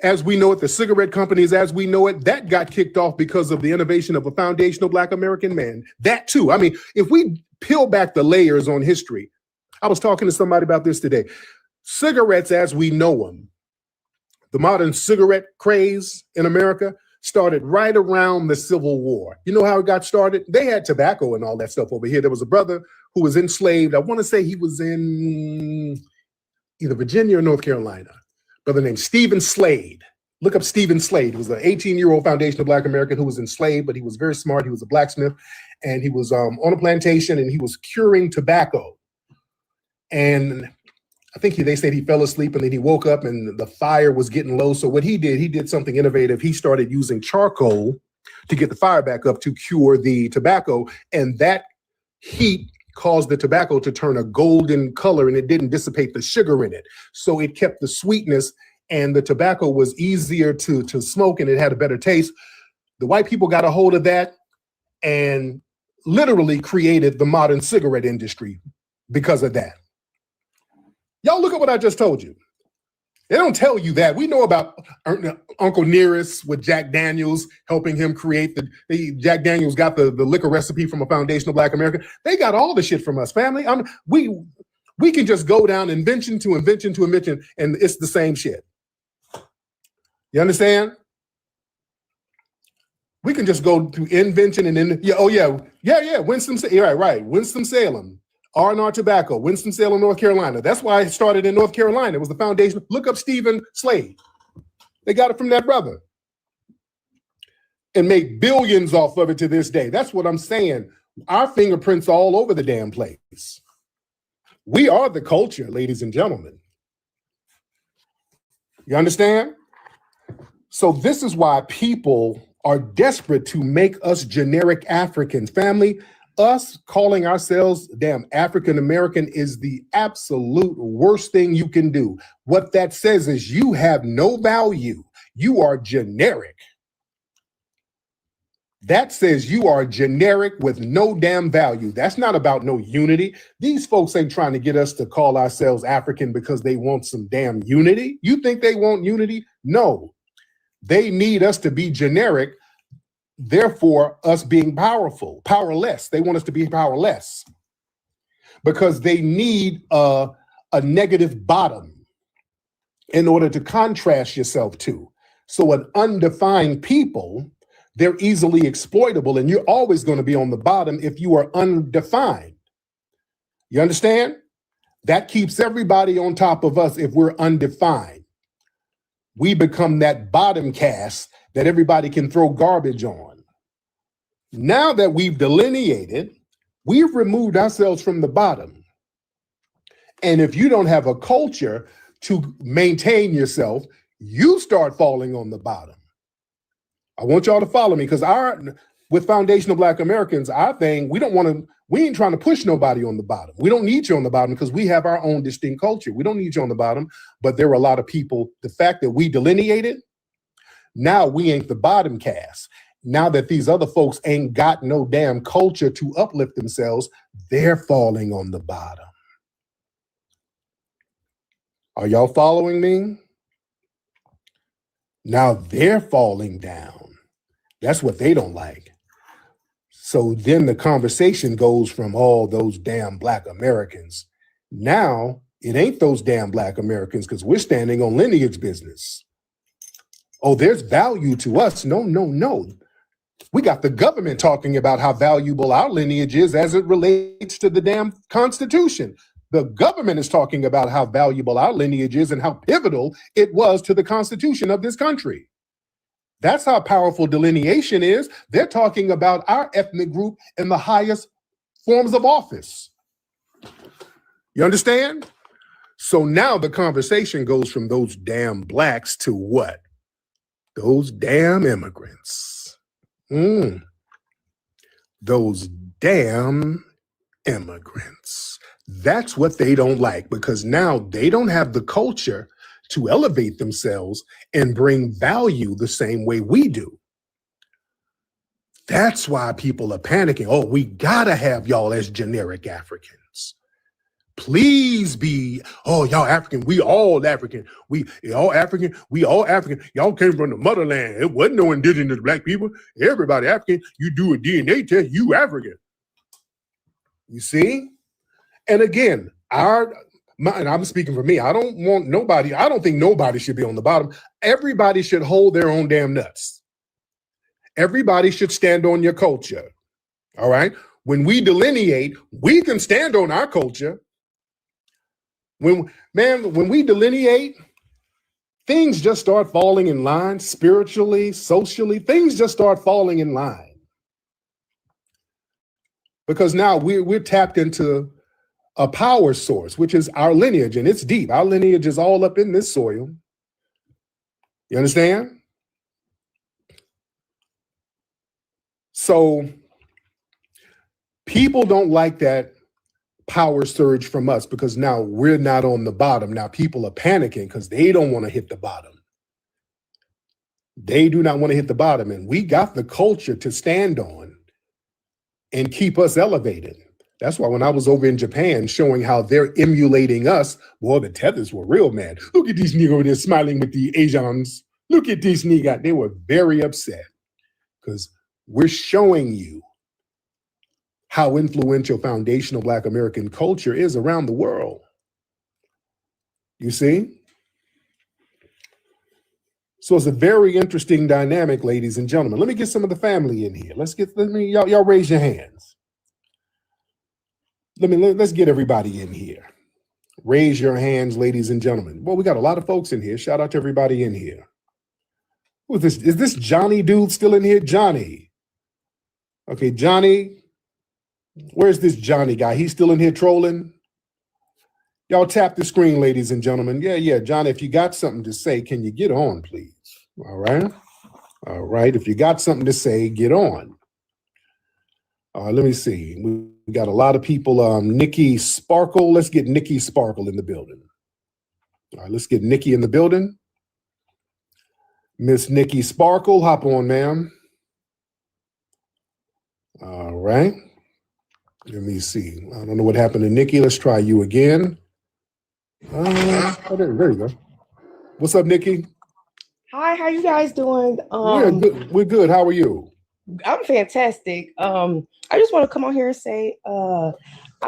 as we know it, the cigarette companies as we know it, that got kicked off because of the innovation of a foundational Black American man. That too. I mean, if we peel back the layers on history, I was talking to somebody about this today. Cigarettes as we know them, the modern cigarette craze in America started right around the Civil War. You know how it got started? They had tobacco and all that stuff over here. There was a brother who was enslaved. I want to say he was in either Virginia or North Carolina. Brother named Stephen Slade. Look up Stephen Slade. He was an 18-year-old foundational Black American who was enslaved, but he was very smart. He was a blacksmith, and he was on a plantation, and he was curing tobacco. And I think they said he fell asleep, and then he woke up, and the fire was getting low. So what he did something innovative. He started using charcoal to get the fire back up to cure the tobacco, and that heat caused the tobacco to turn a golden color, and it didn't dissipate the sugar in it. So it kept the sweetness, and the tobacco was easier to smoke, and it had a better taste. The white people got a hold of that and literally created the modern cigarette industry because of that. Y'all look at what I just told you. They don't tell you that. We know about Uncle Nearest with Jack Daniels, helping him create Jack Daniels got the liquor recipe from a foundational Black American. They got all the shit from us, family. We can just go down invention to invention to invention, and it's the same shit. You understand? We can just go to invention and then, Winston-Salem, right. Winston-Salem. R&R Tobacco, Winston-Salem, North Carolina. That's why it started in North Carolina. It was the foundation. Look up Stephen Slade. They got it from that brother and make billions off of it to this day. That's what I'm saying. Our fingerprints all over the damn place. We are the culture, ladies and gentlemen. You understand? So this is why people are desperate to make us generic Africans. Family, us calling ourselves damn African American is the absolute worst thing you can do. What that says is you have no value. You are generic. That says you are generic with no damn value. That's not about no unity. These folks ain't trying to get us to call ourselves African because they want some damn unity. You think they want unity? No. They need us to be generic. Therefore, us being powerless. They want us to be powerless because they need a negative bottom in order to contrast yourself to. So an undefined people, they're easily exploitable, and you're always going to be on the bottom if you are undefined. You understand? That keeps everybody on top of us if we're undefined. we become that bottom caste that everybody can throw garbage on. Now that we've delineated, we've removed ourselves from the bottom. And if you don't have a culture to maintain yourself, you start falling on the bottom. I want y'all to follow me, because with foundational Black Americans, our thing, we ain't trying to push nobody on the bottom. We don't need you on the bottom because we have our own distinct culture. We don't need you on the bottom, but there are a lot of people, the fact that we delineated, now we ain't the bottom caste. Now that these other folks ain't got no damn culture to uplift themselves, they're falling on the bottom. Are y'all following me? Now they're falling down. That's what they don't like. So then the conversation goes from all those damn Black Americans. Now it ain't those damn Black Americans, because we're standing on lineage business. Oh, there's value to us. No, no, no. We got the government talking about how valuable our lineage is as it relates to the damn Constitution. The government is talking about how valuable our lineage is and how pivotal it was to the Constitution of this country. That's how powerful delineation is. They're talking about our ethnic group in the highest forms of office. You understand? So now the conversation goes from those damn Blacks to what? Those damn immigrants. Those damn immigrants. That's what they don't like, because now they don't have the culture to elevate themselves and bring value the same way we do. That's why people are panicking. Oh, we gotta have y'all as generic Africans. Please be, oh, y'all African, we all African. We all African, we all African. Y'all came from the motherland. It wasn't no indigenous Black people. Everybody African. You do a DNA test, you African. You see? And again, and I'm speaking for me, I don't think nobody should be on the bottom. Everybody should hold their own damn nuts. Everybody should stand on your culture. All right? When we delineate, we can stand on our culture. When we delineate, things just start falling in line spiritually, socially. Things just start falling in line. Because now we're tapped into a power source, which is our lineage, and it's deep. Our lineage is all up in this soil. You understand? So people don't like that power surge from us, because now we're not on the bottom. Now people are panicking because they don't want to hit the bottom. They do not want to hit the bottom, and we got the culture to stand on and keep us elevated. That's why when I was over in Japan showing how they're emulating us, boy, the tethers were real mad. Look at these niggas over there smiling with the Asians. Look at these niggas. They were very upset because we're showing you how influential foundational Black American culture is around the world. You see? So it's a very interesting dynamic, ladies and gentlemen. Let me get some of the family in here. Y'all raise your hands. Let's get everybody in here. Raise your hands, ladies and gentlemen. Well, we got a lot of folks in here. Shout out to everybody in here. Who is this? Is this Johnny dude still in here? Johnny. Okay, Johnny. Where's this Johnny guy? He's still in here trolling? Y'all tap the screen, ladies and gentlemen. Yeah, Johnny, if you got something to say, can you get on, please? All right. All right. If you got something to say, get on. Let me see. We got a lot of people. Nikki Sparkle. Let's get Nikki Sparkle in the building. All right, let's get Nikki in the building. Miss Nikki Sparkle, hop on, ma'am. All right. Let me see. I don't know what happened to Nikki. Let's try you again. There you go. What's up, Nikki? Hi, how you guys doing? We're good. How are you? I'm fantastic. I just want to come on here and say I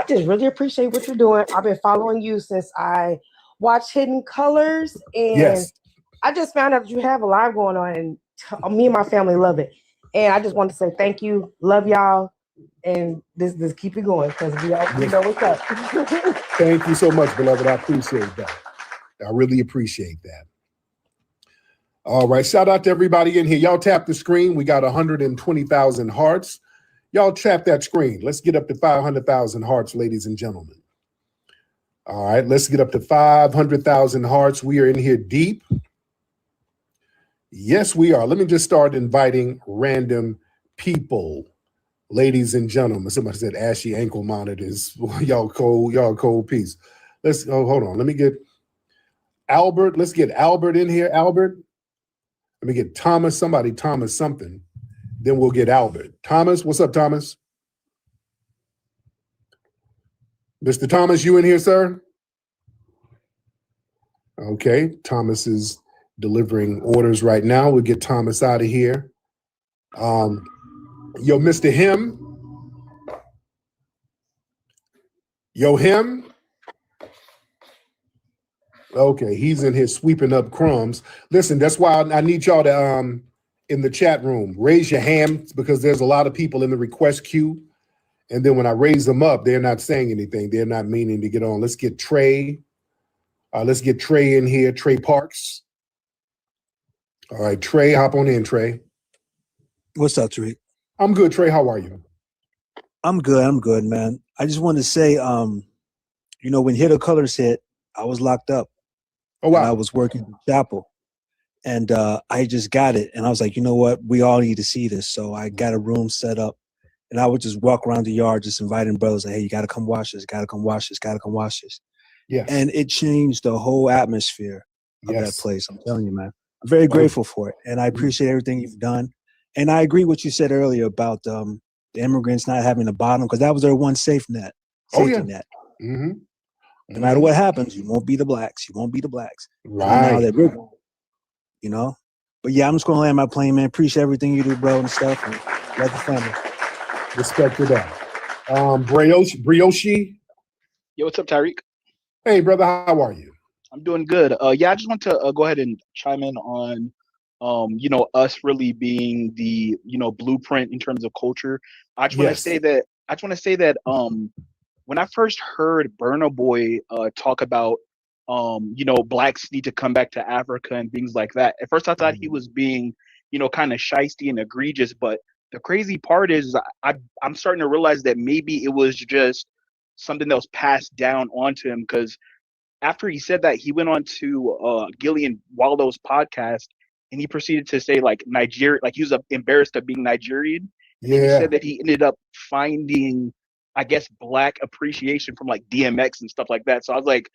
just really appreciate what you're doing. I've been following you since I watched Hidden Colors, and yes, I just found out that you have a live going on, and me and my family love it. And I just want to say thank you, love y'all, and this keep it going because we know what's up. Thank you so much, beloved. I appreciate that. I really appreciate that. All right. Shout out to everybody in here. Y'all tap the screen. We got 120,000 hearts. Y'all tap that screen. Let's get up to 500,000 hearts, ladies and gentlemen. All right. Let's get up to 500,000 hearts. We are in here deep. Yes, we are. Let me just start inviting random people. Ladies and gentlemen, somebody said ashy ankle monitors. Y'all cold piece. Hold on. Let me get Albert. Let's get Albert in here. Albert. Let me get Thomas. Thomas something. Then we'll get Albert. Thomas, what's up, Thomas? Mr. Thomas, you in here, sir? Okay, Thomas is delivering orders right now. We'll get Thomas out of here. Yo, Mr. Him. Yo, him. Okay, he's in here sweeping up crumbs. Listen, that's why I need y'all to, in the chat room, raise your hand because there's a lot of people in the request queue. And then when I raise them up, they're not saying anything. They're not meaning to get on. Let's get Trey. Let's get Trey in here, Trey Parks. All right, Trey, hop on in, Trey. What's up, Trey? I'm good, Trey. How are you? I'm good, man. I just wanted to say, you know, when Hit of Colors hit, I was locked up. Oh, wow. I was working in chapel. And I just got it. And I was like, you know what? We all need to see this. So I got a room set up. And I would just walk around the yard just inviting brothers, like, hey, you got to come watch this, got to come watch this, got to come watch this. Yes. And it changed the whole atmosphere of that place. I'm telling you, man. I'm very grateful for it. And I appreciate everything you've done. And I agree with what you said earlier about the immigrants not having a bottom, because that was their one safety net. Net. Mm-hmm. No matter what happens, you won't be the blacks. You won't be the blacks. Right. Now that we're, you know. But yeah, I'm just gonna land my plane, man. Appreciate everything you do, bro, and stuff. And love the family. Respect to that. Brioche. Yo, what's up, Tyreek? Hey, brother, how are you? I'm doing good. Yeah, I just want to go ahead and chime in on, you know, us really being the, you know, blueprint in terms of culture. I just want to say that. When I first heard Burna Boy talk about, you know, blacks need to come back to Africa and things like that, at first I thought he was being, you know, kind of shisty and egregious. But the crazy part is I'm starting to realize that maybe it was just something that was passed down onto him, because after he said that, he went on to Gillian Waldo's podcast and he proceeded to say, like, Nigeria, like he was embarrassed of being Nigerian. And he said that he ended up finding, I guess, black appreciation from like DMX and stuff like that. So I was like,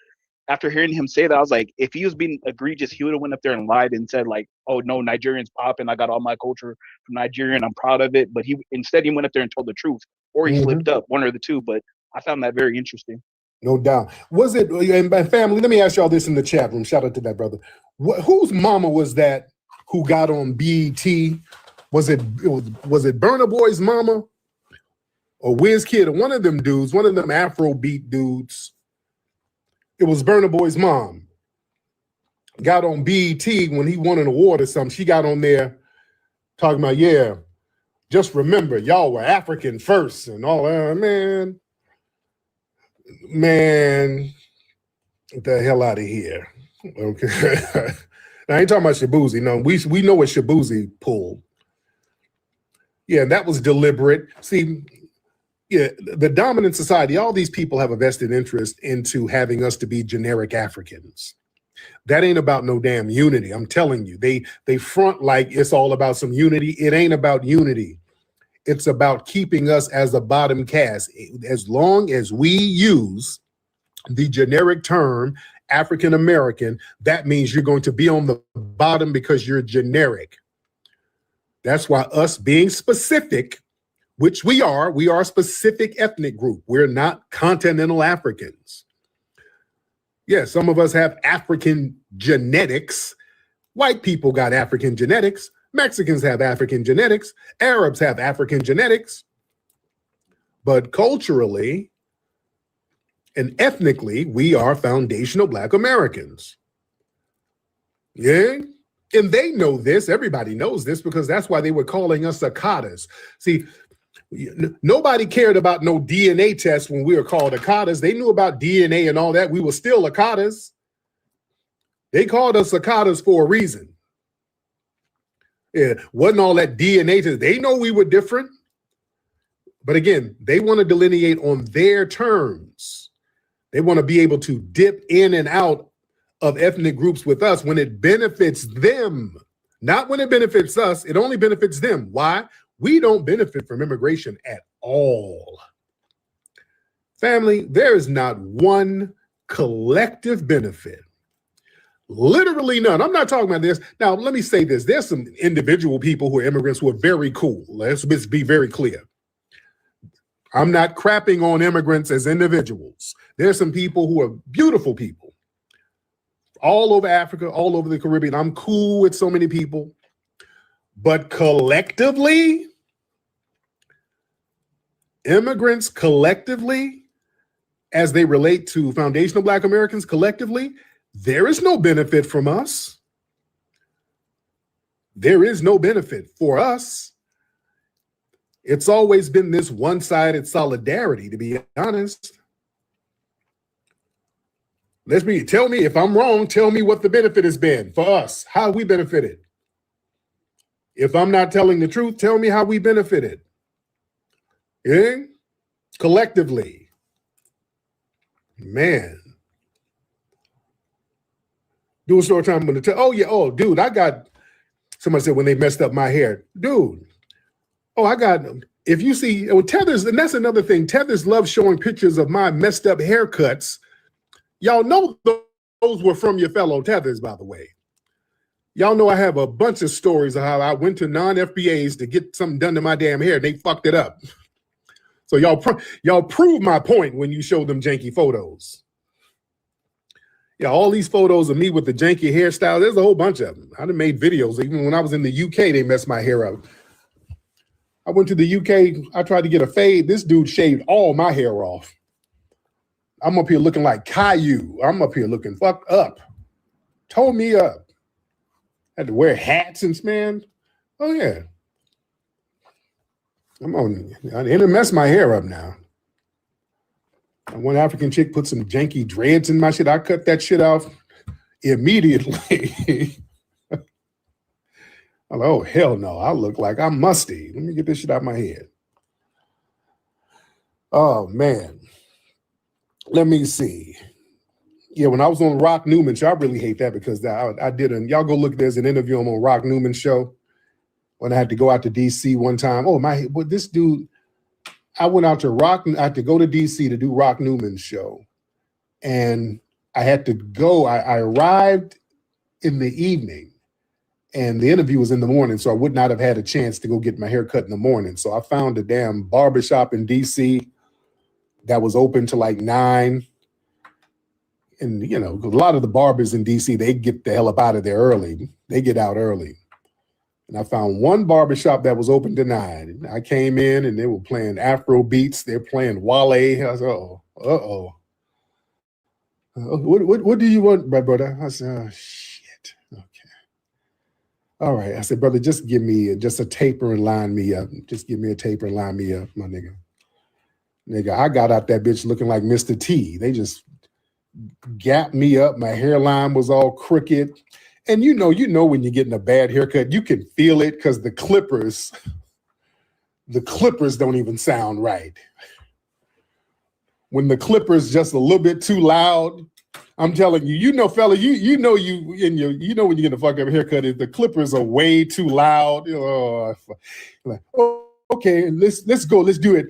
after hearing him say that, I was like, if he was being egregious, he would have went up there and lied and said like, oh no, Nigerians popping, I got all my culture from Nigeria and I'm proud of it. But instead he went up there and told the truth, or he slipped up, one or the two. But I found that very interesting. No doubt. Was it, and family, let me ask y'all this in the chat room. Shout out to that brother. Whose mama was that who got on BET? Was it Burna Boy's mama or WizKid or one of them dudes, one of them Afrobeat dudes? It was Burna Boy's mom. Got on BET when he won an award or something. She got on there talking about, yeah, just remember, y'all were African first and all that. Man, get the hell out of here. Okay. I ain't talking about Shabuzi. No, we know what Shabuzi pulled. Yeah, that was deliberate. See, yeah, the dominant society, all these people have a vested interest into having us to be generic Africans. That ain't about no damn unity. I'm telling you, they front like it's all about some unity. It ain't about unity. It's about keeping us as a bottom caste. As long as we use the generic term African American, that means you're going to be on the bottom because you're generic. That's why us being specific, which we are a specific ethnic group. We're not continental Africans. Yeah, some of us have African genetics. White people got African genetics. Mexicans have African genetics. Arabs have African genetics. But culturally and ethnically, we are foundational Black Americans. Yeah? And they know this. Everybody knows this because that's why they were calling us Akatas. See, nobody cared about no DNA test when we were called Akatas. They knew about DNA and all that. We were still Akatas. They called us Akatas for a reason. Yeah, wasn't all that DNA to they know we were different. But again, they want to delineate on their terms. They want to be able to dip in and out of ethnic groups with us when it benefits them, not when it benefits us. It only benefits them. Why? We don't benefit from immigration at all. Family, there is not one collective benefit. Literally none. I'm not talking about this. Now, let me say this. There's some individual people who are immigrants who are very cool. Let's be very clear. I'm not crapping on immigrants as individuals. There's some people who are beautiful people all over Africa, all over the Caribbean. I'm cool with so many people. But collectively, immigrants collectively, as they relate to foundational Black Americans collectively, there is no benefit from us. There is no benefit for us. It's always been this one-sided solidarity, to be honest. Tell me if I'm wrong, tell me what the benefit has been for us, how we benefited. If I'm not telling the truth, tell me how we benefited. Yeah? Collectively. Man. Do a story time I'm gonna tell. Oh, yeah. Oh, dude, I got somebody said when they messed up my hair. Dude. Oh, I got if you see Tethers, and that's another thing. Tethers love showing pictures of my messed up haircuts. Y'all know those were from your fellow Tethers, by the way. Y'all know I have a bunch of stories of how I went to non-FBAs to get something done to my damn hair. They fucked it up. So y'all prove my point when you show them janky photos. Yeah, all these photos of me with the janky hairstyle, there's a whole bunch of them. I done made videos. Even when I was in the UK, they messed my hair up. I went to the UK, I tried to get a fade. This dude shaved all my hair off. I'm up here looking like Caillou. I'm up here looking fucked up. Tore me up. Had to wear hats and man. Oh yeah. I didn't mess my hair up now. One African chick put some janky dreads in my shit. I cut that shit off immediately. I'm like, oh, hell no. I look like I'm musty. Let me get this shit out of my head. Oh, man. Let me see. Yeah, when I was on Rock Newman show, I really hate that because I didn't. Y'all go look, there's an interview on Rock Newman show when I had to go out to DC one time. Oh, this dude, I went out to I had to go to DC to do Rock Newman's show. And I had to go, I arrived in the evening and the interview was in the morning. So I would not have had a chance to go get my hair cut in the morning. So I found a damn barbershop in DC that was open to like 9. And, you know, a lot of the barbers in DC, they get the hell up out of there early. They get out early. And I found one barbershop that was open to 9. I came in and they were playing Afro beats. They're playing Wale. I said, uh-oh. What do you want, my brother? I said, oh, shit. Okay. All right. I said, brother, just give me just a taper and line me up. Just give me a taper and line me up, my nigga. Nigga, I got out that bitch looking like Mr. T. They just gapped me up. My hairline was all crooked. And you know when you're getting a bad haircut, you can feel it because the clippers don't even sound right. When the clippers just a little bit too loud, I'm telling you, fella, you know when you're getting a fuck up haircut, if the clippers are way too loud. Oh, like, oh, okay, let's go, let's do it.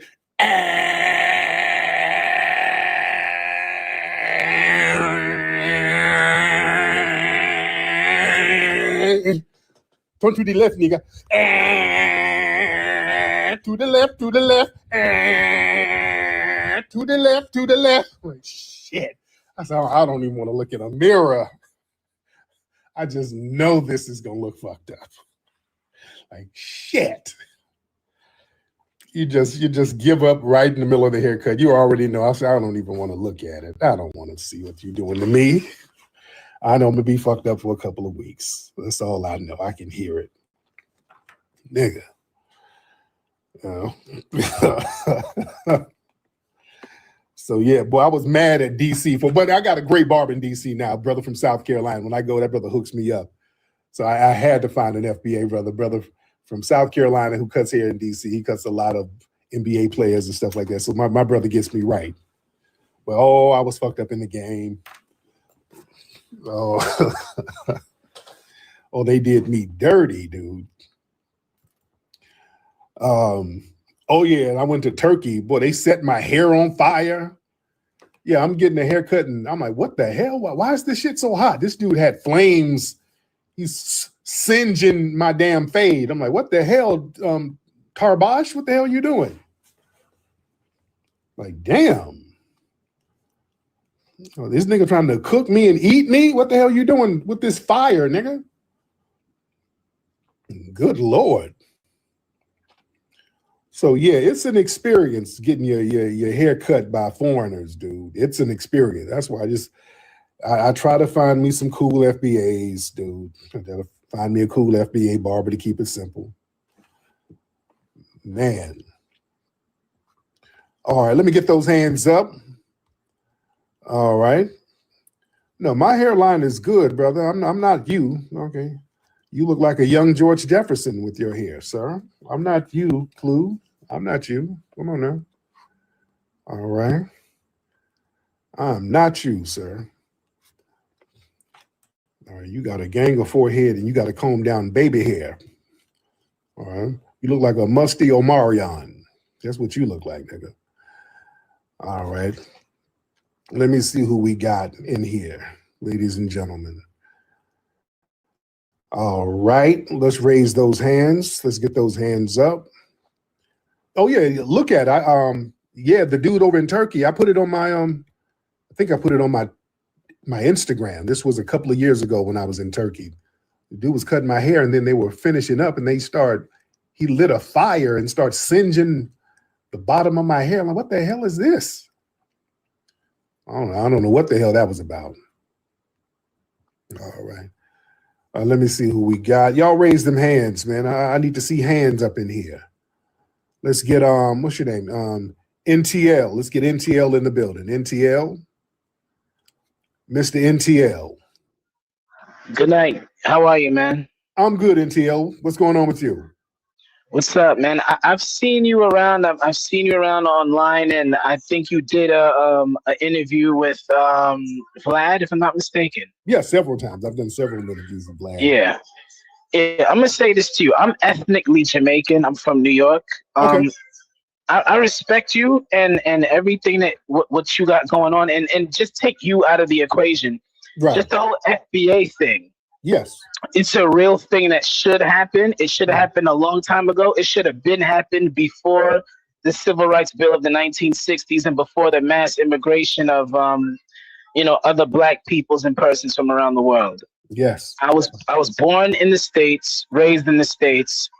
Turn to the left, nigga. To the left, to the left. To the left, to the left. Like, shit. I said, I don't even want to look in a mirror. I just know this is going to look fucked up. Like, shit. You just give up right in the middle of the haircut. You already know. I said, I don't even want to look at it. I don't want to see what you're doing to me. I know I'm going to be fucked up for a couple of weeks. That's all I know. I can hear it. Nigga. So, yeah, boy, I was mad at DC. But I got a great barber in DC now, brother from South Carolina. When I go, that brother hooks me up. So I had to find an FBA brother from South Carolina who cuts hair in DC. He cuts a lot of NBA players and stuff like that. So my brother gets me right. But I was fucked up in the game. Oh, they did me dirty, dude. Oh yeah, and I went to Turkey. Boy, they set my hair on fire. Yeah, I'm getting a haircut, and I'm like, what the hell? Why is this shit so hot? This dude had flames. He's singeing my damn fade. I'm like, what the hell, Tarbosh? What the hell are you doing? Like, damn. Oh, this nigga trying to cook me and eat me? What the hell you doing with this fire, nigga? Good Lord. So yeah, it's an experience getting your hair cut by foreigners, dude. It's an experience. That's why I try to find me some cool FBAs, dude. I gotta find me a cool FBA barber to keep it simple. Man. All right, let me get those hands up. All right. No, my hairline is good, brother. I'm not you. Okay. You look like a young George Jefferson with your hair, sir. I'm not you, Clue. I'm not you. Come on now. All right. I'm not you, sir. All right, you got a gang of forehead and you got to comb down baby hair. All right. You look like a musty Omarion. That's what you look like, nigga. All right. Let me see who we got in here, ladies and gentlemen. All right, let's raise those hands. Let's get those hands up. Oh yeah, look at it. Yeah, the dude over in Turkey. I put it on my I think I put it on my Instagram. This was a couple of years ago when I was in Turkey. The dude was cutting my hair, and then they were finishing up, and he lit a fire and started singeing the bottom of my hair. I'm like, what the hell is this? I don't know what the hell that was about. All right. Let me see who we got. Y'all raise them hands, man. I need to see hands up in here. Let's get what's your name? NTL. Let's get NTL in the building. NTL. Mr. NTL. Good night. How are you, man? I'm good, NTL. What's going on with you? What's up, man? I've seen you around. I've seen you around online, and I think you did an interview with Vlad, if I'm not mistaken. Yeah, several times. I've done several interviews with Vlad. Yeah. I'm gonna say this to you. I'm ethnically Jamaican. I'm from New York. Okay. I respect you and everything that what you got going on, and just take you out of the equation. Right. Just the whole FBA thing. Yes. It's a real thing that should happen. It should have happened a long time ago. It should have been happened before the Civil Rights Bill of the 1960s and before the mass immigration of other Black peoples and persons from around the world. Yes. I was born in the States, raised in the States,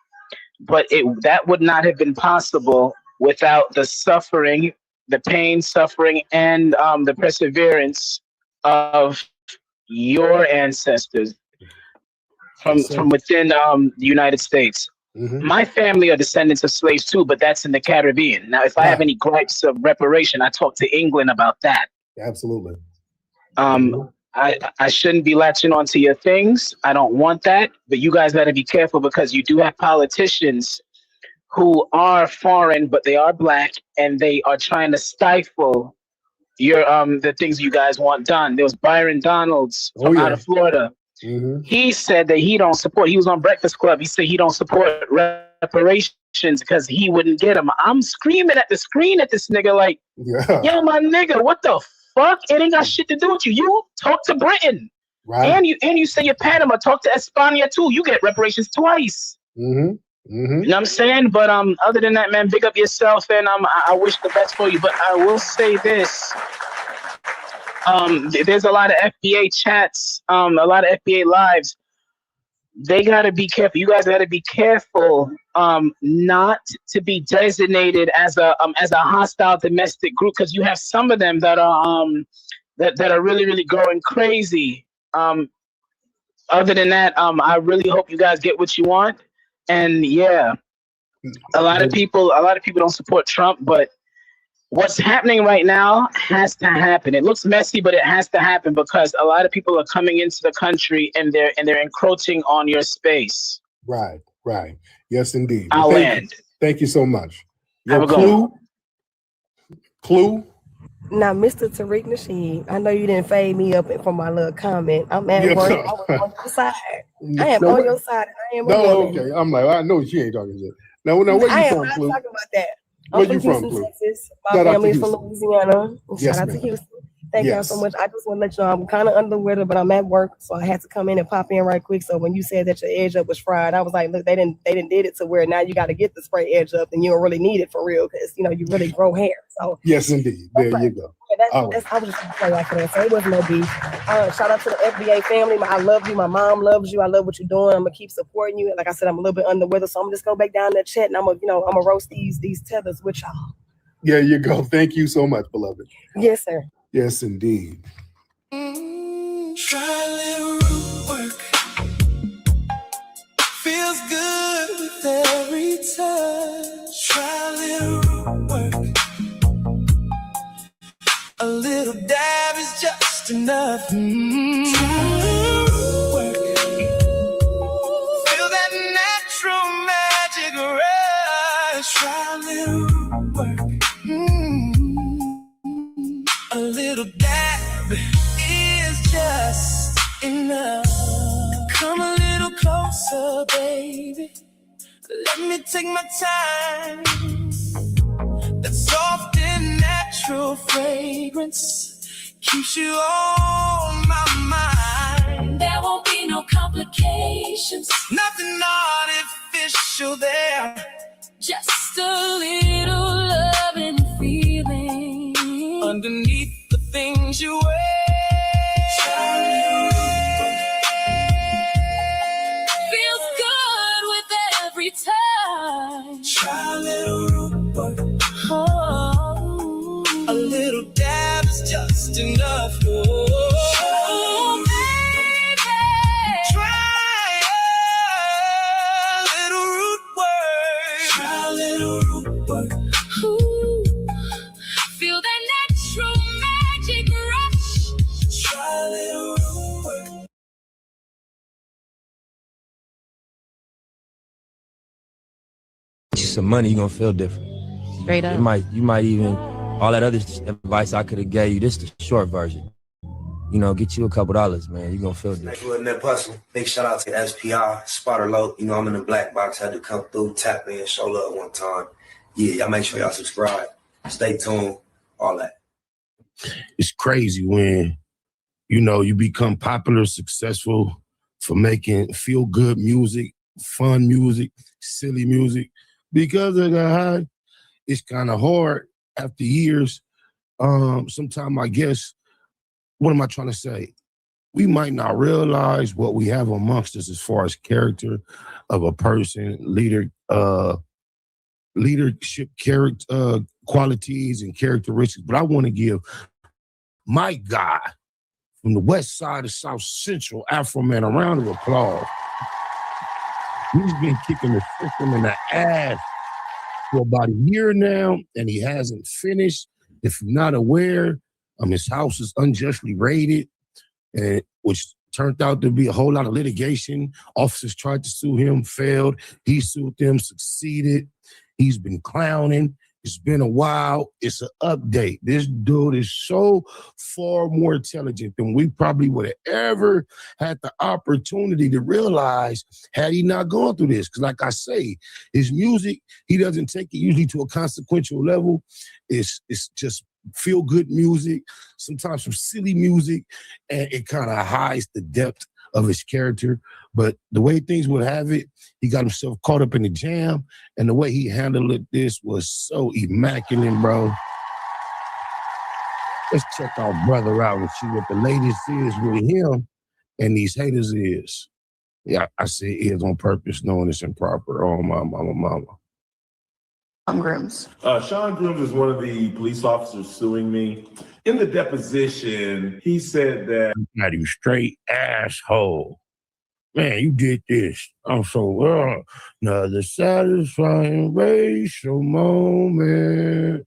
but that would not have been possible without the suffering, the pain, suffering, and the perseverance of your ancestors from within the United States. Mm-hmm. My family are descendants of slaves too, but that's in the Caribbean. Now, if I have any gripes of reparation, I talk to England about that. Absolutely. I shouldn't be latching onto your things. I don't want that, but you guys got to be careful because you do have politicians who are foreign, but they are Black, and they are trying to stifle your the things you guys want done. There was Byron Donalds from out of Florida. Mm-hmm. He said that he don't support. He was on Breakfast Club. He said he don't support reparations because he wouldn't get them. I'm screaming at the screen at this nigga like, yo, my nigga, what the fuck? It ain't got shit to do with you. You talk to Britain, right? And you say you're Panama. Talk to España too. You get reparations twice. Mm-hmm. Mm-hmm. You know what I'm saying? But other than that, man, big up yourself, and I wish the best for you. But I will say this. There's a lot of FBA chats, a lot of FBA lives. They got to be careful. You guys got to be careful not to be designated as a hostile domestic group, because you have some of them that are that are really, really going crazy. Other than that, I really hope you guys get what you want. And yeah, a lot of people don't support Trump, but what's happening right now has to happen. It looks messy, but it has to happen because a lot of people are coming into the country and they're encroaching on your space. Right, right. Yes, indeed. I'll Well, land. Thank you so much. Have Yo, a good one. Clue? Now, Mr. Tariq Nasheed, I know you didn't fade me up for my little comment. I'm at Yes, work. sir. I was on your side. I am No, on what- your side. I am a No, woman. okay. I'm like, I know she ain't talking shit. Now, where I you am from, not Clue? talking about that. I'm Where from you from, Houston, Clue? Texas. My Shout out to family is from Houston. Louisiana. Yes, Shout out to ma'am. Houston. Thank y'all so Yes. much. I just want to let you know I'm kind of under the weather, but I'm at work, so I had to come in and pop in right quick. So when you said that your edge up was fried, I was like, look, they didn't did it to where now you got to get the spray edge up, and you don't really need it for real because you really grow hair. So Yes, indeed. There you go. All right. I was just gonna play like that. So it was no beef. Shout out to the FBA family. I love you. My mom loves you. I love what you're doing. I'm gonna keep supporting you. Like I said, I'm a little bit under the weather, so I'm gonna just go back down that chat and I'm gonna roast these tethers with y'all. There you go. Thank you so much, beloved. Yes, sir. Yes, indeed. Try a little root work. Feels good with every touch. Try a little root work. A little dab is just enough. Try a little root work. Feel that natural magic rush. Try a little root work. A little dab is just enough. Come a little closer, baby. Let me take my time. That soft and natural fragrance keeps you on my mind. There won't be no complications. Nothing artificial there. Just a little love and feeling underneath the things you wear. Feels good with every time. Try a little root work. Oh, a little dab is just enough. Oh, baby, try a little root work. Try a little root work. Ooh, feel that natural magic rush. Try a little root work. You some money, you're gonna feel different. Straight up. You might even, all that other advice I could have gave you, this is the short version. Get you a couple dollars, man. You're gonna feel different. With that Bussy. Big shout out to SPI, Spot Alert. I'm in the black box. Had to come through, tap in, show love one time. Yeah, y'all make sure y'all subscribe. Stay tuned, all that. It's crazy when, you become popular, successful for making feel good music, fun music, silly music. Because of that, it's kind of hard after years. Sometimes I guess, what am I trying to say? We might not realize what we have amongst us as far as character of a person, leadership character qualities and characteristics. But I want to give my guy from the west side of South Central, Afro Man, a round of applause. He's been kicking the system in the ass for about a year now, and he hasn't finished. If you're not aware, his house is unjustly raided, which turned out to be a whole lot of litigation. Officers tried to sue him, failed. He sued them, succeeded. He's been clowning. It's been a while. It's an update. This dude is so far more intelligent than we probably would have ever had the opportunity to realize had he not gone through this. Because like I say, his music, he doesn't take it usually to a consequential level. It's just feel-good music, sometimes some silly music, and it kind of hides the depth of his character. But the way things would have it, he got himself caught up in the jam, and the way he handled this was so immaculate, bro. Let's check our brother out and see what the latest is with him and these haters is. Yeah, I say is on purpose, knowing it's improper. Oh, my mama. Grooms. Sean Grooms is one of the police officers suing me. In the deposition, he said that Not you straight asshole. Man, you did this. I'm so another satisfying racial moment.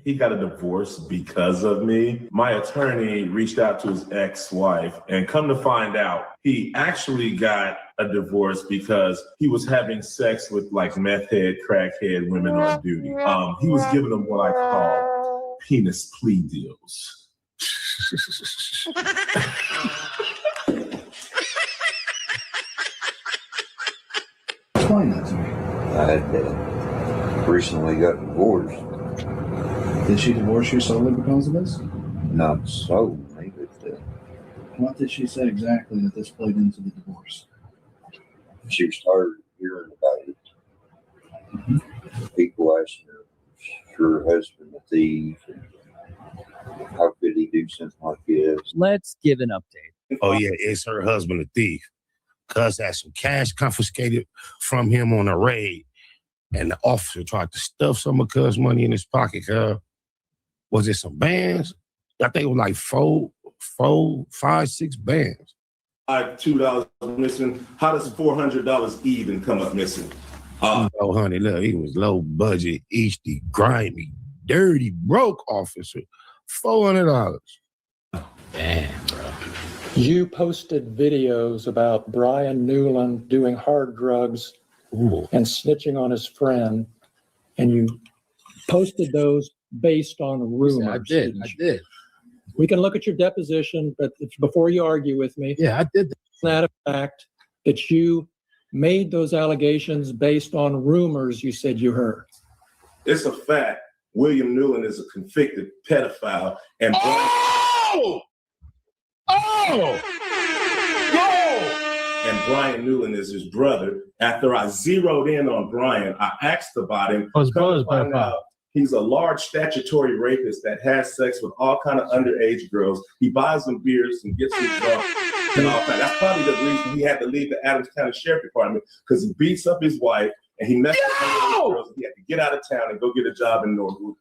he got a divorce because of me. My attorney reached out to his ex-wife, and come to find out, he actually got a divorce because he was having sex with like meth head, crackhead women on duty. He was giving them what I call penis plea deals. Explain that to me. I had recently got divorced. Did she divorce you solely because of this? Not solely, but what did she say exactly that this played into the divorce? she started hearing about it. People asking her, is her husband a thief? And how could he do something like this? Let's give an update. Oh, yeah, is her husband a thief? Cuz had some cash confiscated from him on a raid, and the officer tried to stuff some of Cuz money in his pocket. Was it some bands? I think it was like four, five, 6 bands. $2 missing. How does $400 even come up missing? Oh, honey, look, he was low budget, easty, grimy, dirty, broke officer. $400. Damn, bro. You posted videos about Brian Newland doing hard drugs and snitching on his friend, and you posted those based on rumors. I did. We can look at your deposition, but before you argue with me, yeah, I did that a fact that you made those allegations based on rumors you said you heard. It's a fact. William Newland is a convicted pedophile, and and Brian Newland is his brother. After I zeroed in on Brian, I asked about him. His brother's find out he's a large statutory rapist that has sex with all kind of underage girls. He buys them beers and gets them drunk and all that. That's probably the reason he had to leave the Adams County Sheriff Department, because he beats up his wife and he messes with underage girls. He had to get out of town and go get a job in Norwood.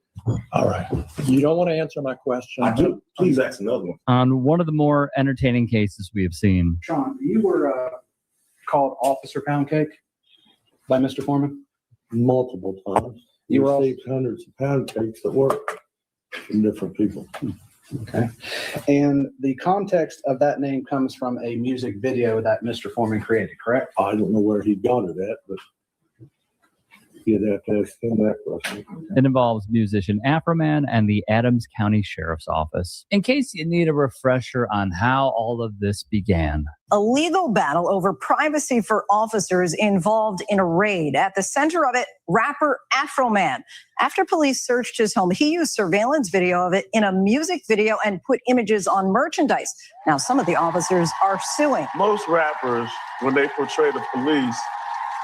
All right. You don't want to answer my question. I do. Please ask another one. On one of the more entertaining cases we have seen. Sean, you were called Officer Pound Cake by Mr. Foreman? Multiple times. You received hundreds of pound cakes at work from different people. Okay. And the context of that name comes from a music video that Mr. Foreman created, correct? I don't know where he got it at, but you'd have to ask him that question. It involves musician Afroman and the Adams County Sheriff's Office. In case you need a refresher on how all of this began. A legal battle over privacy for officers involved in a raid. At the center of it, rapper Afroman. After police searched his home, he used surveillance video of it in a music video and put images on merchandise. Now, some of the officers are suing. Most rappers, when they portray the police,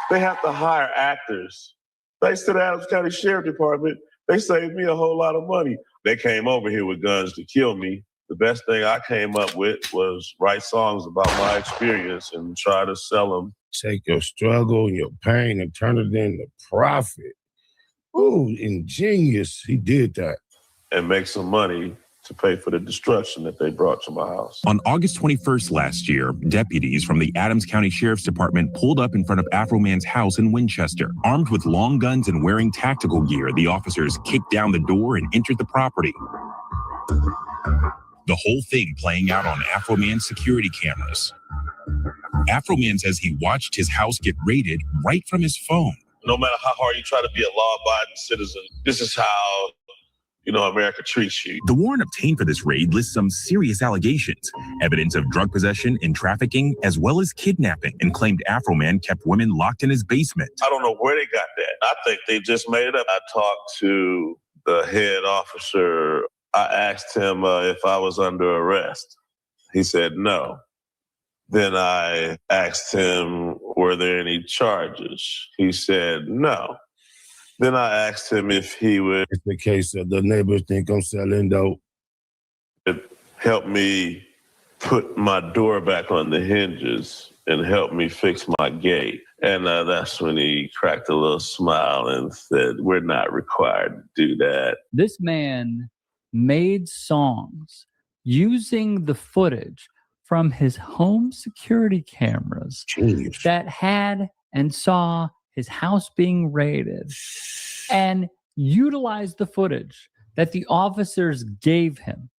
they have to hire actors. Thanks to the Adams County Sheriff Department, they saved me a whole lot of money. They came over here with guns to kill me. The best thing I came up with was write songs about my experience and try to sell them. Take your struggle and your pain and turn it into profit. Ooh, ingenious. He did that. And make some money to pay for the destruction that they brought to my house. On August 21st last year, deputies from the Adams County Sheriff's Department pulled up in front of Afroman's house in Winchester. Armed with long guns and wearing tactical gear, the officers kicked down the door and entered the property. The whole thing playing out on Afroman's security cameras. Afroman says he watched his house get raided right from his phone. No matter how hard you try to be a law-abiding citizen, this is how America treats you. The warrant obtained for this raid lists some serious allegations, evidence of drug possession and trafficking, as well as kidnapping, and claimed Afroman kept women locked in his basement. I don't know where they got that. I think they just made it up. I talked to the head officer. I asked him if I was under arrest. He said no. Then I asked him, were there any charges? He said no. Then I asked him if he would, in the case of the neighbors think I'm selling dope, help me put my door back on the hinges and help me fix my gate. And that's when he cracked a little smile and said, we're not required to do that. This man made songs using the footage from his home security cameras that had and saw his house being raided, and utilized the footage that the officers gave him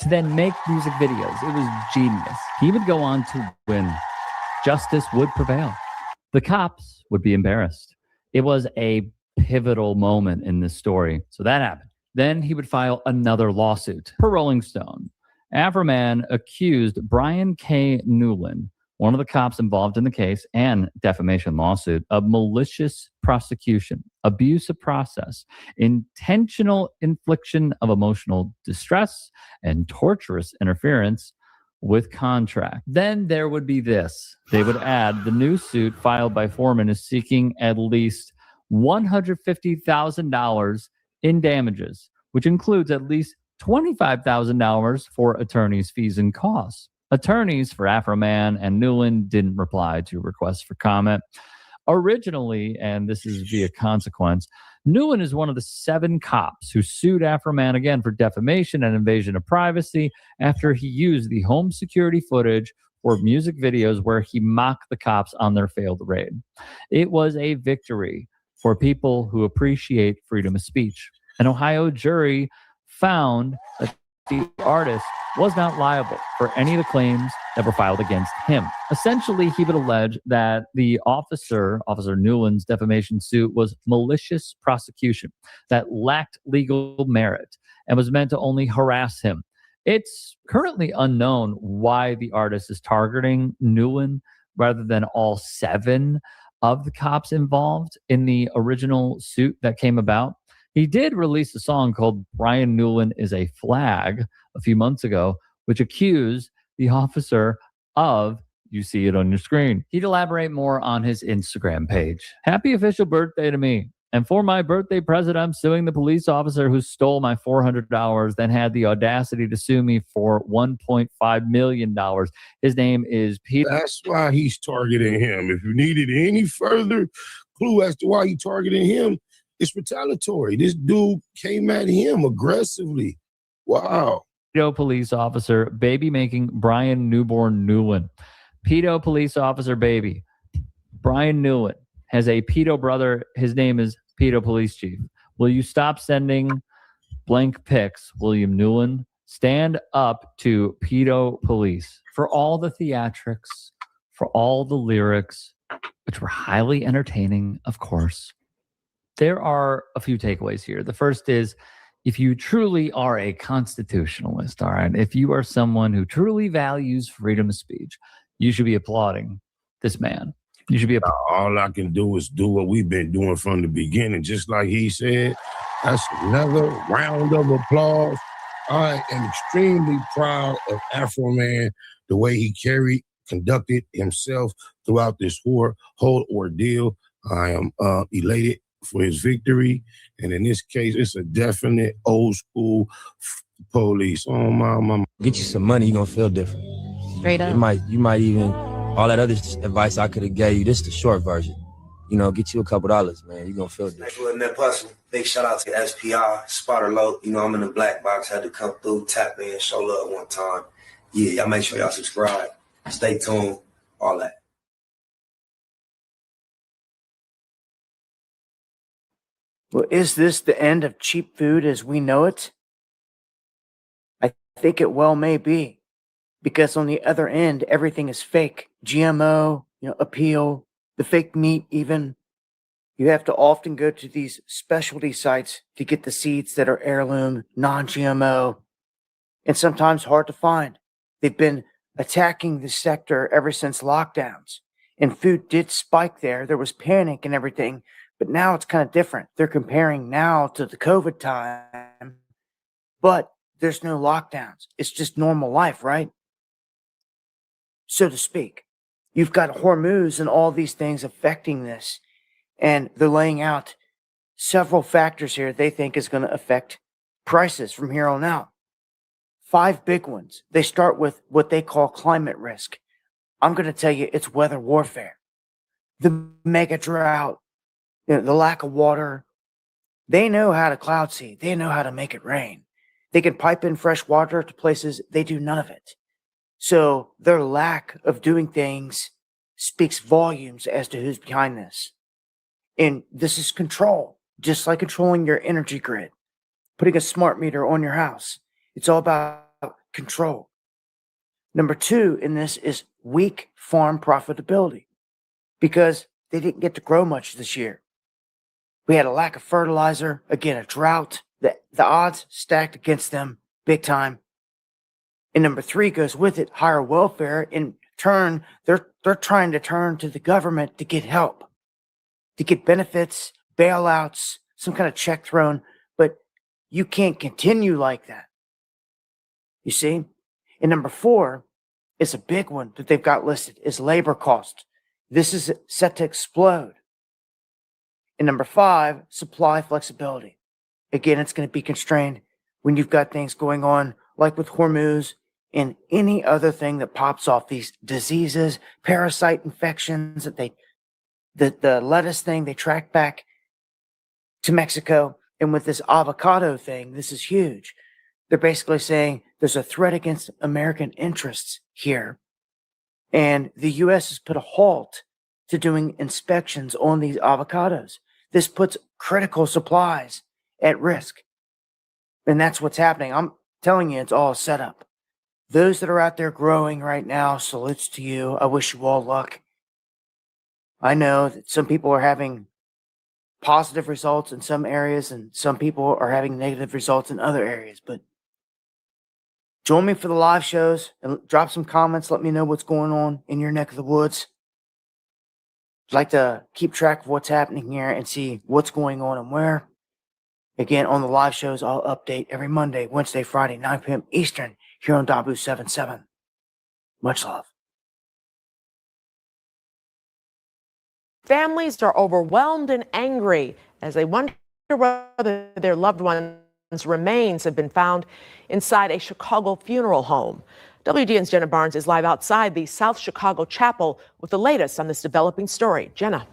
to then make music videos. It was genius. He would go on to win. Justice would prevail. The cops would be embarrassed. It was a pivotal moment in this story. So that happened. Then he would file another lawsuit. Per Rolling Stone, Afro Man accused Brian K. Newland, one of the cops involved in the case and defamation lawsuit, of malicious prosecution, abuse of process, intentional infliction of emotional distress, and torturous interference with contract. Then there would be this. They would add the new suit filed by Foreman is seeking at least $150,000 in damages, which includes at least $25,000 for attorneys' fees and costs. Attorneys for Afro Man and Newland didn't reply to requests for comment. Originally, and this is via consequence, Newland is one of the 7 cops who sued Afro Man again for defamation and invasion of privacy after he used the home security footage for music videos where he mocked the cops on their failed raid. It was a victory for people who appreciate freedom of speech. An Ohio jury found that the artist was not liable for any of the claims that were filed against him. Essentially, he would allege that the Officer Newland's defamation suit was malicious prosecution that lacked legal merit and was meant to only harass him. It's currently unknown why the artist is targeting Newland rather than all 7 of the cops involved in the original suit that came about. He did release a song called Brian Newland is a Flag a few months ago, which accused the officer of, you see it on your screen. He'd elaborate more on his Instagram page. Happy official birthday to me. And for my birthday present, I'm suing the police officer who stole my $400, then had the audacity to sue me for $1.5 million. His name is Peter. That's why he's targeting him. If you needed any further clue as to why he targeting him, it's retaliatory. This dude came at him aggressively. Wow. Pedo police officer, baby making Brian Newborn Newland. Pedo police officer, baby. Brian Newland has a pedo brother. His name is Pedo Police Chief. Will you stop sending blank pics, William Newland? Stand up to pedo police. For all the theatrics, for all the lyrics, which were highly entertaining, of course, there are a few takeaways here. The first is, if you truly are a constitutionalist, all right, if you are someone who truly values freedom of speech, you should be applauding this man. You should be all I can do is do what we've been doing from the beginning. Just like he said, that's another round of applause. I am extremely proud of Afro Man, the way he conducted himself throughout this whole ordeal. I am elated for his victory. And in this case, it's a definite old school police. Oh, my. Get you some money, you're going to feel different. Straight up. You might even, all that other advice I could have gave you, this is the short version. You know, get you a couple dollars, man. You're going to feel different. Thanks for letting that puzzle. Big shout out to SPR, Spotter Low. You know, I'm in the black box. Had to come through, tap in, show love one time. Yeah, y'all make sure y'all subscribe. Stay tuned. All that. Well, is this the end of cheap food as we know it? I think it well may be, because on the other end, everything is fake. GMO, appeal, the fake meat even. You have to often go to these specialty sites to get the seeds that are heirloom, non-GMO, and sometimes hard to find. They've been attacking the sector ever since lockdowns, and food did spike there. There was panic and everything. But now it's kind of different. They're comparing now to the COVID time, but there's no lockdowns. It's just normal life, right? So to speak. You've got Hormuz and all these things affecting this. And they're laying out several factors here they think is going to affect prices from here on out. 5 big ones. They start with what they call climate risk. I'm going to tell you it's weather warfare. The mega drought. The lack of water. They know how to cloud seed. They know how to make it rain. They can pipe in fresh water to places they do none of it. So their lack of doing things speaks volumes as to who's behind this. And this is control, just like controlling your energy grid. putting a smart meter on your house. It's all about control. Number 2 in this is weak farm profitability because they didn't get to grow much this year. We had a lack of fertilizer, again, a drought. The odds stacked against them big time. And number 3 goes with it, higher welfare. In turn, they're trying to turn to the government to get help, to get benefits, bailouts, some kind of check thrown. But you can't continue like that. You see? And number 4 is a big one that they've got listed is labor cost. This is set to explode. And number 5, supply flexibility. Again, it's going to be constrained when you've got things going on like with Hormuz and any other thing that pops off, these diseases, parasite infections that the lettuce thing they track back to Mexico. And with this avocado thing, this is huge. They're basically saying there's a threat against American interests here. And the U.S. has put a halt to doing inspections on these avocados. This puts critical supplies at risk. And that's what's happening. I'm telling you, it's all set up. Those that are out there growing right now, salutes to you. I wish you all luck. I know that some people are having positive results in some areas and some people are having negative results in other areas. But join me for the live shows and drop some comments. Let me know what's going on in your neck of the woods. I'd like to keep track of what's happening here and see what's going on and where. Again, on the live shows, I'll update every Monday, Wednesday, Friday, 9 p.m. Eastern here on Dabu 77. Much love. Families are overwhelmed and angry as they wonder whether their loved ones' remains have been found inside a Chicago funeral home. WGN's Jenna Barnes is live outside the South Chicago Chapel with the latest on this developing story. Jenna.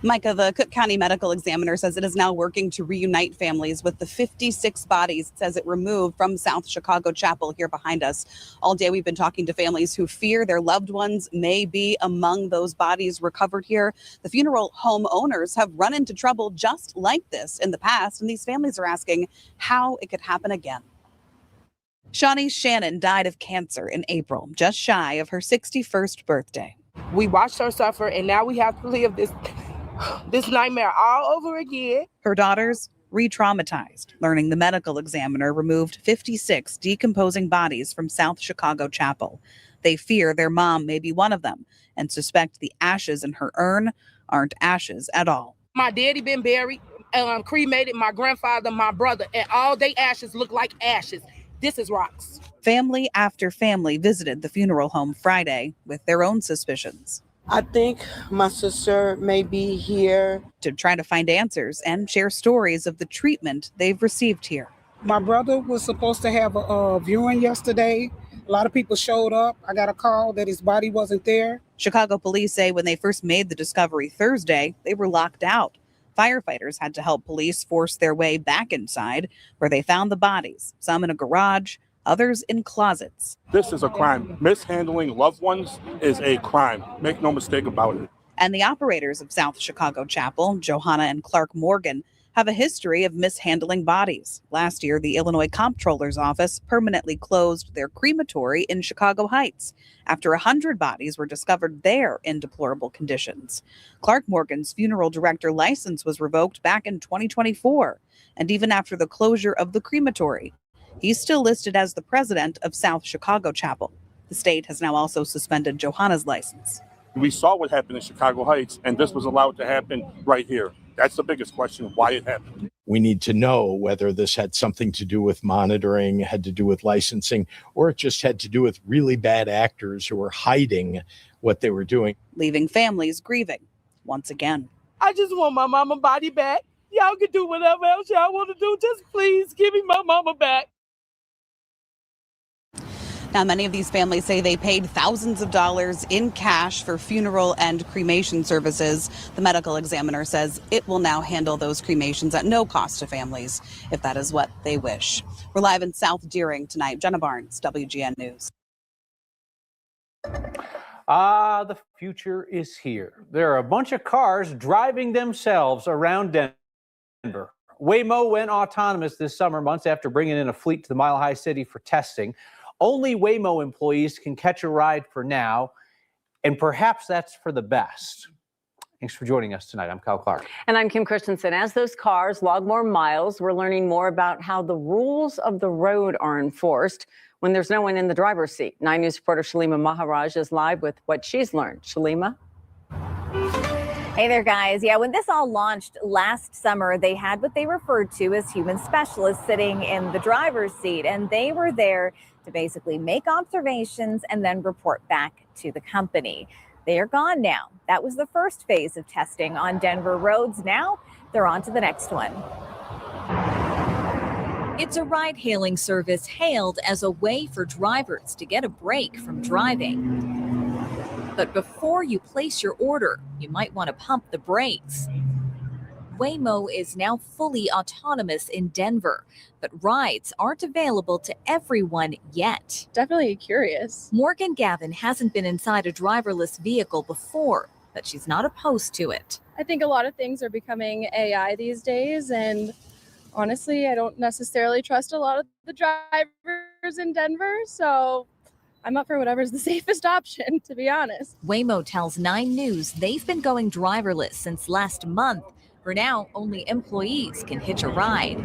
Micah, the Cook County Medical Examiner says it is now working to reunite families with the 56 bodies it says it removed from South Chicago Chapel here behind us. All day we've been talking to families who fear their loved ones may be among those bodies recovered here. The funeral home owners have run into trouble just like this in the past, and these families are asking how it could happen again. Shawnee Shannon died of cancer in April, just shy of her 61st birthday. We watched her suffer, and now we have to live this nightmare all over again. Her daughters re-traumatized, learning the medical examiner removed 56 decomposing bodies from South Chicago Chapel. They fear their mom may be one of them and suspect the ashes in her urn aren't ashes at all. My daddy been buried, cremated, my grandfather, my brother, and all they ashes look like ashes. This is rocks. Family after family visited the funeral home Friday with their own suspicions. I think my sister may be here to try to find answers and share stories of the treatment they've received here. My brother was supposed to have a viewing yesterday. A lot of people showed up. I got a call that his body wasn't there. Chicago police say when they first made the discovery Thursday, they were locked out. Firefighters had to help police force their way back inside, where they found the bodies, some in a garage, others in closets. This is a crime. Mishandling loved ones is a crime. Make no mistake about it. And the operators of South Chicago Chapel, Johanna and Clark Morgan, have a history of mishandling bodies. Last year, the Illinois Comptroller's Office permanently closed their crematory in Chicago Heights after 100 bodies were discovered there in deplorable conditions. Clark Morgan's funeral director license was revoked back in 2024, and even after the closure of the crematory, he's still listed as the president of South Chicago Chapel. The state has now also suspended Johanna's license. We saw what happened in Chicago Heights, and this was allowed to happen right here. That's the biggest question, why it happened. We need to know whether this had something to do with monitoring, had to do with licensing, or it just had to do with really bad actors who were hiding what they were doing. Leaving families grieving once again. I just want my mama body back. Y'all can do whatever else y'all want to do. Just please give me my mama back. Now, many of these families say they paid thousands of dollars in cash for funeral and cremation services. The medical examiner says it will now handle those cremations at no cost to families if that is what they wish. We're live in South Deering tonight. Jenna Barnes, WGN News. The future is here. There are a bunch of cars driving themselves around Denver. Waymo went autonomous this summer, months after bringing in a fleet to the Mile High City for testing. Only Waymo employees can catch a ride for now, and perhaps that's for the best. Thanks for joining us tonight. I'm Kyle Clark. And I'm Kim Christensen. As those cars log more miles, we're learning more about how the rules of the road are enforced when there's no one in the driver's seat. 9 News reporter Shalima Maharaj is live with what she's learned. Shalima? Hey there, guys. Yeah, when this all launched last summer, they had what they referred to as human specialists sitting in the driver's seat, and they were there to basically make observations and then report back to the company. They are gone now. That was the first phase of testing on Denver roads. Now they're on to the next one. It's a ride-hailing service hailed as a way for drivers to get a break from driving. But before you place your order, you might want to pump the brakes. Waymo is now fully autonomous in Denver, but rides aren't available to everyone yet. Definitely curious. Morgan Gavin hasn't been inside a driverless vehicle before, but she's not opposed to it. I think a lot of things are becoming AI these days, and honestly, I don't necessarily trust a lot of the drivers in Denver, so I'm up for whatever's the safest option, to be honest. Waymo tells 9 News they've been going driverless since last month. For now, only employees can hitch a ride.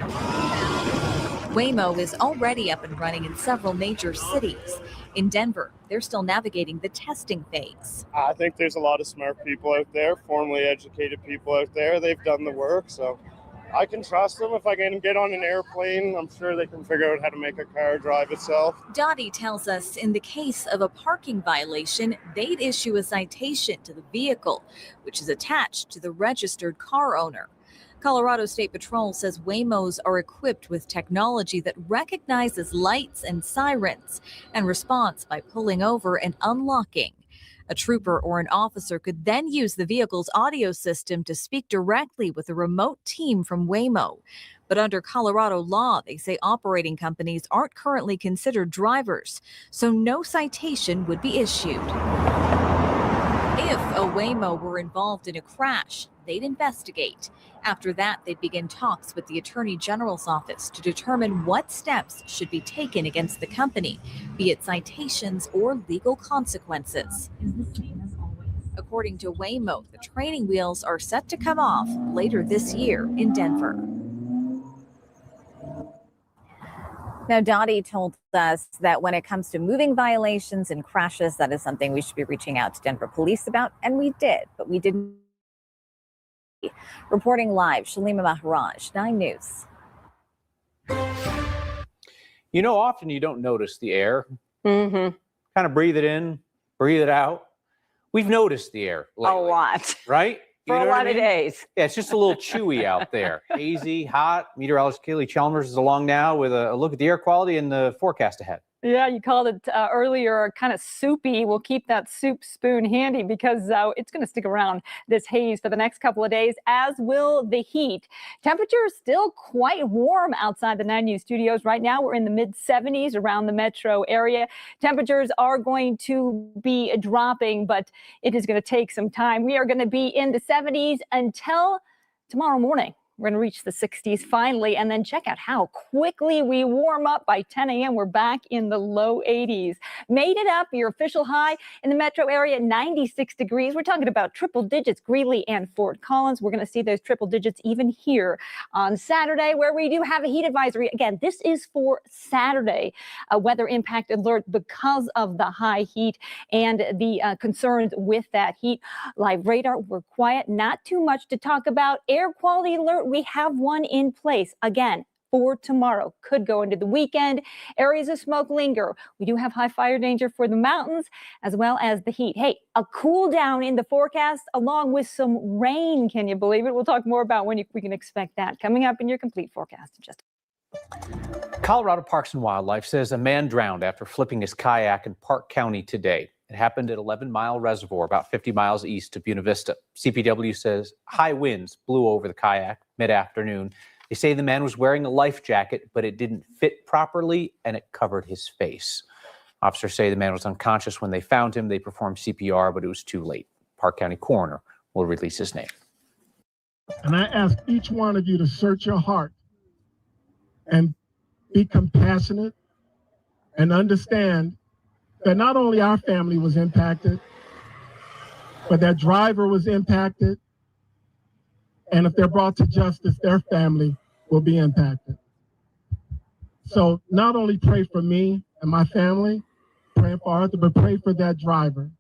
Waymo is already up and running in several major cities. In Denver, they're still navigating the testing phase. I think there's a lot of smart people out there, formally educated people out there. They've done the work, so I can trust them. If I can get on an airplane, I'm sure they can figure out how to make a car drive itself. Dottie tells us in the case of a parking violation, they'd issue a citation to the vehicle, which is attached to the registered car owner. Colorado State Patrol says Waymos are equipped with technology that recognizes lights and sirens and responds by pulling over and unlocking. A trooper or an officer could then use the vehicle's audio system to speak directly with a remote team from Waymo. But under Colorado law, they say operating companies aren't currently considered drivers, so no citation would be issued. If a Waymo were involved in a crash, they'd investigate. After that, they'd begin talks with the Attorney General's office to determine what steps should be taken against the company, be it citations or legal consequences. According to Waymo, the training wheels are set to come off later this year in Denver. Now, Dottie told us that when it comes to moving violations and crashes, that is something we should be reaching out to Denver police about, and we did, but we didn't. Reporting live, Shalima Maharaj, 9 News. You know, often you don't notice the air. Mm-hmm. Kind of breathe it in, breathe it out. We've noticed the air lately, A lot. right? For a lot of days. Yeah, it's just a little chewy out there. Hazy, hot. Meteorologist Kaylee Chalmers is along now with a look at the air quality and the forecast ahead. Yeah, you called it earlier kind of soupy. We'll keep that soup spoon handy because it's going to stick around this haze for the next couple of days, as will the heat. Temperature is still quite warm outside the 9 News studios. Right now, we're in the mid-70s around the metro area. Temperatures are going to be dropping, but it is going to take some time. We are going to be in the 70s until tomorrow morning. We're going to reach the 60s finally, and then check out how quickly we warm up. By 10 a.m., we're back in the low 80s. Made it up, your official high in the metro area, 96 degrees. We're talking about triple digits, Greeley and Fort Collins. We're going to see those triple digits even here on Saturday, where we do have a heat advisory. Again, this is for Saturday, a weather impact alert because of the high heat and the concerns with that heat. Live radar, we're quiet, not too much to talk about. Air quality alert, we have one in place again for tomorrow. Could go into the weekend. Areas of smoke linger. We do have high fire danger for the mountains as well as the heat. Hey, a cool down in the forecast along with some rain. Can you believe it? We'll talk more about when we can expect that coming up in your complete forecast in just Colorado Parks and Wildlife says a man drowned after flipping his kayak in Park County today. It happened at 11 Mile Reservoir, about 50 miles east of Buena Vista. CPW says high winds blew over the kayak mid-afternoon. They say the man was wearing a life jacket, but it didn't fit properly and it covered his face. Officers say the man was unconscious when they found him. They performed CPR, but it was too late. Park County coroner will release his name. And I ask each one of you to search your heart and be compassionate and understand that not only our family was impacted, but that driver was impacted. And if they're brought to justice, their family will be impacted. So not only pray for me and my family, praying for Arthur, but pray for that driver.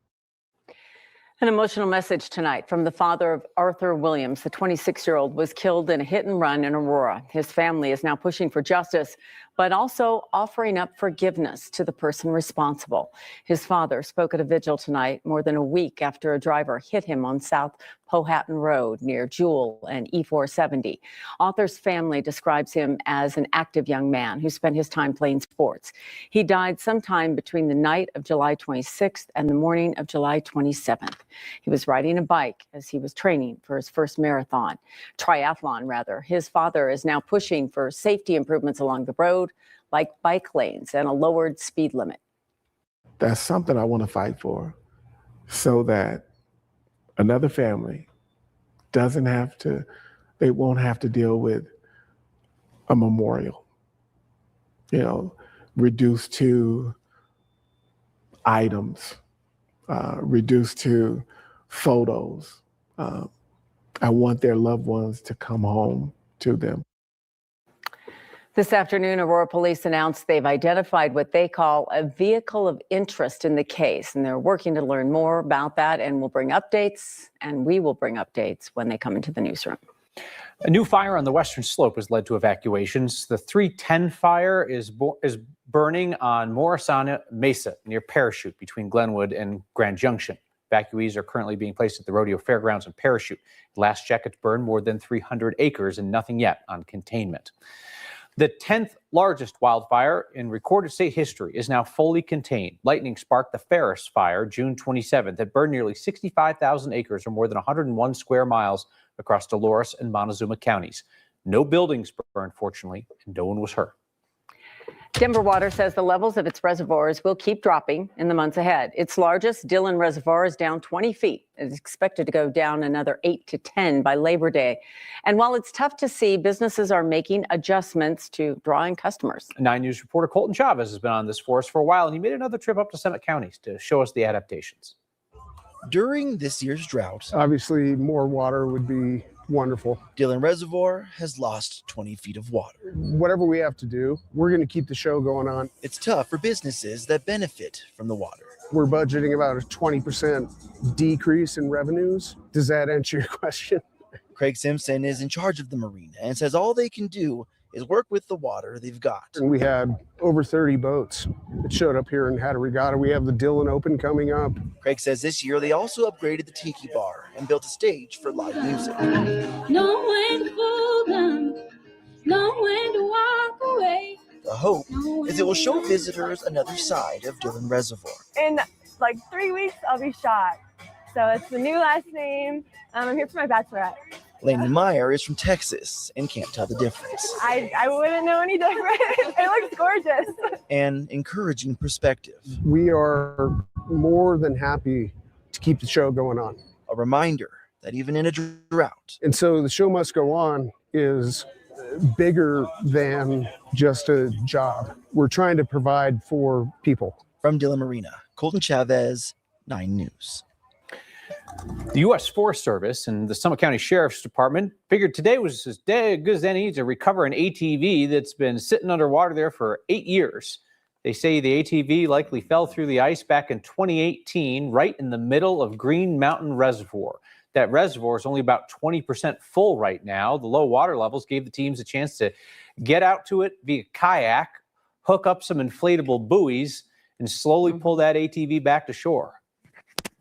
An emotional message tonight from the father of Arthur Williams. The 26-year-old was killed in a hit and run in Aurora. His family is now pushing for justice, but also offering up forgiveness to the person responsible. His father spoke at a vigil tonight, more than a week after a driver hit him on South Powhatan Road near Jewel and E470. Arthur's family describes him as an active young man who spent his time playing sports. He died sometime between the night of July 26th and the morning of July 27th. He was riding a bike as he was training for his first triathlon rather. His father is now pushing for safety improvements along the road, like bike lanes and a lowered speed limit. That's something I want to fight for, so that another family they won't have to deal with a memorial, reduced to items, reduced to photos. I want their loved ones to come home to them. This afternoon, Aurora police announced they've identified what they call a vehicle of interest in the case, and they're working to learn more about that, and we will bring updates when they come into the newsroom. A new fire on the western slope has led to evacuations. The 310 fire is burning on Morrisana Mesa near Parachute between Glenwood and Grand Junction. Evacuees are currently being placed at the Rodeo Fairgrounds in Parachute. Last check, it's burned more than 300 acres and nothing yet on containment. The 10th largest wildfire in recorded state history is now fully contained. Lightning sparked the Ferris fire June 27th that burned nearly 65,000 acres or more than 101 square miles across Dolores and Montezuma counties. No buildings burned, fortunately, and no one was hurt. Denver Water says the levels of its reservoirs will keep dropping in the months ahead. Its largest, Dillon Reservoir, is down 20 feet. It is expected to go down another 8 to 10 by Labor Day. And while it's tough to see, businesses are making adjustments to draw in customers. 9 News reporter Colton Chavez has been on this for us for a while, and he made another trip up to Summit counties to show us the adaptations. During this year's drought, obviously more water would be wonderful. Dillon Reservoir has lost 20 feet of water. Whatever we have to do, we're going to keep the show going on. It's tough for businesses that benefit from the water. We're budgeting about a 20% decrease in revenues. Does that answer your question? Craig Simpson is in charge of the marina and says all they can do is work with the water they've got. And we had over 30 boats that showed up here and had a regatta. We have the Dillon Open coming up. Craig says this year they also upgraded the tiki bar and built a stage for live music. Know when to fool them, know when to walk away. The hope is it will show visitors another side of Dillon Reservoir. In like 3 weeks, I'll be shot. So it's the new last name. I'm here for my bachelorette. Lainey Meyer is from Texas and can't tell the difference. I wouldn't know any different. It looks gorgeous. An encouraging perspective. We are more than happy to keep the show going on. A reminder that even in a drought. And so the show must go on is bigger than just a job. We're trying to provide for people. From Dillon Marina, Colton Chavez, 9 News. The U.S. Forest Service and the Summit County Sheriff's Department figured today was as good as any to recover an ATV that's been sitting underwater there for 8 years. They say the ATV likely fell through the ice back in 2018, right in the middle of Green Mountain Reservoir. That reservoir is only about 20% full right now. The low water levels gave the teams a chance to get out to it via kayak, hook up some inflatable buoys, and slowly pull that ATV back to shore.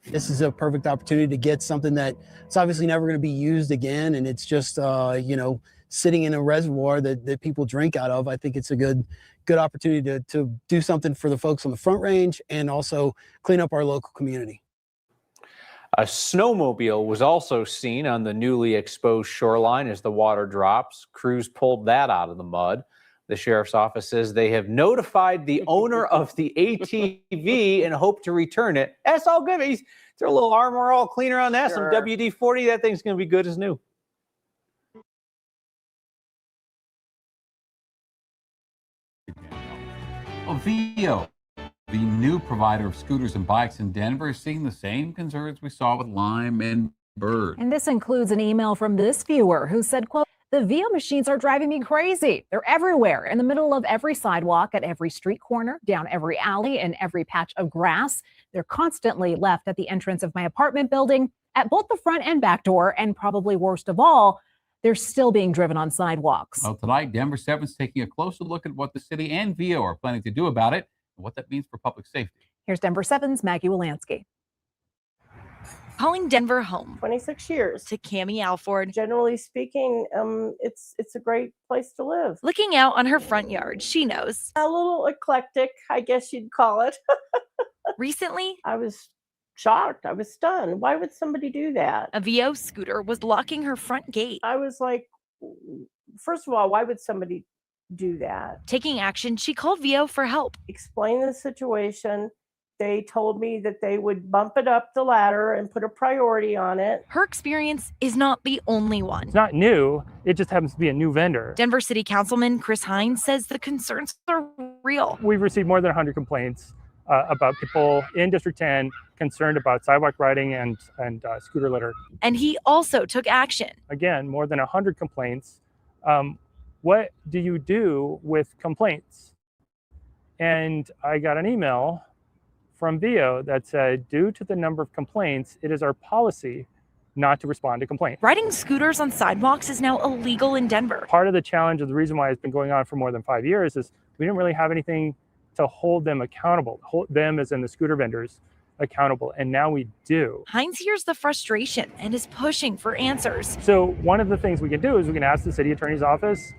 This is a perfect opportunity to get something that it's obviously never going to be used again. And it's just, sitting in a reservoir that people drink out of. I think it's a good opportunity to do something for the folks on the Front Range and also clean up our local community. A snowmobile was also seen on the newly exposed shoreline as the water drops. Crews pulled that out of the mud. The sheriff's office says they have notified the owner of the ATV and hope to return it. That's all good. Throw a little Armor All cleaner on that, some WD-40. That thing's going to be good as new. Well, VIO, the new provider of scooters and bikes in Denver, is seeing the same concerns we saw with Lime and Bird. And this includes an email from this viewer who said, quote, "The VIO machines are driving me crazy. They're everywhere, in the middle of every sidewalk, at every street corner, down every alley, and every patch of grass. They're constantly left at the entrance of my apartment building, at both the front and back door, and probably worst of all, they're still being driven on sidewalks." Well, tonight, Denver 7's taking a closer look at what the city and VIO are planning to do about it and what that means for public safety. Here's Denver 7's Maggie Wolanski. Calling Denver home. 26 years. To Cammie Alford. Generally speaking, it's a great place to live. Looking out on her front yard, she knows. A little eclectic, I guess you'd call it. Recently, I was shocked. I was stunned. Why would somebody do that? a VO scooter was blocking her front gate. I was like, first of all, why would somebody do that? Taking action, she called VO for help. Explain the situation. They told me that they would bump it up the ladder and put a priority on it. Her experience is not the only one. It's not new. It just happens to be a new vendor. Denver City Councilman Chris Hines says the concerns are real. We've received more than 100 complaints about people in District 10 concerned about sidewalk riding and scooter litter. And he also took action. Again, more than 100 complaints. What do you do with complaints? And I got an email from VIO that said, due to the number of complaints, it is our policy not to respond to complaints. Riding scooters on sidewalks is now illegal in Denver. Part of the challenge of the reason why it's been going on for more than 5 years is we didn't really have anything to hold them accountable, hold them as in the scooter vendors accountable, and now we do. Hines hears the frustration and is pushing for answers. So one of the things we can do is we can ask the city attorney's office,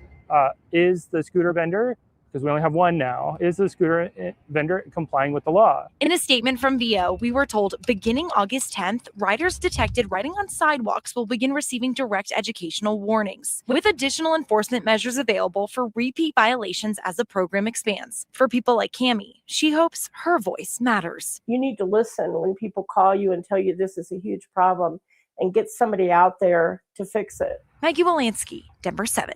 is the scooter vendor, because we only have one now, is the scooter vendor complying with the law? In a statement from VO, we were told beginning August 10th, riders detected riding on sidewalks will begin receiving direct educational warnings, with additional enforcement measures available for repeat violations as the program expands. For people like Cammie, she hopes her voice matters. You need to listen when people call you and tell you this is a huge problem and get somebody out there to fix it. Maggie Wolanski, Denver 7.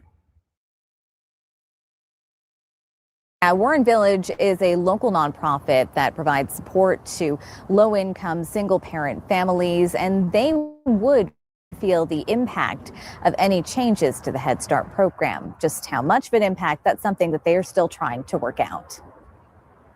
Warren Village is a local nonprofit that provides support to low-income single-parent families, and they would feel the impact of any changes to the Head Start program. Just how much of an impact, that's something that they are still trying to work out.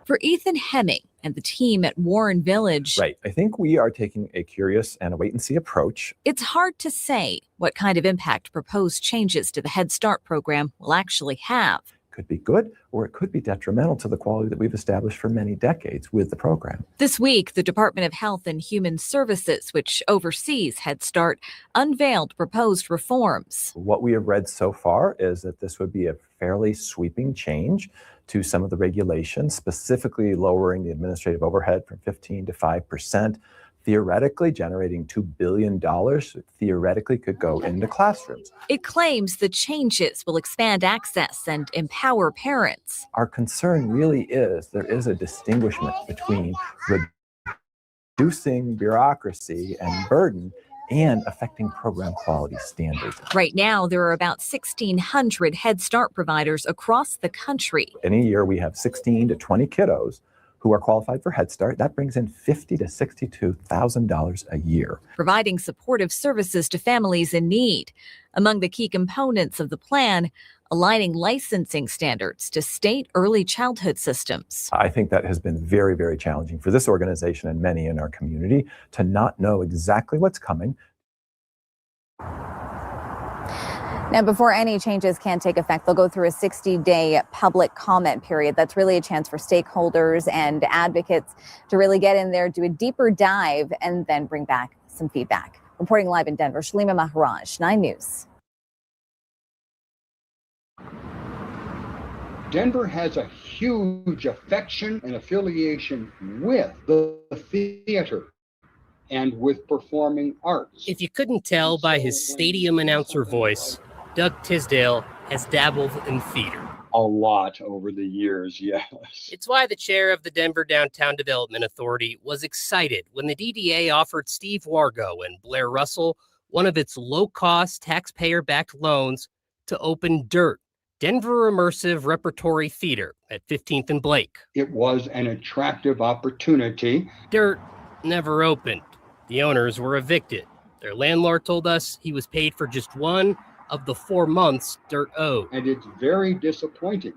For Ethan Hemming and the team at Warren Village, Right. I think we are taking a curious and a wait-and-see approach. it's hard to say what kind of impact proposed changes to the Head Start program will actually have. Could be good, or it could be detrimental to the quality that we've established for many decades with the program. This week, the Department of Health and Human Services, which oversees Head Start, unveiled proposed reforms. What we have read so far is that this would be a fairly sweeping change to some of the regulations, specifically lowering the administrative overhead from 15 to 5%, theoretically generating $2 billion that theoretically could go into classrooms. It claims the changes will expand access and empower parents. Our concern really is there is a distinguishment between reducing bureaucracy and burden and affecting program quality standards. Right now, there are about 1,600 Head Start providers across the country. In a year, we have 16 to 20 kiddos who are qualified for Head Start. That brings in $50,000 to $62,000 a year. Providing supportive services to families in need. Among the key components of the plan, aligning licensing standards to state early childhood systems. I think that has been very, very challenging for this organization and many in our community to not know exactly what's coming. Now, before any changes can take effect, they'll go through a 60-day public comment period. That's really a chance for stakeholders and advocates to really get in there, do a deeper dive, and then bring back some feedback. Reporting live in Denver, Shalima Maharaj, 9 News. Denver has a huge affection and affiliation with the theater and with performing arts. If you couldn't tell by his stadium announcer voice, Doug Tisdale has dabbled in theater. A lot over the years, yes. It's why the chair of the Denver Downtown Development Authority was excited when the DDA offered Steve Wargo and Blair Russell one of its low-cost, taxpayer-backed loans to open DIRT, Denver Immersive Repertory Theater at 15th and Blake. It was an attractive opportunity. Dirt never opened. The owners were evicted. Their landlord told us he was paid for just one of the 4 months Dirt owed. And it's very disappointing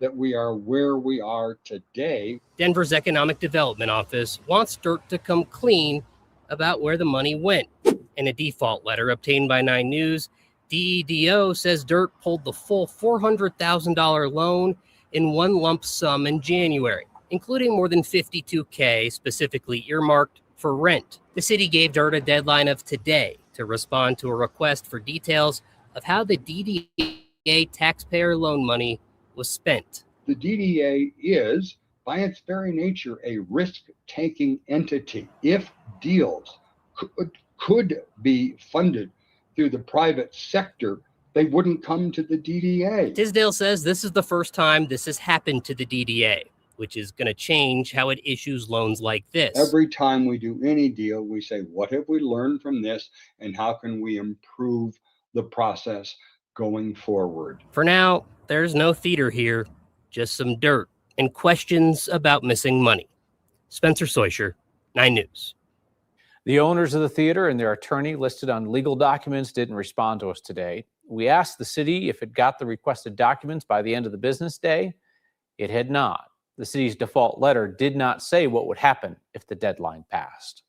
that we are where we are today. Denver's Economic Development Office wants Dirt to come clean about where the money went. In a default letter obtained by 9 News, DEDO says Dirt pulled the full $400,000 loan in one lump sum in January, including more than $52K specifically earmarked for rent. The city gave Dirt a deadline of today to respond to a request for details of how the DDA taxpayer loan money was spent. The DDA is, by its very nature, a risk-taking entity. If deals could be funded through the private sector, they wouldn't come to the DDA. Tisdale says this is the first time this has happened to the DDA, which is going to change how it issues loans like this. Every time we do any deal, we say, what have we learned from this, and how can we improve the process going forward? For now, there's no theater here, just some dirt and questions about missing money. Spencer Soysher, 9 News. The owners of the theater and their attorney listed on legal documents didn't respond to us today. We asked the city if it got the requested documents by the end of the business day. It had not. The city's default letter did not say what would happen if the deadline passed.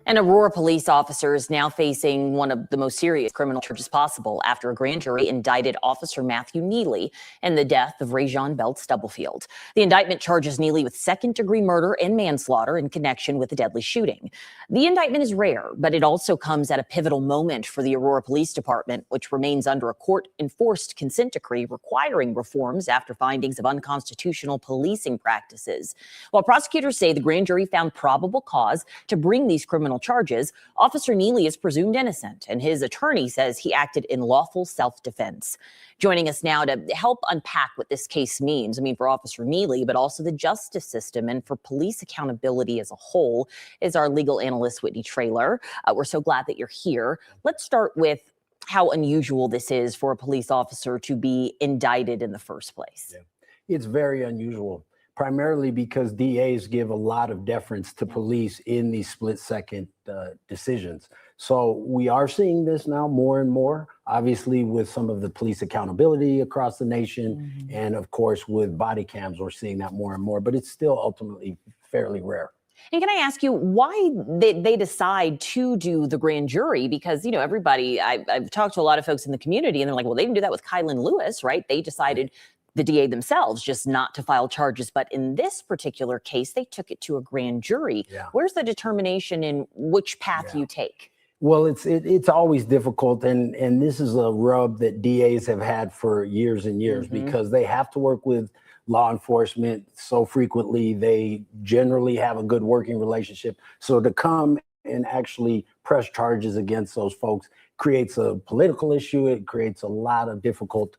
An Aurora police officer is now facing one of the most serious criminal charges possible after a grand jury indicted Officer Matthew Neely in the death of Rajon Belt Stubblefield. The indictment charges Neely with second-degree murder and manslaughter in connection with the deadly shooting. The indictment is rare, but it also comes at a pivotal moment for the Aurora Police Department, which remains under a court-enforced consent decree requiring reforms after findings of unconstitutional policing practices. While prosecutors say the grand jury found probable cause to bring these criminal charges, Officer Neely is presumed innocent, and his attorney says he acted in lawful self-defense. Joining us now to help unpack what this case means, for Officer Neely, but also the justice system and for police accountability as a whole, is our legal analyst, Whitney Traylor. We're so glad that you're here. Let's start with how unusual this is for a police officer to be indicted in the first place. Yeah. It's very unusual. Primarily because DAs give a lot of deference to police in these split-second decisions. So we are seeing this now more and more, obviously with some of the police accountability across the nation. And of course, with body cams, we're seeing that more and more, but it's still ultimately fairly rare. And can I ask you why they decide to do the grand jury? Because, everybody, I've talked to a lot of folks in the community and they're like, well, they didn't do that with Kylan Lewis, right? They decided, the DA themselves, just not to file charges. But in this particular case, they took it to a grand jury. Yeah. Where's the determination in which path you take? Well, it's always difficult. And this is a rub that DAs have had for years and years because they have to work with law enforcement so frequently. They generally have a good working relationship. So to come and actually press charges against those folks creates a political issue. It creates a lot of difficult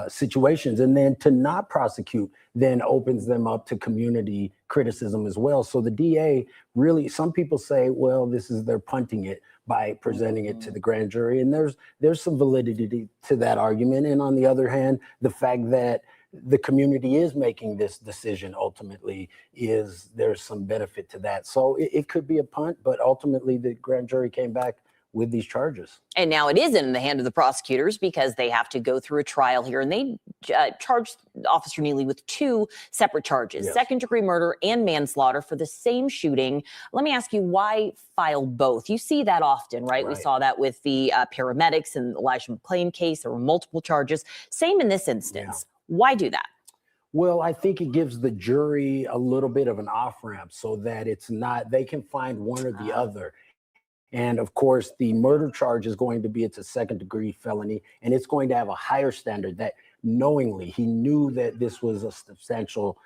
situations, and then to not prosecute then opens them up to community criticism as well. So the DA really, some people say, well, they're punting it by presenting it to the grand jury, and there's some validity to that argument. And on the other hand, the fact that the community is making this decision ultimately there's some benefit to that. So it could be a punt, but ultimately the grand jury came back with these charges. And now it is in the hand of the prosecutors because they have to go through a trial here, and they charged Officer Neely with 2 separate charges, second-degree murder and manslaughter for the same shooting. Let me ask you, why file both? You see that often, right? We saw that with the paramedics and the Elijah McClain case. There were multiple charges. Same in this instance. Why do that? Well, I think it gives the jury a little bit of an off-ramp so that they can find one or the other. And of course, the murder charge is going to be, it's a second-degree felony, and it's going to have a higher standard that knowingly he knew that this was a substantial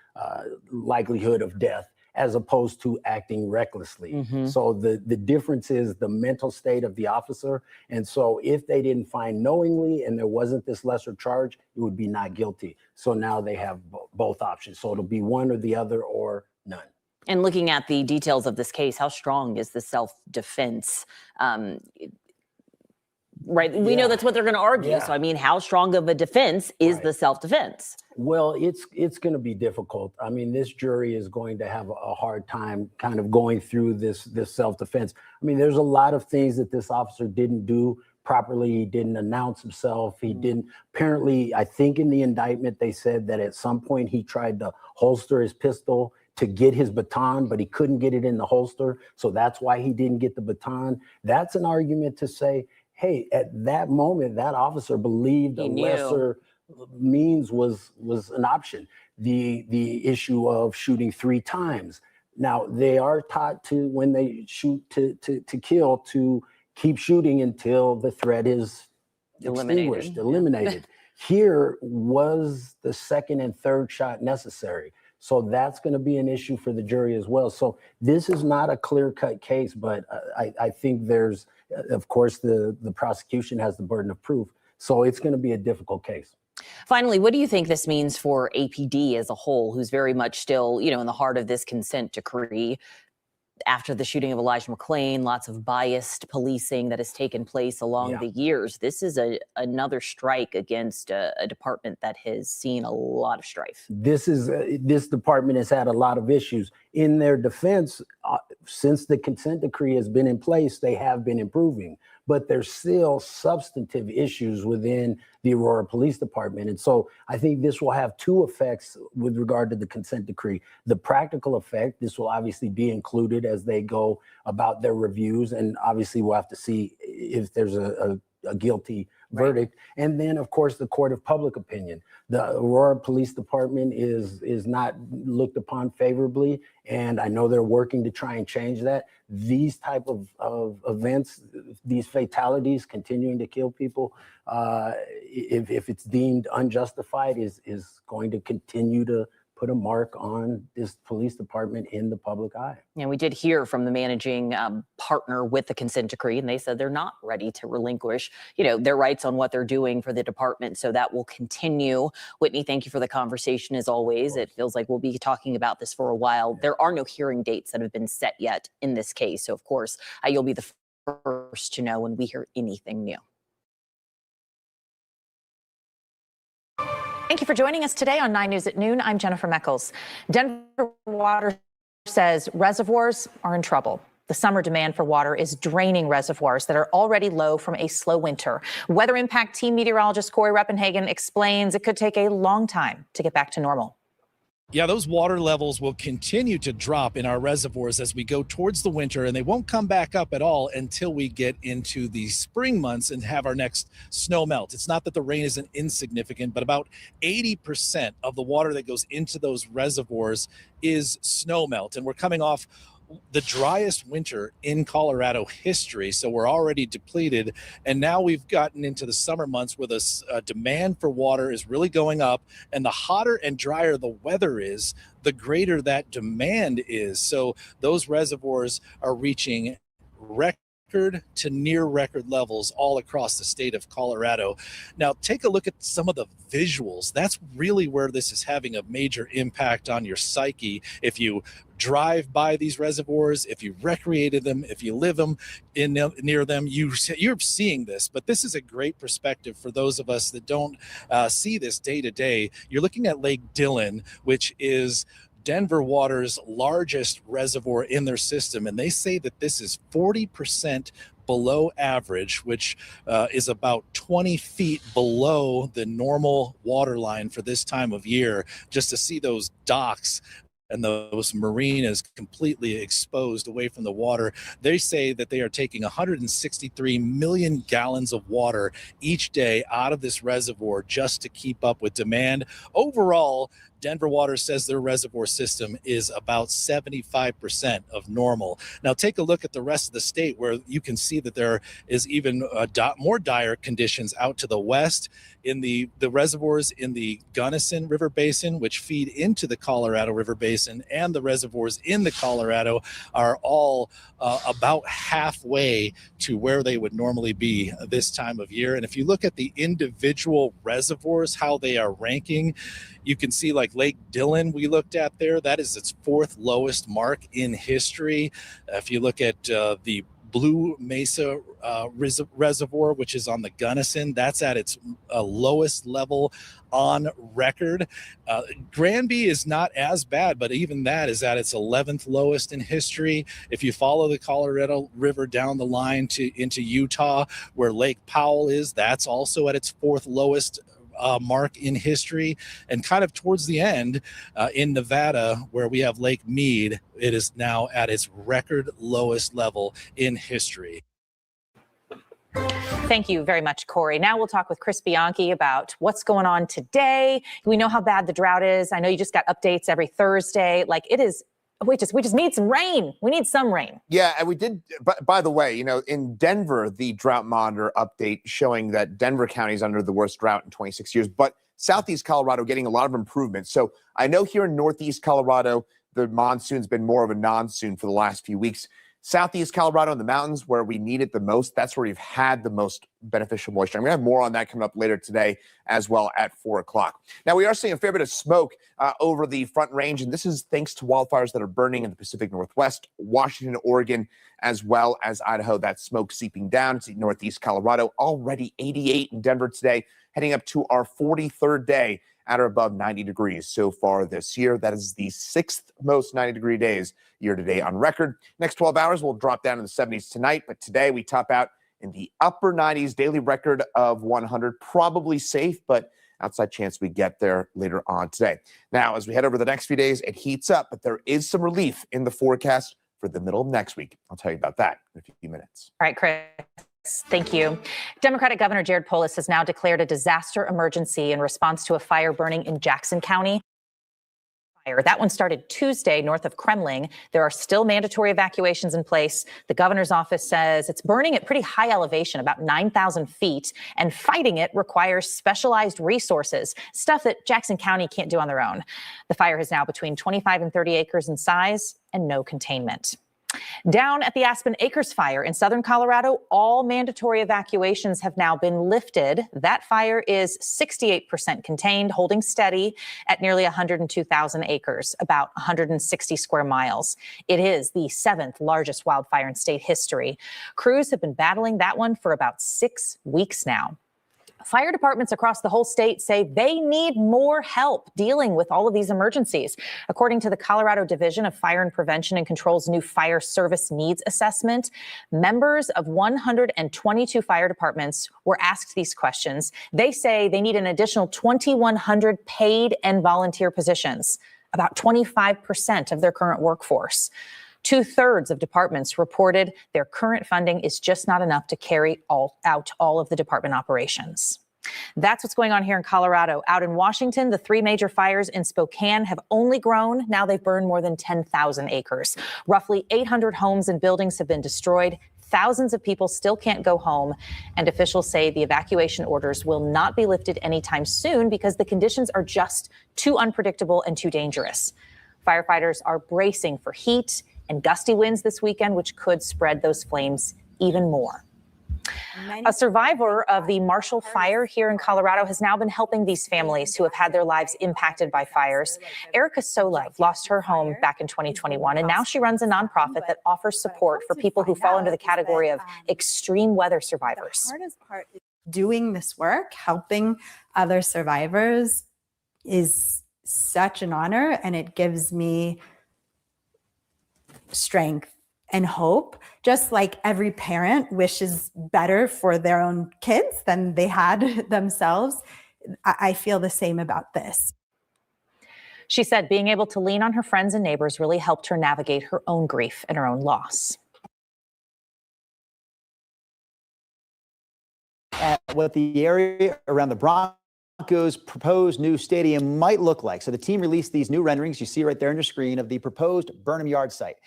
likelihood of death. as opposed to acting recklessly. Mhm. So the difference is the mental state of the officer. And so if they didn't find knowingly and there wasn't this lesser charge, it would be not guilty. So now they have both options. So it'll be one or the other or none. And looking at the details of this case, how strong is the self-defense? Right. We know that's what they're going to argue. So, I mean, how strong of a defense is the self-defense? Well, it's going to be difficult. I mean, this jury is going to have a hard time kind of going through this self-defense. I mean, there's a lot of things that this officer didn't do properly. He didn't announce himself. He didn't, apparently, I think in the indictment, they said that at some point he tried to holster his pistol to get his baton, but he couldn't get it in the holster. So that's why he didn't get the baton. That's an argument to say, hey, at that moment, that officer believed a lesser means was an option. The issue of shooting 3 times. Now, they are taught to, when they shoot to kill, to keep shooting until the threat is extinguished, eliminated. Here, was the second and third shot necessary? So that's going to be an issue for the jury as well. So this is not a clear-cut case, but I think there's, of course, the prosecution has the burden of proof. So it's going to be a difficult case. Finally, what do you think this means for APD as a whole, who's very much still, in the heart of this consent decree? After the shooting of Elijah McClain, lots of biased policing that has taken place along the years. This is another strike against a department that has seen a lot of strife. This department has had a lot of issues. In their defense, since the consent decree has been in place, they have been improving, but there's still substantive issues within the Aurora Police Department. And so I think this will have 2 effects with regard to the consent decree. The practical effect, this will obviously be included as they go about their reviews. And obviously we'll have to see if there's a guilty verdict. And then, of course, the court of public opinion. The Aurora Police Department is not looked upon favorably, and I know they're working to try and change that. These type of events, these fatalities, continuing to kill people, if it's deemed unjustified, is going to continue to put a mark on this police department in the public eye. And we did hear from the managing partner with the consent decree, and they said they're not ready to relinquish, their rights on what they're doing for the department. So that will continue. Whitney, thank you for the conversation as always. It feels like we'll be talking about this for a while. There are no hearing dates that have been set yet in this case. So of course, you'll be the first to know when we hear anything new. Thank you for joining us today on 9 News at Noon. I'm Jennifer Meckles. Denver Water says reservoirs are in trouble. The summer demand for water is draining reservoirs that are already low from a slow winter. Weather Impact Team meteorologist Corey Reppenhagen explains it could take a long time to get back to normal. Yeah, those water levels will continue to drop in our reservoirs as we go towards the winter, and they won't come back up at all until we get into the spring months and have our next snow melt. It's not that the rain isn't insignificant, but about 80% of the water that goes into those reservoirs is snow melt. And we're coming off the driest winter in Colorado history, so we're already depleted. And now we've gotten into the summer months where the demand for water is really going up, and the hotter and drier the weather is, the greater that demand is. So those reservoirs are reaching record to near record levels all across the state of Colorado. Now, take a look at some of the visuals. That's really where this is having a major impact on your psyche. If you drive by these reservoirs, if you recreated them, if you live near them, you're seeing this. But this is a great perspective for those of us that don't see this day to day. You're looking at Lake Dillon, which is Denver Water's largest reservoir in their system, and they say that this is 40% below average, which is about 20 feet below the normal water line for this time of year. Just to see those docks and those marinas completely exposed away from the water. They say that they are taking 163 million gallons of water each day out of this reservoir just to keep up with demand. Overall, Denver Water says their reservoir system is about 75% of normal. Now take a look at the rest of the state, where you can see that there is even more dire conditions out to the west in the reservoirs in the Gunnison River Basin, which feed into the Colorado River Basin, and the reservoirs in the Colorado are all about halfway to where they would normally be this time of year. And if you look at the individual reservoirs, how they are ranking, you can see like Lake Dillon we looked at there, that is its 4th lowest mark in history. If you look at the Blue Mesa Reservoir, which is on the Gunnison, that's at its lowest level on record. Granby is not as bad, but even that is at its 11th lowest in history. If you follow the Colorado River down the line into Utah, where Lake Powell is, that's also at its 4th lowest mark in history. And kind of towards the end in Nevada, where we have Lake Mead, it is now at its record lowest level in history. Thank you very much, Corey. Now we'll talk with Chris Bianchi about what's going on today. We know how bad the drought is. I know you just got updates every Thursday. Like, it is, we just need some rain. We need some rain. Yeah, and we did. By the way, you know, in Denver, the drought monitor update showing that Denver County is under the worst drought in 26 years, but Southeast Colorado getting a lot of improvement. So I know here in Northeast Colorado, the monsoon's been more of a non-soon for the last few weeks. Southeast Colorado in the mountains, where we need it the most, that's where we've had the most beneficial moisture. I'm going to have more on that coming up later today as well at 4 o'clock. Now, we are seeing a fair bit of smoke over the Front Range, and this is thanks to wildfires that are burning in the Pacific Northwest, Washington, Oregon, as well as Idaho. That smoke seeping down to Northeast Colorado. Already 88 in Denver today, heading up to our 43rd day at or above 90 degrees so far this year. That is the 6th most 90-degree days year to date on record. Next 12 hours, we'll drop down in the 70s tonight, but today we top out in the upper 90s, daily record of 100. Probably safe, but outside chance we get there later on today. Now, as we head over the next few days, it heats up, but there is some relief in the forecast for the middle of next week. I'll tell you about that in a few minutes. All right, Chris. Thank you. Democratic Governor Jared Polis has now declared a disaster emergency in response to a fire burning in Jackson County. That one started Tuesday north of Kremling. There are still mandatory evacuations in place. The governor's office says it's burning at pretty high elevation, about 9,000 feet, and fighting it requires specialized resources, stuff that Jackson County can't do on their own. The fire is now between 25 and 30 acres in size and no containment. Down at the Aspen Acres fire in southern Colorado, all mandatory evacuations have now been lifted. That fire is 68% contained, holding steady at nearly 102,000 acres, about 160 square miles. It is the 7th largest wildfire in state history. Crews have been battling that one for about 6 weeks now. Fire departments across the whole state say they need more help dealing with all of these emergencies. According to the Colorado Division of Fire and Prevention and Control's new Fire Service Needs Assessment, members of 122 fire departments were asked these questions. They say they need an additional 2,100 paid and volunteer positions, about 25% of their current workforce. 2/3 of departments reported their current funding is just not enough to carry out all of the department operations. That's what's going on here in Colorado. Out in Washington, the 3 major fires in Spokane have only grown. Now they've burned more than 10,000 acres. Roughly 800 homes and buildings have been destroyed. Thousands of people still can't go home, and officials say the evacuation orders will not be lifted anytime soon because the conditions are just too unpredictable and too dangerous. Firefighters are bracing for heat and gusty winds this weekend, which could spread those flames even more. A survivor of the Marshall Fire here in Colorado has now been helping these families who have had their lives impacted by fires. Erica Solev lost her home back in 2021, and now she runs a nonprofit that offers support for people who fall under the category of extreme weather survivors. The hardest part is doing this work, helping other survivors, is such an honor, and it gives me strength and hope. Just like every parent wishes better for their own kids than they had themselves, I feel the same about this. She said being able to lean on her friends and neighbors really helped her navigate her own grief and her own loss. What the area around the Bronx Broncos' proposed new stadium might look like. So the team released these new renderings you see right there on your screen of the proposed Burnham Yard site.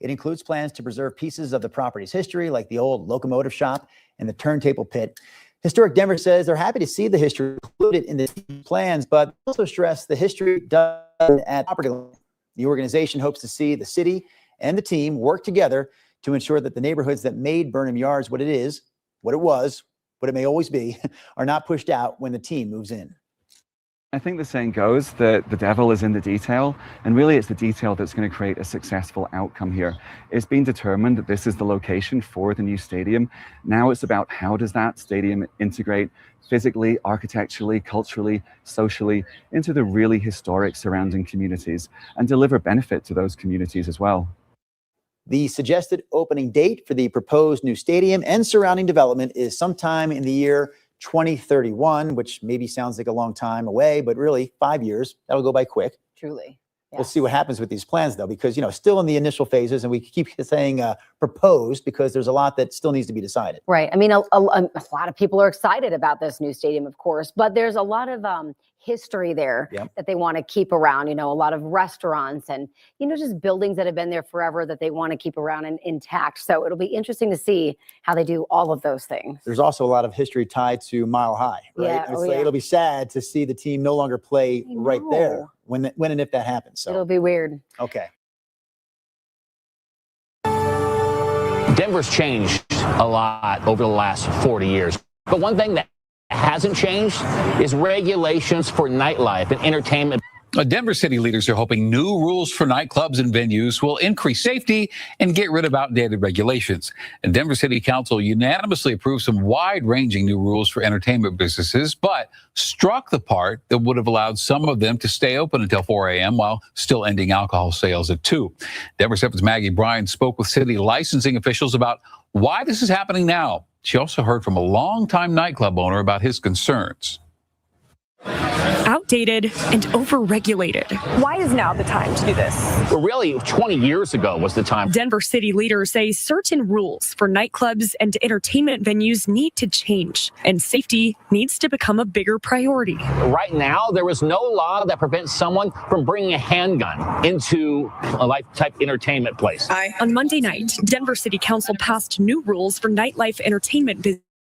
It includes plans to preserve pieces of the property's history, like the old locomotive shop and the turntable pit. Historic Denver says they're happy to see the history included in the plans, but also stress the history doesn't add property line. The organization hopes to see the city and the team work together to ensure that the neighborhoods that made Burnham Yards what it is, what it was, what it may always be, are not pushed out when the team moves in. I think the saying goes that the devil is in the detail, and really it's the detail that's going to create a successful outcome here. It's been determined that this is the location for the new stadium. Now it's about how does that stadium integrate physically, architecturally, culturally, socially into the really historic surrounding communities and deliver benefit to those communities as well. The suggested opening date for the proposed new stadium and surrounding development is sometime in the year 2031, which maybe sounds like a long time away, but really 5 years, that'll go by quick. Truly. We'll see what happens with these plans though, because, still in the initial phases, and we keep saying proposed because there's a lot that still needs to be decided. Right. I mean, a lot of people are excited about this new stadium, of course, but there's a lot of history there that they want to keep around, a lot of restaurants and, just buildings that have been there forever that they want to keep around and intact. So it'll be interesting to see how they do all of those things. There's also a lot of history tied to Mile High, right? Yeah. And it'll be sad to see the team no longer play right there when and if that happens. So it'll be weird. Okay. Denver's changed a lot over the last 40 years. But one thing that hasn't changed is regulations for nightlife and entertainment. Denver city leaders are hoping new rules for nightclubs and venues will increase safety and get rid of outdated regulations. And Denver City Council unanimously approved some wide-ranging new rules for entertainment businesses, but struck the part that would have allowed some of them to stay open until 4 a.m. while still ending alcohol sales at 2. Denver 7's Maggie Bryan spoke with city licensing officials about why this is happening now. She also heard from a longtime nightclub owner about his concerns. Outdated and overregulated. Why is now the time to do this? Well, really, 20 years ago was the time. Denver city leaders say certain rules for nightclubs and entertainment venues need to change, and safety needs to become a bigger priority. Right now, there is no law that prevents someone from bringing a handgun into a life-type entertainment place. On Monday night, Denver City Council passed new rules for nightlife entertainment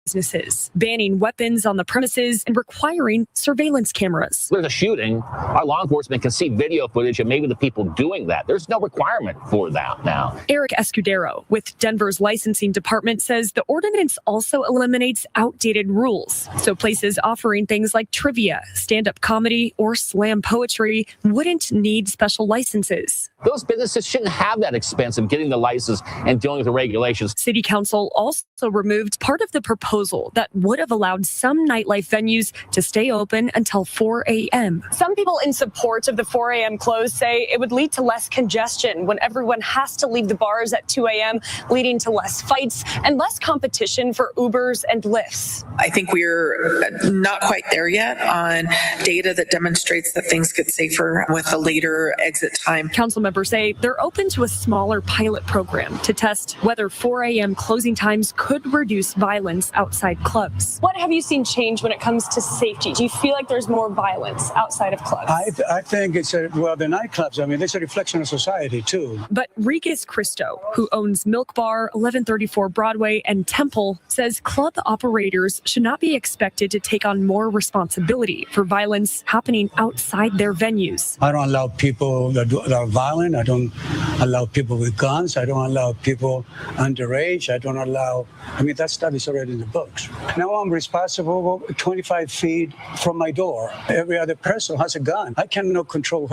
businesses, banning weapons on the premises and requiring surveillance cameras. There's a shooting. Our law enforcement can see video footage of maybe the people doing that. There's no requirement for that now. Eric Escudero with Denver's licensing department says the ordinance also eliminates outdated rules. So places offering things like trivia, stand-up comedy, or slam poetry wouldn't need special licenses. Those businesses shouldn't have that expense of getting the license and dealing with the regulations. City Council also removed part of the proposal that would have allowed some nightlife venues to stay open until 4 a.m. Some people in support of the 4 a.m. close say it would lead to less congestion when everyone has to leave the bars at 2 a.m., leading to less fights and less competition for Ubers and Lyfts. I think we're not quite there yet on data that demonstrates that things get safer with a later exit time. Council members say they're open to a smaller pilot program to test whether 4 a.m. closing times could reduce violence outside clubs. What have you seen change when it comes to safety? Do you feel like there's more violence outside of clubs? I think it's the nightclubs, I mean, it's a reflection of society too. But Regis Christo, who owns Milk Bar, 1134 Broadway, and Temple, says club operators should not be expected to take on more responsibility for violence happening outside their venues. I don't allow people that are violent. I don't allow people with guns. I don't allow people underage. I mean, that stuff is already in the books. Now I'm responsible 25 feet from my door. Every other person has a gun. I cannot control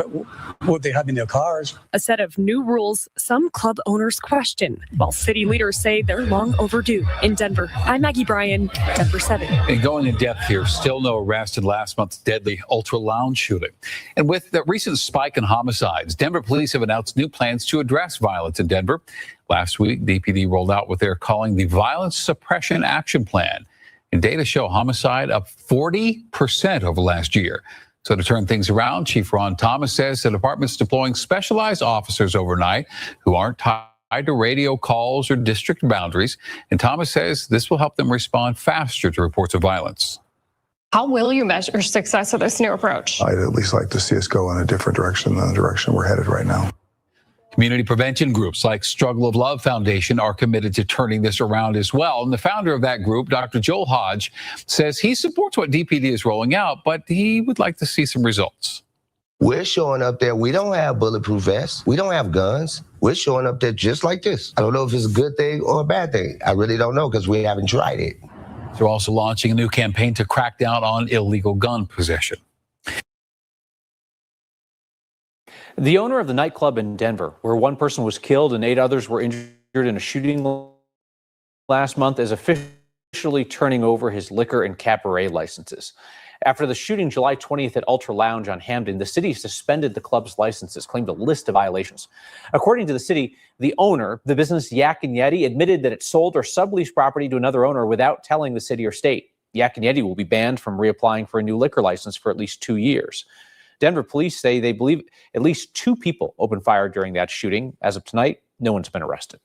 what they have in their cars. A set of new rules some club owners question, while city leaders say they're long overdue. In Denver, I'm Maggie Bryan, Denver 7. And going in depth here, still no arrest in last month's deadly Ultra Lounge shooting. And with the recent spike in homicides, Denver police have announced new plans to address violence in Denver. Last week, DPD rolled out what they're calling the Violence Suppression Action Plan. And data show homicide up 40% over last year. So to turn things around, Chief Ron Thomas says the department's deploying specialized officers overnight who aren't tied to radio calls or district boundaries. And Thomas says this will help them respond faster to reports of violence. How will you measure success of this new approach? I'd at least like to see us go in a different direction than the direction we're headed right now. Community prevention groups like Struggle of Love Foundation are committed to turning this around as well. And the founder of that group, Dr. Joel Hodge, says he supports what DPD is rolling out, but he would like to see some results. We're showing up there. We don't have bulletproof vests. We don't have guns. We're showing up there just like this. I don't know if it's a good thing or a bad thing. I really don't know because we haven't tried it. They're also launching a new campaign to crack down on illegal gun possession. The owner of the nightclub in Denver, where one person was killed and 8 others were injured in a shooting last month, is officially turning over his liquor and cabaret licenses. After the shooting July 20th at Ultra Lounge on Hamden, the city suspended the club's licenses, claimed a list of violations. According to the city, the owner, the business Yak and Yeti, admitted that it sold or subleased property to another owner without telling the city or state. Yak and Yeti will be banned from reapplying for a new liquor license for at least 2 years. Denver police say they believe at least 2 people opened fire during that shooting. As of tonight, no one's been arrested.